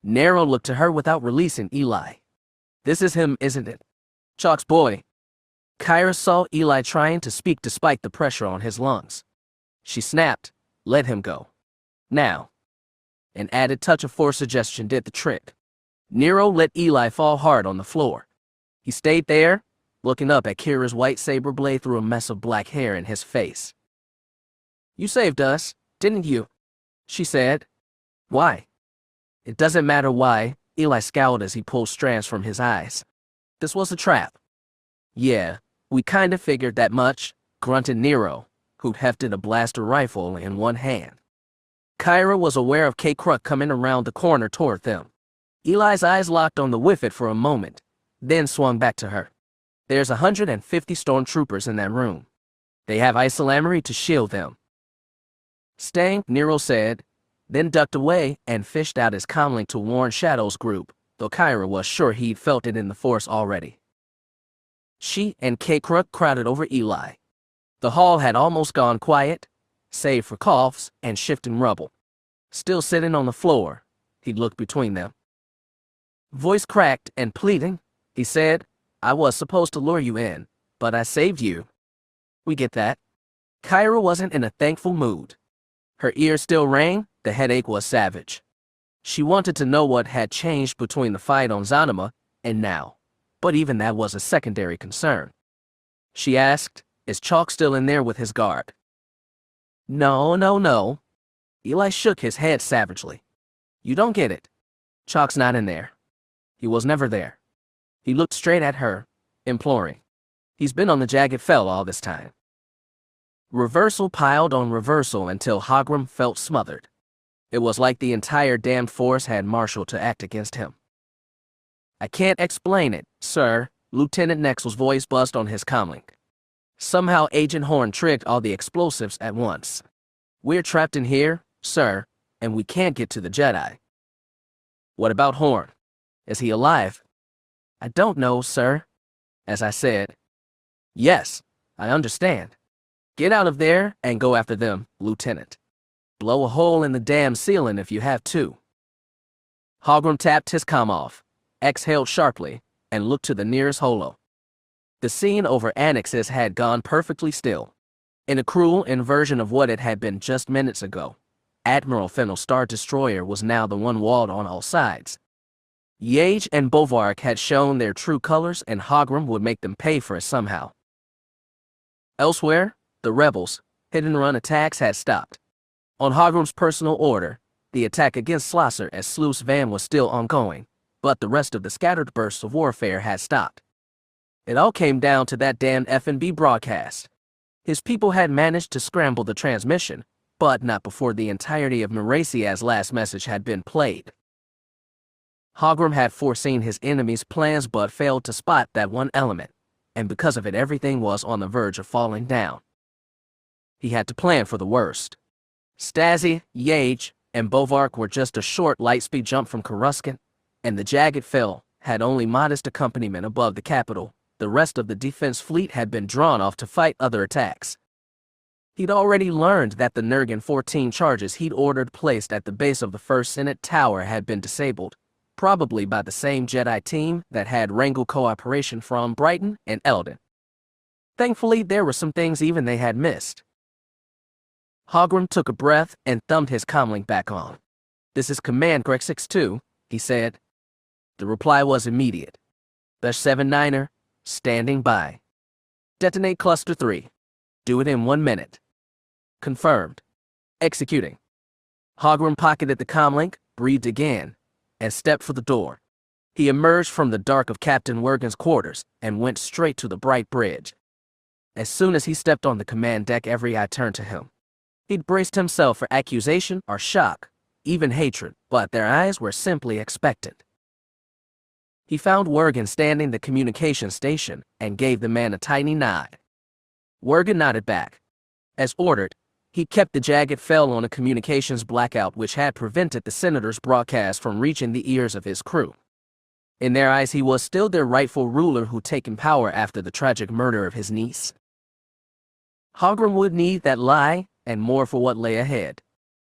Nero looked to her without releasing Eli. "This is him, isn't it? Chalk's boy." Kyra saw Eli trying to speak despite the pressure on his lungs. She snapped, "Let him go. Now." An added touch of force suggestion did the trick. Nero let Eli fall hard on the floor. He stayed there, looking up at Kyra's white saber blade through a mess of black hair in his face. "You saved us, didn't you?" she said. "Why?" "It doesn't matter why," Eli scowled as he pulled strands from his eyes. "This was a trap." "Yeah, we kinda figured that much," grunted Nero, who hefted a blaster rifle in one hand. Kyra was aware of Cade coming around the corner toward them. Eli's eyes locked on the Whiffet for a moment, then swung back to her. "There's 150 stormtroopers in that room. They have isolamry to shield them." "Staying," Nero said, then ducked away and fished out his comlink to warn Shadow's group, though Kyra was sure he'd felt it in the Force already. She and Cade crowded over Eli. The hall had almost gone quiet, save for coughs and shifting rubble. Still sitting on the floor, he looked between them. Voice cracked and pleading, he said, "I was supposed to lure you in, but I saved you." "We get that." Kyra wasn't in a thankful mood. Her ears still rang, the headache was savage. She wanted to know what had changed between the fight on Zanima and now, but even that was a secondary concern. She asked, "Is Chalk still in there with his guard?" No. Eli shook his head savagely. "You don't get it. Chalk's not in there. He was never there." He looked straight at her, imploring. "He's been on the Jagged Fel all this time." Reversal piled on reversal until Hogrum felt smothered. It was like the entire damned Force had marshaled to act against him. "I can't explain it, sir," Lieutenant Nexel's voice buzzed on his comlink. "Somehow Agent Horn trigged all the explosives at once. We're trapped in here, sir, and we can't get to the Jedi." "What about Horn? Is he alive?" "I don't know, sir." "As I said." "Yes, I understand. Get out of there and go after them, Lieutenant. Blow a hole in the damn ceiling if you have to." Hogrum tapped his comm off, exhaled sharply, and looked to the nearest holo. The scene over annexes had gone perfectly still. In a cruel inversion of what it had been just minutes ago, Admiral Fennel's Star Destroyer was now the one walled on all sides. Yaage and Bovark had shown their true colors, and Hogrum would make them pay for it somehow. Elsewhere, the rebels' hit-and-run attacks had stopped. On Hogrum's personal order, the attack against Slosser as Sluice Van was still ongoing, but the rest of the scattered bursts of warfare had stopped. It all came down to that damn F&B broadcast. His people had managed to scramble the transmission, but not before the entirety of Marasiah's last message had been played. Hogrum had foreseen his enemy's plans but failed to spot that one element, and because of it everything was on the verge of falling down. He had to plan for the worst. Stasi, Yaage, and Bovark were just a short lightspeed jump from Coruscant, and the Jagged Fel had only modest accompaniment above the capital. The rest of the defense fleet had been drawn off to fight other attacks. He'd already learned that the Nurgan 14 charges he'd ordered placed at the base of the First Senate Tower had been disabled, probably by the same Jedi team that had wrangled cooperation from Brighton and Eldon. Thankfully, there were some things even they had missed. Hogrum took a breath and thumbed his comlink back on. "This is Command Greg 6-2, he said. The reply was immediate. "Besh 7-9er, standing by. Detonate Cluster 3. Do it in 1 minute. Confirmed. Executing." Hogrum pocketed the comlink, breathed again, and stepped for the door. He emerged from the dark of Captain Wergen's quarters and went straight to the bright bridge. As soon as he stepped on the command deck, every eye turned to him. He'd braced himself for accusation or shock, even hatred, but their eyes were simply expectant. He found Wergen standing the communication station and gave the man a tiny nod. Wergen nodded back. As ordered, he kept the Jagged Fel on a communications blackout which had prevented the Senator's broadcast from reaching the ears of his crew. In their eyes, he was still their rightful ruler who'd taken power after the tragic murder of his niece. Hogrum would need that lie and more for what lay ahead.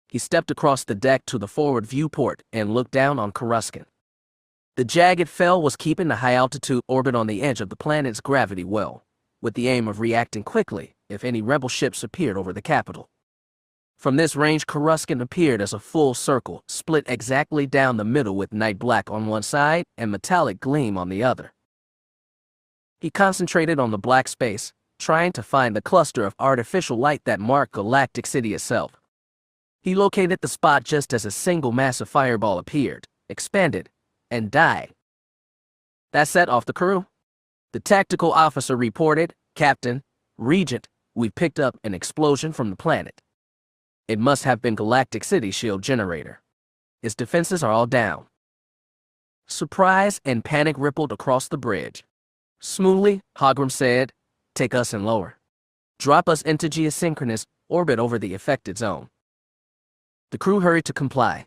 He stepped across the deck to the forward viewport and looked down on Coruscant. The Jagged Fel was keeping the high-altitude orbit on the edge of the planet's gravity well, with the aim of reacting quickly if any rebel ships appeared over the capital. From this range, Coruscant appeared as a full circle, split exactly down the middle with night black on one side and metallic gleam on the other. He concentrated on the black space, trying to find the cluster of artificial light that marked Galactic City itself. He located the spot just as a single massive fireball appeared, expanded, and died. That set off the crew. The tactical officer reported, "Captain, Regent, we picked up an explosion from the planet. It must have been Galactic City's shield generator. Its defenses are all down." Surprise and panic rippled across the bridge. Smoothly, Hogrum said, "Take us in lower. Drop us into geosynchronous orbit over the affected zone." The crew hurried to comply.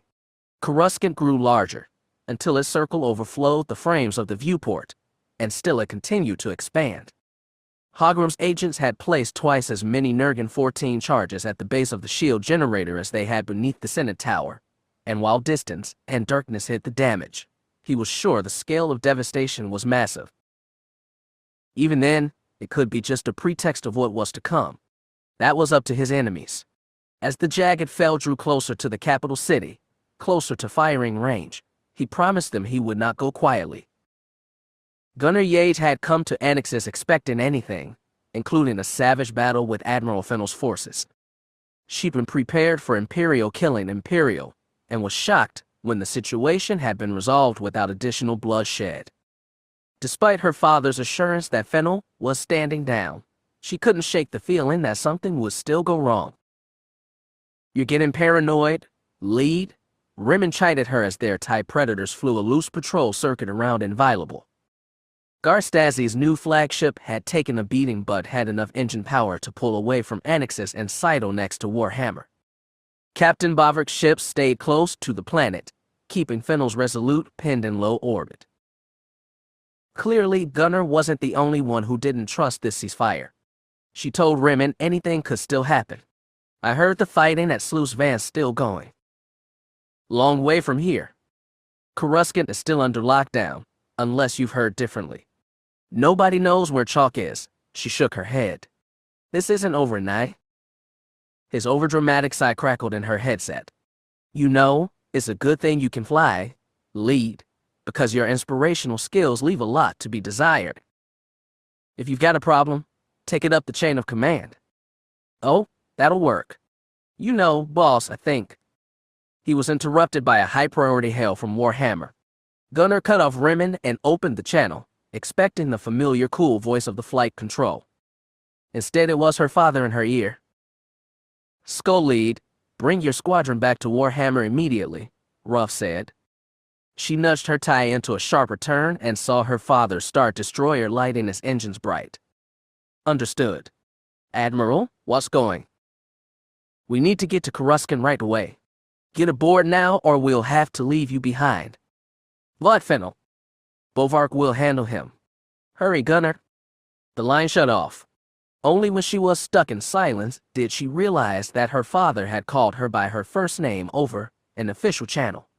Coruscant grew larger, until its circle overflowed the frames of the viewport, and still it continued to expand. Hogrum's agents had placed twice as many Nurgan-14 charges at the base of the shield generator as they had beneath the Senate Tower, and while distance and darkness hid the damage, he was sure the scale of devastation was massive. Even then, it could be just a pretext of what was to come. That was up to his enemies. As the jagged Fel drew closer to the capital city, closer to firing range, he promised them he would not go quietly. Gunner Yates had come to Annexus expecting anything, including a savage battle with Admiral Fennel's forces. She'd been prepared for Imperial killing Imperial, and was shocked when the situation had been resolved without additional bloodshed. Despite her father's assurance that Fennel was standing down, she couldn't shake the feeling that something would still go wrong. "You're getting paranoid, lead?" Rimmon chided her as their TIE Predators flew a loose patrol circuit around Inviolable. Garstazi's new flagship had taken a beating but had enough engine power to pull away from Annexus and sidle next to Warhammer. Captain Bavarick's ships stayed close to the planet, keeping Fennel's Resolute pinned in low orbit. Clearly, Gunner wasn't the only one who didn't trust this ceasefire. She told Rimmon anything could still happen. "I heard the fighting at Sluice Van's still going. Long way from here. Coruscant is still under lockdown, unless you've heard differently. Nobody knows where Chalk is." She shook her head. "This isn't overnight." His overdramatic sigh crackled in her headset. "You know, it's a good thing you can fly, lead, because your inspirational skills leave a lot to be desired. If you've got a problem, take it up the chain of command." "Oh, that'll work. You know, boss, I think." He was interrupted by a high-priority hail from Warhammer. Gunner cut off Rimmon and opened the channel, expecting the familiar cool voice of the flight control. Instead, it was her father in her ear. "Skull Lead, bring your squadron back to Warhammer immediately," Ruff said. She nudged her TIE into a sharper turn and saw her father's Star Destroyer lighting its engines bright. "Understood. Admiral, what's going?" "We need to get to Coruscant right away. Get aboard now or we'll have to leave you behind." "What, Fennel?" "Bavarick will handle him." "Hurry, Gunner." The line shut off. Only when she was stuck in silence did she realize that her father had called her by her first name over an official channel.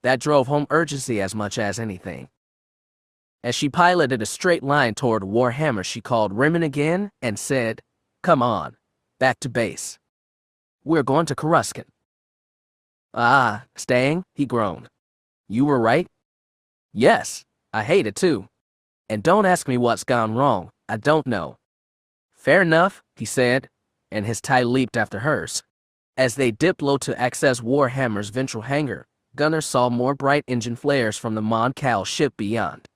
That drove home urgency as much as anything. As she piloted a straight line toward Warhammer, she called Rimmon again and said, "Come on, back to base. We're going to Coruscant." "Ah, staying?" he groaned. "You were right?" "Yes, I hate it too. And don't ask me what's gone wrong, I don't know." "Fair enough," he said, and his TIE leaped after hers. As they dipped low to access Warhammer's ventral hangar, Gunner saw more bright engine flares from the Mon Cal ship beyond.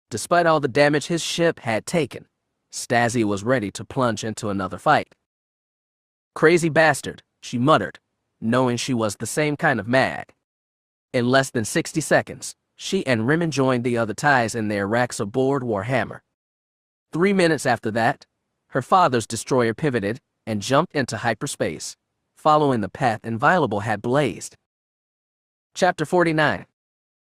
Despite all the damage his ship had taken, Stasi was ready to plunge into another fight. "Crazy bastard," she muttered, knowing she was the same kind of mad. In less than 60 seconds, she and Rimmon joined the other TIEs in their racks aboard Warhammer. 3 minutes after that, her father's destroyer pivoted and jumped into hyperspace, following the path Inviolable had blazed. Chapter 49.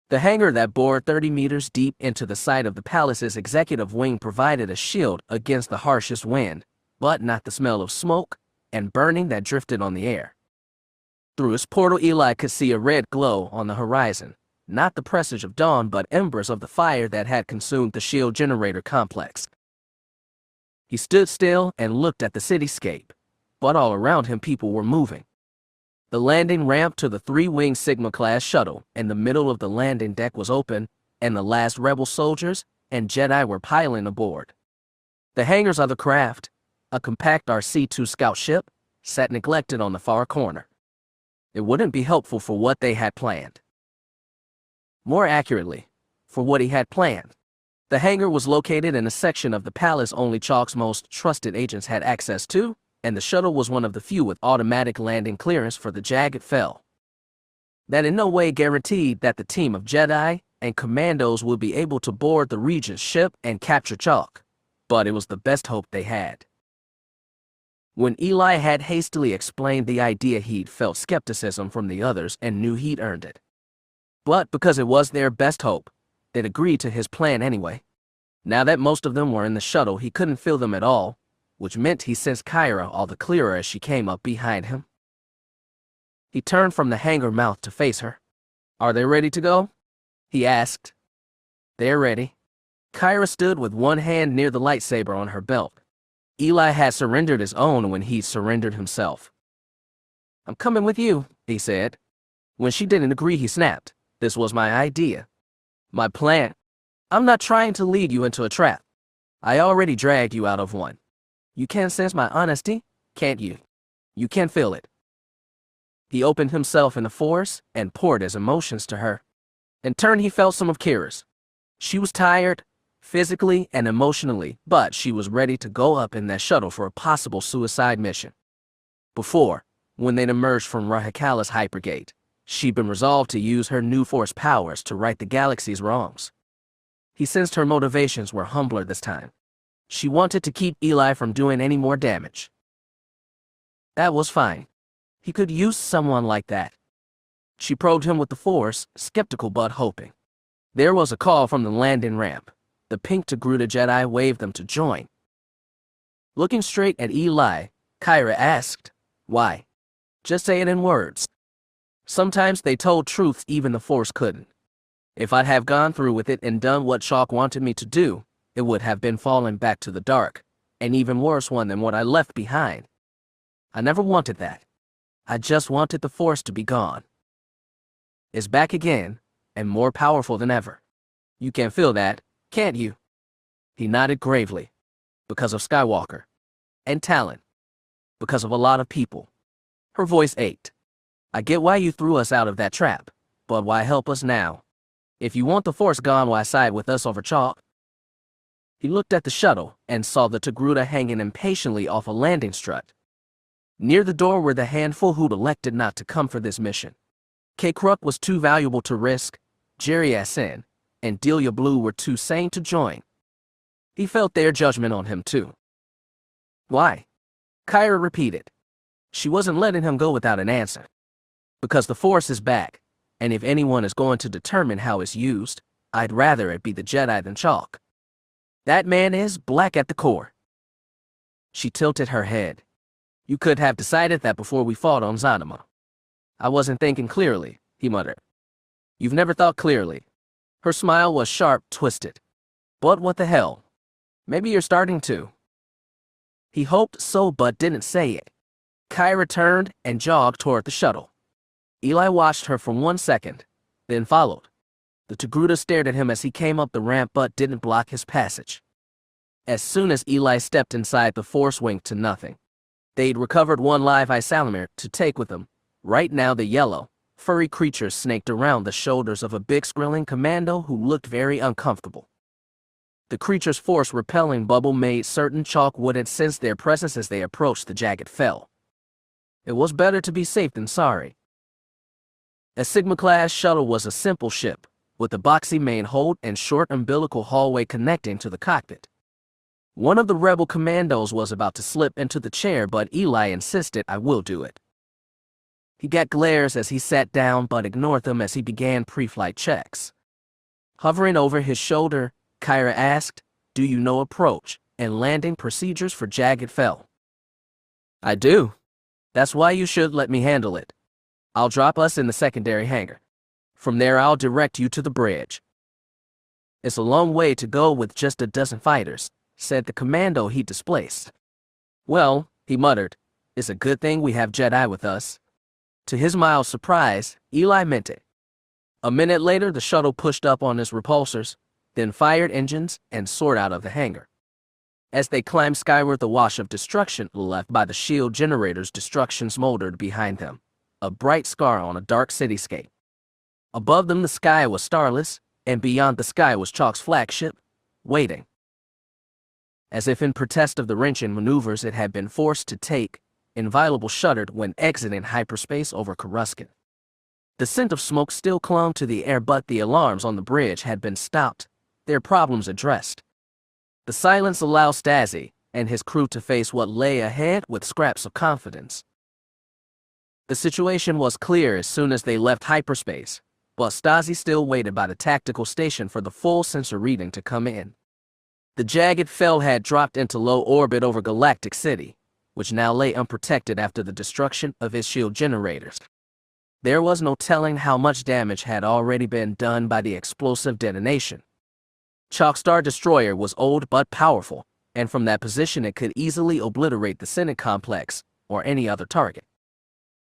The hangar that bored 30 meters deep into the side of the palace's executive wing provided a shield against the harshest wind, but not the smell of smoke and burning that drifted on the air. Through his portal, Eli could see a red glow on the horizon, not the presage of dawn but embers of the fire that had consumed the shield generator complex. He stood still and looked at the cityscape, but all around him people were moving. The landing ramp to the 3-wing Sigma-class shuttle in the middle of the landing deck was open, and the last rebel soldiers and Jedi were piling aboard. The hangars of the craft, a compact RC-2 scout ship, sat neglected on the far corner. It wouldn't be helpful for what they had planned. More accurately, for what he had planned. The hangar was located in a section of the palace only Chalk's most trusted agents had access to, and the shuttle was one of the few with automatic landing clearance for the Jagged Fel. That in no way guaranteed that the team of Jedi and commandos would be able to board the Regent's ship and capture Chalk, but it was the best hope they had. When Eli had hastily explained the idea, he'd felt skepticism from the others and knew he'd earned it. But because it was their best hope, they'd agreed to his plan anyway. Now that most of them were in the shuttle, he couldn't feel them at all, which meant he sensed Kyra all the clearer as she came up behind him. He turned from the hangar mouth to face her. "Are they ready to go?" he asked. "They're ready." Kyra stood with one hand near the lightsaber on her belt. Eli had surrendered his own when he surrendered himself. "I'm coming with you," he said. When she didn't agree, he snapped. "This was my idea. My plan. I'm not trying to lead you into a trap. I already dragged you out of one. You can sense my honesty, can't you? You can feel it." He opened himself in the Force and poured his emotions to her. In turn, he felt some of Kyra's. She was tired, physically and emotionally, but she was ready to go up in that shuttle for a possible suicide mission. Before, when they'd emerged from Rahikala's hypergate, she'd been resolved to use her new Force powers to right the galaxy's wrongs. He sensed her motivations were humbler this time. She wanted to keep Eli from doing any more damage. That was fine. He could use someone like that. She probed him with the Force, skeptical but hoping. There was a call from the landing ramp. The pink Togruta Jedi waved them to join. Looking straight at Eli, Kyra asked, "Why?" "Just say it in words." Sometimes they told truths even the Force couldn't. If I'd have gone through with it and done what Chalk wanted me to do, it would have been falling back to the dark, an even worse one than what I left behind. I never wanted that. I just wanted the Force to be gone. It's back again, and more powerful than ever. You can feel that, can't you? He nodded gravely. Because of Skywalker. And Talon. Because of a lot of people. Her voice ached. I get why you threw us out of that trap, but why help us now? If you want the Force gone, why side with us over Chalk? He looked at the shuttle and saw the Togruta hanging impatiently off a landing strut. Near the door were the handful who'd elected not to come for this mission. K-Kruk was too valuable to risk, Jerry Asin and Delia Blue were too sane to join. He felt their judgment on him too. Why? Kyra repeated. She wasn't letting him go without an answer. Because the Force is back, and if anyone is going to determine how it's used, I'd rather it be the Jedi than Chalk. That man is black at the core. She tilted her head. You could have decided that before we fought on Zanima. I wasn't thinking clearly, he muttered. You've never thought clearly. Her smile was sharp, twisted. But what the hell? Maybe you're starting to. He hoped so but didn't say it. Kyra turned and jogged toward the shuttle. Eli watched her for 1 second, then followed. The Togruta stared at him as he came up the ramp but didn't block his passage. As soon as Eli stepped inside, the Force winked to nothing. They'd recovered one live Isalamir to take with them. Right now the yellow, furry creature snaked around the shoulders of a big skrilling commando who looked very uncomfortable. The creature's force-repelling bubble made certain Chalk wouldn't sense their presence as they approached the Jagged Fel. It was better to be safe than sorry. A Sigma-class shuttle was a simple ship, with a boxy main hold and short umbilical hallway connecting to the cockpit. One of the rebel commandos was about to slip into the chair, but Eli insisted, I will do it. He got glares as he sat down but ignored them as he began pre-flight checks. Hovering over his shoulder, Kyra asked, do you know approach and landing procedures for Jagged Fel? I do. That's why you should let me handle it. I'll drop us in the secondary hangar. From there I'll direct you to the bridge. It's a long way to go with just a dozen fighters, said the commando he displaced. Well, he muttered, it's a good thing we have Jedi with us. To his mild surprise, Eli meant it. A minute later, the shuttle pushed up on its repulsors, then fired engines and soared out of the hangar. As they climbed skyward, the wash of destruction left by the shield generators' destruction smoldered behind them, a bright scar on a dark cityscape. Above them, the sky was starless, and beyond the sky was Chalk's flagship, waiting. As if in protest of the wrenching maneuvers it had been forced to take, Inviolable shuddered when exiting hyperspace over Coruscant. The scent of smoke still clung to the air, but the alarms on the bridge had been stopped, their problems addressed. The silence allowed Stasi and his crew to face what lay ahead with scraps of confidence. The situation was clear as soon as they left hyperspace, but Stasi still waited by the tactical station for the full sensor reading to come in. The jagged Fel had dropped into low orbit over Galactic City, which now lay unprotected after the destruction of its shield generators. There was no telling how much damage had already been done by the explosive detonation. Chalk Star Destroyer was old but powerful, and from that position it could easily obliterate the Senate complex or any other target.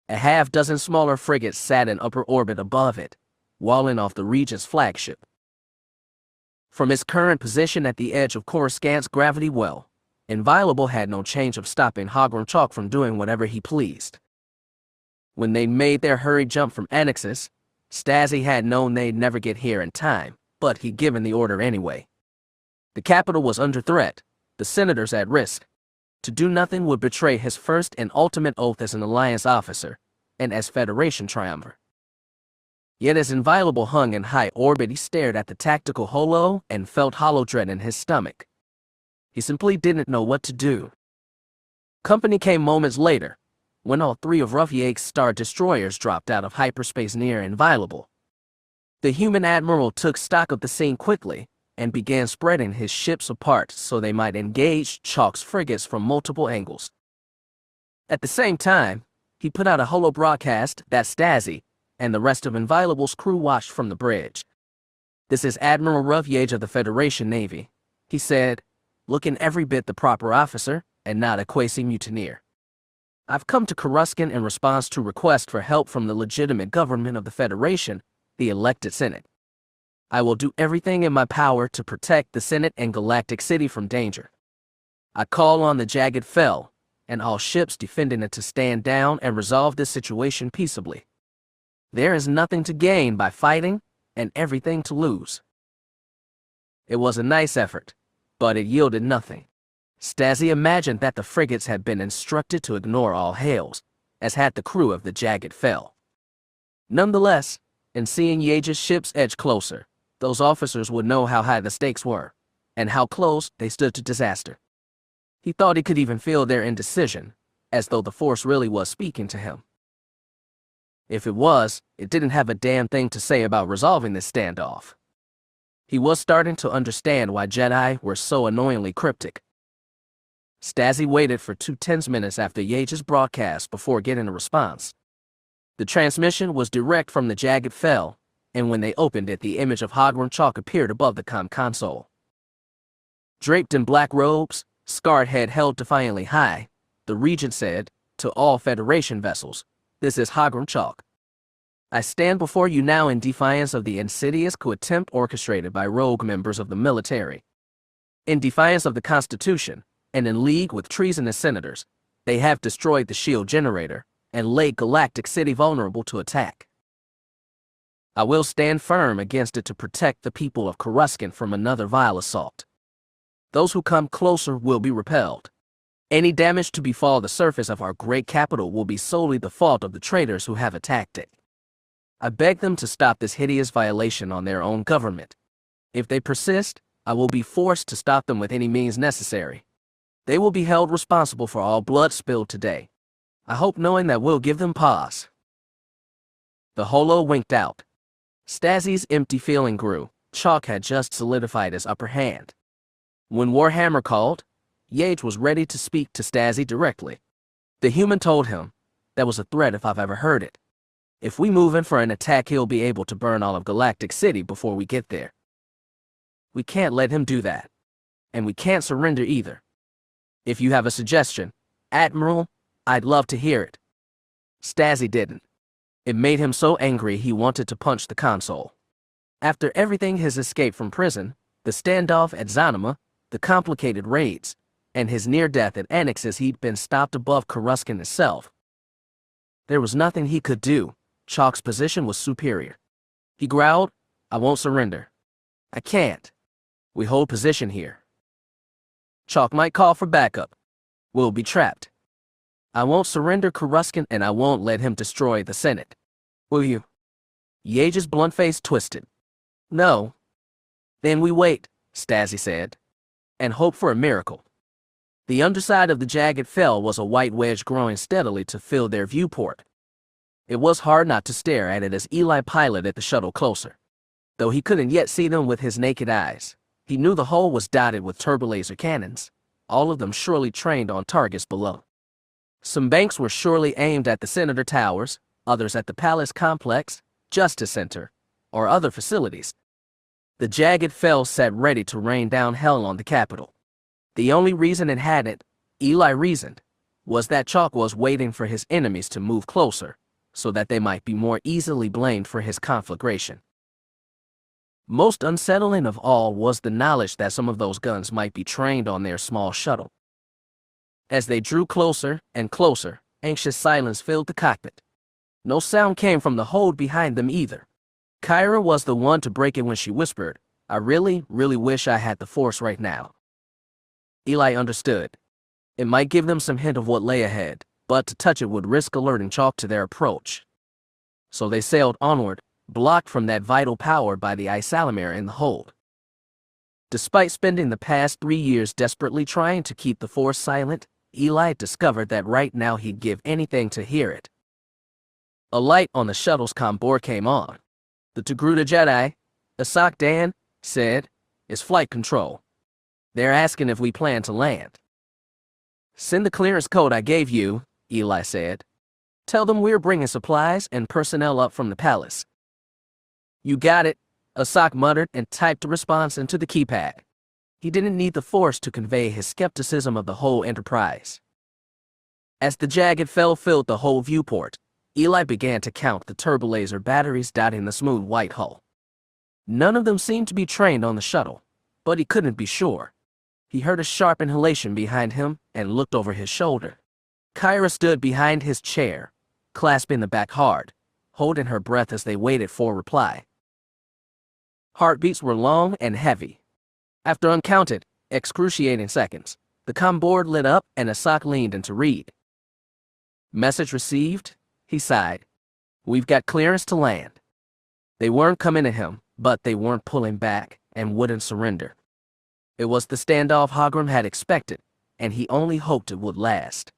A half-dozen smaller frigates sat in upper orbit above it, walling off the region's flagship. From its current position at the edge of Coruscant's gravity well, Inviolable had no chance of stopping Hogrum Chalk from doing whatever he pleased. When they made their hurried jump from Annexus, Stasi had known they'd never get here in time, but he'd given the order anyway. The capital was under threat, the senators at risk. To do nothing would betray his first and ultimate oath as an Alliance officer, and as Federation triumvirate. Yet as Inviolable hung in high orbit, he stared at the tactical holo and felt hollow dread in his stomach. He simply didn't know what to do. Company came moments later, when all three of Ruffiake's Star Destroyers dropped out of hyperspace near Inviolable. The human admiral took stock of the scene quickly, and began spreading his ships apart so they might engage Chalk's frigates from multiple angles. At the same time, he put out a holo broadcast that Stasi and the rest of Inviolable's crew watched from the bridge. "This is Admiral Ruffiake of the Federation Navy," he said, looking every bit the proper officer and not a quasi-mutineer. "I've come to Coruscant in response to requests for help from the legitimate government of the Federation, the elected Senate. I will do everything in my power to protect the Senate and Galactic City from danger. I call on the jagged Fel and all ships defending it to stand down and resolve this situation peaceably. There is nothing to gain by fighting and everything to lose." It was a nice effort, but it yielded nothing. Stasi imagined that the frigates had been instructed to ignore all hails, as had the crew of the jagged Fel. Nonetheless, in seeing Yage's ships edge closer, those officers would know how high the stakes were, and how close they stood to disaster. He thought he could even feel their indecision, as though the Force really was speaking to him. If it was, it didn't have a damn thing to say about resolving this standoff. He was starting to understand why Jedi were so annoyingly cryptic. Stasi waited for 2 tense minutes after Yage's broadcast before getting a response. The transmission was direct from the jagged Fel, and when they opened it, the image of Hogrum Chalk appeared above the comm console. Draped in black robes, scarred head held defiantly high, the Regent said, to all Federation vessels, "This is Hogrum Chalk. I stand before you now in defiance of the insidious coup attempt orchestrated by rogue members of the military. In defiance of the Constitution, and in league with treasonous senators, they have destroyed the shield generator and laid Galactic City vulnerable to attack. I will stand firm against it to protect the people of Coruscant from another vile assault. Those who come closer will be repelled. Any damage to befall the surface of our great capital will be solely the fault of the traitors who have attacked it. I beg them to stop this hideous violation on their own government. If they persist, I will be forced to stop them with any means necessary. They will be held responsible for all blood spilled today. I hope knowing that will give them pause." The holo winked out. Stasi's empty feeling grew. Chalk had just solidified his upper hand. When Warhammer called, Yage was ready to speak to Stasi directly. The human told him, "That was a threat if I've ever heard it. If we move in for an attack, he'll be able to burn all of Galactic City before we get there. We can't let him do that. and we can't surrender either. If you have a suggestion, Admiral, I'd love to hear it. Stasi didn't. It made him so angry he wanted to punch the console. After everything, his escape from prison, the standoff at Zanima, the complicated raids, and his near-death at Annexes, he'd been stopped above Coruscant itself. There was nothing he could do. Chalk's position was superior. He growled, I won't surrender. I can't. We hold position here. Chalk might call for backup. We'll be trapped. I won't surrender Coruscant, and I won't let him destroy the Senate. Will you? Yage's blunt face twisted. No. Then we wait, Stasi said, and hope for a miracle. The underside of the jagged Fel was a white wedge growing steadily to fill their viewport. It was hard not to stare at it as Eli piloted the shuttle closer. Though he couldn't yet see them with his naked eyes, he knew the hull was dotted with turbolaser cannons, all of them surely trained on targets below. Some banks were surely aimed at the Senator Towers, others at the Palace Complex, Justice Center, or other facilities. The jagged Fel sat ready to rain down hell on the Capitol. The only reason it hadn't, Eli reasoned, was that Chalk was waiting for his enemies to move closer, so that they might be more easily blamed for his conflagration. Most unsettling of all was the knowledge that some of those guns might be trained on their small shuttle. As they drew closer and closer, anxious silence filled the cockpit. No sound came from the hold behind them either. Kyra was the one to break it when she whispered, I really wish I had the Force right now. Eli understood. It might give them some hint of what lay ahead, but to touch it would risk alerting Chalk to their approach. So they sailed onward, blocked from that vital power by the Isalamir in the hold. Despite spending the past 3 years desperately trying to keep the Force silent, Eli discovered that right now he'd give anything to hear it. A light on the shuttle's comm board came on. The Togruta Jedi, Asak Dan, said, is flight control. They're asking if we plan to land. Send the clearance code I gave you, Eli said. Tell them we're bringing supplies and personnel up from the palace. You got it, Asak muttered and typed a response into the keypad. He didn't need the Force to convey his skepticism of the whole enterprise. As the jagged Fel filled the whole viewport, Eli began to count the turbolaser batteries dotting the smooth white hull. None of them seemed to be trained on the shuttle, but he couldn't be sure. He heard a sharp inhalation behind him and looked over his shoulder. Kyra stood behind his chair, clasping the back hard, holding her breath as they waited for a reply. Heartbeats were long and heavy. After uncounted, excruciating seconds, the comm board lit up and Asak leaned in to read. Message received, he sighed. We've got clearance to land. They weren't coming at him, but they weren't pulling back and wouldn't surrender. It was the standoff Hogrum had expected, and he only hoped it would last.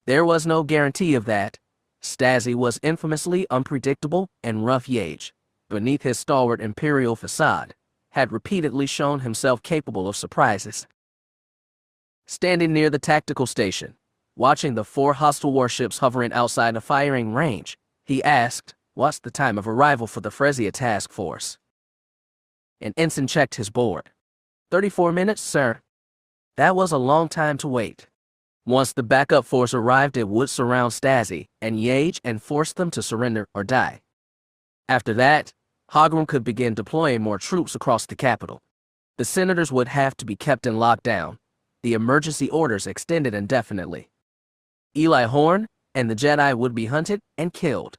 There was no guarantee of that. Stasi was infamously unpredictable, and rough Yage, beneath his stalwart imperial facade, had repeatedly shown himself capable of surprises. Standing near the tactical station, watching the 4 hostile warships hovering outside of firing range, he asked, what's the time of arrival for the Frezia task force? An ensign checked his board. 34 minutes, sir. That was a long time to wait. Once the backup force arrived, it would surround Stasi and Yage and force them to surrender or die. After that, Hogrum could begin deploying more troops across the capital. The senators would have to be kept in lockdown, the emergency orders extended indefinitely. Eli Horn and the Jedi would be hunted and killed.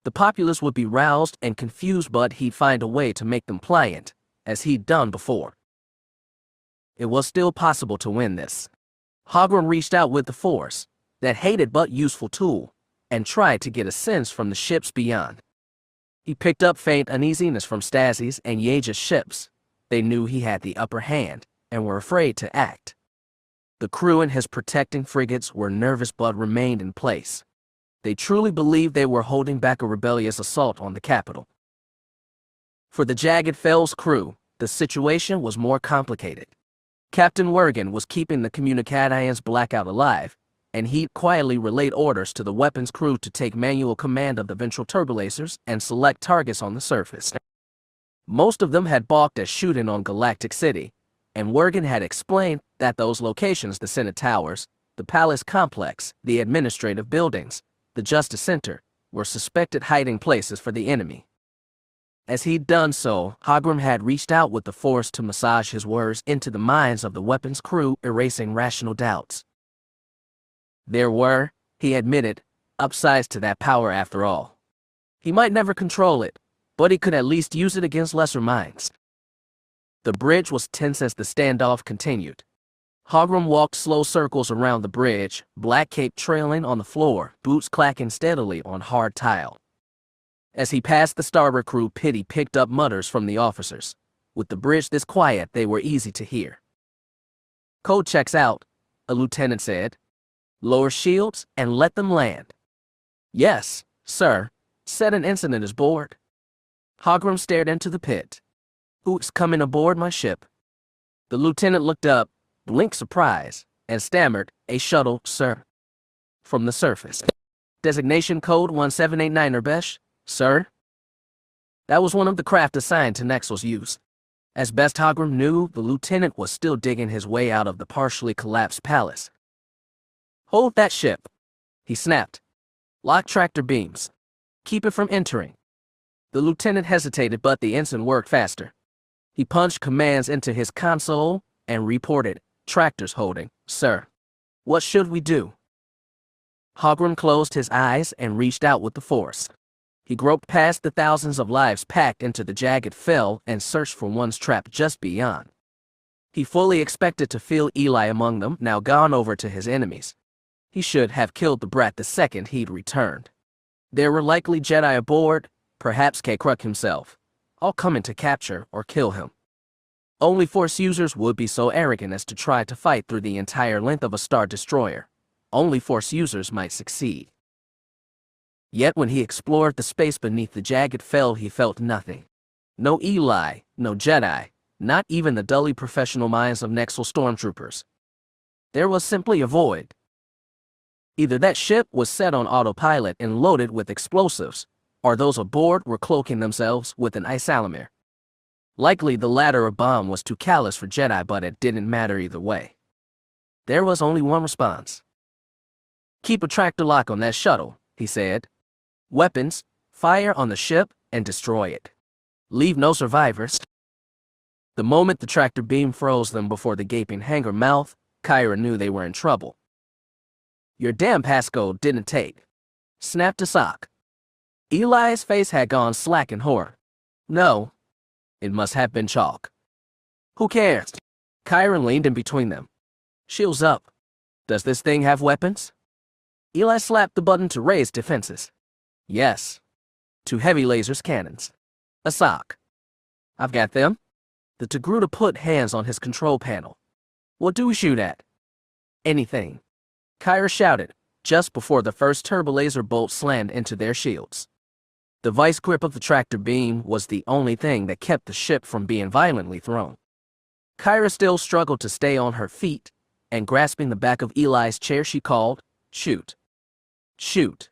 The populace would be roused and confused, but he'd find a way to make them pliant, as he'd done before. It was still possible to win this. Hogrum reached out with the Force, that hated but useful tool, and tried to get a sense from the ships beyond. He picked up faint uneasiness from Stasi's and Yage's ships. They knew he had the upper hand, and were afraid to act. The crew in his protecting frigates were nervous but remained in place. They truly believed they were holding back a rebellious assault on the capital. For the jagged Fel's crew, the situation was more complicated. Captain Wergen was keeping the Communicadians blackout alive, and he'd quietly relayed orders to the weapons crew to take manual command of the ventral turbolasers and select targets on the surface. Most of them had balked at shooting on Galactic City, and Wergen had explained that those locations, the Senate Towers, the Palace Complex, the administrative buildings, the Justice Center, were suspected hiding places for the enemy. As he'd done so, Hogrum had reached out with the Force to massage his words into the minds of the weapons crew, erasing rational doubts. There were, he admitted, upsides to that power after all. He might never control it, but he could at least use it against lesser minds. The bridge was tense as the standoff continued. Hogrum walked slow circles around the bridge, black cape trailing on the floor, boots clacking steadily on hard tile. As he passed the starboard crew pit, he picked up mutters from the officers. With the bridge this quiet, they were easy to hear. "Code checks out," a lieutenant said. "Lower shields and let them land." "Yes, sir," said an ensign is board. Hogrum stared into the pit. "Who's coming aboard my ship?" The lieutenant looked up, blinked surprise, and stammered, "A shuttle, sir." From the surface. "Designation code 1789 Urbesh, sir." That was one of the craft assigned to Nexel's use. As best Hogrum knew, the lieutenant was still digging his way out of the partially collapsed palace. "Hold that ship," he snapped. "Lock tractor beams. Keep it from entering." The lieutenant hesitated, but the ensign worked faster. He punched commands into his console and reported, "Tractors holding, sir. What should we do?" Hogrum closed his eyes and reached out with the Force. He groped past the thousands of lives packed into the jagged Fel and searched for ones trapped just beyond. He fully expected to feel Eli among them, now gone over to his enemies. He should have killed the brat the second he'd returned. There were likely Jedi aboard, perhaps Kyra himself, all coming to capture or kill him. Only Force users would be so arrogant as to try to fight through the entire length of a Star Destroyer. Only Force users might succeed. Yet when he explored the space beneath the jagged Fel, he felt nothing. No Eli, no Jedi, not even the dully professional minds of Nexel stormtroopers. There was simply a void. Either that ship was set on autopilot and loaded with explosives, or those aboard were cloaking themselves with an isolamir. Likely the latter, a bomb was too callous for Jedi, but it didn't matter either way. There was only one response. "Keep a tractor lock on that shuttle," he said. "Weapons, fire on the ship, and destroy it. Leave no survivors." The moment the tractor beam froze them before the gaping hangar mouth, Kyra knew they were in trouble. "Your damn passcode didn't take," snapped a sock. Eli's face had gone slack in horror. "No. It must have been chalk." "Who cares?" Kyra leaned in between them. "Shields up. Does this thing have weapons?" Eli slapped the button to raise defenses. "Yes. 2 heavy lasers cannons. A sock." "I've got them." The Togruta put hands on his control panel. "What do we shoot at?" "Anything," Kyra shouted, just before the first turbolaser bolt slammed into their shields. The vice grip of the tractor beam was the only thing that kept the ship from being violently thrown. Kyra still struggled to stay on her feet, and grasping the back of Eli's chair, she called, "Shoot. Shoot."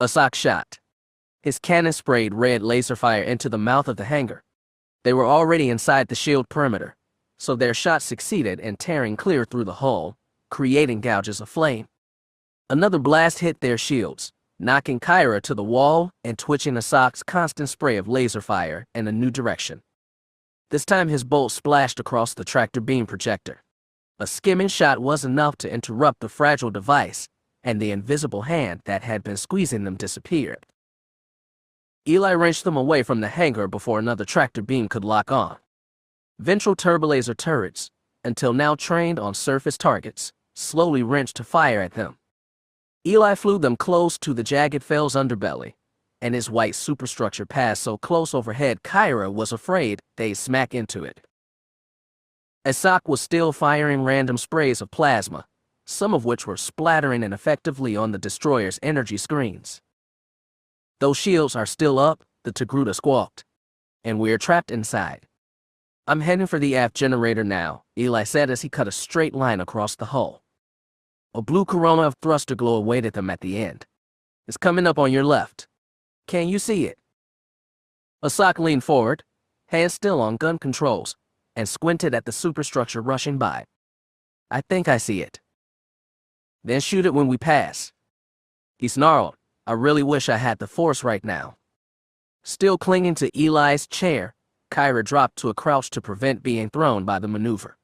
A sock shot. His cannon sprayed red laser fire into the mouth of the hangar. They were already inside the shield perimeter, so their shot succeeded in tearing clear through the hull, creating gouges of flame. Another blast hit their shields, knocking Kyra to the wall and twitching Asak's constant spray of laser fire in a new direction. This time his bolt splashed across the tractor beam projector. A skimming shot was enough to interrupt the fragile device, and the invisible hand that had been squeezing them disappeared. Eli wrenched them away from the hangar before another tractor beam could lock on. Ventral turbolaser turrets, until now trained on surface targets, slowly wrenched to fire at them. Eli flew them close to the jagged Fel's underbelly, and his white superstructure passed so close overhead Kyra was afraid they'd smack into it. Asak was still firing random sprays of plasma, some of which were splattering ineffectively on the destroyer's energy screens. "Those shields are still up," the Togruta squawked, "and we're trapped inside." "I'm heading for the aft generator now," Eli said as he cut a straight line across the hull. A blue corona of thruster glow awaited them at the end. "It's coming up on your left. Can you see it?" Asak leaned forward, hands still on gun controls. and squinted at the superstructure rushing by. I think I see it. Then shoot it when we pass. He snarled. I really wish I had the force right now. Still clinging to Eli's chair, Kyra dropped to a crouch to prevent being thrown by the maneuver.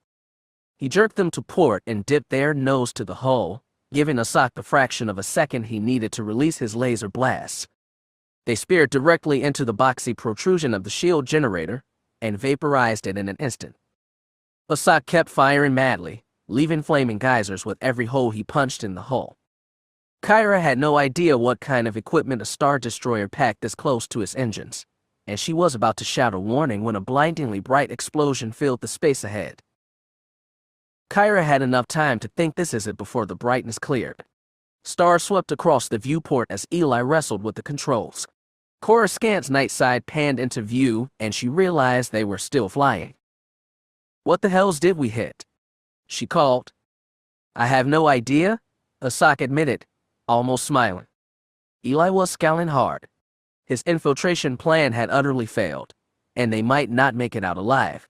He jerked them to port and dipped their nose to the hull, giving Asok the fraction of a second he needed to release his laser blasts. They speared directly into the boxy protrusion of the shield generator and vaporized it in an instant. Asok kept firing madly, leaving flaming geysers with every hole he punched in the hull. Kyra had no idea what kind of equipment a Star Destroyer packed this close to its engines, and she was about to shout a warning when a blindingly bright explosion filled the space ahead. Kyra had enough time to think this is it before the brightness cleared. Stars swept across the viewport as Eli wrestled with the controls. Coruscant's night side panned into view, and she realized they were still flying. What the hells did we hit? She called. I have no idea, Asok admitted, almost smiling. Eli was scowling hard. His infiltration plan had utterly failed, and they might not make it out alive.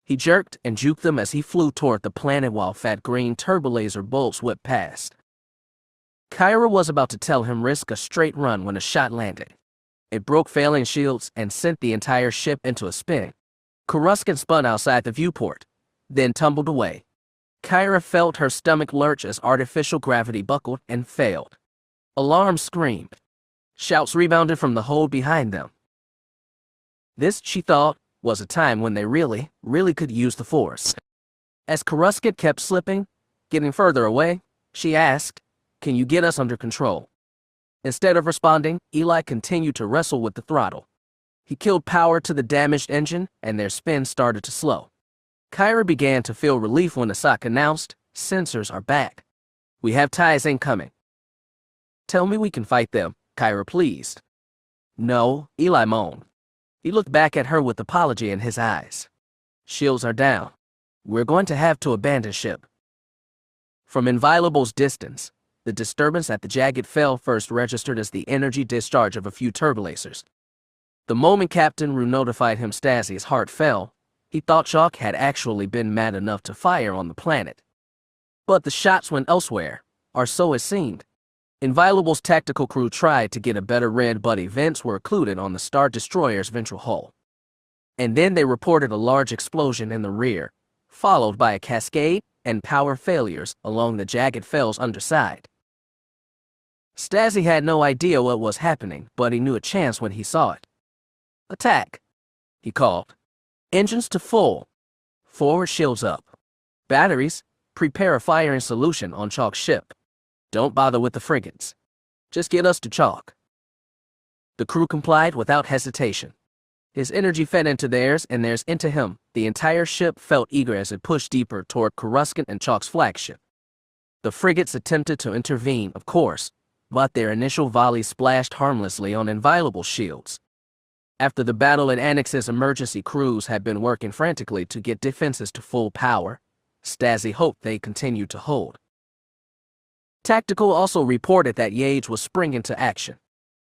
He jerked and juked them as he flew toward the planet while fat green turbolaser bolts whipped past. Kyra was about to tell him risk a straight run when a shot landed. It broke failing shields and sent the entire ship into a spin. Coruscant spun outside the viewport, then tumbled away. Kyra felt her stomach lurch as artificial gravity buckled and failed. Alarms screamed. Shouts rebounded from the hold behind them. This, she thought, was a time when they really could use the force. As Coruscant kept slipping, getting further away, she asked, "Can you get us under control?" Instead of responding, Eli continued to wrestle with the throttle. He killed power to the damaged engine, and their spin started to slow. Kyra began to feel relief when Asok announced, "Sensors are back. We have ties incoming." "Tell me we can fight them," Kyra pleased. "No," Eli moaned. He looked back at her with apology in his eyes. "Shields are down. We're going to have to abandon ship." From Inviolable's distance, the disturbance at the Jagged Fel first registered as the energy discharge of a few turbolasers. The moment Captain Rue notified him Stassi's heart fell, he thought Chalk had actually been mad enough to fire on the planet. But the shots went elsewhere, or so it seemed. Inviolable's tactical crew tried to get a better read, but events were occluded on the Star Destroyer's ventral hull. And then they reported a large explosion in the rear, followed by a cascade and power failures along the Jagged Fel's underside. Stassi had no idea what was happening, but he knew a chance when he saw it. "Attack," he called. "Engines to full. Forward shields up. Batteries, prepare a firing solution on Chalk's ship. Don't bother with the frigates. Just get us to Chalk." The crew complied without hesitation. His energy fed into theirs and theirs into him. The entire ship felt eager as it pushed deeper toward Coruscant and Chalk's flagship. The frigates attempted to intervene, of course, but their initial volleys splashed harmlessly on Inviolable shields. After the battle at Annex's emergency crews had been working frantically to get defenses to full power, Stassi hoped they continued to hold. Tactical also reported that Yates was springing into action.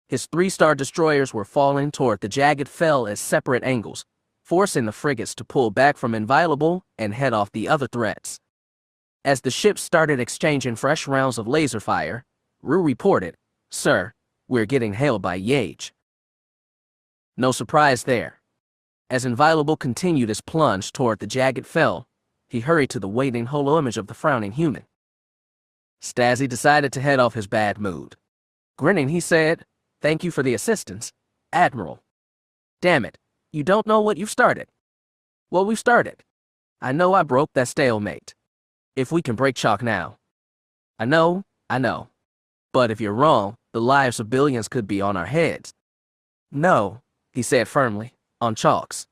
His 3-star destroyers were falling toward the Jagged Fel at separate angles, forcing the frigates to pull back from Inviolable and head off the other threats. As the ships started exchanging fresh rounds of laser fire, Rue reported, "Sir, we're getting hailed by Yates." No surprise there. As Inviolable continued his plunge toward the Jagged Fel, he hurried to the waiting holo-image of the frowning human. Stassi decided to head off his bad mood. Grinning, he said, "Thank you for the assistance, Admiral." "Damn it, you don't know what you've started." "Well, we've started. I know I broke that stalemate. If we can break Chalk now." I know. But if you're wrong, the lives of billions could be on our heads." "No," he said firmly, "on Chalk's."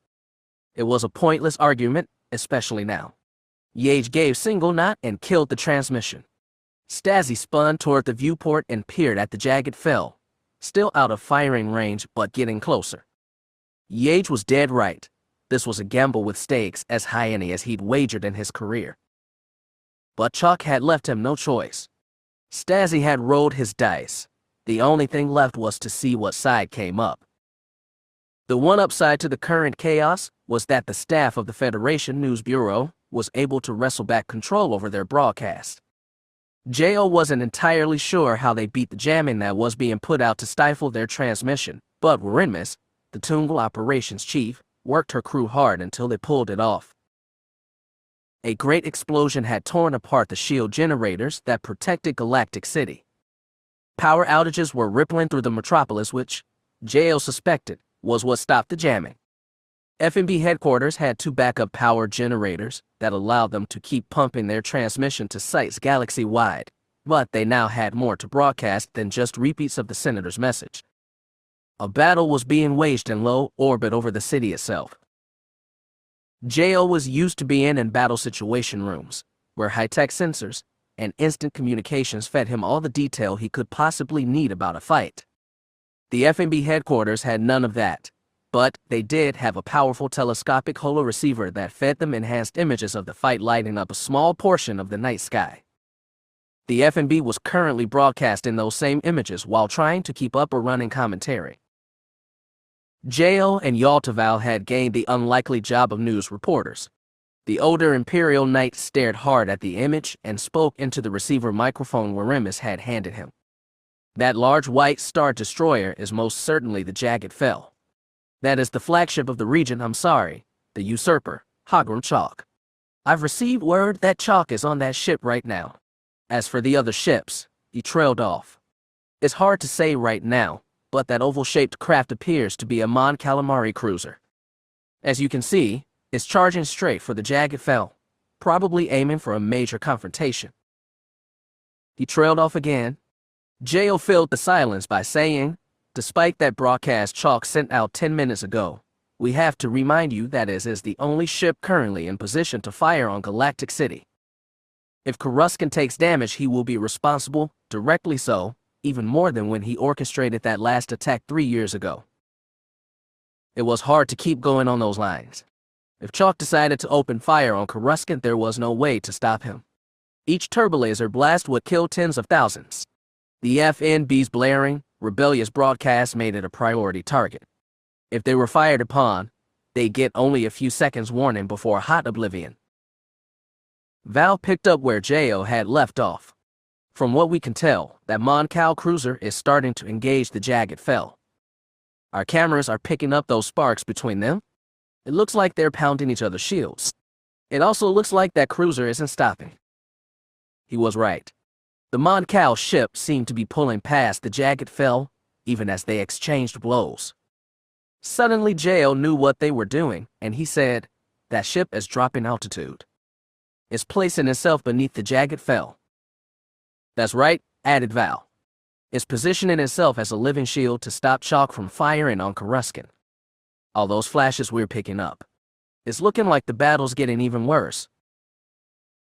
It was a pointless argument, especially now. Yates gave single knot and killed the transmission. Stassi spun toward the viewport and peered at the Jagged Fel, still out of firing range but getting closer. Yates was dead right. This was a gamble with stakes as high as he'd wagered in his career. But Chalk had left him no choice. Stassi had rolled his dice. The only thing left was to see what side came up. The one upside to the current chaos was that the staff of the Federation News Bureau was able to wrestle back control over their broadcast. Jo wasn't entirely sure how they beat the jamming that was being put out to stifle their transmission, but Werinmis, the Tungal operations chief, worked her crew hard until they pulled it off. A great explosion had torn apart the shield generators that protected Galactic City. Power outages were rippling through the metropolis, which, Jo suspected, was what stopped the jamming. FMB headquarters had 2 backup power generators that allowed them to keep pumping their transmission to sites galaxy-wide, but they now had more to broadcast than just repeats of the Senator's message. A battle was being waged in low orbit over the city itself. Jo was used to being in battle situation rooms, where high-tech sensors and instant communications fed him all the detail he could possibly need about a fight. The FMB headquarters had none of that, but they did have a powerful telescopic holo receiver that fed them enhanced images of the fight, lighting up a small portion of the night sky. The FMB was currently broadcasting those same images while trying to keep up a running commentary. Jo and Yaltaval had gained the unlikely job of news reporters. The older Imperial Knight stared hard at the image and spoke into the receiver microphone Werinmis had handed him. That large white Star Destroyer is most certainly the Jagged Fel. That is the flagship of the region. I'm sorry, the usurper, Hogrum Chalk. I've received word that Chalk is on that ship right now. As for the other ships, he trailed off. It's hard to say right now, but that oval-shaped craft appears to be a Mon Calamari cruiser. As you can see, it's charging straight for the Jagged Fel, probably aiming for a major confrontation. He trailed off again. Jo filled the silence by saying, "Despite that broadcast Chalk sent out 10 minutes ago, we have to remind you that it is the only ship currently in position to fire on Galactic City. If Coruscant takes damage, he will be responsible, directly so, even more than when he orchestrated that last attack 3 years ago." It was hard to keep going on those lines. If Chalk decided to open fire on Coruscant, there was no way to stop him. Each turbolaser blast would kill tens of thousands. The FNB's blaring, rebellious broadcast made it a priority target. If they were fired upon, they'd get only a few seconds warning before hot oblivion. Val picked up where Jo had left off. From what we can tell, that Mon Cal cruiser is starting to engage the Jagged Fel. Our cameras are picking up those sparks between them. It looks like they're pounding each other's shields. It also looks like that cruiser isn't stopping. He was right. The Mon Cal ship seemed to be pulling past the Jagged Fel, even as they exchanged blows. Suddenly Jo knew what they were doing, and he said, "That ship is dropping altitude. It's placing itself beneath the Jagged Fel." "That's right," added Val. "It's positioning itself as a living shield to stop Chalk from firing on Coruscant. All those flashes we're picking up. It's looking like the battle's getting even worse."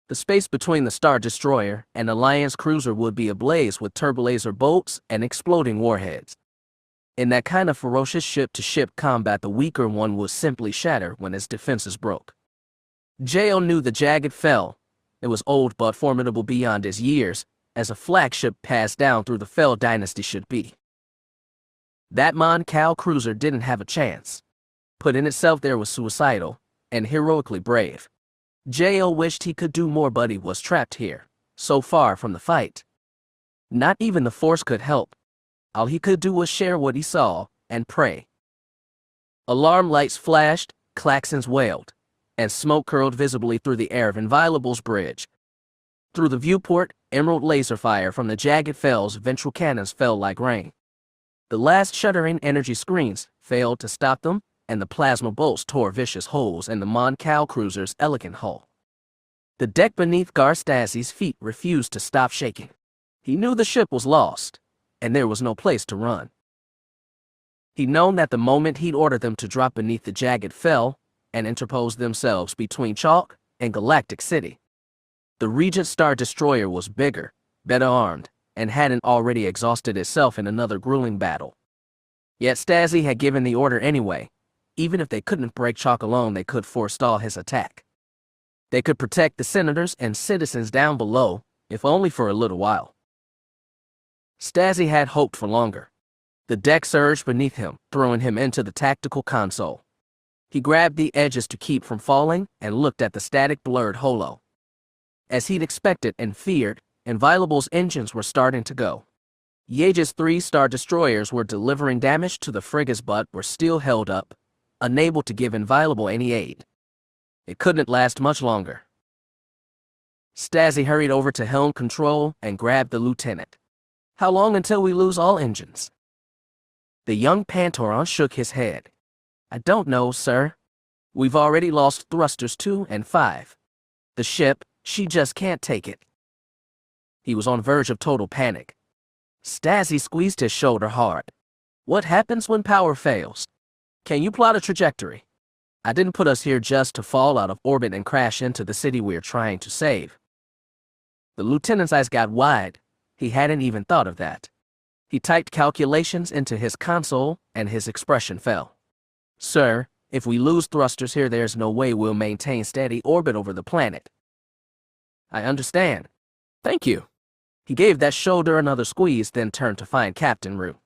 The space between the Star Destroyer and Alliance cruiser would be ablaze with turbolaser bolts and exploding warheads. In that kind of ferocious ship-to-ship combat, the weaker one would simply shatter when its defenses broke. Jo knew the Jagged Fel. It was old but formidable beyond its years, as a flagship passed down through the Fel dynasty should be. That Mon Cal cruiser didn't have a chance. Putting itself there was suicidal and heroically brave. Jo wished he could do more, but he was trapped here, so far from the fight. Not even the Force could help. All he could do was share what he saw and pray. Alarm lights flashed, klaxons wailed, and smoke curled visibly through the air of Inviolable's bridge. Through the viewport, emerald laser fire from the Jagged Fel's ventral cannons fell like rain. The last shuddering energy screens failed to stop them, and the plasma bolts tore vicious holes in the Mon Cal cruiser's elegant hull. The deck beneath Garstasi's feet refused to stop shaking. He knew the ship was lost, and there was no place to run. He'd known that the moment he'd ordered them to drop beneath the Jagged Fel and interpose themselves between Chalk and Galactic City. The Regent Star Destroyer was bigger, better armed, and hadn't already exhausted itself in another grueling battle. Yet Stasi had given the order anyway. Even if they couldn't break Chalk alone, they could forestall his attack. They could protect the senators and citizens down below, if only for a little while. Stasi had hoped for longer. The deck surged beneath him, throwing him into the tactical console. He grabbed the edges to keep from falling and looked at the static blurred holo. As he'd expected and feared, Inviolable's engines were starting to go. Yage's 3 Star Destroyers were delivering damage to the frigates but were still held up, unable to give Inviolable any aid. It couldn't last much longer. Stasi hurried over to helm control and grabbed the lieutenant. How long until we lose all engines? The young Pantoran shook his head. I don't know, sir. We've already lost thrusters 2 and 5. The ship, she just can't take it. He was on verge of total panic. Stasi squeezed his shoulder hard. What happens when power fails? Can you plot a trajectory? I didn't put us here just to fall out of orbit and crash into the city we're trying to save. The lieutenant's eyes got wide. He hadn't even thought of that. He typed calculations into his console, and his expression fell. Sir, if we lose thrusters here, there's no way we'll maintain steady orbit over the planet. I understand. Thank you. He gave that shoulder another squeeze, then turned to find Captain Rue.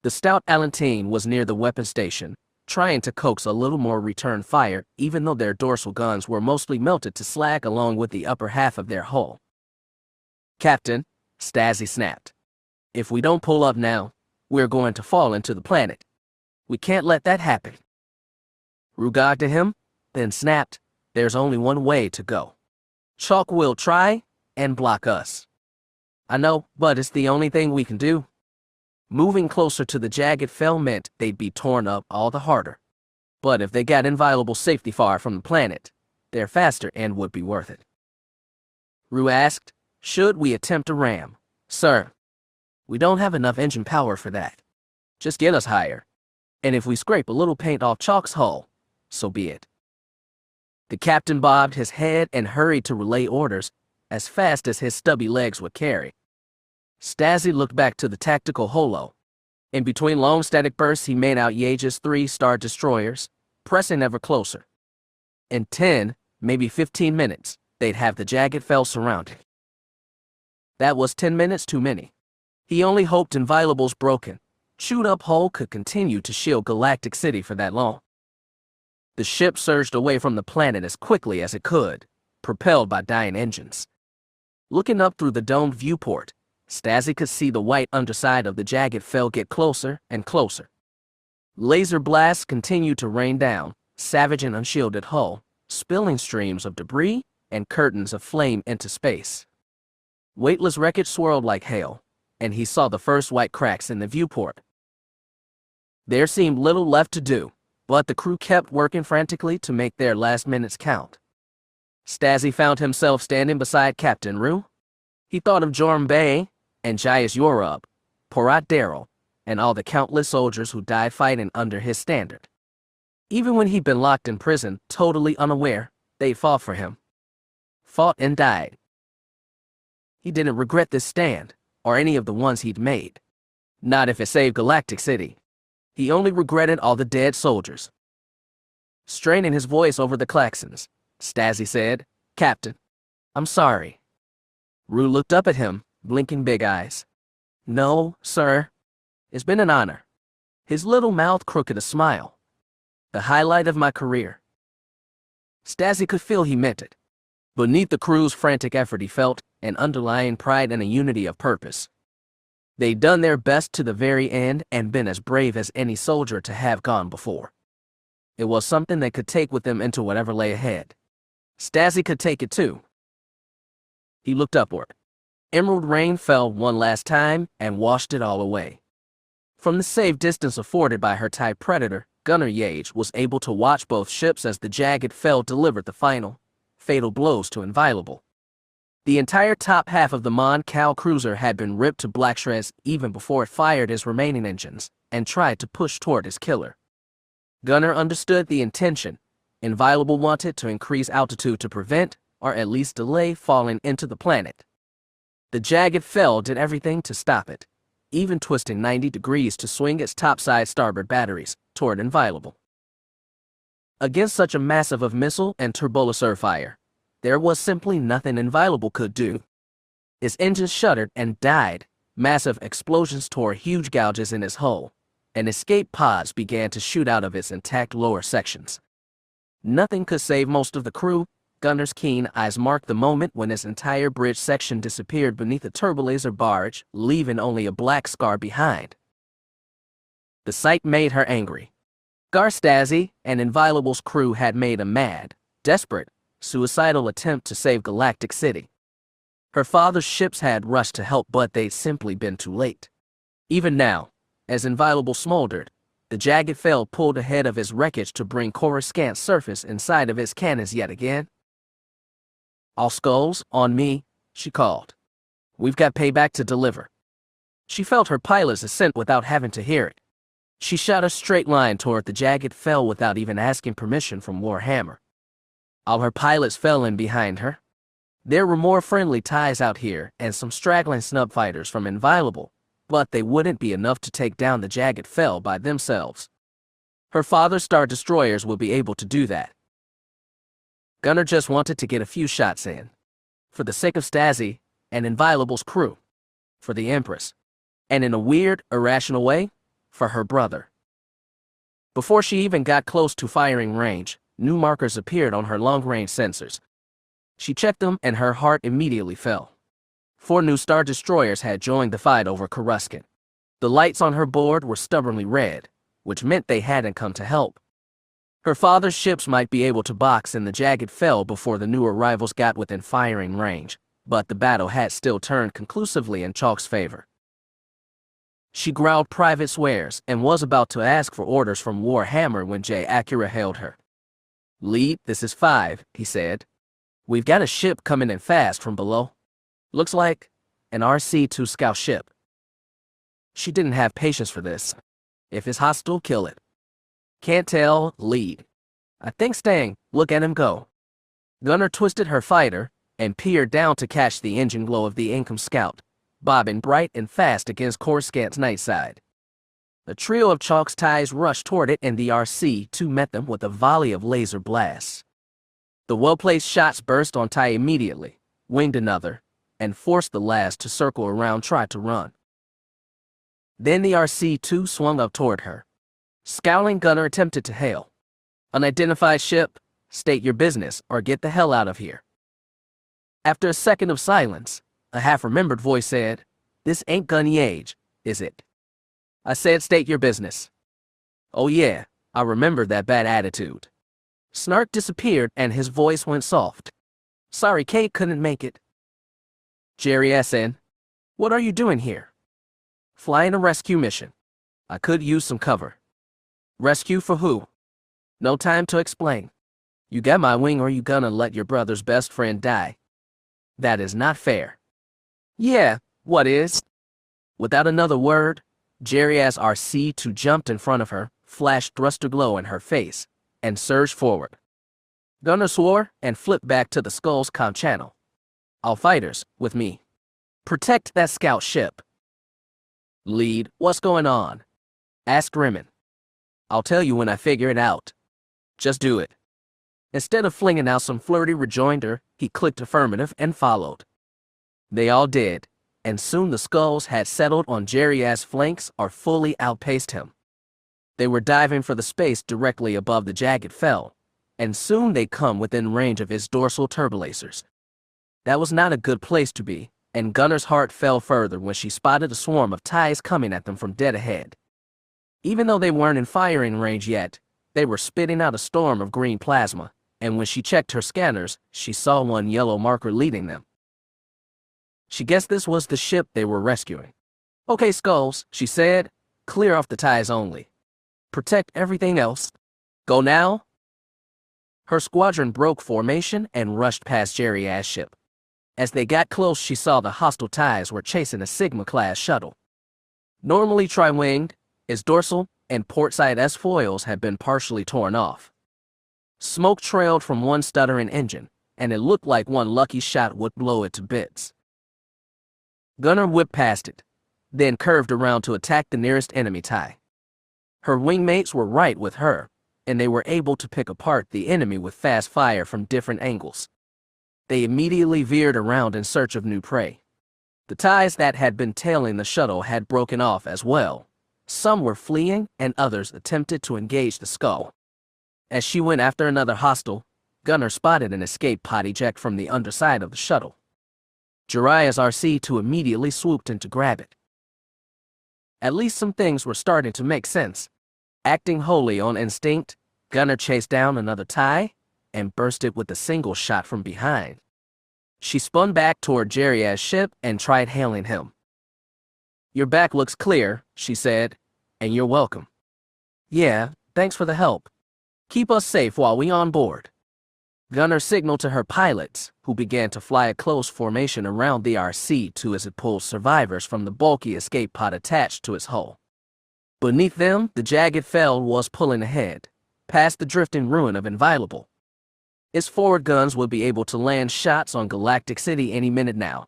The stout Alantine was near the weapon station, trying to coax a little more return fire, even though their dorsal guns were mostly melted to slag along with the upper half of their hull. Captain, Stasi snapped. If we don't pull up now, we're going to fall into the planet. We can't let that happen. Rue gagged at him, then snapped, there's only one way to go. Chalk will try and block us. I know, but it's the only thing we can do. Moving closer to the jagged Fel meant they'd be torn up all the harder. But if they got inviolable safety far from the planet, their faster end would be worth it. Rue asked, should we attempt a ram? Sir, we don't have enough engine power for that. Just get us higher. And if we scrape a little paint off Chalk's hull, so be it. The captain bobbed his head and hurried to relay orders as fast as his stubby legs would carry. Stasi looked back to the tactical holo. In between long static bursts, he made out Yage's 3 Star Destroyers, pressing ever closer. In 10, maybe 15 minutes, they'd have the jagged Fel surrounded. That was 10 minutes too many. He only hoped Inviolable's broken, chewed-up hull could continue to shield Galactic City for that long. The ship surged away from the planet as quickly as it could, propelled by dying engines. Looking up through the domed viewport, Stasi could see the white underside of the jagged Fel get closer and closer. Laser blasts continued to rain down, savage and unshielded hull, spilling streams of debris and curtains of flame into space. Weightless wreckage swirled like hail, and he saw the first white cracks in the viewport. There seemed little left to do, but the crew kept working frantically to make their last minutes count. Stasi found himself standing beside Captain Rue. He thought of Joram Bey and Jais Yorub, Porat Daryl, and all the countless soldiers who died fighting under his standard. Even when he'd been locked in prison, totally unaware, they fought for him. Fought and died. He didn't regret this stand, or any of the ones he'd made. Not if it saved Galactic City. He only regretted all the dead soldiers. Straining his voice over the klaxons, Stasi said, Captain, I'm sorry. Rue looked up at him, blinking big eyes. No, sir. It's been an honor. His little mouth crooked a smile. The highlight of my career. Stasi could feel he meant it. Beneath the crew's frantic effort, he felt an underlying pride and a unity of purpose. They'd done their best to the very end and been as brave as any soldier to have gone before. It was something they could take with them into whatever lay ahead. Stasi could take it too. He looked upward. Emerald rain fell one last time and washed it all away. From the safe distance afforded by her TIE Predator, Gunner Yage was able to watch both ships as the jagged Fel delivered the final, fatal blows to Inviolable. The entire top half of the Mon Cal cruiser had been ripped to black shreds even before it fired its remaining engines and tried to push toward its killer. Gunner understood the intention. Inviolable wanted to increase altitude to prevent, or at least delay, falling into the planet. The jagged Fel did everything to stop it, even twisting 90 degrees to swing its topside starboard batteries toward Inviolable. Against such a massive of missile and turbolaser fire, there was simply nothing Inviolable could do. Its engines shuddered and died. Massive explosions tore huge gouges in its hull, and escape pods began to shoot out of its intact lower sections. Nothing could save most of the crew. Gunner's keen eyes marked the moment when its entire bridge section disappeared beneath a turbolaser barge, leaving only a black scar behind. The sight made her angry. Garstazzi and Inviolable's crew had made a mad, desperate, suicidal attempt to save Galactic City. Her father's ships had rushed to help, but they'd simply been too late. Even now, as Inviolable smoldered, the Jagged Fel pulled ahead of his wreckage to bring Coruscant's surface inside of its cannons yet again. "All skulls, on me," she called. "We've got payback to deliver." She felt her pilot's assent without having to hear it. She shot a straight line toward the Jagged Fel without even asking permission from Warhammer. All her pilots fell in behind her. There were more friendly ties out here and some straggling snub fighters from Inviolable, but they wouldn't be enough to take down the Jagged Fel by themselves. Her father's Star Destroyers would be able to do that. Gunner just wanted to get a few shots in. For the sake of Stasi and Inviolable's crew. For the Empress. And in a weird, irrational way, for her brother. Before she even got close to firing range, new markers appeared on her long-range sensors. She checked them and her heart immediately fell. 4 new Star Destroyers had joined the fight over Coruscant. The lights on her board were stubbornly red, which meant they hadn't come to help. Her father's ships might be able to box in the Jagged Fel before the new arrivals got within firing range, but the battle had still turned conclusively in Chalk's favor. She growled private swears and was about to ask for orders from Warhammer when J. Acura hailed her. "Lead, this is 5, he said. "We've got a ship coming in fast from below. Looks like an RC-2 scout ship." She didn't have patience for this. If it's hostile, kill it. "Can't tell, lead." "I think staying, look at him go." Gunner twisted her fighter and peered down to catch the engine glow of the income scout, bobbing bright and fast against Coruscant's night side. A trio of Chalk's ties rushed toward it and the RC-2 met them with a volley of laser blasts. The well-placed shots burst on tie immediately, winged another, and forced the last to circle around try to run. Then the RC-2 swung up toward her. Scowling, Gunner attempted to hail. "Unidentified ship, state your business or get the hell out of here." After a second of silence, a half-remembered voice said, "This ain't Gunny Age, is it?" "I said state your business." "Oh yeah, I remember that bad attitude." Snark disappeared and his voice went soft. "Sorry, Cade couldn't make it." "Jerry S.N. What are you doing here?" "Flying a rescue mission. I could use some cover." "Rescue for who?" "No time to explain. You got my wing or you gonna let your brother's best friend die?" "That is not fair." "Yeah, what is?" Without another word, Jerry-ass RC-2 jumped in front of her, flashed thruster glow in her face, and surged forward. Gunner swore and flipped back to the Skull's comm channel. "All fighters, with me. Protect that scout ship." "Lead, what's going on?" asked Rimmon. "I'll tell you when I figure it out. Just do it." Instead of flinging out some flirty rejoinder, he clicked affirmative and followed. They all did, and soon the Skulls had settled on Jerry-ass flanks or fully outpaced him. They were diving for the space directly above the Jagged Fel, and soon they'd come within range of his dorsal turbolasers. That was not a good place to be, and Gunner's heart fell further when she spotted a swarm of ties coming at them from dead ahead. Even though they weren't in firing range yet, they were spitting out a storm of green plasma, and when she checked her scanners, she saw one yellow marker leading them. She guessed this was the ship they were rescuing. "Okay, Skulls," she said, "clear off the ties only. Protect everything else. Go now." Her squadron broke formation and rushed past Jerry-ass ship. As they got close, she saw the hostile ties were chasing a Sigma-class shuttle. Normally tri-winged, its dorsal and portside S-foils had been partially torn off. Smoke trailed from one stuttering engine, and it looked like one lucky shot would blow it to bits. Gunner whipped past it, then curved around to attack the nearest enemy tie. Her wingmates were right with her, and they were able to pick apart the enemy with fast fire from different angles. They immediately veered around in search of new prey. The ties that had been tailing the shuttle had broken off as well, Some were fleeing, and others attempted to engage the skull. As she went after another hostile, Gunner spotted an escape pod eject from the underside of the shuttle. Jariah's RC-2 immediately swooped in to grab it. At least some things were starting to make sense. Acting wholly on instinct, Gunner chased down another TIE and burst it with a single shot from behind. She spun back toward Jariah's ship and tried hailing him. "Your back looks clear," she said, "and you're welcome." "Yeah, thanks for the help. Keep us safe while we on board." Gunner signaled to her pilots, who began to fly a close formation around the RC-2 as it pulled survivors from the bulky escape pod attached to its hull. Beneath them, the Jagged Fel was pulling ahead, past the drifting ruin of Inviolable. Its forward guns would be able to land shots on Galactic City any minute now.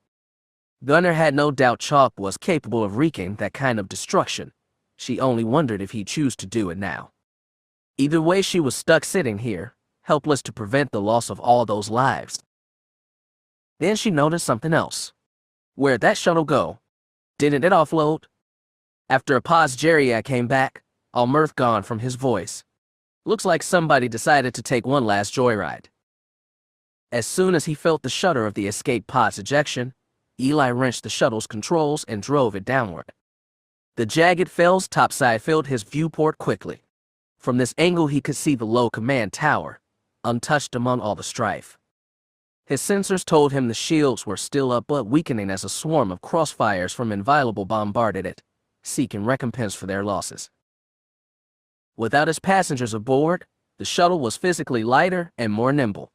Gunner had no doubt Chalk was capable of wreaking that kind of destruction. She only wondered if he'd choose to do it now. Either way, she was stuck sitting here, helpless to prevent the loss of all those lives. Then she noticed something else. Where'd that shuttle go? Didn't it offload? After a pause, Jariah came back, all mirth gone from his voice. Looks like somebody decided to take one last joyride. As soon as he felt the shudder of the escape pod's ejection, Eli wrenched the shuttle's controls and drove it downward. The Jagged Fel's topside filled his viewport quickly. From this angle he could see the low command tower, untouched among all the strife. His sensors told him the shields were still up but weakening as a swarm of crossfires from Inviolable bombarded it, seeking recompense for their losses. Without its passengers aboard, the shuttle was physically lighter and more nimble.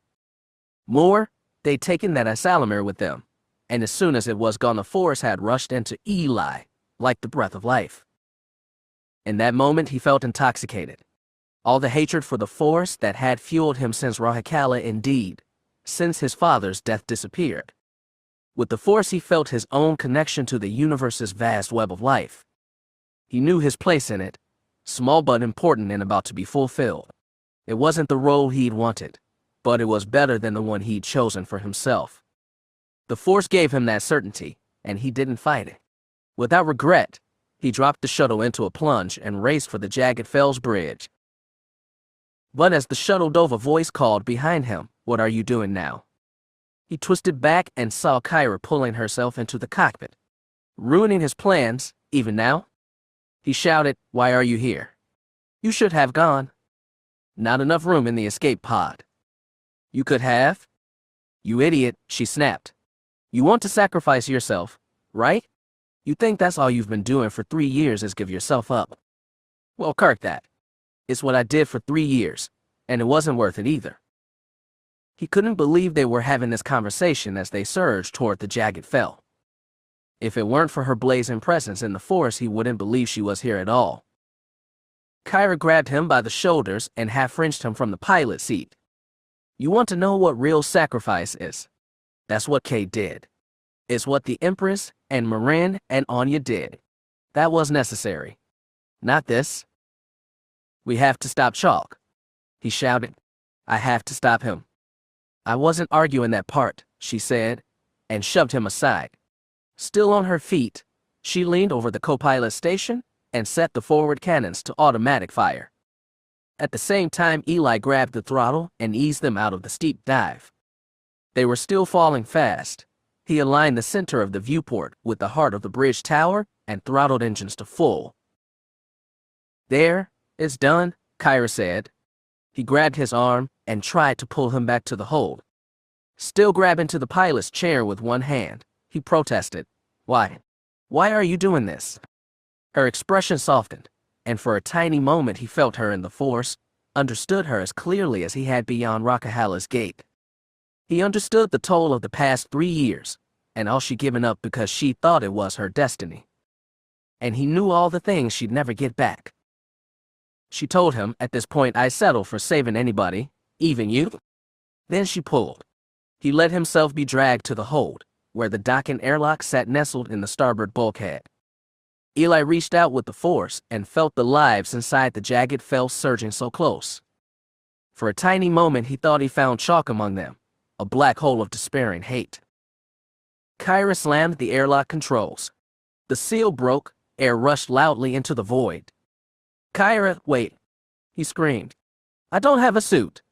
More, they'd taken that Asalamir with them, and as soon as it was gone the Force had rushed into Eli, like the breath of life. In that moment he felt intoxicated. All the hatred for the Force that had fueled him since Rahakala, indeed, since his father's death disappeared. With the Force he felt his own connection to the universe's vast web of life. He knew his place in it, small but important and about to be fulfilled. It wasn't the role he'd wanted, but it was better than the one he'd chosen for himself. The Force gave him that certainty, and he didn't fight it. Without regret, he dropped the shuttle into a plunge and raced for the Jagged Fel's bridge. But as the shuttle dove, a voice called behind him, "What are you doing now?" He twisted back and saw Kyra pulling herself into the cockpit. Ruining his plans, even now? He shouted, "Why are you here? You should have gone." "Not enough room in the escape pod." "You could have." "You idiot," she snapped. "You want to sacrifice yourself, right? You think that's all you've been doing for 3 years is give yourself up. Well, kirk that. It's what I did for 3 years, and it wasn't worth it either." He couldn't believe they were having this conversation as they surged toward the Jagged Fel. If it weren't for her blazing presence in the Force, he wouldn't believe she was here at all. Kyra grabbed him by the shoulders and half-wrenched him from the pilot seat. "You want to know what real sacrifice is? That's what Cade did. It's what the Empress and Marin and Ania did. That was necessary. Not this. We have to stop Chalk," he shouted. "I have to stop him." "I wasn't arguing that part," she said, and shoved him aside. Still on her feet, she leaned over the co-pilot station and set the forward cannons to automatic fire. At the same time, Eli grabbed the throttle and eased them out of the steep dive. They were still falling fast. He aligned the center of the viewport with the heart of the bridge tower and throttled engines to full. "There, it's done," Kyra said. He grabbed his arm and tried to pull him back to the hold. Still grabbing to the pilot's chair with one hand, he protested. Why are you doing this?" Her expression softened, and for a tiny moment he felt her in the Force, understood her as clearly as he had beyond Rakahala's gate. He understood the toll of the past 3 years, and all she'd given up because she thought it was her destiny. And he knew all the things she'd never get back. She told him, "At this point, I settle for saving anybody, even you." Then she pulled. He let himself be dragged to the hold, where the docking airlock sat nestled in the starboard bulkhead. Eli reached out with the Force and felt the lives inside the Jagged Fel surging so close. For a tiny moment, he thought he found Chalk among them, a black hole of despairing hate. Kyra slammed the airlock controls. The seal broke, air rushed loudly into the void. "Kyra, wait," he screamed. "I don't have a suit."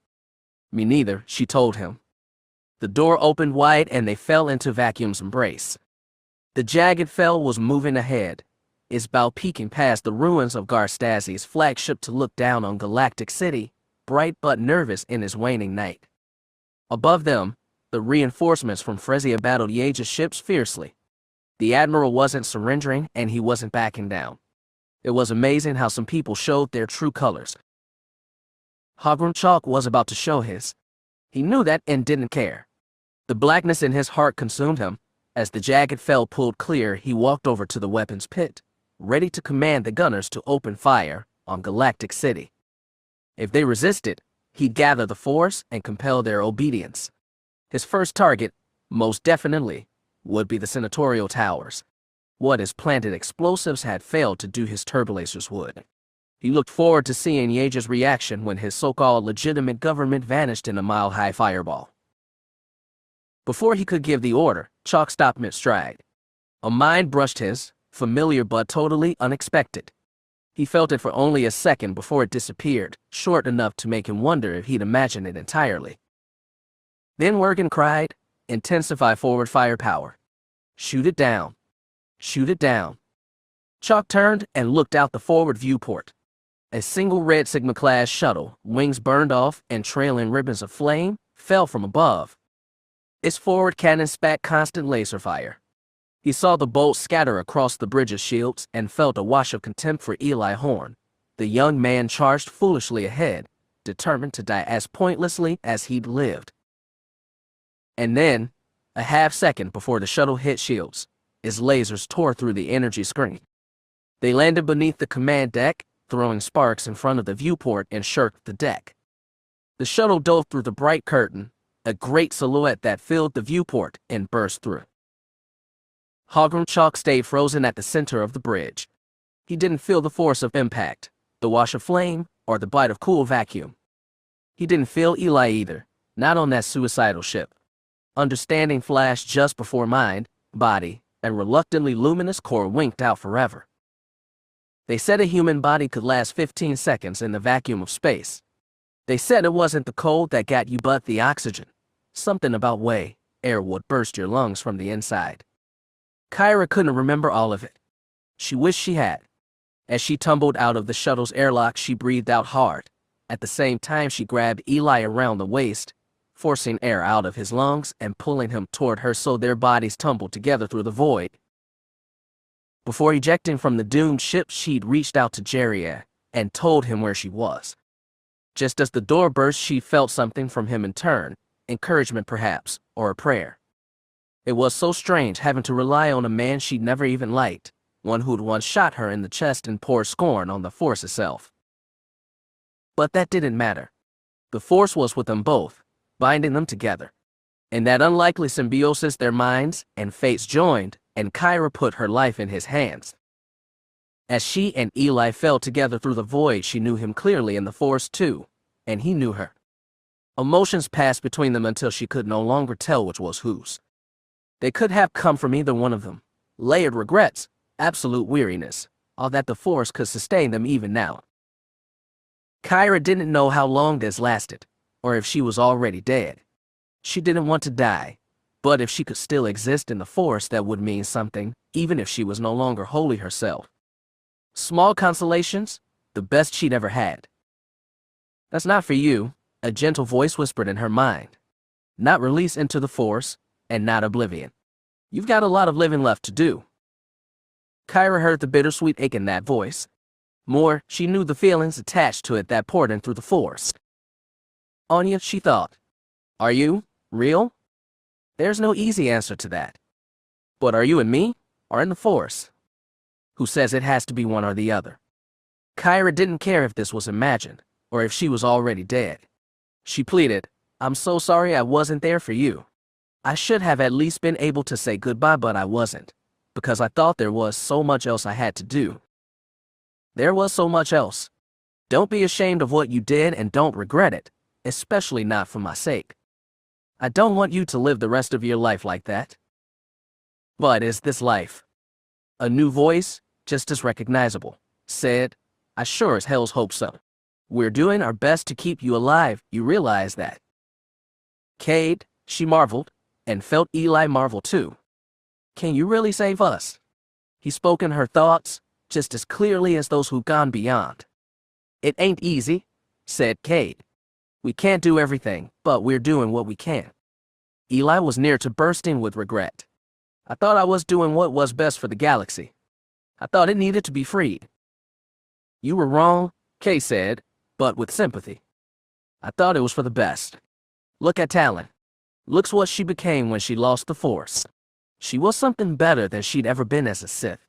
"Me neither," she told him. The door opened wide and they fell into Vacuum's embrace. The jagged Fel was moving ahead, its bow peeking past the ruins of Garstasi's flagship to look down on Galactic City, bright but nervous in its waning night. Above them, the reinforcements from Frezia battled Yaja's ships fiercely. The Admiral wasn't surrendering and he wasn't backing down. It was amazing how some people showed their true colors. Hogrum Chalk was about to show his. He knew that and didn't care. The blackness in his heart consumed him. As the jagged Fel pulled clear, he walked over to the weapons pit, ready to command the gunners to open fire on Galactic City. If they resisted, he'd gather the force and compel their obedience. His first target, most definitely, would be the senatorial towers. What his planted explosives had failed to do, his turbolasers would. He looked forward to seeing Yaja's reaction when his so-called legitimate government vanished in a mile-high fireball. Before he could give the order, Chalk stopped mid-stride. A mind brushed his, familiar but totally unexpected. He felt it for only a second before it disappeared, short enough to make him wonder if he'd imagined it entirely. Then Wergen cried, "Intensify forward firepower. Shoot it down. Shoot it down." Chalk turned and looked out the forward viewport. A single red Sigma-class shuttle, wings burned off and trailing ribbons of flame, fell from above. Its forward cannon spat constant laser fire. He saw the bolts scatter across the bridge's shields and felt a wash of contempt for Eli Horn. The young man charged foolishly ahead, determined to die as pointlessly as he'd lived. And then, a half second before the shuttle hit shields, its lasers tore through the energy screen. They landed beneath the command deck, throwing sparks in front of the viewport and shirked the deck. The shuttle dove through the bright curtain, a great silhouette that filled the viewport, and burst through. Hogrum Chalk stayed frozen at the center of the bridge. He didn't feel the force of impact, the wash of flame, or the bite of cool vacuum. He didn't feel Eli either, not on that suicidal ship. Understanding flashed just before mind, body, and reluctantly luminous core winked out forever. They said a human body could last 15 seconds in the vacuum of space. They said it wasn't the cold that got you but the oxygen. Something about way, air would burst your lungs from the inside. Kyra couldn't remember all of it. She wished she had. As she tumbled out of the shuttle's airlock, she breathed out hard. At the same time, she grabbed Eli around the waist, forcing air out of his lungs and pulling him toward her so their bodies tumbled together through the void. Before ejecting from the doomed ship, she'd reached out to Jerry and told him where she was. Just as the door burst, she felt something from him in turn, encouragement perhaps, or a prayer. It was so strange having to rely on a man she'd never even liked, one who'd once shot her in the chest and poured scorn on the Force itself. But that didn't matter. The Force was with them both, binding them together. In that unlikely symbiosis, their minds and fates joined, and Kyra put her life in his hands. As she and Eli fell together through the void, she knew him clearly in the Force too, and he knew her. Emotions passed between them until she could no longer tell which was whose. They could have come from either one of them. Layered regrets, absolute weariness, all that the Force could sustain them even now. Kyra didn't know how long this lasted, or if she was already dead. She didn't want to die, but if she could still exist in the Force, that would mean something, even if she was no longer wholly herself. Small consolations, the best she'd ever had. "That's not for you," a gentle voice whispered in her mind. "Not release into the Force, and not oblivion. You've got a lot of living left to do." Kyra heard the bittersweet ache in that voice. More, she knew the feelings attached to it that poured in through the Force. "Ania," she thought. "Are you real? There's no easy answer to that. But are you in me, or in the Force? Who says it has to be one or the other?" Kyra didn't care if this was imagined, or if she was already dead. She pleaded, "I'm so sorry I wasn't there for you. I should have at least been able to say goodbye, but I wasn't, because I thought there was so much else I had to do." There was so much else. Don't be ashamed of what you did and don't regret it, especially not for my sake. I don't want you to live the rest of your life like that. But is this life? A new voice, just as recognizable, said, I sure as hell's hope so. We're doing our best to keep you alive, you realize that. Cade, she marveled, and felt Eli marvel too. Can you really save us? He spoke in her thoughts, just as clearly as those who've gone beyond. It ain't easy, said Cade. We can't do everything, but we're doing what we can. Eli was near to bursting with regret. I thought I was doing what was best for the galaxy. I thought it needed to be freed. You were wrong, Kay said, but with sympathy. I thought it was for the best. Look at Talon. Looks what she became when she lost the Force. She was something better than she'd ever been as a Sith.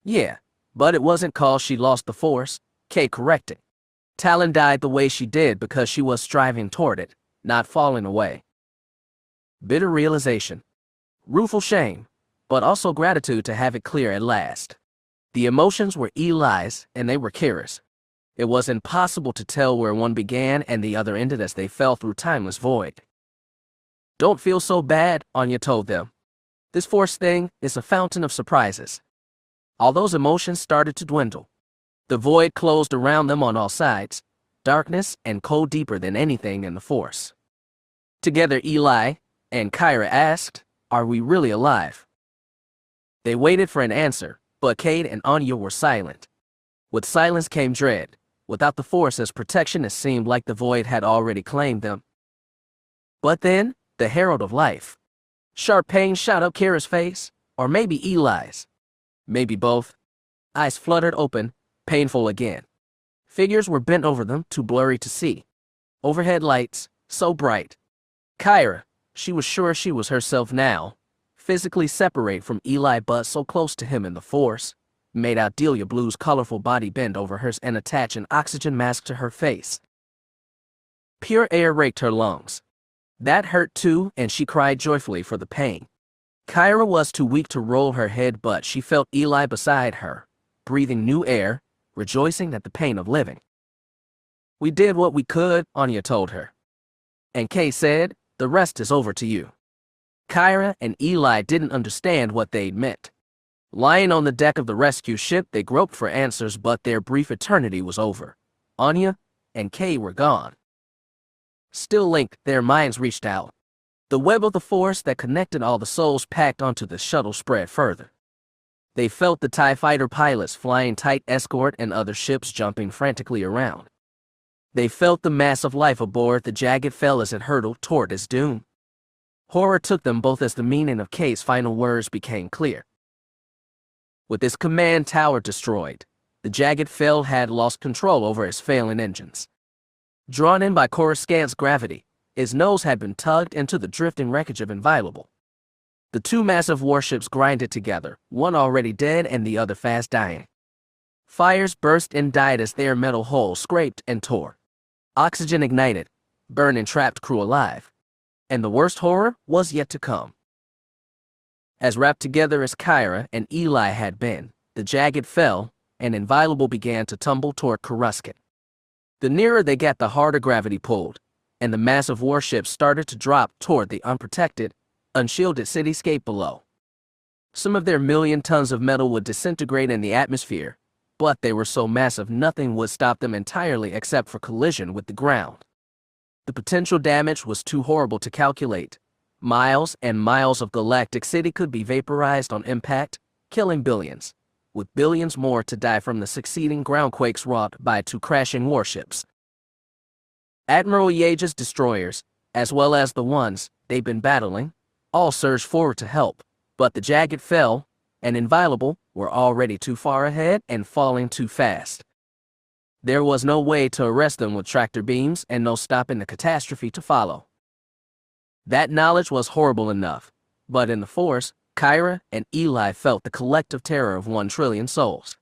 Yeah, but it wasn't 'cause she lost the Force, Kay corrected. Talon died the way she did because she was striving toward it, not falling away. Bitter realization. Rueful shame, but also gratitude to have it clear at last. The emotions were Eli's and they were Kyra's. It was impossible to tell where one began and the other ended as they fell through timeless void. Don't feel so bad, Ania told them. This Force thing is a fountain of surprises. All those emotions started to dwindle. The void closed around them on all sides, darkness and cold deeper than anything in the Force. Together Eli and Kyra asked, Are we really alive? They waited for an answer, but Cade and Ania were silent. With silence came dread. Without the Force as protection, it seemed like the void had already claimed them. But then, the herald of life. Sharp pain shot up Kyra's face, or maybe Eli's. Maybe both. Eyes fluttered open, painful again. Figures were bent over them, too blurry to see. Overhead lights, so bright. Kyra, she was sure she was herself now, physically separate from Eli but so close to him in the Force, made out Delia Blue's colorful body bend over hers and attach an oxygen mask to her face. Pure air raked her lungs. That hurt too, and she cried joyfully for the pain. Kyra was too weak to roll her head, but she felt Eli beside her, breathing new air, rejoicing at the pain of living. We did what we could, Ania told her. And Kay said, the rest is over to you. Kyra and Eli didn't understand what they'd meant. Lying on the deck of the rescue ship, they groped for answers, but their brief eternity was over. Ania and Kay were gone. Still linked, their minds reached out. The web of the Force that connected all the souls packed onto the shuttle spread further. They felt the TIE fighter pilots flying tight escort and other ships jumping frantically around. They felt the mass of life aboard the Jagged Fel as it hurtled toward its doom. Horror took them both as the meaning of Kay's final words became clear. With its command tower destroyed, the Jagged Fel had lost control over its failing engines. Drawn in by Coruscant's gravity, its nose had been tugged into the drifting wreckage of Inviolable. The two massive warships grinded together, one already dead and the other fast dying. Fires burst and died as their metal hulls scraped and tore. Oxygen ignited, burning trapped crew alive. And the worst horror was yet to come. As wrapped together as Kyra and Eli had been, the Jagged Fel and Inviolable began to tumble toward Coruscant. The nearer they got, the harder gravity pulled, and the massive warships started to drop toward the unprotected, unshielded cityscape below. Some of their 1,000,000 tons of metal would disintegrate in the atmosphere, but they were so massive nothing would stop them entirely except for collision with the ground. The potential damage was too horrible to calculate. Miles and miles of Galactic City could be vaporized on impact, killing billions, with billions more to die from the succeeding groundquakes wrought by two crashing warships. Admiral Yage's destroyers, as well as the ones they'd been battling, all surged forward to help, but the Jagged Fel and Inviolable were already too far ahead and falling too fast. There was no way to arrest them with tractor beams and no stopping the catastrophe to follow. That knowledge was horrible enough, but in the Force, Kyra and Eli felt the collective terror of 1,000,000,000,000 souls.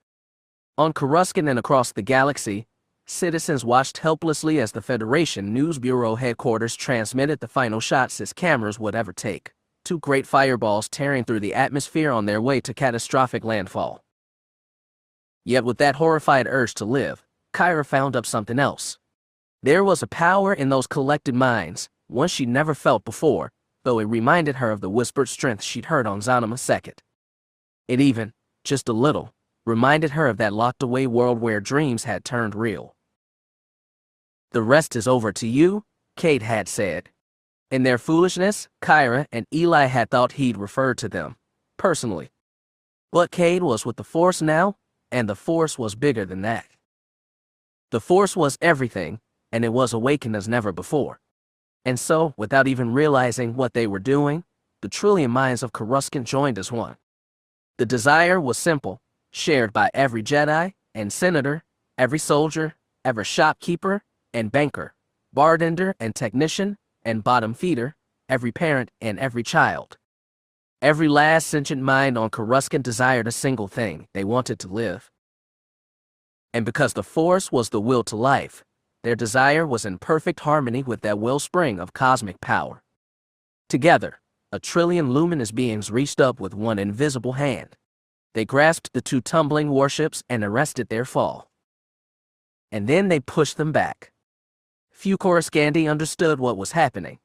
On Coruscant and across the galaxy, citizens watched helplessly as the Federation News Bureau headquarters transmitted the final shots its cameras would ever take. Two great fireballs tearing through the atmosphere on their way to catastrophic landfall. Yet with that horrified urge to live, Kyra found up something else. There was a power in those collected minds, one she'd never felt before, though it reminded her of the whispered strength she'd heard on Zanima II. It even just a little, reminded her of that locked-away world where dreams had turned real. "The rest is over to you," Cade had said. In their foolishness, Kyra and Eli had thought he'd referred to them personally. But Cade was with the Force now, and the Force was bigger than that. The Force was everything, and it was awakened as never before. And so, without even realizing what they were doing, the trillion minds of Coruscant joined as one. The desire was simple, shared by every Jedi and Senator, every soldier, every shopkeeper and banker, bartender and technician and bottom feeder, every parent and every child. Every last sentient mind on Coruscant desired a single thing: they wanted to live. And because the Force was the will to life, their desire was in perfect harmony with that wellspring of cosmic power. Together, a trillion luminous beings reached up with one invisible hand. They grasped the two tumbling warships and arrested their fall. And then they pushed them back. Few Coruscanti understood what was happening.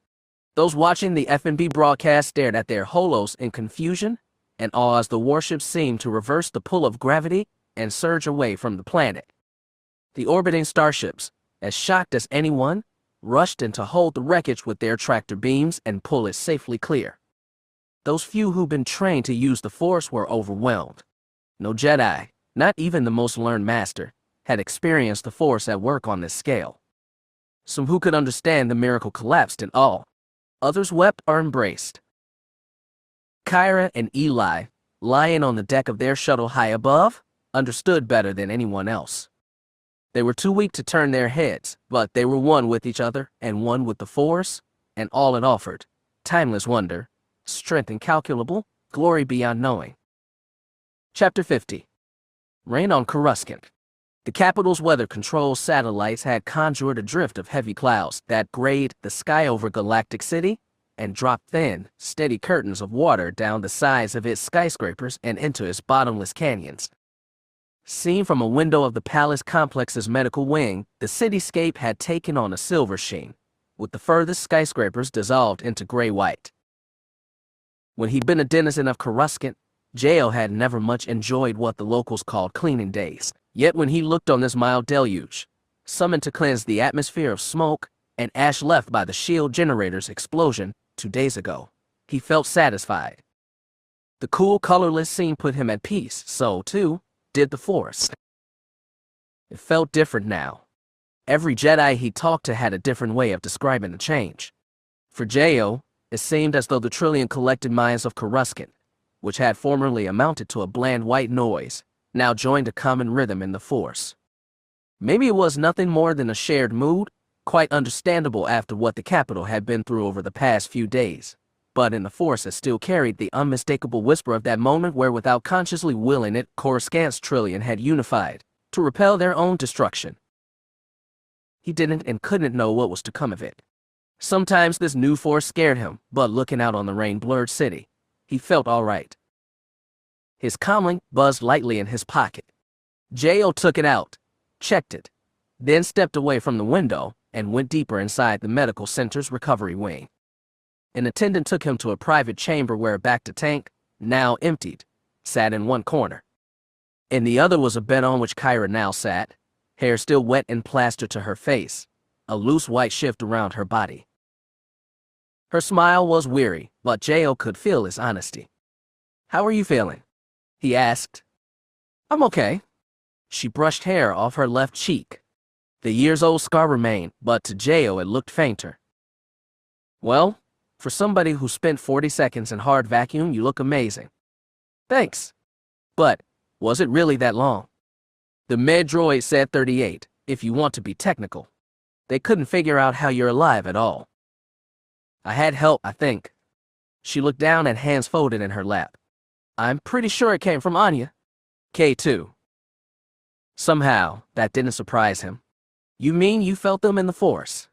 Those watching the F&B broadcast stared at their holos in confusion and awe as the warships seemed to reverse the pull of gravity and surge away from the planet. The orbiting starships, as shocked as anyone, rushed in to hold the wreckage with their tractor beams and pull it safely clear. Those few who'd been trained to use the Force were overwhelmed. No Jedi, not even the most learned master, had experienced the Force at work on this scale. Some who could understand the miracle collapsed in awe. Others wept or embraced. Kyra and Eli, lying on the deck of their shuttle high above, understood better than anyone else. They were too weak to turn their heads, but they were one with each other and one with the Force, and all it offered: timeless wonder, strength incalculable, glory beyond knowing. Chapter 50. Rain on Coruscant. The capital's weather control satellites had conjured a drift of heavy clouds that grayed the sky over Galactic City and dropped thin, steady curtains of water down the sides of its skyscrapers and into its bottomless canyons. Seen from a window of the palace complex's medical wing, the cityscape had taken on a silver sheen, with the furthest skyscrapers dissolved into gray-white. When he'd been a denizen of Coruscant, J.O. had never much enjoyed what the locals called cleaning days. Yet when he looked on this mild deluge, summoned to cleanse the atmosphere of smoke and ash left by the shield generator's explosion 2 days ago, he felt satisfied. The cool, colorless scene put him at peace, so, too, did the Force. It felt different now. Every Jedi he talked to had a different way of describing the change. For J.O., it seemed as though the trillion collected minds of Coruscant, which had formerly amounted to a bland white noise, now joined a common rhythm in the Force. Maybe it was nothing more than a shared mood, quite understandable after what the capital had been through over the past few days, but in the Force it still carried the unmistakable whisper of that moment where, without consciously willing it, Coruscant's trillion had unified to repel their own destruction. He didn't and couldn't know what was to come of it. Sometimes this new Force scared him, but looking out on the rain-blurred city, he felt all right. His comlink buzzed lightly in his pocket. J.O. took it out, checked it, then stepped away from the window and went deeper inside the medical center's recovery wing. An attendant took him to a private chamber where a back-to-tank, now emptied, sat in one corner. In the other was a bed on which Kyra now sat, hair still wet and plastered to her face, a loose white shift around her body. Her smile was weary, but J.O. could feel his honesty. "How are you feeling?" he asked. "I'm okay." She brushed hair off her left cheek. The years-old scar remained, but to J.O. it looked fainter. "Well, for somebody who spent 40 seconds in hard vacuum, you look amazing." "Thanks. But was it really that long?" The med droid said 38, if you want to be technical. They couldn't figure out how you're alive at all. "I had help, I think." She looked down at hands folded in her lap. "I'm pretty sure it came from Ania. K2. Somehow, that didn't surprise him. "You mean you felt them in the Force?"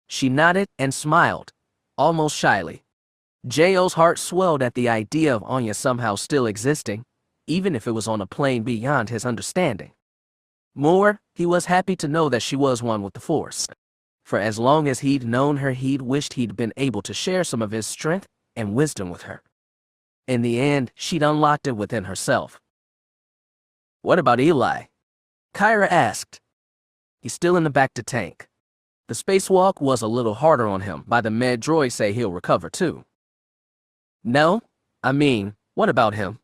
She nodded and smiled, almost shyly. J.O.'s heart swelled at the idea of Anya somehow still existing, even if it was on a plane beyond his understanding. More, he was happy to know that she was one with the Force. For as long as he'd known her, he'd wished he'd been able to share some of his strength and wisdom with her. In the end, she'd unlocked it within herself. What about Eli? Kyra asked. He's still in the back to tank. The spacewalk was a little harder on him, by the med droids say he'll recover too. No, I mean, what about him?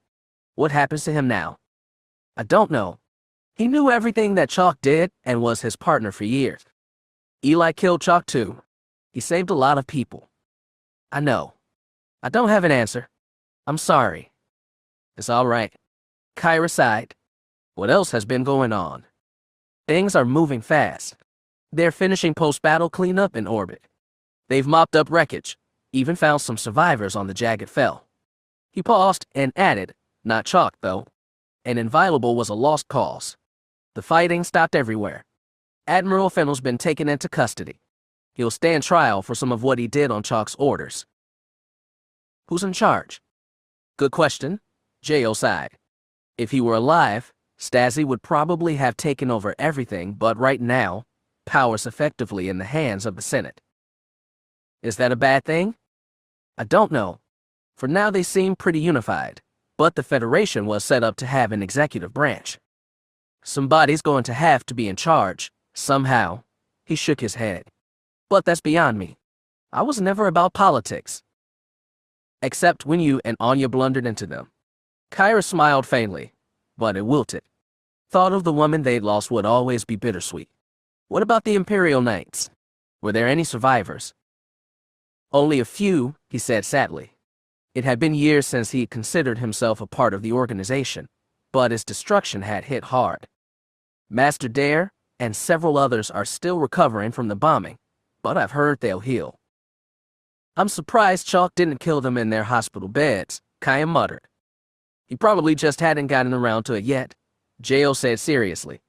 What happens to him now? I don't know. He knew everything that Chalk did and was his partner for years. Eli killed Chalk too. He saved a lot of people. I know. I don't have an answer. I'm sorry. It's all right. Kyra sighed. What else has been going on? Things are moving fast. They're finishing post-battle cleanup in orbit. They've mopped up wreckage, even found some survivors on the Jagged Fel. He paused and added, not Chalk though. An inviolable was a lost cause. The fighting stopped everywhere. Admiral Fennel's been taken into custody. He'll stand trial for some of what he did on Chalk's orders. Who's in charge? Good question. J.O. sighed. If he were alive, Stasi would probably have taken over everything, but right now, power's effectively in the hands of the Senate. Is that a bad thing? I don't know. For now they seem pretty unified, but the Federation was set up to have an executive branch. Somebody's going to have to be in charge, somehow. He shook his head. But that's beyond me. I was never about politics. Except when you and Anya blundered into them. Kyra smiled faintly, but it wilted. Thought of the woman they'd lost would always be bittersweet. What about the Imperial Knights? Were there any survivors? Only a few, he said sadly. It had been years since he considered himself a part of the organization, but its destruction had hit hard. Master Dare and several others are still recovering from the bombing, but I've heard they'll heal. I'm surprised Chalk didn't kill them in their hospital beds, Kaya muttered. He probably just hadn't gotten around to it yet, J.O. said seriously.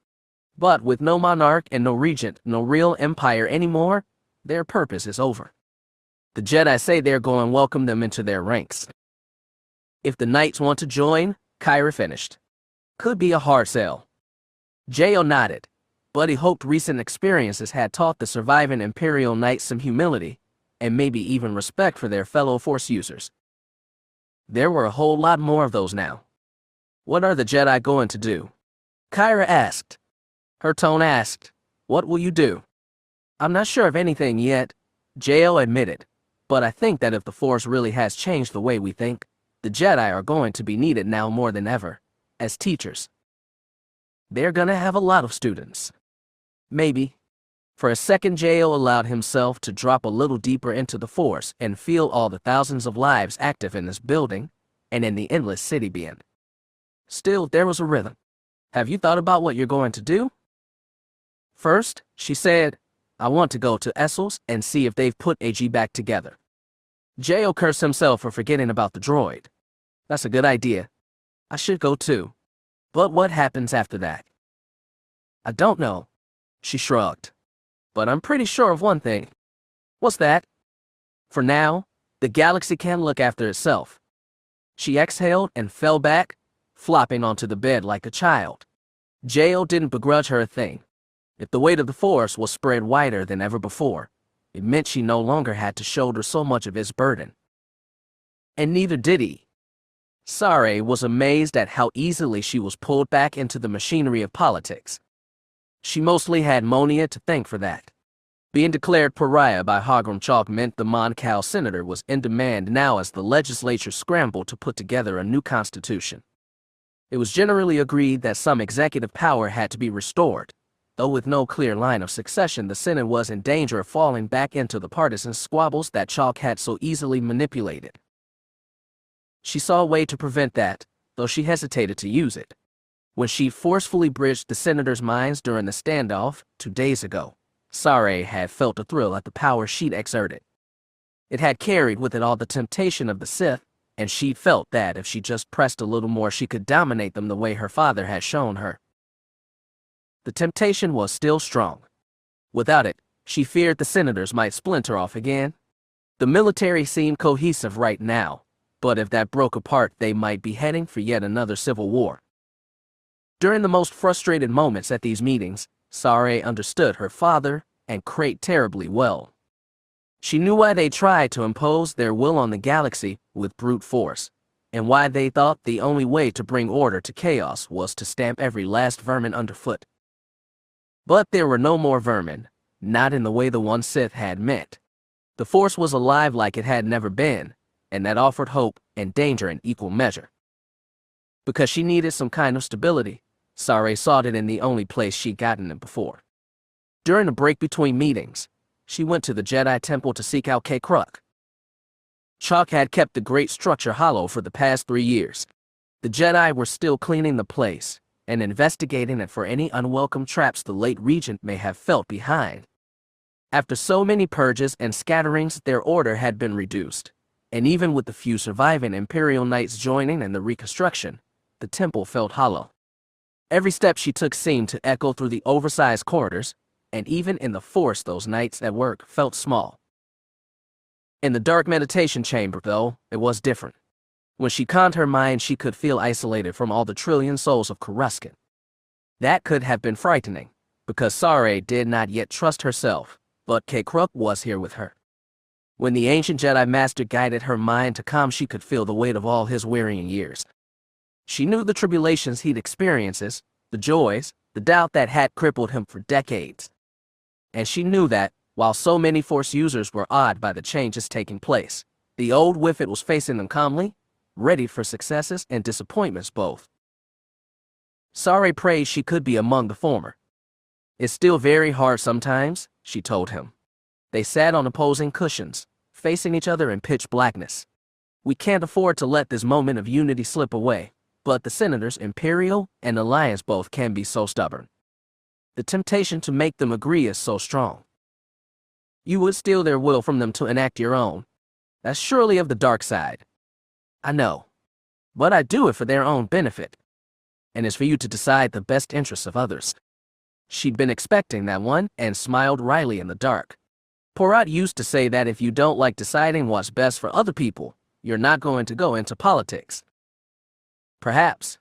But with no monarch and no regent, no real empire anymore, their purpose is over. The Jedi say they're going to welcome them into their ranks. If the Knights want to join, Kyra finished. Could be a hard sell. J.O. nodded, but he hoped recent experiences had taught the surviving Imperial Knights some humility, and maybe even respect for their fellow Force users. There were a whole lot more of those now. What are the Jedi going to do? Kyra asked. Her tone asked, what will you do? I'm not sure of anything yet, J.O. admitted, but I think that if the Force really has changed the way we think, the Jedi are going to be needed now more than ever, as teachers. They're gonna have a lot of students. Maybe. For a second, J.O. allowed himself to drop a little deeper into the Force and feel all the thousands of lives active in this building and in the endless city beyond. Still, there was a rhythm. Have you thought about what you're going to do? First, she said, I want to go to Essel's and see if they've put AG back together. J.O. cursed himself for forgetting about the droid. That's a good idea. I should go too. But what happens after that? I don't know. She shrugged. But I'm pretty sure of one thing. What's that? For now, the galaxy can look after itself. She exhaled and fell back, flopping onto the bed like a child. J.O. didn't begrudge her a thing. If the weight of the Force was spread wider than ever before, it meant she no longer had to shoulder so much of its burden. And neither did he. Sare was amazed at how easily she was pulled back into the machinery of politics. She mostly had Monia to thank for that. Being declared pariah by Hogrum Chalk meant the Mon Cal senator was in demand now as the legislature scrambled to put together a new constitution. It was generally agreed that some executive power had to be restored, though with no clear line of succession the Senate was in danger of falling back into the partisan squabbles that Chalk had so easily manipulated. She saw a way to prevent that, though she hesitated to use it. When she forcefully bridged the senators' minds during the standoff 2 days ago, Sare had felt a thrill at the power she'd exerted. It had carried with it all the temptation of the Sith, and she felt that if she just pressed a little more she could dominate them the way her father had shown her. The temptation was still strong. Without it, she feared the senators might splinter off again. The military seemed cohesive right now, but if that broke apart they might be heading for yet another civil war. During the most frustrated moments at these meetings, Sare understood her father and Crate terribly well. She knew why they tried to impose their will on the galaxy with brute force. and why they thought the only way to bring order to chaos was to stamp every last vermin underfoot. But there were no more vermin, not in the way the one Sith had meant. The Force was alive like it had never been, and that offered hope and danger in equal measure. Because she needed some kind of stability, Saray sought it in the only place she'd gotten it before. During a break between meetings, she went to the Jedi Temple to seek out Cade. Chalk had kept the great structure hollow for the past 3 years. The Jedi were still cleaning the place and investigating it for any unwelcome traps the late regent may have felt behind. After so many purges and scatterings, their order had been reduced, and even with the few surviving Imperial Knights joining in the reconstruction, the temple felt hollow. Every step she took seemed to echo through the oversized corridors, and even in the Force those nights at work felt small. In the dark meditation chamber, though, it was different. When she calmed her mind, she could feel isolated from all the trillion souls of Coruscant. That could have been frightening, because Saray did not yet trust herself, but Cade was here with her. When the ancient Jedi Master guided her mind to calm, she could feel the weight of all his wearying years. She knew the tribulations he'd experienced, the joys, the doubt that had crippled him for decades. And she knew that, while so many Force users were awed by the changes taking place, the old Wifit was facing them calmly, ready for successes and disappointments both. Saray prayed she could be among the former. It's still very hard sometimes, she told him. They sat on opposing cushions, facing each other in pitch blackness. We can't afford to let this moment of unity slip away, but the Senators, Imperial and Alliance, both can be so stubborn. The temptation to make them agree is so strong. You would steal their will from them to enact your own. That's surely of the dark side. I know. But I do it for their own benefit. And it's for you to decide the best interests of others. She'd been expecting that one and smiled wryly in the dark. Porat used to say that if you don't like deciding what's best for other people, you're not going to go into politics. Perhaps.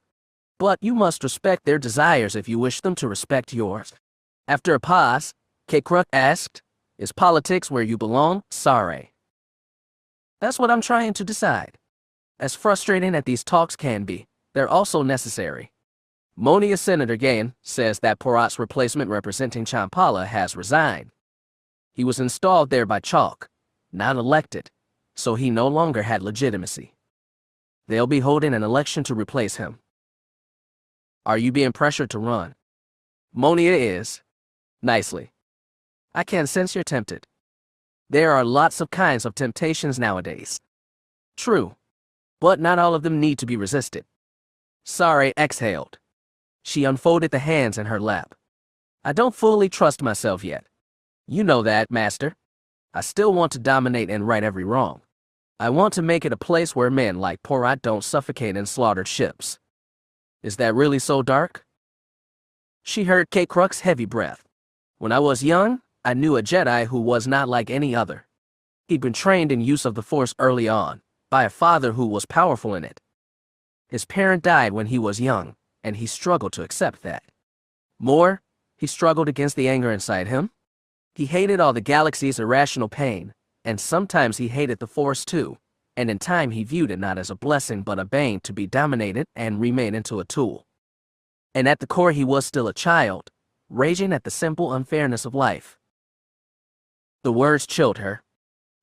But you must respect their desires if you wish them to respect yours. After a pause, Cade asked, "Is politics where you belong, Saray?" That's what I'm trying to decide. As frustrating as these talks can be, they're also necessary. Monia Senator Gain says that Porat's replacement representing Champala has resigned. He was installed there by Chalk, not elected, so he no longer had legitimacy. They'll be holding an election to replace him. Are you being pressured to run? Monia is. Nicely. I can sense you're tempted. There are lots of kinds of temptations nowadays. True. But not all of them need to be resisted. Saray exhaled. She unfolded the hands in her lap. I don't fully trust myself yet. You know that, Master. I still want to dominate and right every wrong. I want to make it a place where men like Porat don't suffocate in slaughtered ships. Is that really so dark? She heard Cade's heavy breath. When I was young, I knew a Jedi who was not like any other. He'd been trained in use of the Force early on, by a father who was powerful in it. His parent died when he was young, and he struggled to accept that. More, he struggled against the anger inside him. He hated all the galaxy's irrational pain, and sometimes he hated the Force too, and in time he viewed it not as a blessing but a bane to be dominated and remade into a tool. And at the core he was still a child, raging at the simple unfairness of life. The words chilled her.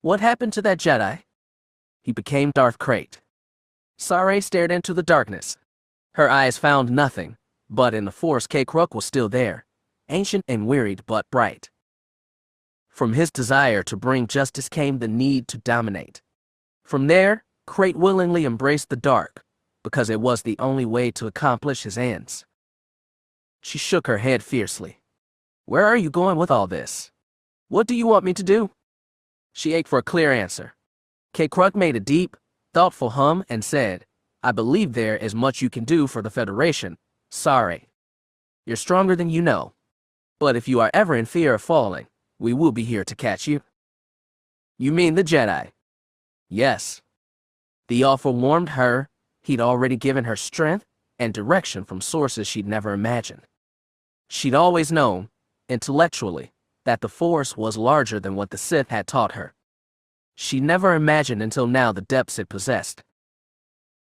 What happened to that Jedi? He became Darth Cade. Saray stared into the darkness. Her eyes found nothing, but in the Force Cade was still there, ancient and wearied but bright. From his desire to bring justice came the need to dominate. From there, Cade willingly embraced the dark, because it was the only way to accomplish his ends. She shook her head fiercely. Where are you going with all this? What do you want me to do? She ached for a clear answer. Cade made a deep, thoughtful hum and said, I believe there is much you can do for the Federation, Saray. You're stronger than you know. But if you are ever in fear of falling, we will be here to catch you. You mean the Jedi? Yes. The offer warmed her. He'd already given her strength and direction from sources she'd never imagined. She'd always known, intellectually, that the Force was larger than what the Sith had taught her. She never imagined until now the depths it possessed.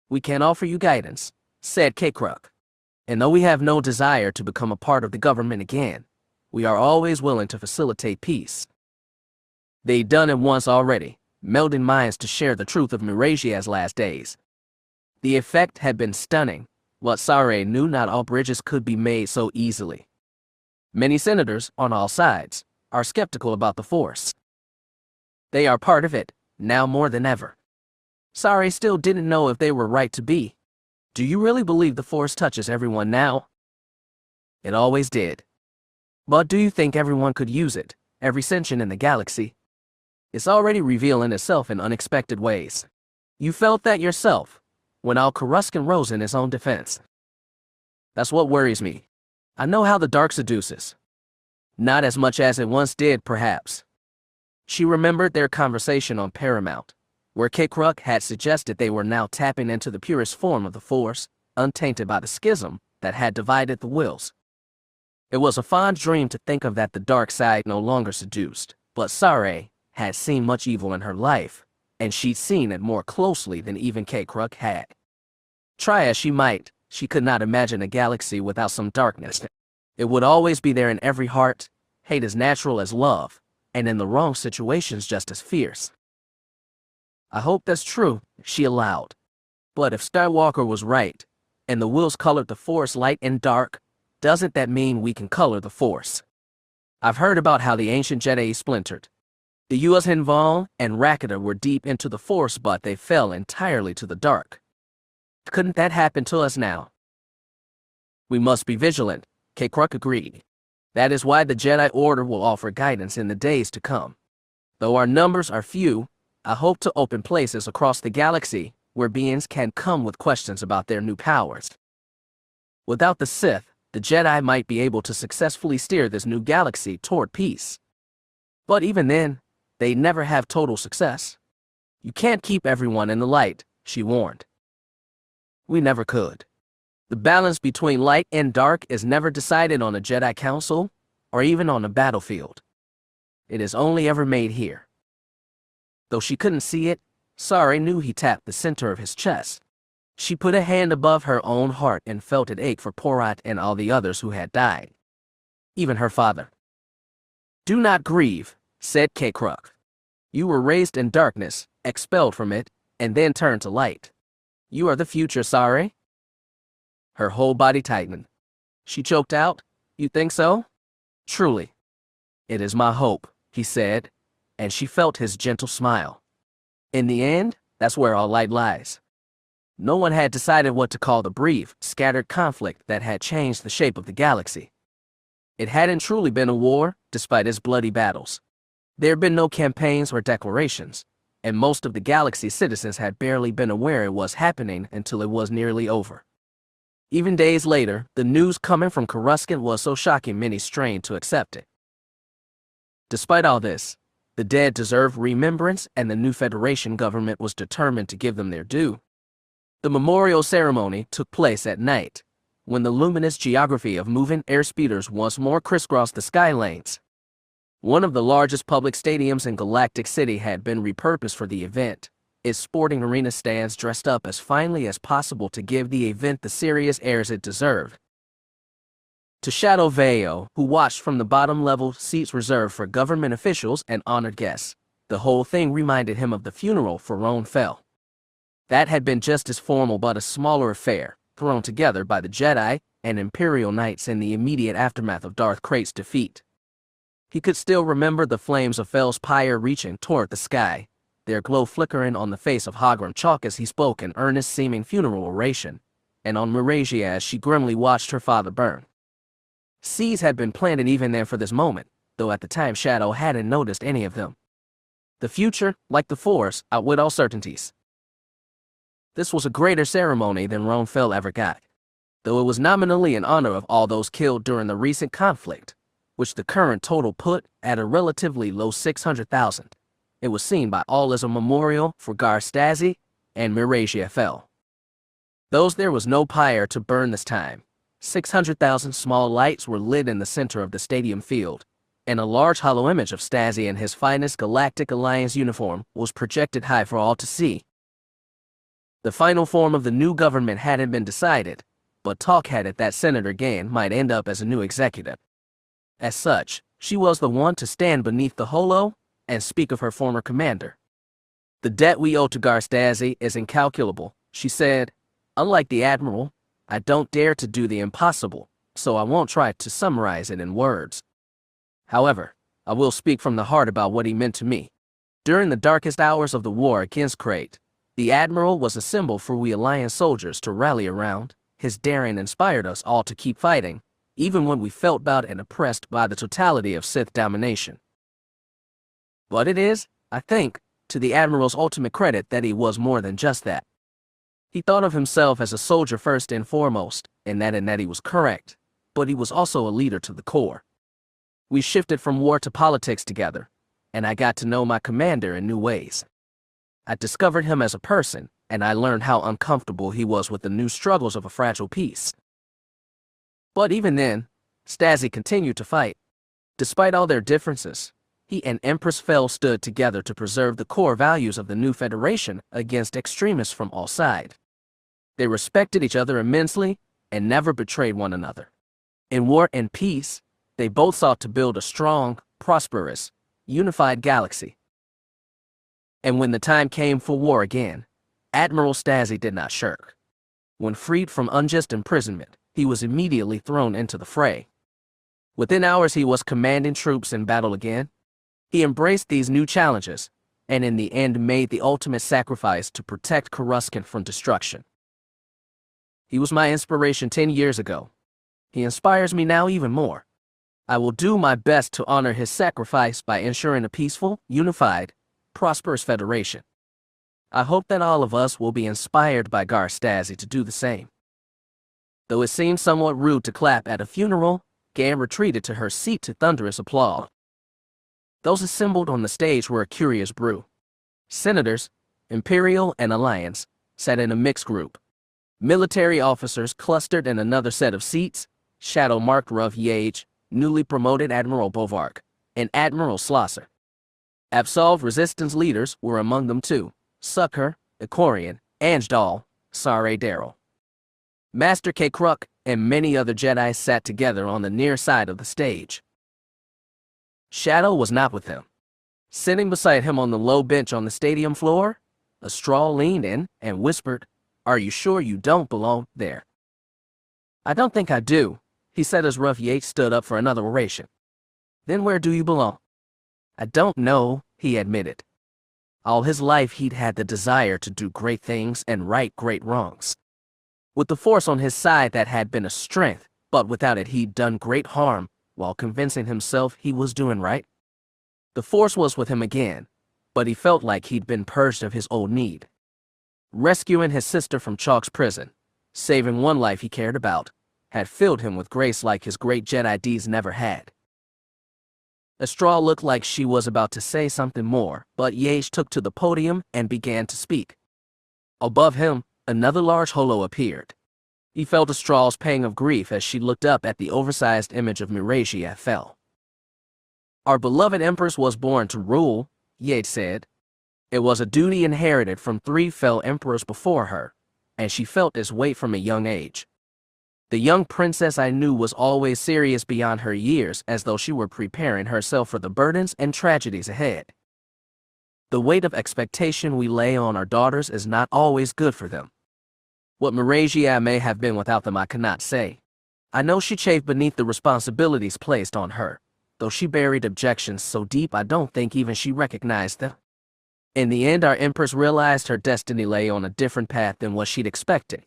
We can offer you guidance, said Kyra. And though we have no desire to become a part of the government again, we are always willing to facilitate peace. They'd done it once already, melding minds to share the truth of Marasiah's last days. The effect had been stunning, but Sare knew not all bridges could be made so easily. Many senators, on all sides, are skeptical about the Force. They are part of it, now more than ever. Sare still didn't know if they were right to be. Do you really believe the Force touches everyone now? It always did. But do you think everyone could use it, every sentient in the galaxy? It's already revealing itself in unexpected ways. You felt that yourself, when Al-Karuskin rose in his own defense. That's what worries me. I know how the dark seduces. Not as much as it once did, perhaps. She remembered their conversation on Paramount, where Kyra had suggested they were now tapping into the purest form of the Force, untainted by the schism that had divided the wills. It was a fond dream to think of that the dark side no longer seduced, but Sare had seen much evil in her life, and she'd seen it more closely than even Kyra had. Try as she might, she could not imagine a galaxy without some darkness. It would always be there in every heart, hate as natural as love, and in the wrong situations just as fierce. I hope that's true, she allowed. But if Skywalker was right, and the wills colored the Force light and dark, doesn't that mean we can color the Force? I've heard about how the ancient Jedi splintered. The U.S. Hinval and Rakata were deep into the Force, but they fell entirely to the dark. Couldn't that happen to us now? We must be vigilant, Kyra agreed. That is why the Jedi Order will offer guidance in the days to come. Though our numbers are few, I hope to open places across the galaxy where beings can come with questions about their new powers. Without the Sith, the Jedi might be able to successfully steer this new galaxy toward peace. But even then, they never have total success. You can't keep everyone in the light, she warned. We never could. The balance between light and dark is never decided on a Jedi Council or even on a battlefield. It is only ever made here. Though she couldn't see it, Sare knew he tapped the center of his chest. She put a hand above her own heart and felt it ache for Porat and all the others who had died. Even her father. Do not grieve, said Kyra. You were raised in darkness, expelled from it, and then turned to light. You are the future, Sare. Her whole body tightened. She choked out, You think so? Truly. It is my hope, he said, and she felt his gentle smile. In the end, that's where all light lies. No one had decided what to call the brief, scattered conflict that had changed the shape of the galaxy. It hadn't truly been a war, despite its bloody battles. There had been no campaigns or declarations, and most of the galaxy's citizens had barely been aware it was happening until it was nearly over. Even days later, the news coming from Karuskin was so shocking many strained to accept it. Despite all this, the dead deserved remembrance, and the new Federation government was determined to give them their due. The memorial ceremony took place at night, when the luminous geography of moving airspeeders once more crisscrossed the sky lanes. One of the largest public stadiums in Galactic City had been repurposed for the event, its sporting arena stands dressed up as finely as possible to give the event the serious airs it deserved. To Shadow Veo, who watched from the bottom-level seats reserved for government officials and honored guests, the whole thing reminded him of the funeral for Marasiah Fel. That had been just as formal but a smaller affair, thrown together by the Jedi and Imperial Knights in the immediate aftermath of Darth Krayt's defeat. He could still remember the flames of Fel's pyre reaching toward the sky, their glow flickering on the face of Hogrum chalk as he spoke an earnest-seeming funeral oration, and on Marasiah as she grimly watched her father burn. Seeds had been planted even then for this moment, though at the time Shadow hadn't noticed any of them. The future, like the Force, outwit all certainties. This was a greater ceremony than Marasiah Fel ever got, though it was nominally in honor of all those killed during the recent conflict, which the current total put at a relatively low 600,000. It was seen by all as a memorial for Gar Stazi and Marasiah Fel. Those there was no pyre to burn this time. 600,000 small lights were lit in the center of the stadium field, and a large hollow image of Stazi in his finest Galactic Alliance uniform was projected high for all to see. The final form of the new government hadn't been decided, but talk had it that Senator Gann might end up as a new executive. As such, she was the one to stand beneath the holo and speak of her former commander. "The debt we owe to Gar Stasi is incalculable," she said. "Unlike the Admiral, I don't dare to do the impossible, so I won't try to summarize it in words. However, I will speak from the heart about what he meant to me. During the darkest hours of the war against Cade, the Admiral was a symbol for we Alliance soldiers to rally around. His daring inspired us all to keep fighting, even when we felt bowed and oppressed by the totality of Sith domination. But it is, I think, to the Admiral's ultimate credit that he was more than just that. He thought of himself as a soldier first and foremost, and that he was correct, but he was also a leader to the core. We shifted from war to politics together, and I got to know my commander in new ways. I discovered him as a person, and I learned how uncomfortable he was with the new struggles of a fragile peace. But even then, Stasi continued to fight. Despite all their differences, he and Empress Fel stood together to preserve the core values of the new Federation against extremists from all sides. They respected each other immensely and never betrayed one another. In war and peace, they both sought to build a strong, prosperous, unified galaxy. And when the time came for war again, Admiral Stasi did not shirk. When freed from unjust imprisonment, he was immediately thrown into the fray. Within hours he was commanding troops in battle again. He embraced these new challenges, and in the end made the ultimate sacrifice to protect Coruscant from destruction. He was my inspiration 10 years ago. He inspires me now even more. I will do my best to honor his sacrifice by ensuring a peaceful, unified, prosperous Federation. I hope that all of us will be inspired by Gar Stasi to do the same. Though it seemed somewhat rude to clap at a funeral, Gann retreated to her seat to thunderous applause. Those assembled on the stage were a curious brew. Senators, Imperial and Alliance, sat in a mixed group. Military officers clustered in another set of seats, shadow-marked Ruff Yage, newly promoted Admiral Bovark, and Admiral Slosser. Absolved resistance leaders were among them too: Sucker, Ikorian, Anjdal, Sare Daryl. Master Kruk and many other Jedi sat together on the near side of the stage. Shadow was not with him. Sitting beside him on the low bench on the stadium floor, a straw leaned in and whispered, "Are you sure you don't belong there?" "I don't think I do," he said as Ruff Yates stood up for another oration. "Then where do you belong?" "I don't know," he admitted. All his life he'd had the desire to do great things and right great wrongs. With the Force on his side, that had been a strength, but without it he'd done great harm while convincing himself he was doing right. The Force was with him again, but he felt like he'd been purged of his old need. Rescuing his sister from Chalk's prison, saving one life he cared about, had filled him with grace like his great Jedi deeds never had. Estrall looked like she was about to say something more, but Yage took to the podium and began to speak. Above him, another large holo appeared. He felt Estrall's pang of grief as she looked up at the oversized image of Marasiah Fel. "Our beloved Empress was born to rule," Yage said. "It was a duty inherited from 3 Fel emperors before her, and she felt its weight from a young age. The young princess I knew was always serious beyond her years, as though she were preparing herself for the burdens and tragedies ahead. The weight of expectation we lay on our daughters is not always good for them. What Marasiah may have been without them I cannot say. I know she chafed beneath the responsibilities placed on her, though she buried objections so deep I don't think even she recognized them. In the end, our Empress realized her destiny lay on a different path than what she'd expected.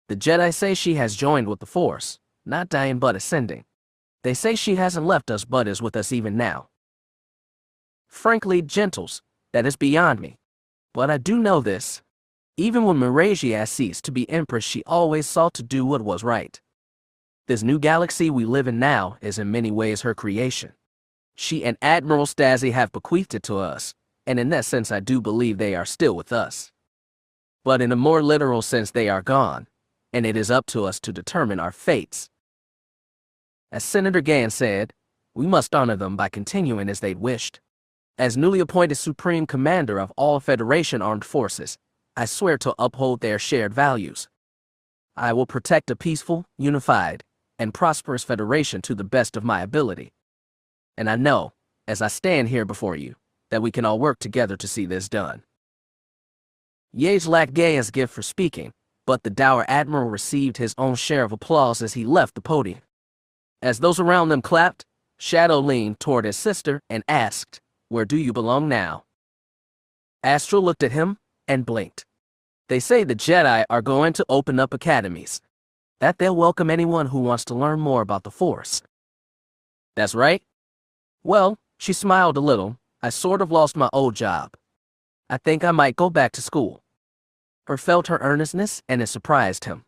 The Jedi say she has joined with the Force, not dying but ascending. They say she hasn't left us but is with us even now. Frankly, gentles, that is beyond me. But I do know this. Even when Marasiah ceased to be Empress, she always sought to do what was right. This new galaxy we live in now is in many ways her creation. She and Admiral Stasi have bequeathed it to us, and in that sense I do believe they are still with us. But in a more literal sense they are gone, and it is up to us to determine our fates. As Senator Gann said, we must honor them by continuing as they'd wished. As newly appointed Supreme Commander of all Federation Armed Forces, I swear to uphold their shared values. I will protect a peaceful, unified, and prosperous Federation to the best of my ability. And I know, as I stand here before you, that we can all work together to see this done. Yeage lacked Gaia's gift for speaking, but the Dour Admiral received his own share of applause as he left the podium. As those around them clapped, Shadow leaned toward his sister and asked, "Where do you belong now?" Astral looked at him and blinked. "They say the Jedi are going to open up academies. That they'll welcome anyone who wants to learn more about the Force." "That's right." "Well," she smiled a little, "I sort of lost my old job. I think I might go back to school." Her felt her earnestness, and it surprised him.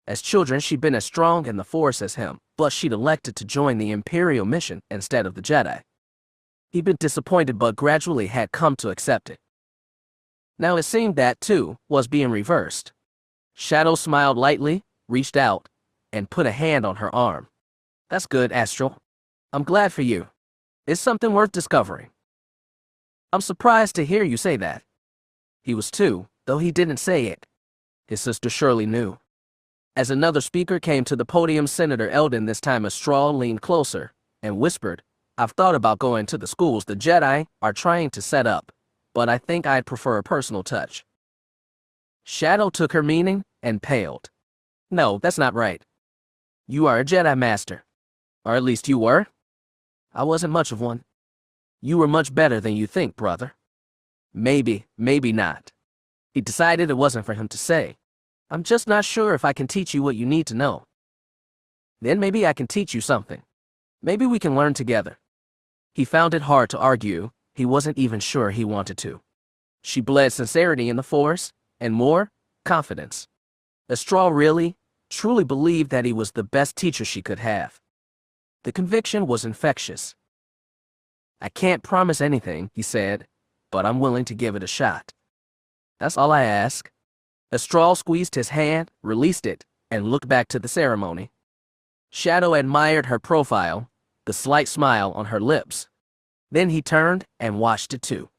As children, she'd been as strong in the Force as him, but she'd elected to join the Imperial mission instead of the Jedi. He'd been disappointed, but gradually had come to accept it. Now it seemed that, too, was being reversed. Shadow smiled lightly, reached out, and put a hand on her arm. "That's good, Astral. I'm glad for you. It's something worth discovering." "I'm surprised to hear you say that." He was too, though he didn't say it. His sister surely knew. As another speaker came to the podium, Senator Eldon, this time a straw, leaned closer and whispered, "I've thought about going to the schools the Jedi are trying to set up, but I think I'd prefer a personal touch." Shadow took her meaning and paled. "No, that's not right. You are a Jedi Master. Or at least you were. I wasn't much of one. You were much better than you think, brother." "Maybe, maybe not." He decided it wasn't for him to say. "I'm just not sure if I can teach you what you need to know." "Then maybe I can teach you something. Maybe we can learn together." He found it hard to argue. He wasn't even sure he wanted to. She bled sincerity in the Force, and more, confidence. Astral really, truly believed that he was the best teacher she could have. The conviction was infectious. "I can't promise anything," he said, "but I'm willing to give it a shot. That's all I ask." Astral squeezed his hand, released it, and looked back to the ceremony. Shadow admired her profile, the slight smile on her lips. Then he turned and watched it too.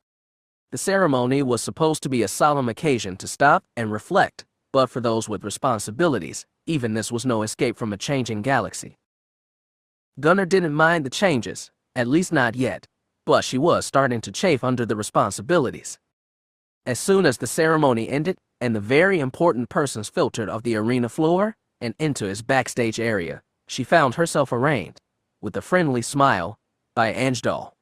The ceremony was supposed to be a solemn occasion to stop and reflect, but for those with responsibilities, even this was no escape from a changing galaxy. Gunnar didn't mind the changes, at least not yet, but she was starting to chafe under the responsibilities. As soon as the ceremony ended and the very important persons filtered off the arena floor and into his backstage area, she found herself arraigned, with a friendly smile, by Anjdal.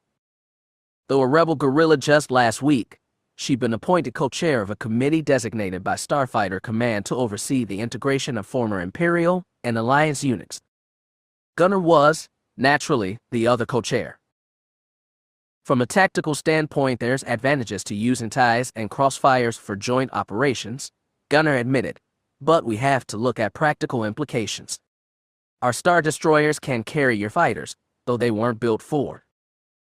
Though a rebel guerrilla just last week, she'd been appointed co-chair of a committee designated by Starfighter Command to oversee the integration of former Imperial and Alliance units. Gunnar was, naturally, the other co-chair. From a tactical standpoint, there's advantages to using ties and crossfires for joint operations, Gunnar admitted, but we have to look at practical implications. Our Star Destroyers can carry your fighters, though they weren't built for.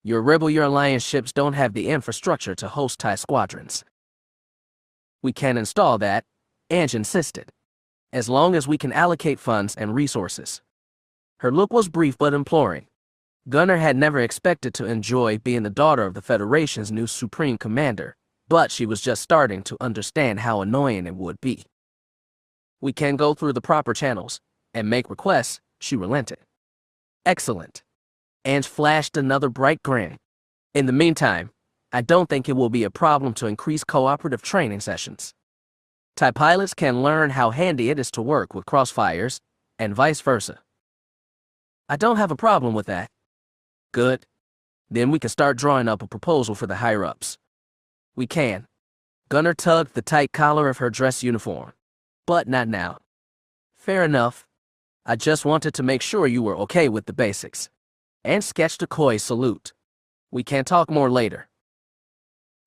Your Alliance ships don't have the infrastructure to host TIE squadrons. We can install that, Ange insisted, as long as we can allocate funds and resources. Her look was brief but imploring. Gunnar had never expected to enjoy being the daughter of the Federation's new Supreme Commander, but she was just starting to understand how annoying it would be. "We can go through the proper channels and make requests," she relented. "Excellent." Ange flashed another bright grin. "In the meantime, I don't think it will be a problem to increase cooperative training sessions. TIE pilots can learn how handy it is to work with crossfires, and vice versa." "I don't have a problem with that." "Good. Then we can start drawing up a proposal for the higher-ups." "We can." Gunnar tugged the tight collar of her dress uniform. "But not now." "Fair enough. I just wanted to make sure you were okay with the basics." And sketched a coy salute. "We can talk more later."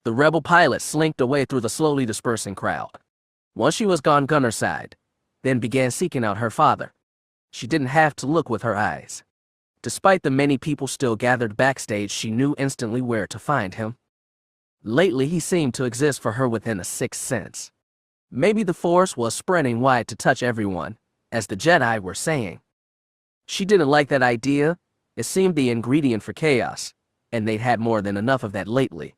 The rebel pilot slinked away through the slowly dispersing crowd. Once she was gone, Gunnar sighed, then began seeking out her father. She didn't have to look with her eyes. Despite the many people still gathered backstage, she knew instantly where to find him. Lately, he seemed to exist for her within a sixth sense. Maybe the Force was spreading wide to touch everyone, as the Jedi were saying. She didn't like that idea. It seemed the ingredient for chaos, and they'd had more than enough of that lately.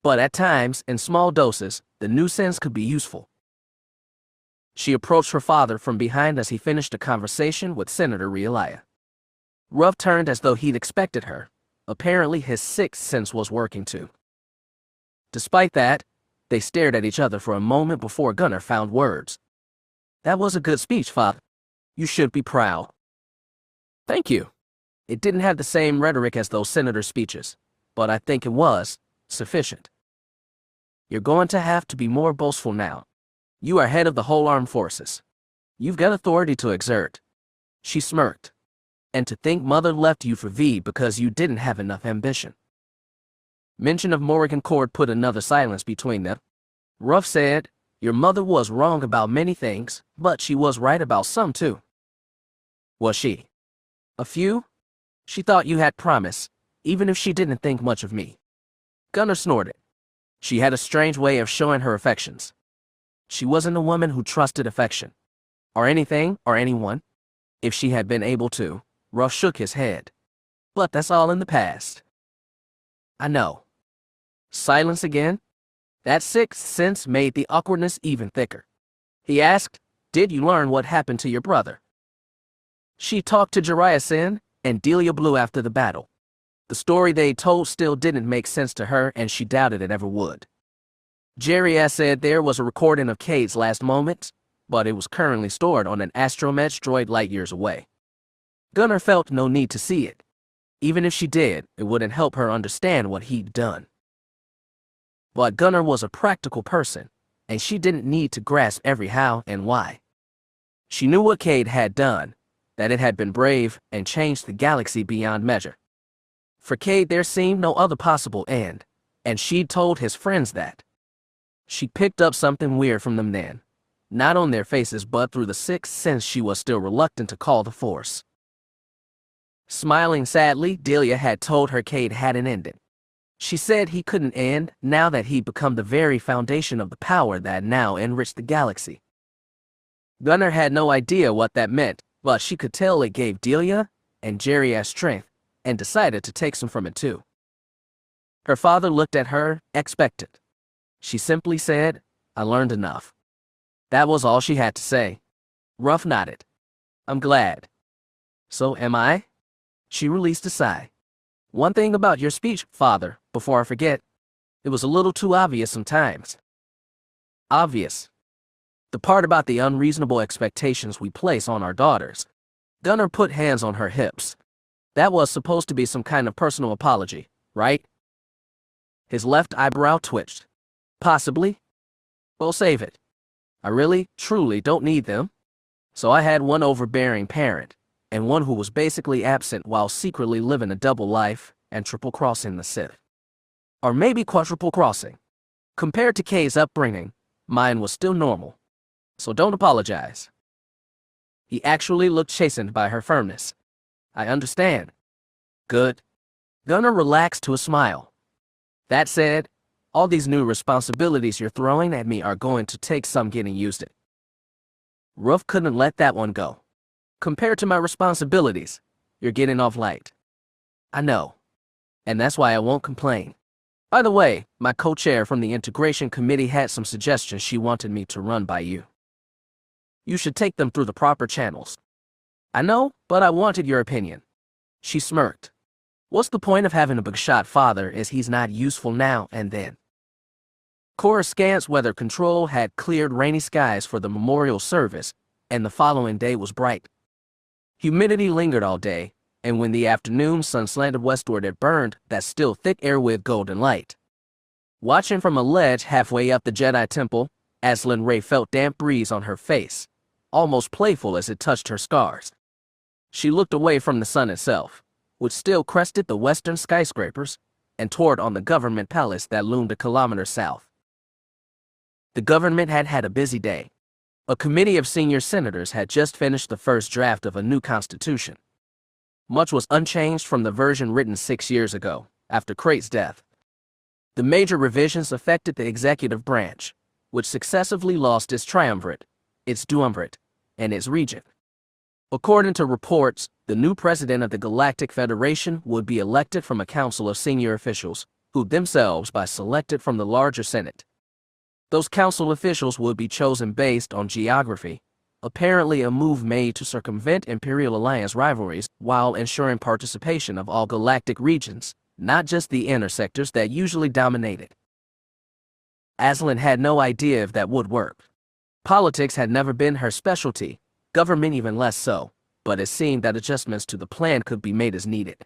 But at times, in small doses, the new sense could be useful. She approached her father from behind as he finished a conversation with Senator Ania. Ruff turned as though he'd expected her. Apparently his sixth sense was working too. Despite that, they stared at each other for a moment before Gunnar found words. "That was a good speech, Father. You should be proud." "Thank you." It didn't have the same rhetoric as those senator speeches, but I think it was sufficient. "You're going to have to be more boastful now. You are head of the whole armed forces. You've got authority to exert." She smirked. "And to think Mother left you for V because you didn't have enough ambition." Mention of Morrigan Cord put another silence between them. Ruff said, "Your mother was wrong about many things, but she was right about some too." "Was she?" "A few. She thought you had promise, even if she didn't think much of me." Gunnar snorted. "She had a strange way of showing her affections. She wasn't a woman who trusted affection, or anything, or anyone. If she had been able to." Ruff shook his head. "But that's all in the past." "I know." Silence again. That sixth sense made the awkwardness even thicker. He asked, "Did you learn what happened to your brother?" She talked to Jariah and Delia Blue after the battle. The story they told still didn't make sense to her, and she doubted it ever would. Jariah said there was a recording of Cade's last moments, but it was currently stored on an astromech droid light years away. Gunnar felt no need to see it. Even if she did, it wouldn't help her understand what he'd done. But Gunnar was a practical person, and she didn't need to grasp every how and why. She knew what Cade had done, that it had been brave and changed the galaxy beyond measure. For Cade there seemed no other possible end, and she'd told his friends that. She picked up something weird from them then, not on their faces but through the sixth sense she was still reluctant to call the Force. Smiling sadly, Delia had told her Cade hadn't ended. She said he couldn't end now that he'd become the very foundation of the power that now enriched the galaxy. Gunnar had no idea what that meant, but she could tell it gave Delia and Jariah strength, and decided to take some from it too. Her father looked at her, expectant. She simply said, "I learned enough." That was all she had to say. Ruff nodded. "I'm glad." "So am I?" She released a sigh. "One thing about your speech, Father, before I forget. It was a little too obvious sometimes." "Obvious?" "The part about the unreasonable expectations we place on our daughters." Gunnar put hands on her hips. "That was supposed to be some kind of personal apology, right?" His left eyebrow twitched. "Possibly. We'll save it. I really, truly don't need them. So I had one overbearing parent, and one who was basically absent while secretly living a double life and triple-crossing the Sith. Or maybe quadruple-crossing. Compared to Kay's upbringing, mine was still normal. So don't apologize." He actually looked chastened by her firmness. "I understand." "Good." Gunnar relaxed to a smile. "That said, all these new responsibilities you're throwing at me are going to take some getting used to." Ruff couldn't let that one go. "Compared to my responsibilities, you're getting off light." "I know. And that's why I won't complain. By the way, my co-chair from the Integration Committee had some suggestions she wanted me to run by you. You should take them through the proper channels." "I know, but I wanted your opinion." She smirked. "What's the point of having a big-shot father if he's not useful now and then?" Coruscant's weather control had cleared rainy skies for the memorial service, and the following day was bright. Humidity lingered all day, and when the afternoon sun slanted westward it burned that still thick air with golden light. Watching from a ledge halfway up the Jedi Temple, Aslan Ray felt damp breeze on her face, almost playful as it touched her scars. She looked away from the sun itself, which still crested the western skyscrapers, and toward on the government palace that loomed a kilometer south. The government had had a busy day. A committee of senior senators had just finished the first draft of a new constitution. Much was unchanged from the version written 6 years ago, after Crate's death. The major revisions affected the executive branch, which successively lost its triumvirate, its duumvirate, and its regent. According to reports, the new president of the Galactic Federation would be elected from a council of senior officials, who themselves by selected from the larger Senate. Those council officials would be chosen based on geography, apparently a move made to circumvent Imperial Alliance rivalries while ensuring participation of all galactic regions, not just the inner sectors that usually dominated. Aslan had no idea if that would work. Politics had never been her specialty, government even less so, but it seemed that adjustments to the plan could be made as needed.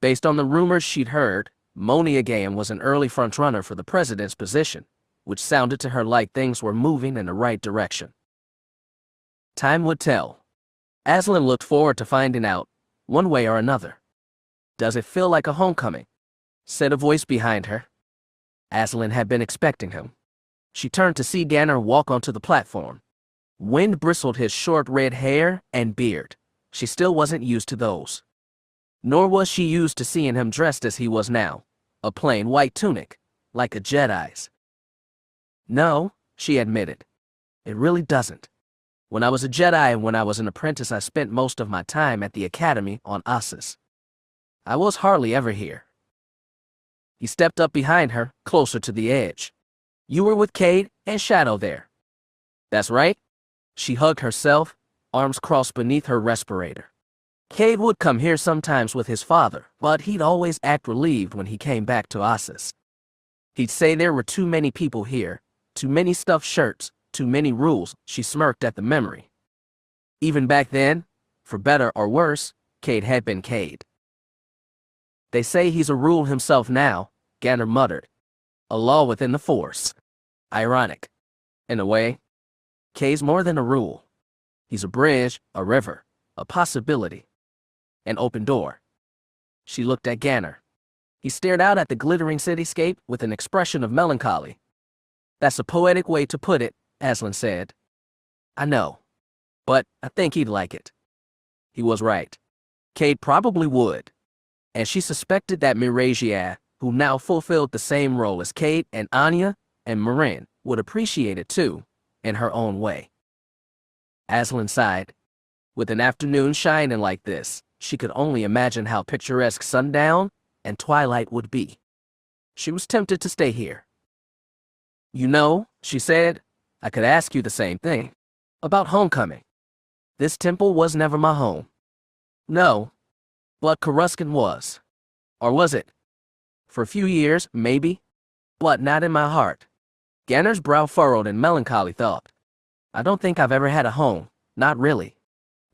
Based on the rumors she'd heard, Moni again was an early frontrunner for the president's position, which sounded to her like things were moving in the right direction. Time would tell. Aslan looked forward to finding out, one way or another. "Does it feel like a homecoming?" said a voice behind her. Aslan had been expecting him. She turned to see Ganner walk onto the platform. Wind bristled his short red hair and beard. She still wasn't used to those. Nor was she used to seeing him dressed as he was now, a plain white tunic, like a Jedi's. "No," she admitted. "It really doesn't. When I was a Jedi and when I was an apprentice, I spent most of my time at the academy on Ossus. I was hardly ever here." He stepped up behind her, closer to the edge. "You were with Cade and Shadow there." "That's right." She hugged herself, arms crossed beneath her respirator. Cade would come here sometimes with his father, but he'd always act relieved when he came back to Ossus. He'd say there were too many people here, too many stuffed shirts, too many rules. She smirked at the memory. Even back then, for better or worse, Cade had been Cade. "They say he's a rule himself now," Ganner muttered. "A law within the Force. Ironic. In a way, Cade's more than a rule. He's a bridge, a river, a possibility. An open door." She looked at Ganner. He stared out at the glittering cityscape with an expression of melancholy. "That's a poetic way to put it," Aslan said. "I know. But I think he'd like it." He was right. Cade probably would. And she suspected that Marasiah, who now fulfilled the same role as Cade and Ania and Marin, would appreciate it too, in her own way. Aslan sighed. With an afternoon shining like this, she could only imagine how picturesque sundown and twilight would be. She was tempted to stay here. "You know," she said, "I could ask you the same thing. About homecoming. This temple was never my home." "No. But Coruscant was. Or was it? For a few years, maybe. But not in my heart." Ganner's brow furrowed in melancholy thought. "I don't think I've ever had a home. Not really.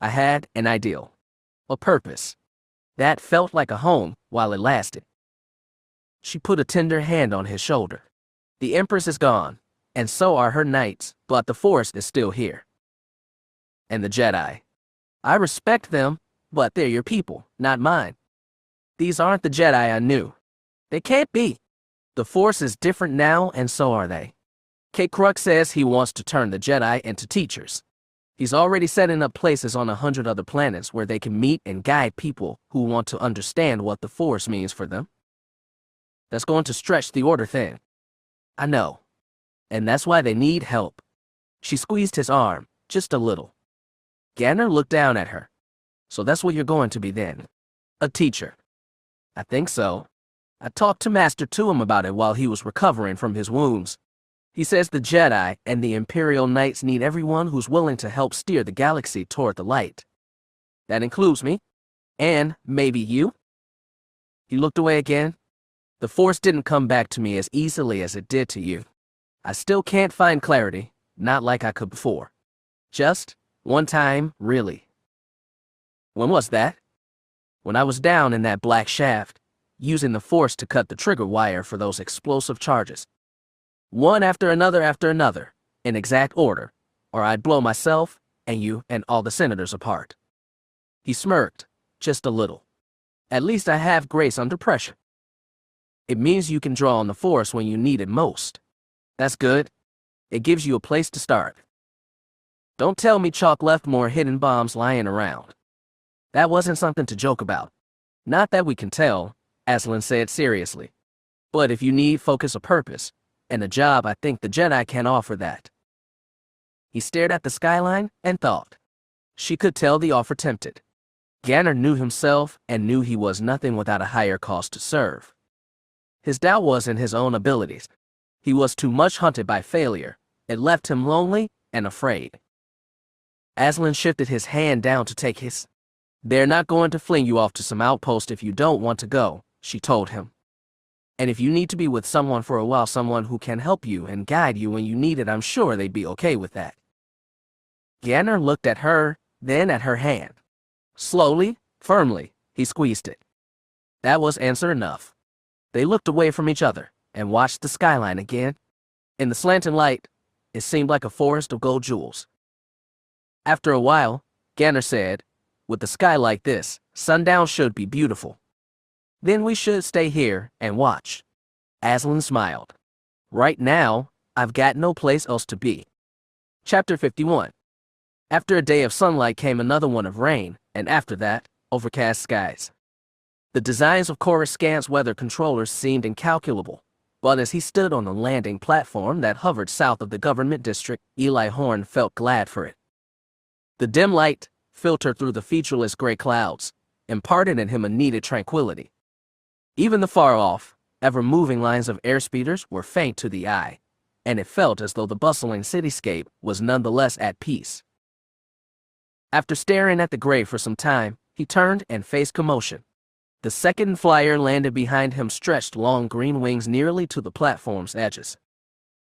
I had an ideal. A purpose. That felt like a home while it lasted." She put a tender hand on his shoulder. "The Empress is gone, and so are her knights, but the Force is still here. And the Jedi. I respect them, but they're your people, not mine. These aren't the Jedi I knew. They can't be. The Force is different now, and so are they. Cade Crux says he wants to turn the Jedi into teachers. He's already setting up places on 100 other planets where they can meet and guide people who want to understand what the Force means for them. That's going to stretch the Order thin. I know. And that's why they need help." She squeezed his arm, just a little. Ganner looked down at her. "So that's what you're going to be then? A teacher?" "I think so. I talked to Master Tuum about it while he was recovering from his wounds. He says the Jedi and the Imperial Knights need everyone who's willing to help steer the galaxy toward the light. That includes me. And maybe you." He looked away again. "The Force didn't come back to me as easily as it did to you. I still can't find clarity, not like I could before. Just one time, really." "When was that?" "When I was down in that black shaft, using the Force to cut the trigger wire for those explosive charges. One after another, in exact order, or I'd blow myself and you and all the senators apart." He smirked, just a little. "At least I have grace under pressure. It means you can draw on the Force when you need it most. That's good. It gives you a place to start. Don't tell me Chalk left more hidden bombs lying around. That wasn't something to joke about. Not that we can tell," Aslan said seriously. "But if you need focus or purpose, and a job, I think the Jedi can offer that." He stared at the skyline and thought. She could tell the offer tempted. Ganner knew himself and knew he was nothing without a higher cause to serve. His doubt was in his own abilities. He was too much hunted by failure. It left him lonely and afraid. Aslan shifted his hand down to take his. "They're not going to fling you off to some outpost if you don't want to go," she told him. "And if you need to be with someone for a while, someone who can help you and guide you when you need it, I'm sure they'd be okay with that." Ganner looked at her, then at her hand. Slowly, firmly, he squeezed it. That was answer enough. They looked away from each other and watched the skyline again. In the slanting light, it seemed like a forest of gold jewels. After a while, Ganner said, "With the sky like this, sundown should be beautiful. Then we should stay here and watch." Aslan smiled. "Right now, I've got no place else to be." Chapter 51. After a day of sunlight came another one of rain, and after that, overcast skies. The designs of Coruscant's weather controllers seemed incalculable, but as he stood on the landing platform that hovered south of the government district, Eli Horn felt glad for it. The dim light, filtered through the featureless gray clouds, imparted in him a needed tranquility. Even the far-off, ever-moving lines of airspeeders were faint to the eye, and it felt as though the bustling cityscape was nonetheless at peace. After staring at the gray for some time, he turned and faced commotion. The second flyer landed behind him, stretched long green wings nearly to the platform's edges.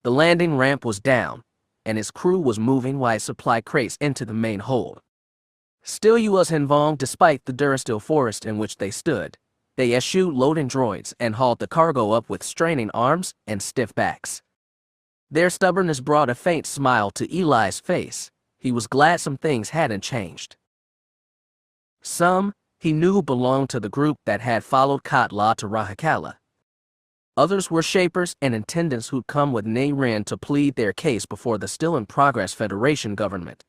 The landing ramp was down, and his crew was moving wide supply crates into the main hold. Still you was involved despite the Durasteel forest in which they stood. They eschewed loading droids and hauled the cargo up with straining arms and stiff backs. Their stubbornness brought a faint smile to Eli's face. He was glad some things hadn't changed. Some, he knew, belonged to the group that had followed Katla to Rahakala. Others were shapers and intendants who'd come with Nayren to plead their case before the still-in-progress Federation government.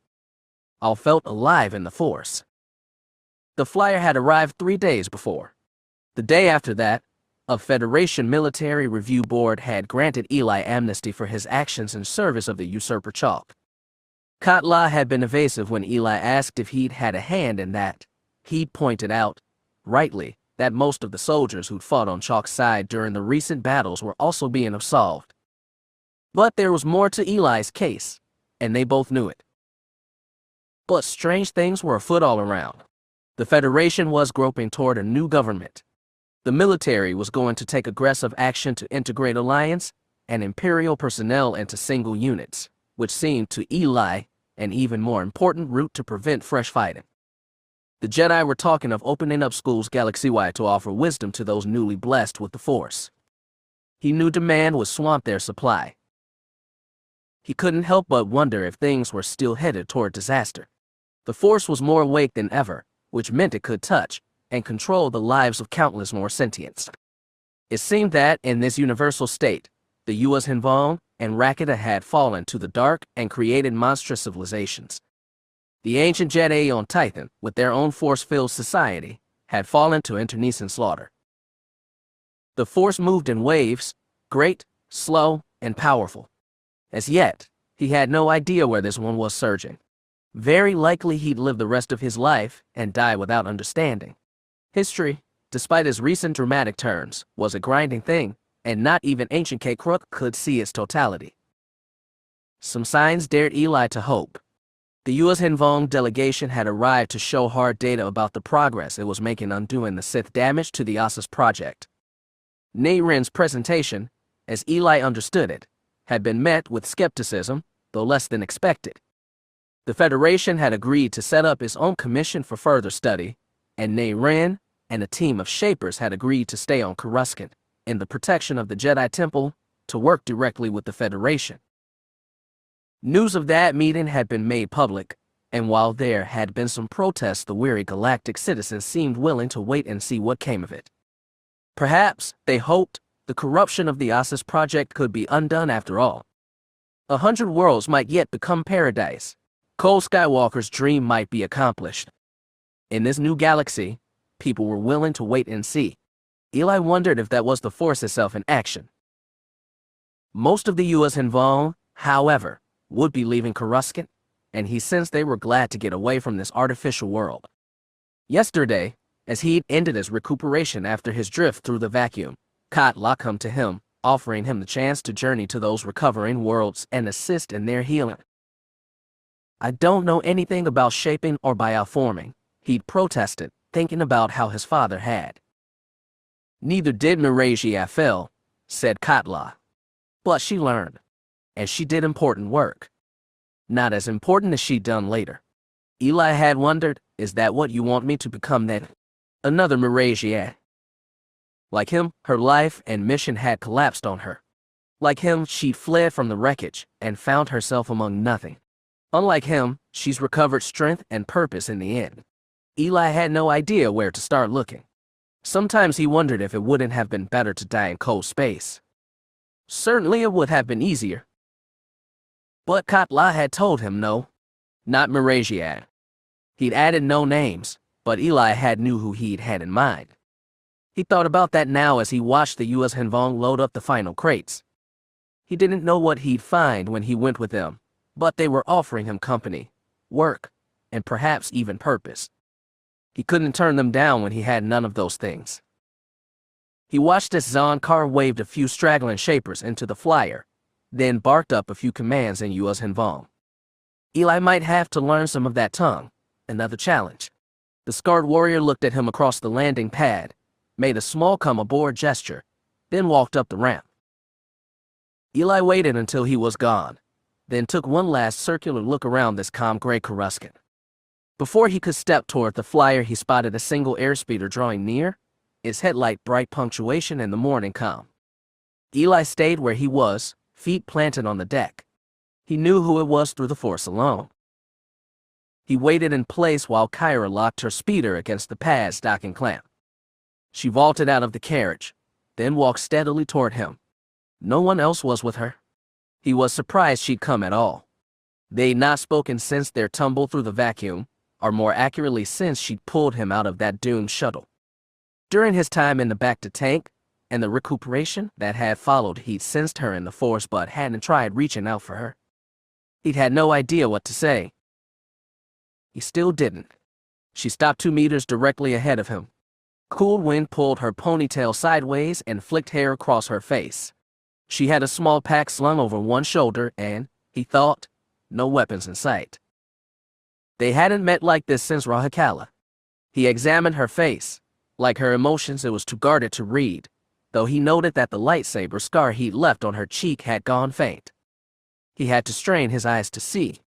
All felt alive in the Force. The flyer had arrived 3 days before. The day after that, a Federation military review board had granted Eli amnesty for his actions in service of the usurper Chalk. Katla had been evasive when Eli asked if he'd had a hand in that. He'd pointed out, rightly, that most of the soldiers who'd fought on Chalk's side during the recent battles were also being absolved. But there was more to Eli's case, and they both knew it. But strange things were afoot all around. The Federation was groping toward a new government. The military was going to take aggressive action to integrate Alliance and Imperial personnel into single units, which seemed to Eli an even more important route to prevent fresh fighting. The Jedi were talking of opening up schools galaxy-wide to offer wisdom to those newly blessed with the Force. He knew demand would swamp their supply. He couldn't help but wonder if things were still headed toward disaster. The Force was more awake than ever, which meant it could touch and control the lives of countless more sentients. It seemed that, in this universal state, the U.S. Hinvong and Rakata had fallen to the dark and created monstrous civilizations. The ancient Jedi on Tython, with their own Force-filled society, had fallen to internecine slaughter. The Force moved in waves, great, slow, and powerful. As yet, he had no idea where this one was surging. Very likely he'd live the rest of his life and die without understanding. History, despite its recent dramatic turns, was a grinding thing, and not even ancient K-Crook could see its totality. Some signs dared Eli to hope. The U.S. Hinvong delegation had arrived to show hard data about the progress it was making undoing the Sith damage to the Ossus project. Nayren's presentation, as Eli understood it, had been met with skepticism, though less than expected. The Federation had agreed to set up its own commission for further study, and Nayren and a team of Shapers had agreed to stay on Coruscant, in the protection of the Jedi Temple, to work directly with the Federation. News of that meeting had been made public, and while there had been some protests, the weary Galactic citizens seemed willing to wait and see what came of it. Perhaps, they hoped, the corruption of the Ossus project could be undone after all. 100 worlds might yet become paradise. Cade Skywalker's dream might be accomplished. In this new galaxy, people were willing to wait and see. Eli wondered if that was the Force itself in action. Most of the U.S. Hinvong, however, would be leaving Coruscant, and he sensed they were glad to get away from this artificial world. Yesterday, as he'd ended his recuperation after his drift through the vacuum, Katla come to him, offering him the chance to journey to those recovering worlds and assist in their healing. I don't know anything about shaping or bioforming, he'd protested, thinking about how his father had. Neither did Marasiah Fel, said Katla. But she learned. And she did important work. Not as important as she'd done later. Eli had wondered, is that what you want me to become then? Another Marasiah. Like him, her life and mission had collapsed on her. Like him, she'd fled from the wreckage and found herself among nothing. Unlike him, she's recovered strength and purpose in the end. Eli had no idea where to start looking. Sometimes he wondered if it wouldn't have been better to die in cold space. Certainly it would have been easier. But Katla had told him no. Not Marasiah. He'd added no names, but Eli had knew who he'd had in mind. He thought about that now as he watched the US Henvong load up the final crates. He didn't know what he'd find when he went with them, but they were offering him company, work, and perhaps even purpose. He couldn't turn them down when he had none of those things. He watched as Zahn Kar waved a few straggling shapers into the flyer, then barked up a few commands in US Henvong. Eli might have to learn some of that tongue, another challenge. The scarred warrior looked at him across the landing pad, made a small come aboard gesture, then walked up the ramp. Eli waited until he was gone, then took one last circular look around this calm gray Coruscant. Before he could step toward the flyer, he spotted a single airspeeder drawing near, its headlight bright punctuation in the morning calm. Eli stayed where he was, feet planted on the deck. He knew who it was through the Force alone. He waited in place while Kyra locked her speeder against the pad's docking clamp. She vaulted out of the carriage, then walked steadily toward him. No one else was with her. He was surprised she'd come at all. They'd not spoken since their tumble through the vacuum, or more accurately since she'd pulled him out of that doomed shuttle. During his time in the back-to-tank, and the recuperation that had followed, he'd sensed her in the Force but hadn't tried reaching out for her. He'd had no idea what to say. He still didn't. She stopped 2 meters directly ahead of him. Cool wind pulled her ponytail sideways and flicked hair across her face. She had a small pack slung over one shoulder and, he thought, no weapons in sight. They hadn't met like this since Rahakala. He examined her face. Like her emotions, it was too guarded to read, though he noted that the lightsaber scar he'd left on her cheek had gone faint. He had to strain his eyes to see.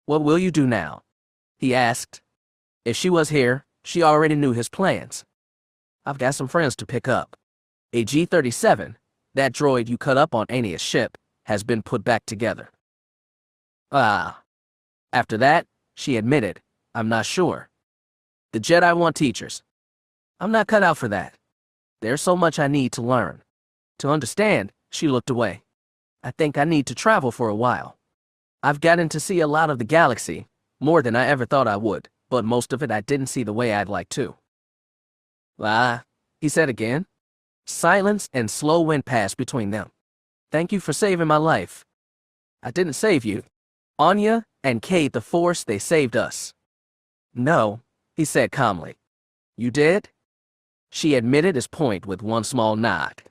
"What will you do now?" he asked. If she was here, she already knew his plans. "I've got some friends to pick up. A G-37, that droid you cut up on Ania's ship, has been put back together." After that, she admitted, "I'm not sure. The Jedi want teachers. I'm not cut out for that. There's so much I need to learn. To understand," she looked away. "I think I need to travel for a while. I've gotten to see a lot of the galaxy, more than I ever thought I would, but most of it I didn't see the way I'd like to." He said again. Silence and slow wind passed between them. "Thank you for saving my life." "I didn't save you. Ania and Cade the Force, they saved us." "No," he said calmly. "You did?" She admitted his point with one small nod.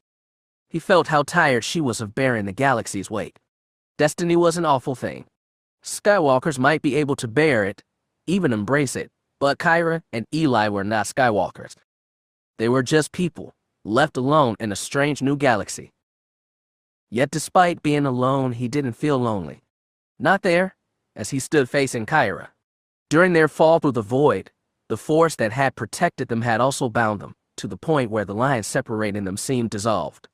He felt how tired she was of bearing the galaxy's weight. Destiny was an awful thing. Skywalkers might be able to bear it, even embrace it, but Kyra and Eli were not Skywalkers. They were just people, left alone in a strange new galaxy. Yet despite being alone, he didn't feel lonely. Not there, as he stood facing Kyra. During their fall through the void, the Force that had protected them had also bound them, to the point where the line separating them seemed dissolved.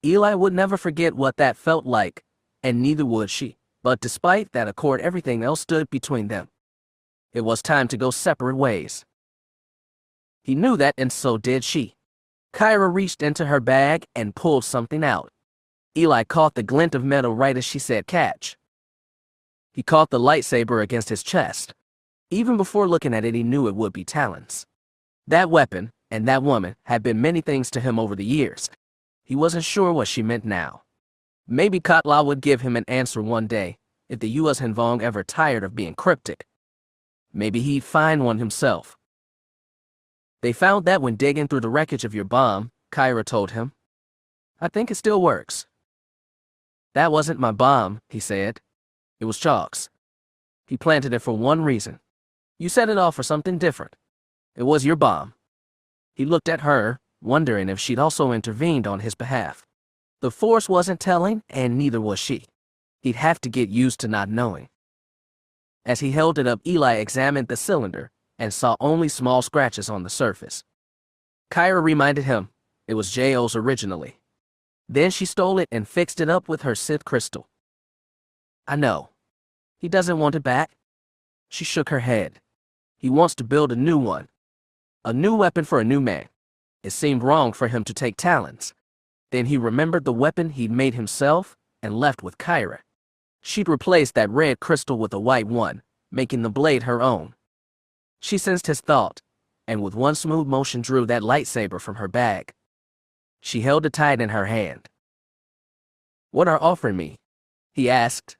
Eli would never forget what that felt like, and neither would she, but despite that accord, everything else stood between them. It was time to go separate ways. He knew that, and so did she. Kyra reached into her bag and pulled something out. Eli caught the glint of metal right as she said catch. He caught the lightsaber against his chest. Even before looking at it, he knew it would be Talon's. That weapon, and that woman, had been many things to him over the years. He wasn't sure what she meant now. Maybe Katla would give him an answer one day, if the US Henvong ever tired of being cryptic. Maybe he'd find one himself. They found that when digging through the wreckage of your bomb, Kyra told him. I think it still works. That wasn't my bomb, he said. It was Chalk's. He planted it for one reason. You set it off for something different. It was your bomb. He looked at her, wondering if she'd also intervened on his behalf. The Force wasn't telling, and neither was she. He'd have to get used to not knowing. As he held it up, Eli examined the cylinder and saw only small scratches on the surface. Kyra reminded him it was J.O.'s originally. Then she stole it and fixed it up with her Sith crystal. I know. He doesn't want it back. She shook her head. He wants to build a new one. A new weapon for a new man. It seemed wrong for him to take Talon's. Then he remembered the weapon he'd made himself and left with Kyra. She'd replaced that red crystal with a white one, making the blade her own. She sensed his thought, and with one smooth motion drew that lightsaber from her bag. She held it tight in her hand. What are offering me? He asked.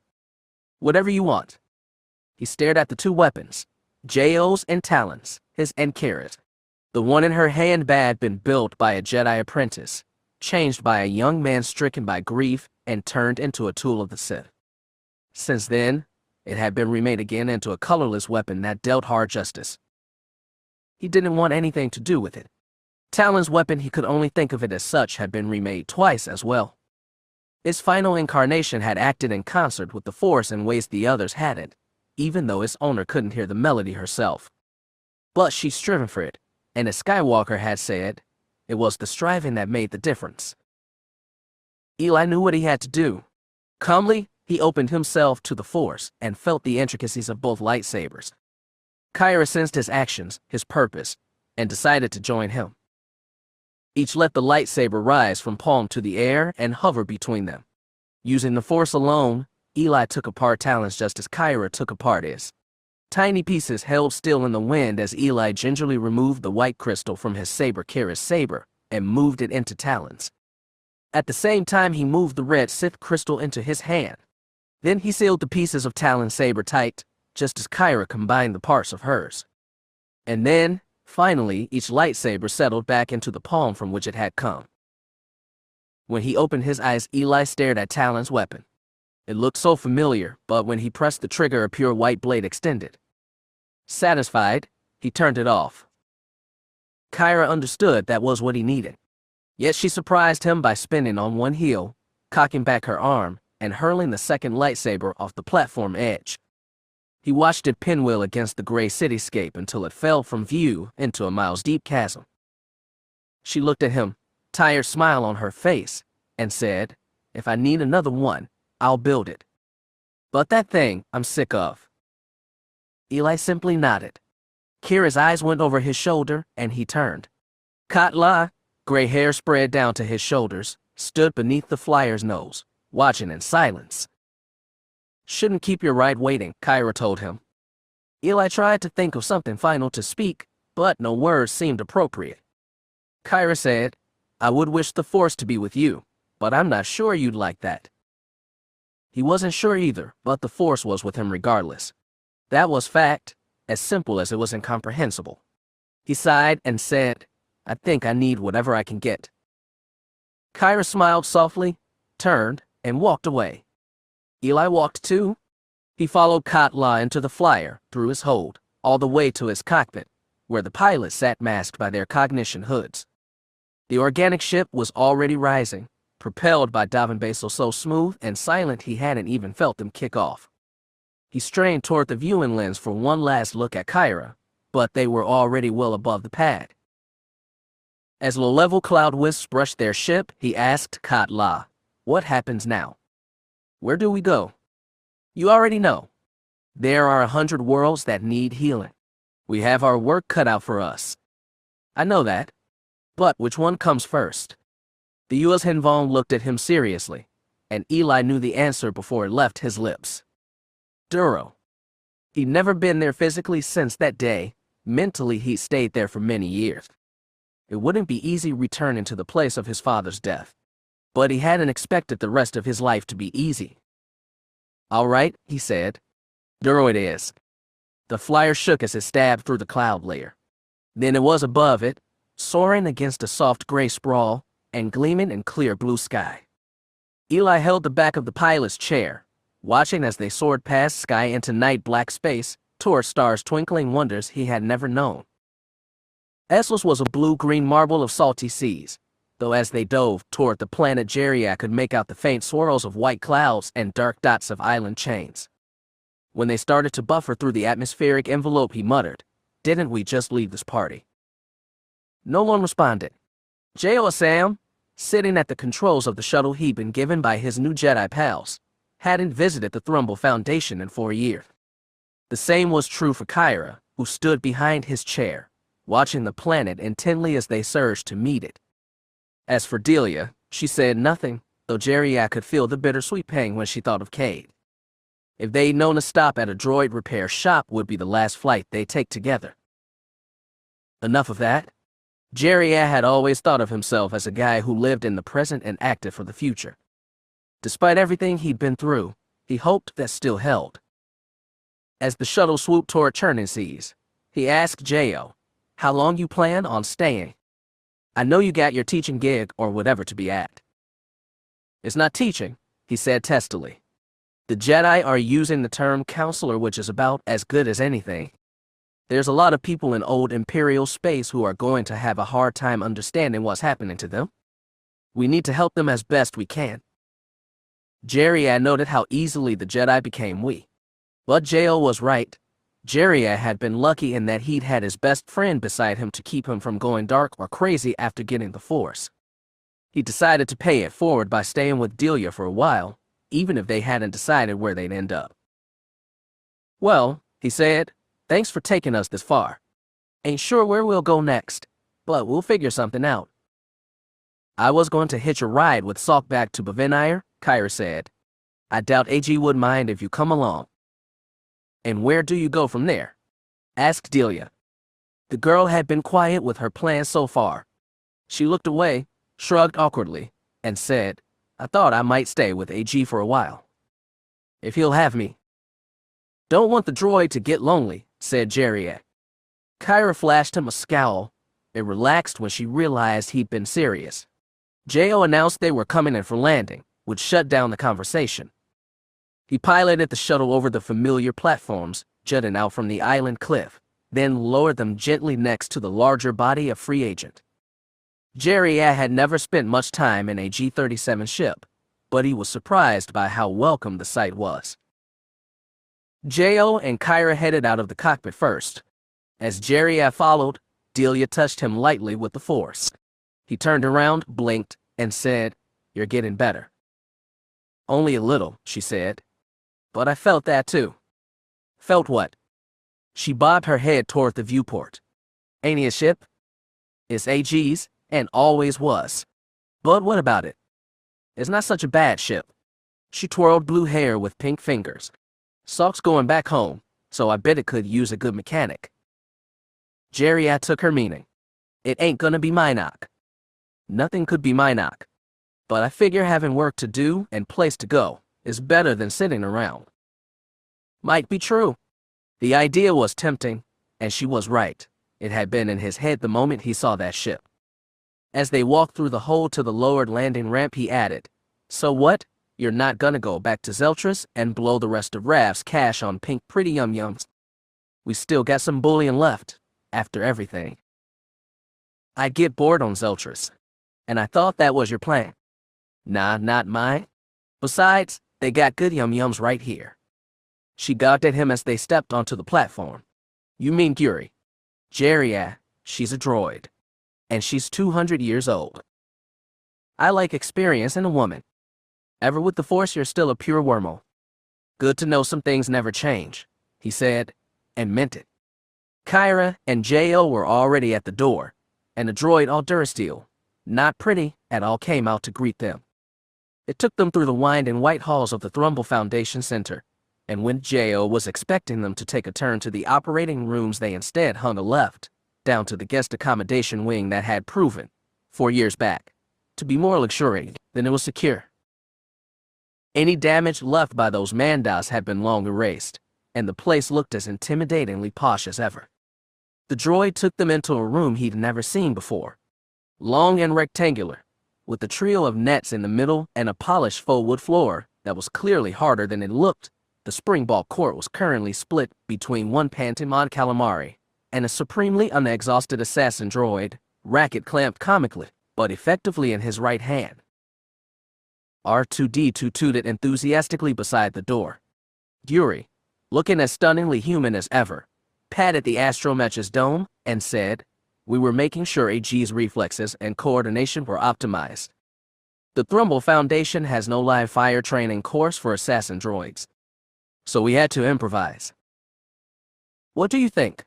Whatever you want. He stared at the two weapons, J.O.'s and Talon's, his and Kyra's. The one in her hand had been built by a Jedi apprentice, changed by a young man stricken by grief and turned into a tool of the Sith. Since then, it had been remade again into a colorless weapon that dealt hard justice. He didn't want anything to do with it. Talon's weapon, he could only think of it as such, had been remade twice as well. Its final incarnation had acted in concert with the Force in ways the others hadn't, even though its owner couldn't hear the melody herself. But she'd striven for it, and as Skywalker had said, it was the striving that made the difference. Eli knew what he had to do. Calmly, he opened himself to the Force and felt the intricacies of both lightsabers. Kyra sensed his actions, his purpose, and decided to join him. Each let the lightsaber rise from palm to the air and hover between them. Using the Force alone, Eli took apart Talon's just as Kyra took apart his. Tiny pieces held still in the wind as Eli gingerly removed the white crystal from his saber, Kyra's saber, and moved it into Talon's. At the same time, he moved the red Sith crystal into his hand. Then he sealed the pieces of Talon's saber tight, just as Kyra combined the parts of hers. And then, finally, each lightsaber settled back into the palm from which it had come. When he opened his eyes, Eli stared at Talon's weapon. It looked so familiar, but when he pressed the trigger, a pure white blade extended. Satisfied, he turned it off. Kyra understood that was what he needed. Yet she surprised him by spinning on one heel, cocking back her arm, and hurling the second lightsaber off the platform edge. He watched it pinwheel against the gray cityscape until it fell from view into a miles-deep chasm. She looked at him, tired smile on her face, and said, "If I need another one, I'll build it. But that thing I'm sick of." Eli simply nodded. Kyra's eyes went over his shoulder, and he turned. Katla, gray hair spread down to his shoulders, stood beneath the flyer's nose, watching in silence. "Shouldn't keep your ride waiting," Kyra told him. Eli tried to think of something final to speak, but no words seemed appropriate. Kyra said, "I would wish the Force to be with you, but I'm not sure you'd like that." He wasn't sure either, but the Force was with him regardless. That was fact, as simple as it was incomprehensible. He sighed and said, "I think I need whatever I can get." Kyra smiled softly, turned, and walked away. Eli walked too. He followed Katla into the flyer, through his hold, all the way to his cockpit, where the pilots sat masked by their cognition hoods. The organic ship was already rising, propelled by Davin Basel so smooth and silent he hadn't even felt them kick off. He strained toward the viewing lens for one last look at Kyra, but they were already well above the pad. As low-level cloud wisps brushed their ship, he asked Katla, "What happens now? Where do we go?" "You already know. There are 100 worlds that need healing. We have our work cut out for us." "I know that. But which one comes first?" The U.S. Hinvong looked at him seriously, and Eli knew the answer before it left his lips. Duro. He'd never been there physically since that day. Mentally, he stayed there for many years. It wouldn't be easy returning to the place of his father's death, but he hadn't expected the rest of his life to be easy. "All right," he said. "Duro it is." The flyer shook as it stabbed through the cloud layer. Then it was above it, soaring against a soft gray sprawl and gleaming in clear blue sky. Eli held the back of the pilot's chair, watching as they soared past sky into night-black space toward stars twinkling wonders he had never known. Essos was a blue-green marble of salty seas, though as they dove toward the planet, Jerry could make out the faint swirls of white clouds and dark dots of island chains. When they started to buffer through the atmospheric envelope, he muttered, "Didn't we just leave this party?" No one responded. Sam, sitting at the controls of the shuttle he'd been given by his new Jedi pals, hadn't visited the Thrumble Foundation in 4 years. The same was true for Kyra, who stood behind his chair, watching the planet intently as they surged to meet it. As for Delia, she said nothing, though Jerry could feel the bittersweet pang when she thought of Cade. If they'd known a stop at a droid repair shop would be the last flight they'd take together. Enough of that. Jerry had always thought of himself as a guy who lived in the present and acted for the future. Despite everything he'd been through, he hoped that still held. As the shuttle swooped toward churning seas, he asked Jo, "How long you plan on staying? I know you got your teaching gig or whatever to be at." "It's not teaching," he said testily. "The Jedi are using the term counselor, which is about as good as anything. There's a lot of people in old Imperial space who are going to have a hard time understanding what's happening to them. We need to help them as best we can." Jerry noted how easily the Jedi became we. But Jo was right. Jerry had been lucky in that he'd had his best friend beside him to keep him from going dark or crazy after getting the Force. He decided to pay it forward by staying with Delia for a while, even if they hadn't decided where they'd end up. "Well," he said, "thanks for taking us this far. Ain't sure where we'll go next, but we'll figure something out." "I was going to hitch a ride with Salk back to Bavinire," Kyra said. "I doubt AG would mind if you come along." "And where do you go from there?" asked Delia. The girl had been quiet with her plans so far. She looked away, shrugged awkwardly, and said, "I thought I might stay with AG for a while. If he'll have me." "Don't want the droid to get lonely," said Jerry. Kyra flashed him a scowl. It relaxed when she realized he'd been serious. Jo announced they were coming in for landing, which shut down the conversation. He piloted the shuttle over the familiar platforms jutting out from the island cliff, then lowered them gently next to the larger body of Free Agent. Jerry had never spent much time in a G-37 ship, but he was surprised by how welcome the sight was. Jo and Kyra headed out of the cockpit first. As Jerry followed, Delia touched him lightly with the Force. He turned around, blinked, and said, "You're getting better." "Only a little," she said. "But I felt that too." "Felt what?" She bobbed her head toward the viewport. "Ania's ship? It's AG's, and always was. But what about it? It's not such a bad ship." She twirled blue hair with pink fingers. "Salk's going back home, so I bet it could use a good mechanic." Jerry took her meaning. "It ain't gonna be Mynock." "Nothing could be Mynock. But I figure having work to do and place to go is better than sitting around." Might be true. The idea was tempting, and she was right. It had been in his head the moment he saw that ship. As they walked through the hole to the lowered landing ramp, he added, "So what? You're not gonna go back to Zeltris and blow the rest of Rav's cash on pink pretty yum-yums? We still got some bullion left, after everything." "I'd get bored on Zeltris. And I thought that was your plan." "Nah, not mine. Besides, they got good yum-yums right here." She gawked at him as they stepped onto the platform. "You mean Guri?" "Jerry, she's a droid. And she's 200 years old. I like experience in a woman. Ever with the Force, you're still a pure wormhole. Good to know some things never change," he said, and meant it. Kyra and Jo were already at the door, and the droid, all Durasteel, not pretty at all, came out to greet them. It took them through the winding white halls of the Thrumble Foundation Center, and when Jo was expecting them to take a turn to the operating rooms, they instead hung a left, down to the guest accommodation wing that had proven, 4 years back, to be more luxurious than it was secure. Any damage left by those Mandas had been long erased, and the place looked as intimidatingly posh as ever. The droid took them into a room he'd never seen before. Long and rectangular, with a trio of nets in the middle and a polished faux wood floor that was clearly harder than it looked. The springball court was currently split between one Pantomon calamari and a supremely unexhausted assassin droid, racket clamped comically, but effectively in his right hand. R2-D2 tooted enthusiastically beside the door. Yuri, looking as stunningly human as ever, patted the astromech's dome and said, "We were making sure AG's reflexes and coordination were optimized. The Thrumble Foundation has no live fire training course for assassin droids, so we had to improvise." "What do you think?"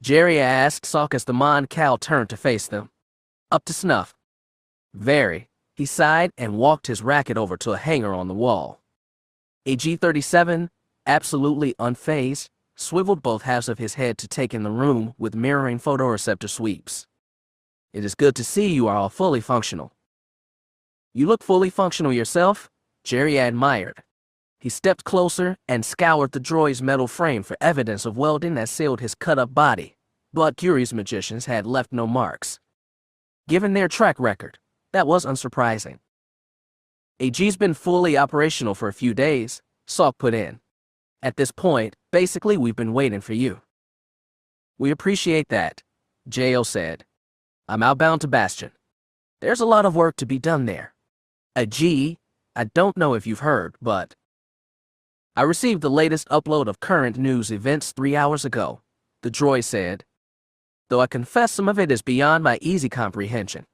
Jerry asked Salk as the Mon Cal turned to face them. "Up to snuff." "Very," he sighed and walked his racket over to a hanger on the wall. AG-37, absolutely unfazed, swiveled both halves of his head to take in the room with mirroring photoreceptor sweeps. "It is good to see you are all fully functional." "You look fully functional yourself," Jerry admired. He stepped closer and scoured the droid's metal frame for evidence of welding that sealed his cut-up body, but Yuri's magicians had left no marks. Given their track record, that was unsurprising. "AG's been fully operational for a few days," Salk put in. "At this point, basically we've been waiting for you." "We appreciate that," J.O. said. "I'm outbound to Bastion. There's a lot of work to be done there. I don't know if you've heard, but I received the latest upload of current news events 3 hours ago," the droid said, "though I confess some of it is beyond my easy comprehension."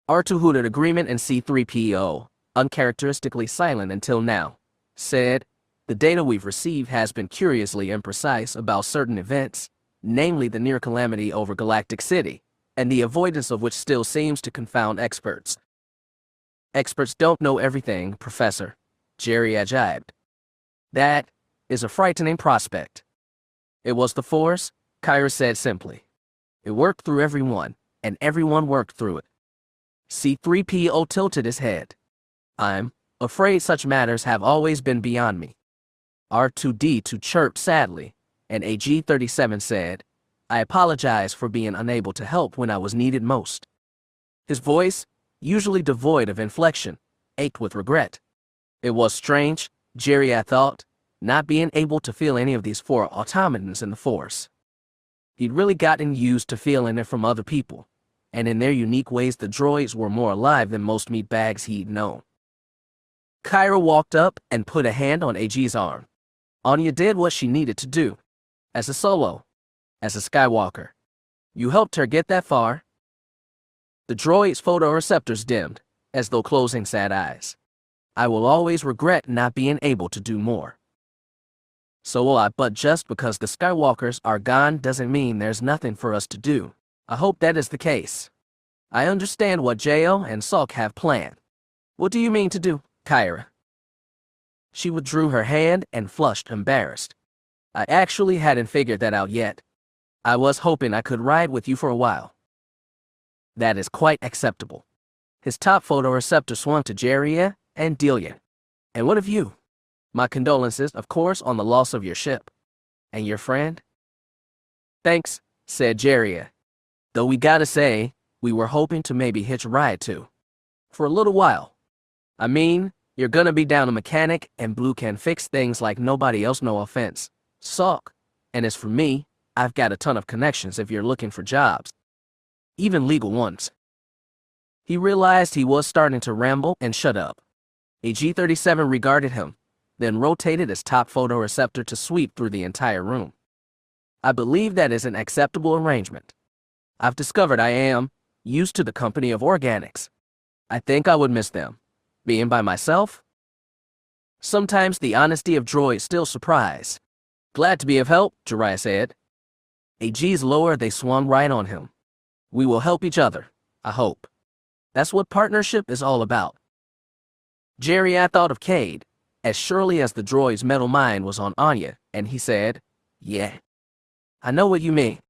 R2 hooted agreement and C-3PO, uncharacteristically silent until now, said, "The data we've received has been curiously imprecise about certain events, namely the near calamity over Galactic City, and the avoidance of which still seems to confound experts." "Experts don't know everything, Professor," Jerry jibed. "That is a frightening prospect." "It was the Force," Kyra said simply. "It worked through everyone, and everyone worked through it." C-3PO tilted his head. "I'm afraid such matters have always been beyond me." R2-D2 chirped sadly, and AG-37 said, "I apologize for being unable to help when I was needed most." His voice, usually devoid of inflection, ached with regret. It was strange, Jerry thought, not being able to feel any of these four automatons in the Force. He'd really gotten used to feeling it from other people, and in their unique ways the droids were more alive than most meatbags he'd known. Kyra walked up and put a hand on AG's arm. "Ania did what she needed to do. As a Solo. As a Skywalker. You helped her get that far." The droid's photoreceptors dimmed, as though closing sad eyes. "I will always regret not being able to do more." "So will I, but just because the Skywalkers are gone doesn't mean there's nothing for us to do. I hope that is the case. I understand what J.O. and Salk have planned." "What do you mean to do, Kyra?" She withdrew her hand and flushed, embarrassed. "I actually hadn't figured that out yet. I was hoping I could ride with you for a while." "That is quite acceptable." His top photoreceptor swung to Jerry and Delia. "And what of you? My condolences, of course, on the loss of your ship. And your friend?" "Thanks," said Jerry. "Though we gotta say, we were hoping to maybe hitch a ride too. For a little while. I mean, you're gonna be down a mechanic, and Blue can fix things like nobody else, no offense, Salk. And as for me, I've got a ton of connections if you're looking for jobs. Even legal ones." He realized he was starting to ramble and shut up. AG-37 regarded him, then rotated his top photoreceptor to sweep through the entire room. "I believe that is an acceptable arrangement. I've discovered I am used to the company of organics. I think I would miss them. Being by myself? Sometimes the honesty of droids still surprise." "Glad to be of help," Jiraiya said. AG's lower, they swung right on him. "We will help each other, I hope. That's what partnership is all about." Jerry thought of Cade, as surely as the droid's metal mind was on Ania, and he said, "Yeah, I know what you mean."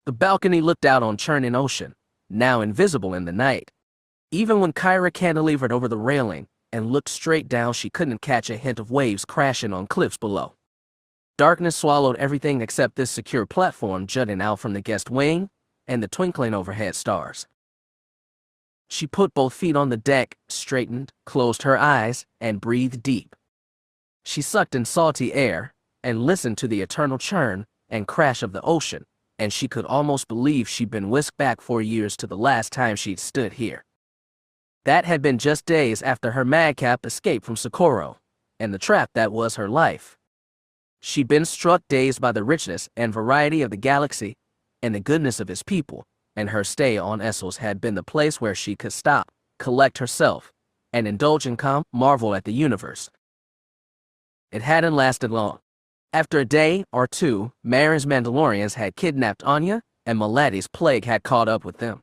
The balcony looked out on churning ocean, now invisible in the night. Even when Kyra cantilevered over the railing and looked straight down, she couldn't catch a hint of waves crashing on cliffs below. Darkness swallowed everything except this secure platform jutting out from the guest wing and the twinkling overhead stars. She put both feet on the deck, straightened, closed her eyes, and breathed deep. She sucked in salty air and listened to the eternal churn and crash of the ocean, and she could almost believe she'd been whisked back 4 years to the last time she'd stood here. That had been just days after her madcap escape from Socorro, and the trap that was her life. She'd been struck dazed by the richness and variety of the galaxy and the goodness of its people, and her stay on Essos had been the place where she could stop, collect herself, and indulge in calm marvel at the universe. It hadn't lasted long. After a day or two, Marin's Mandalorians had kidnapped Ania, and Maladi's plague had caught up with them.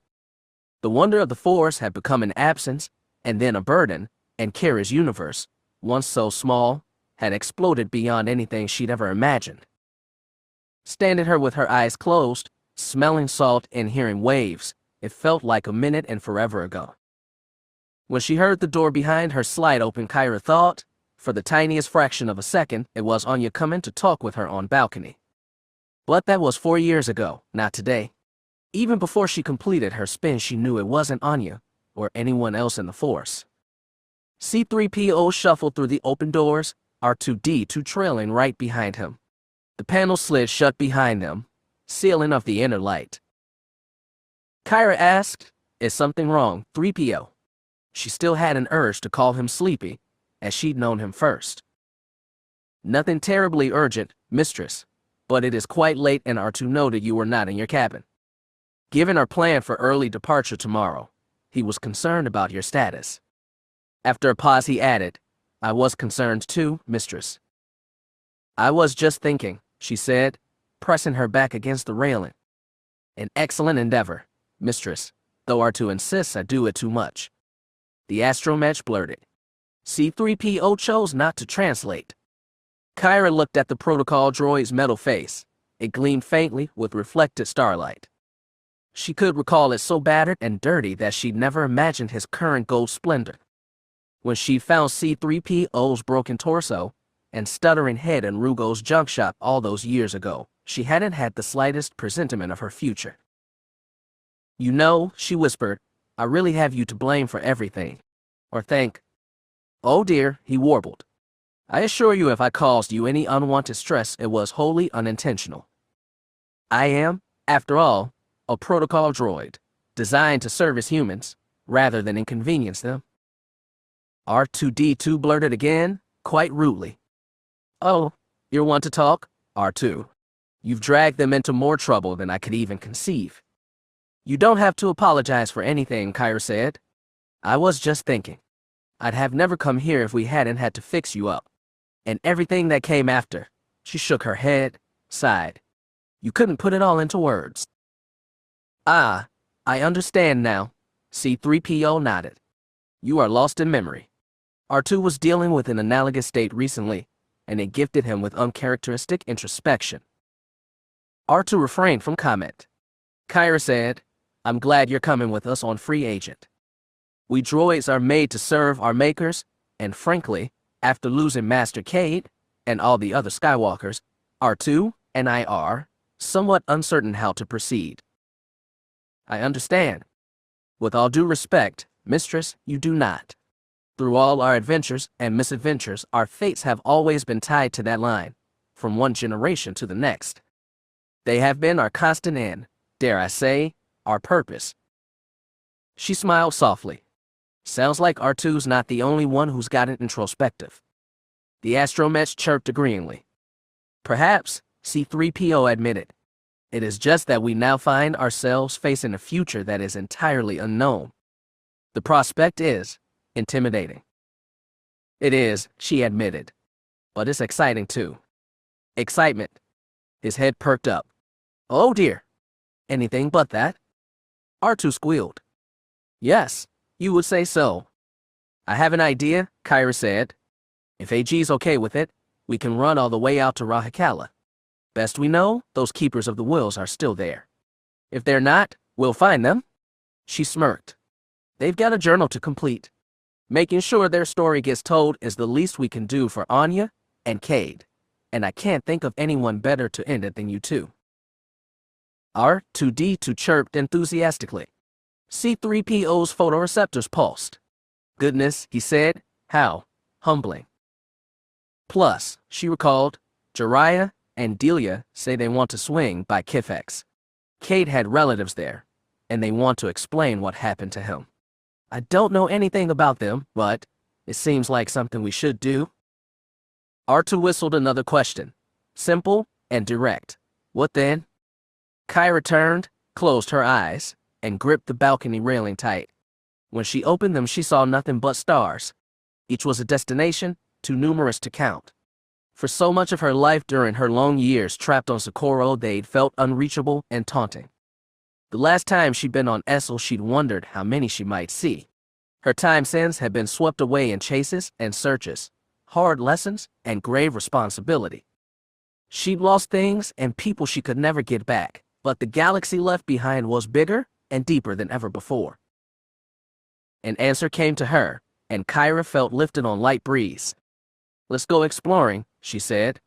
The wonder of the Force had become an absence, and then a burden, and Kyra's universe, once so small, had exploded beyond anything she'd ever imagined. Standing her with her eyes closed, smelling salt and hearing waves, it felt like a minute and forever ago. When she heard the door behind her slide open, Kyra thought, for the tiniest fraction of a second, it was Ania coming to talk with her on balcony. But that was 4 years ago, not today. Even before she completed her spin, she knew it wasn't Ania or anyone else in the Force. C-3PO shuffled through the open doors, R2-D2 trailing right behind him. The panel slid shut behind them, sealing off the inner light. Kyra asked, "Is something wrong, 3PO?" She still had an urge to call him Sleepy, as she'd known him first. "Nothing terribly urgent, mistress, but it is quite late and R2 noted you were not in your cabin. Given our plan for early departure tomorrow, he was concerned about your status." After a pause he added, "I was concerned too, mistress." "I was just thinking," she said, pressing her back against the railing. "An excellent endeavor, mistress, though R2 insists I do it too much." The astromech blurted. C-3PO chose not to translate. Kyra looked at the protocol droid's metal face. It gleamed faintly with reflected starlight. She could recall it so battered and dirty that she'd never imagined his current gold splendor. When she found C-3PO's broken torso and stuttering head in Rugo's junk shop all those years ago, she hadn't had the slightest presentiment of her future. "You know," she whispered, "I really have you to blame for everything. Or thank." "Oh dear," he warbled. "I assure you if I caused you any unwanted stress, it was wholly unintentional. I am, after all, a protocol droid, designed to service humans, rather than inconvenience them." R2-D2 blurted again, quite rudely. "Oh, you're one to talk, R2. You've dragged them into more trouble than I could even conceive." "You don't have to apologize for anything," Kyra said. "I was just thinking. I'd have never come here if we hadn't had to fix you up. And everything that came after." She shook her head, sighed. "You couldn't put it all into words." "Ah, I understand now," C-3PO nodded. "You are lost in memory. R2 was dealing with an analogous state recently, and it gifted him with uncharacteristic introspection." R2 refrained from comment. Kyra said, "I'm glad you're coming with us on Free Agent. We droids are made to serve our makers, and frankly, after losing Master Cade and all the other Skywalkers, R2 and I are somewhat uncertain how to proceed." "I understand. With all due respect, mistress, you do not. Through all our adventures and misadventures, our fates have always been tied to that line, from one generation to the next. They have been our constant and, dare I say, our purpose." She smiled softly. "Sounds like R2's not the only one who's gotten introspective." The astromech chirped agreeingly. "Perhaps," C-3PO admitted. "It is just that we now find ourselves facing a future that is entirely unknown. The prospect is intimidating." "It is," she admitted. "But it's exciting too." "Excitement." His head perked up. "Oh dear. Anything but that?" R2 squealed. "Yes, you would say so." "I have an idea," Kyra said. "If AG's okay with it, we can run all the way out to Rahikala. Best we know, those keepers of the wills are still there. If they're not, we'll find them." She smirked. "They've got a journal to complete. Making sure their story gets told is the least we can do for Ania and Cade. and I can't think of anyone better to end it than you two. R2D2 chirped enthusiastically. C3PO's photoreceptors pulsed. Goodness, he said. How humbling. Plus, she recalled, Jiraiya and Delia say they want to swing by Kifex. Cade had relatives there, and they want to explain what happened to him. I don't know anything about them, but it seems like something we should do. R2 whistled another question. Simple and direct. What then? Kyra turned, closed her eyes, and gripped the balcony railing tight. When she opened them, she saw nothing but stars. Each was a destination, too numerous to count. For so much of her life during her long years trapped on Socorro, they'd felt unreachable and taunting. The last time she'd been on Essel, she'd wondered how many she might see. Her time since had been swept away in chases and searches, hard lessons, and grave responsibility. She'd lost things and people she could never get back, but the galaxy left behind was bigger and deeper than ever before. An answer came to her, and Kyra felt lifted on light breeze. Let's go exploring, she said.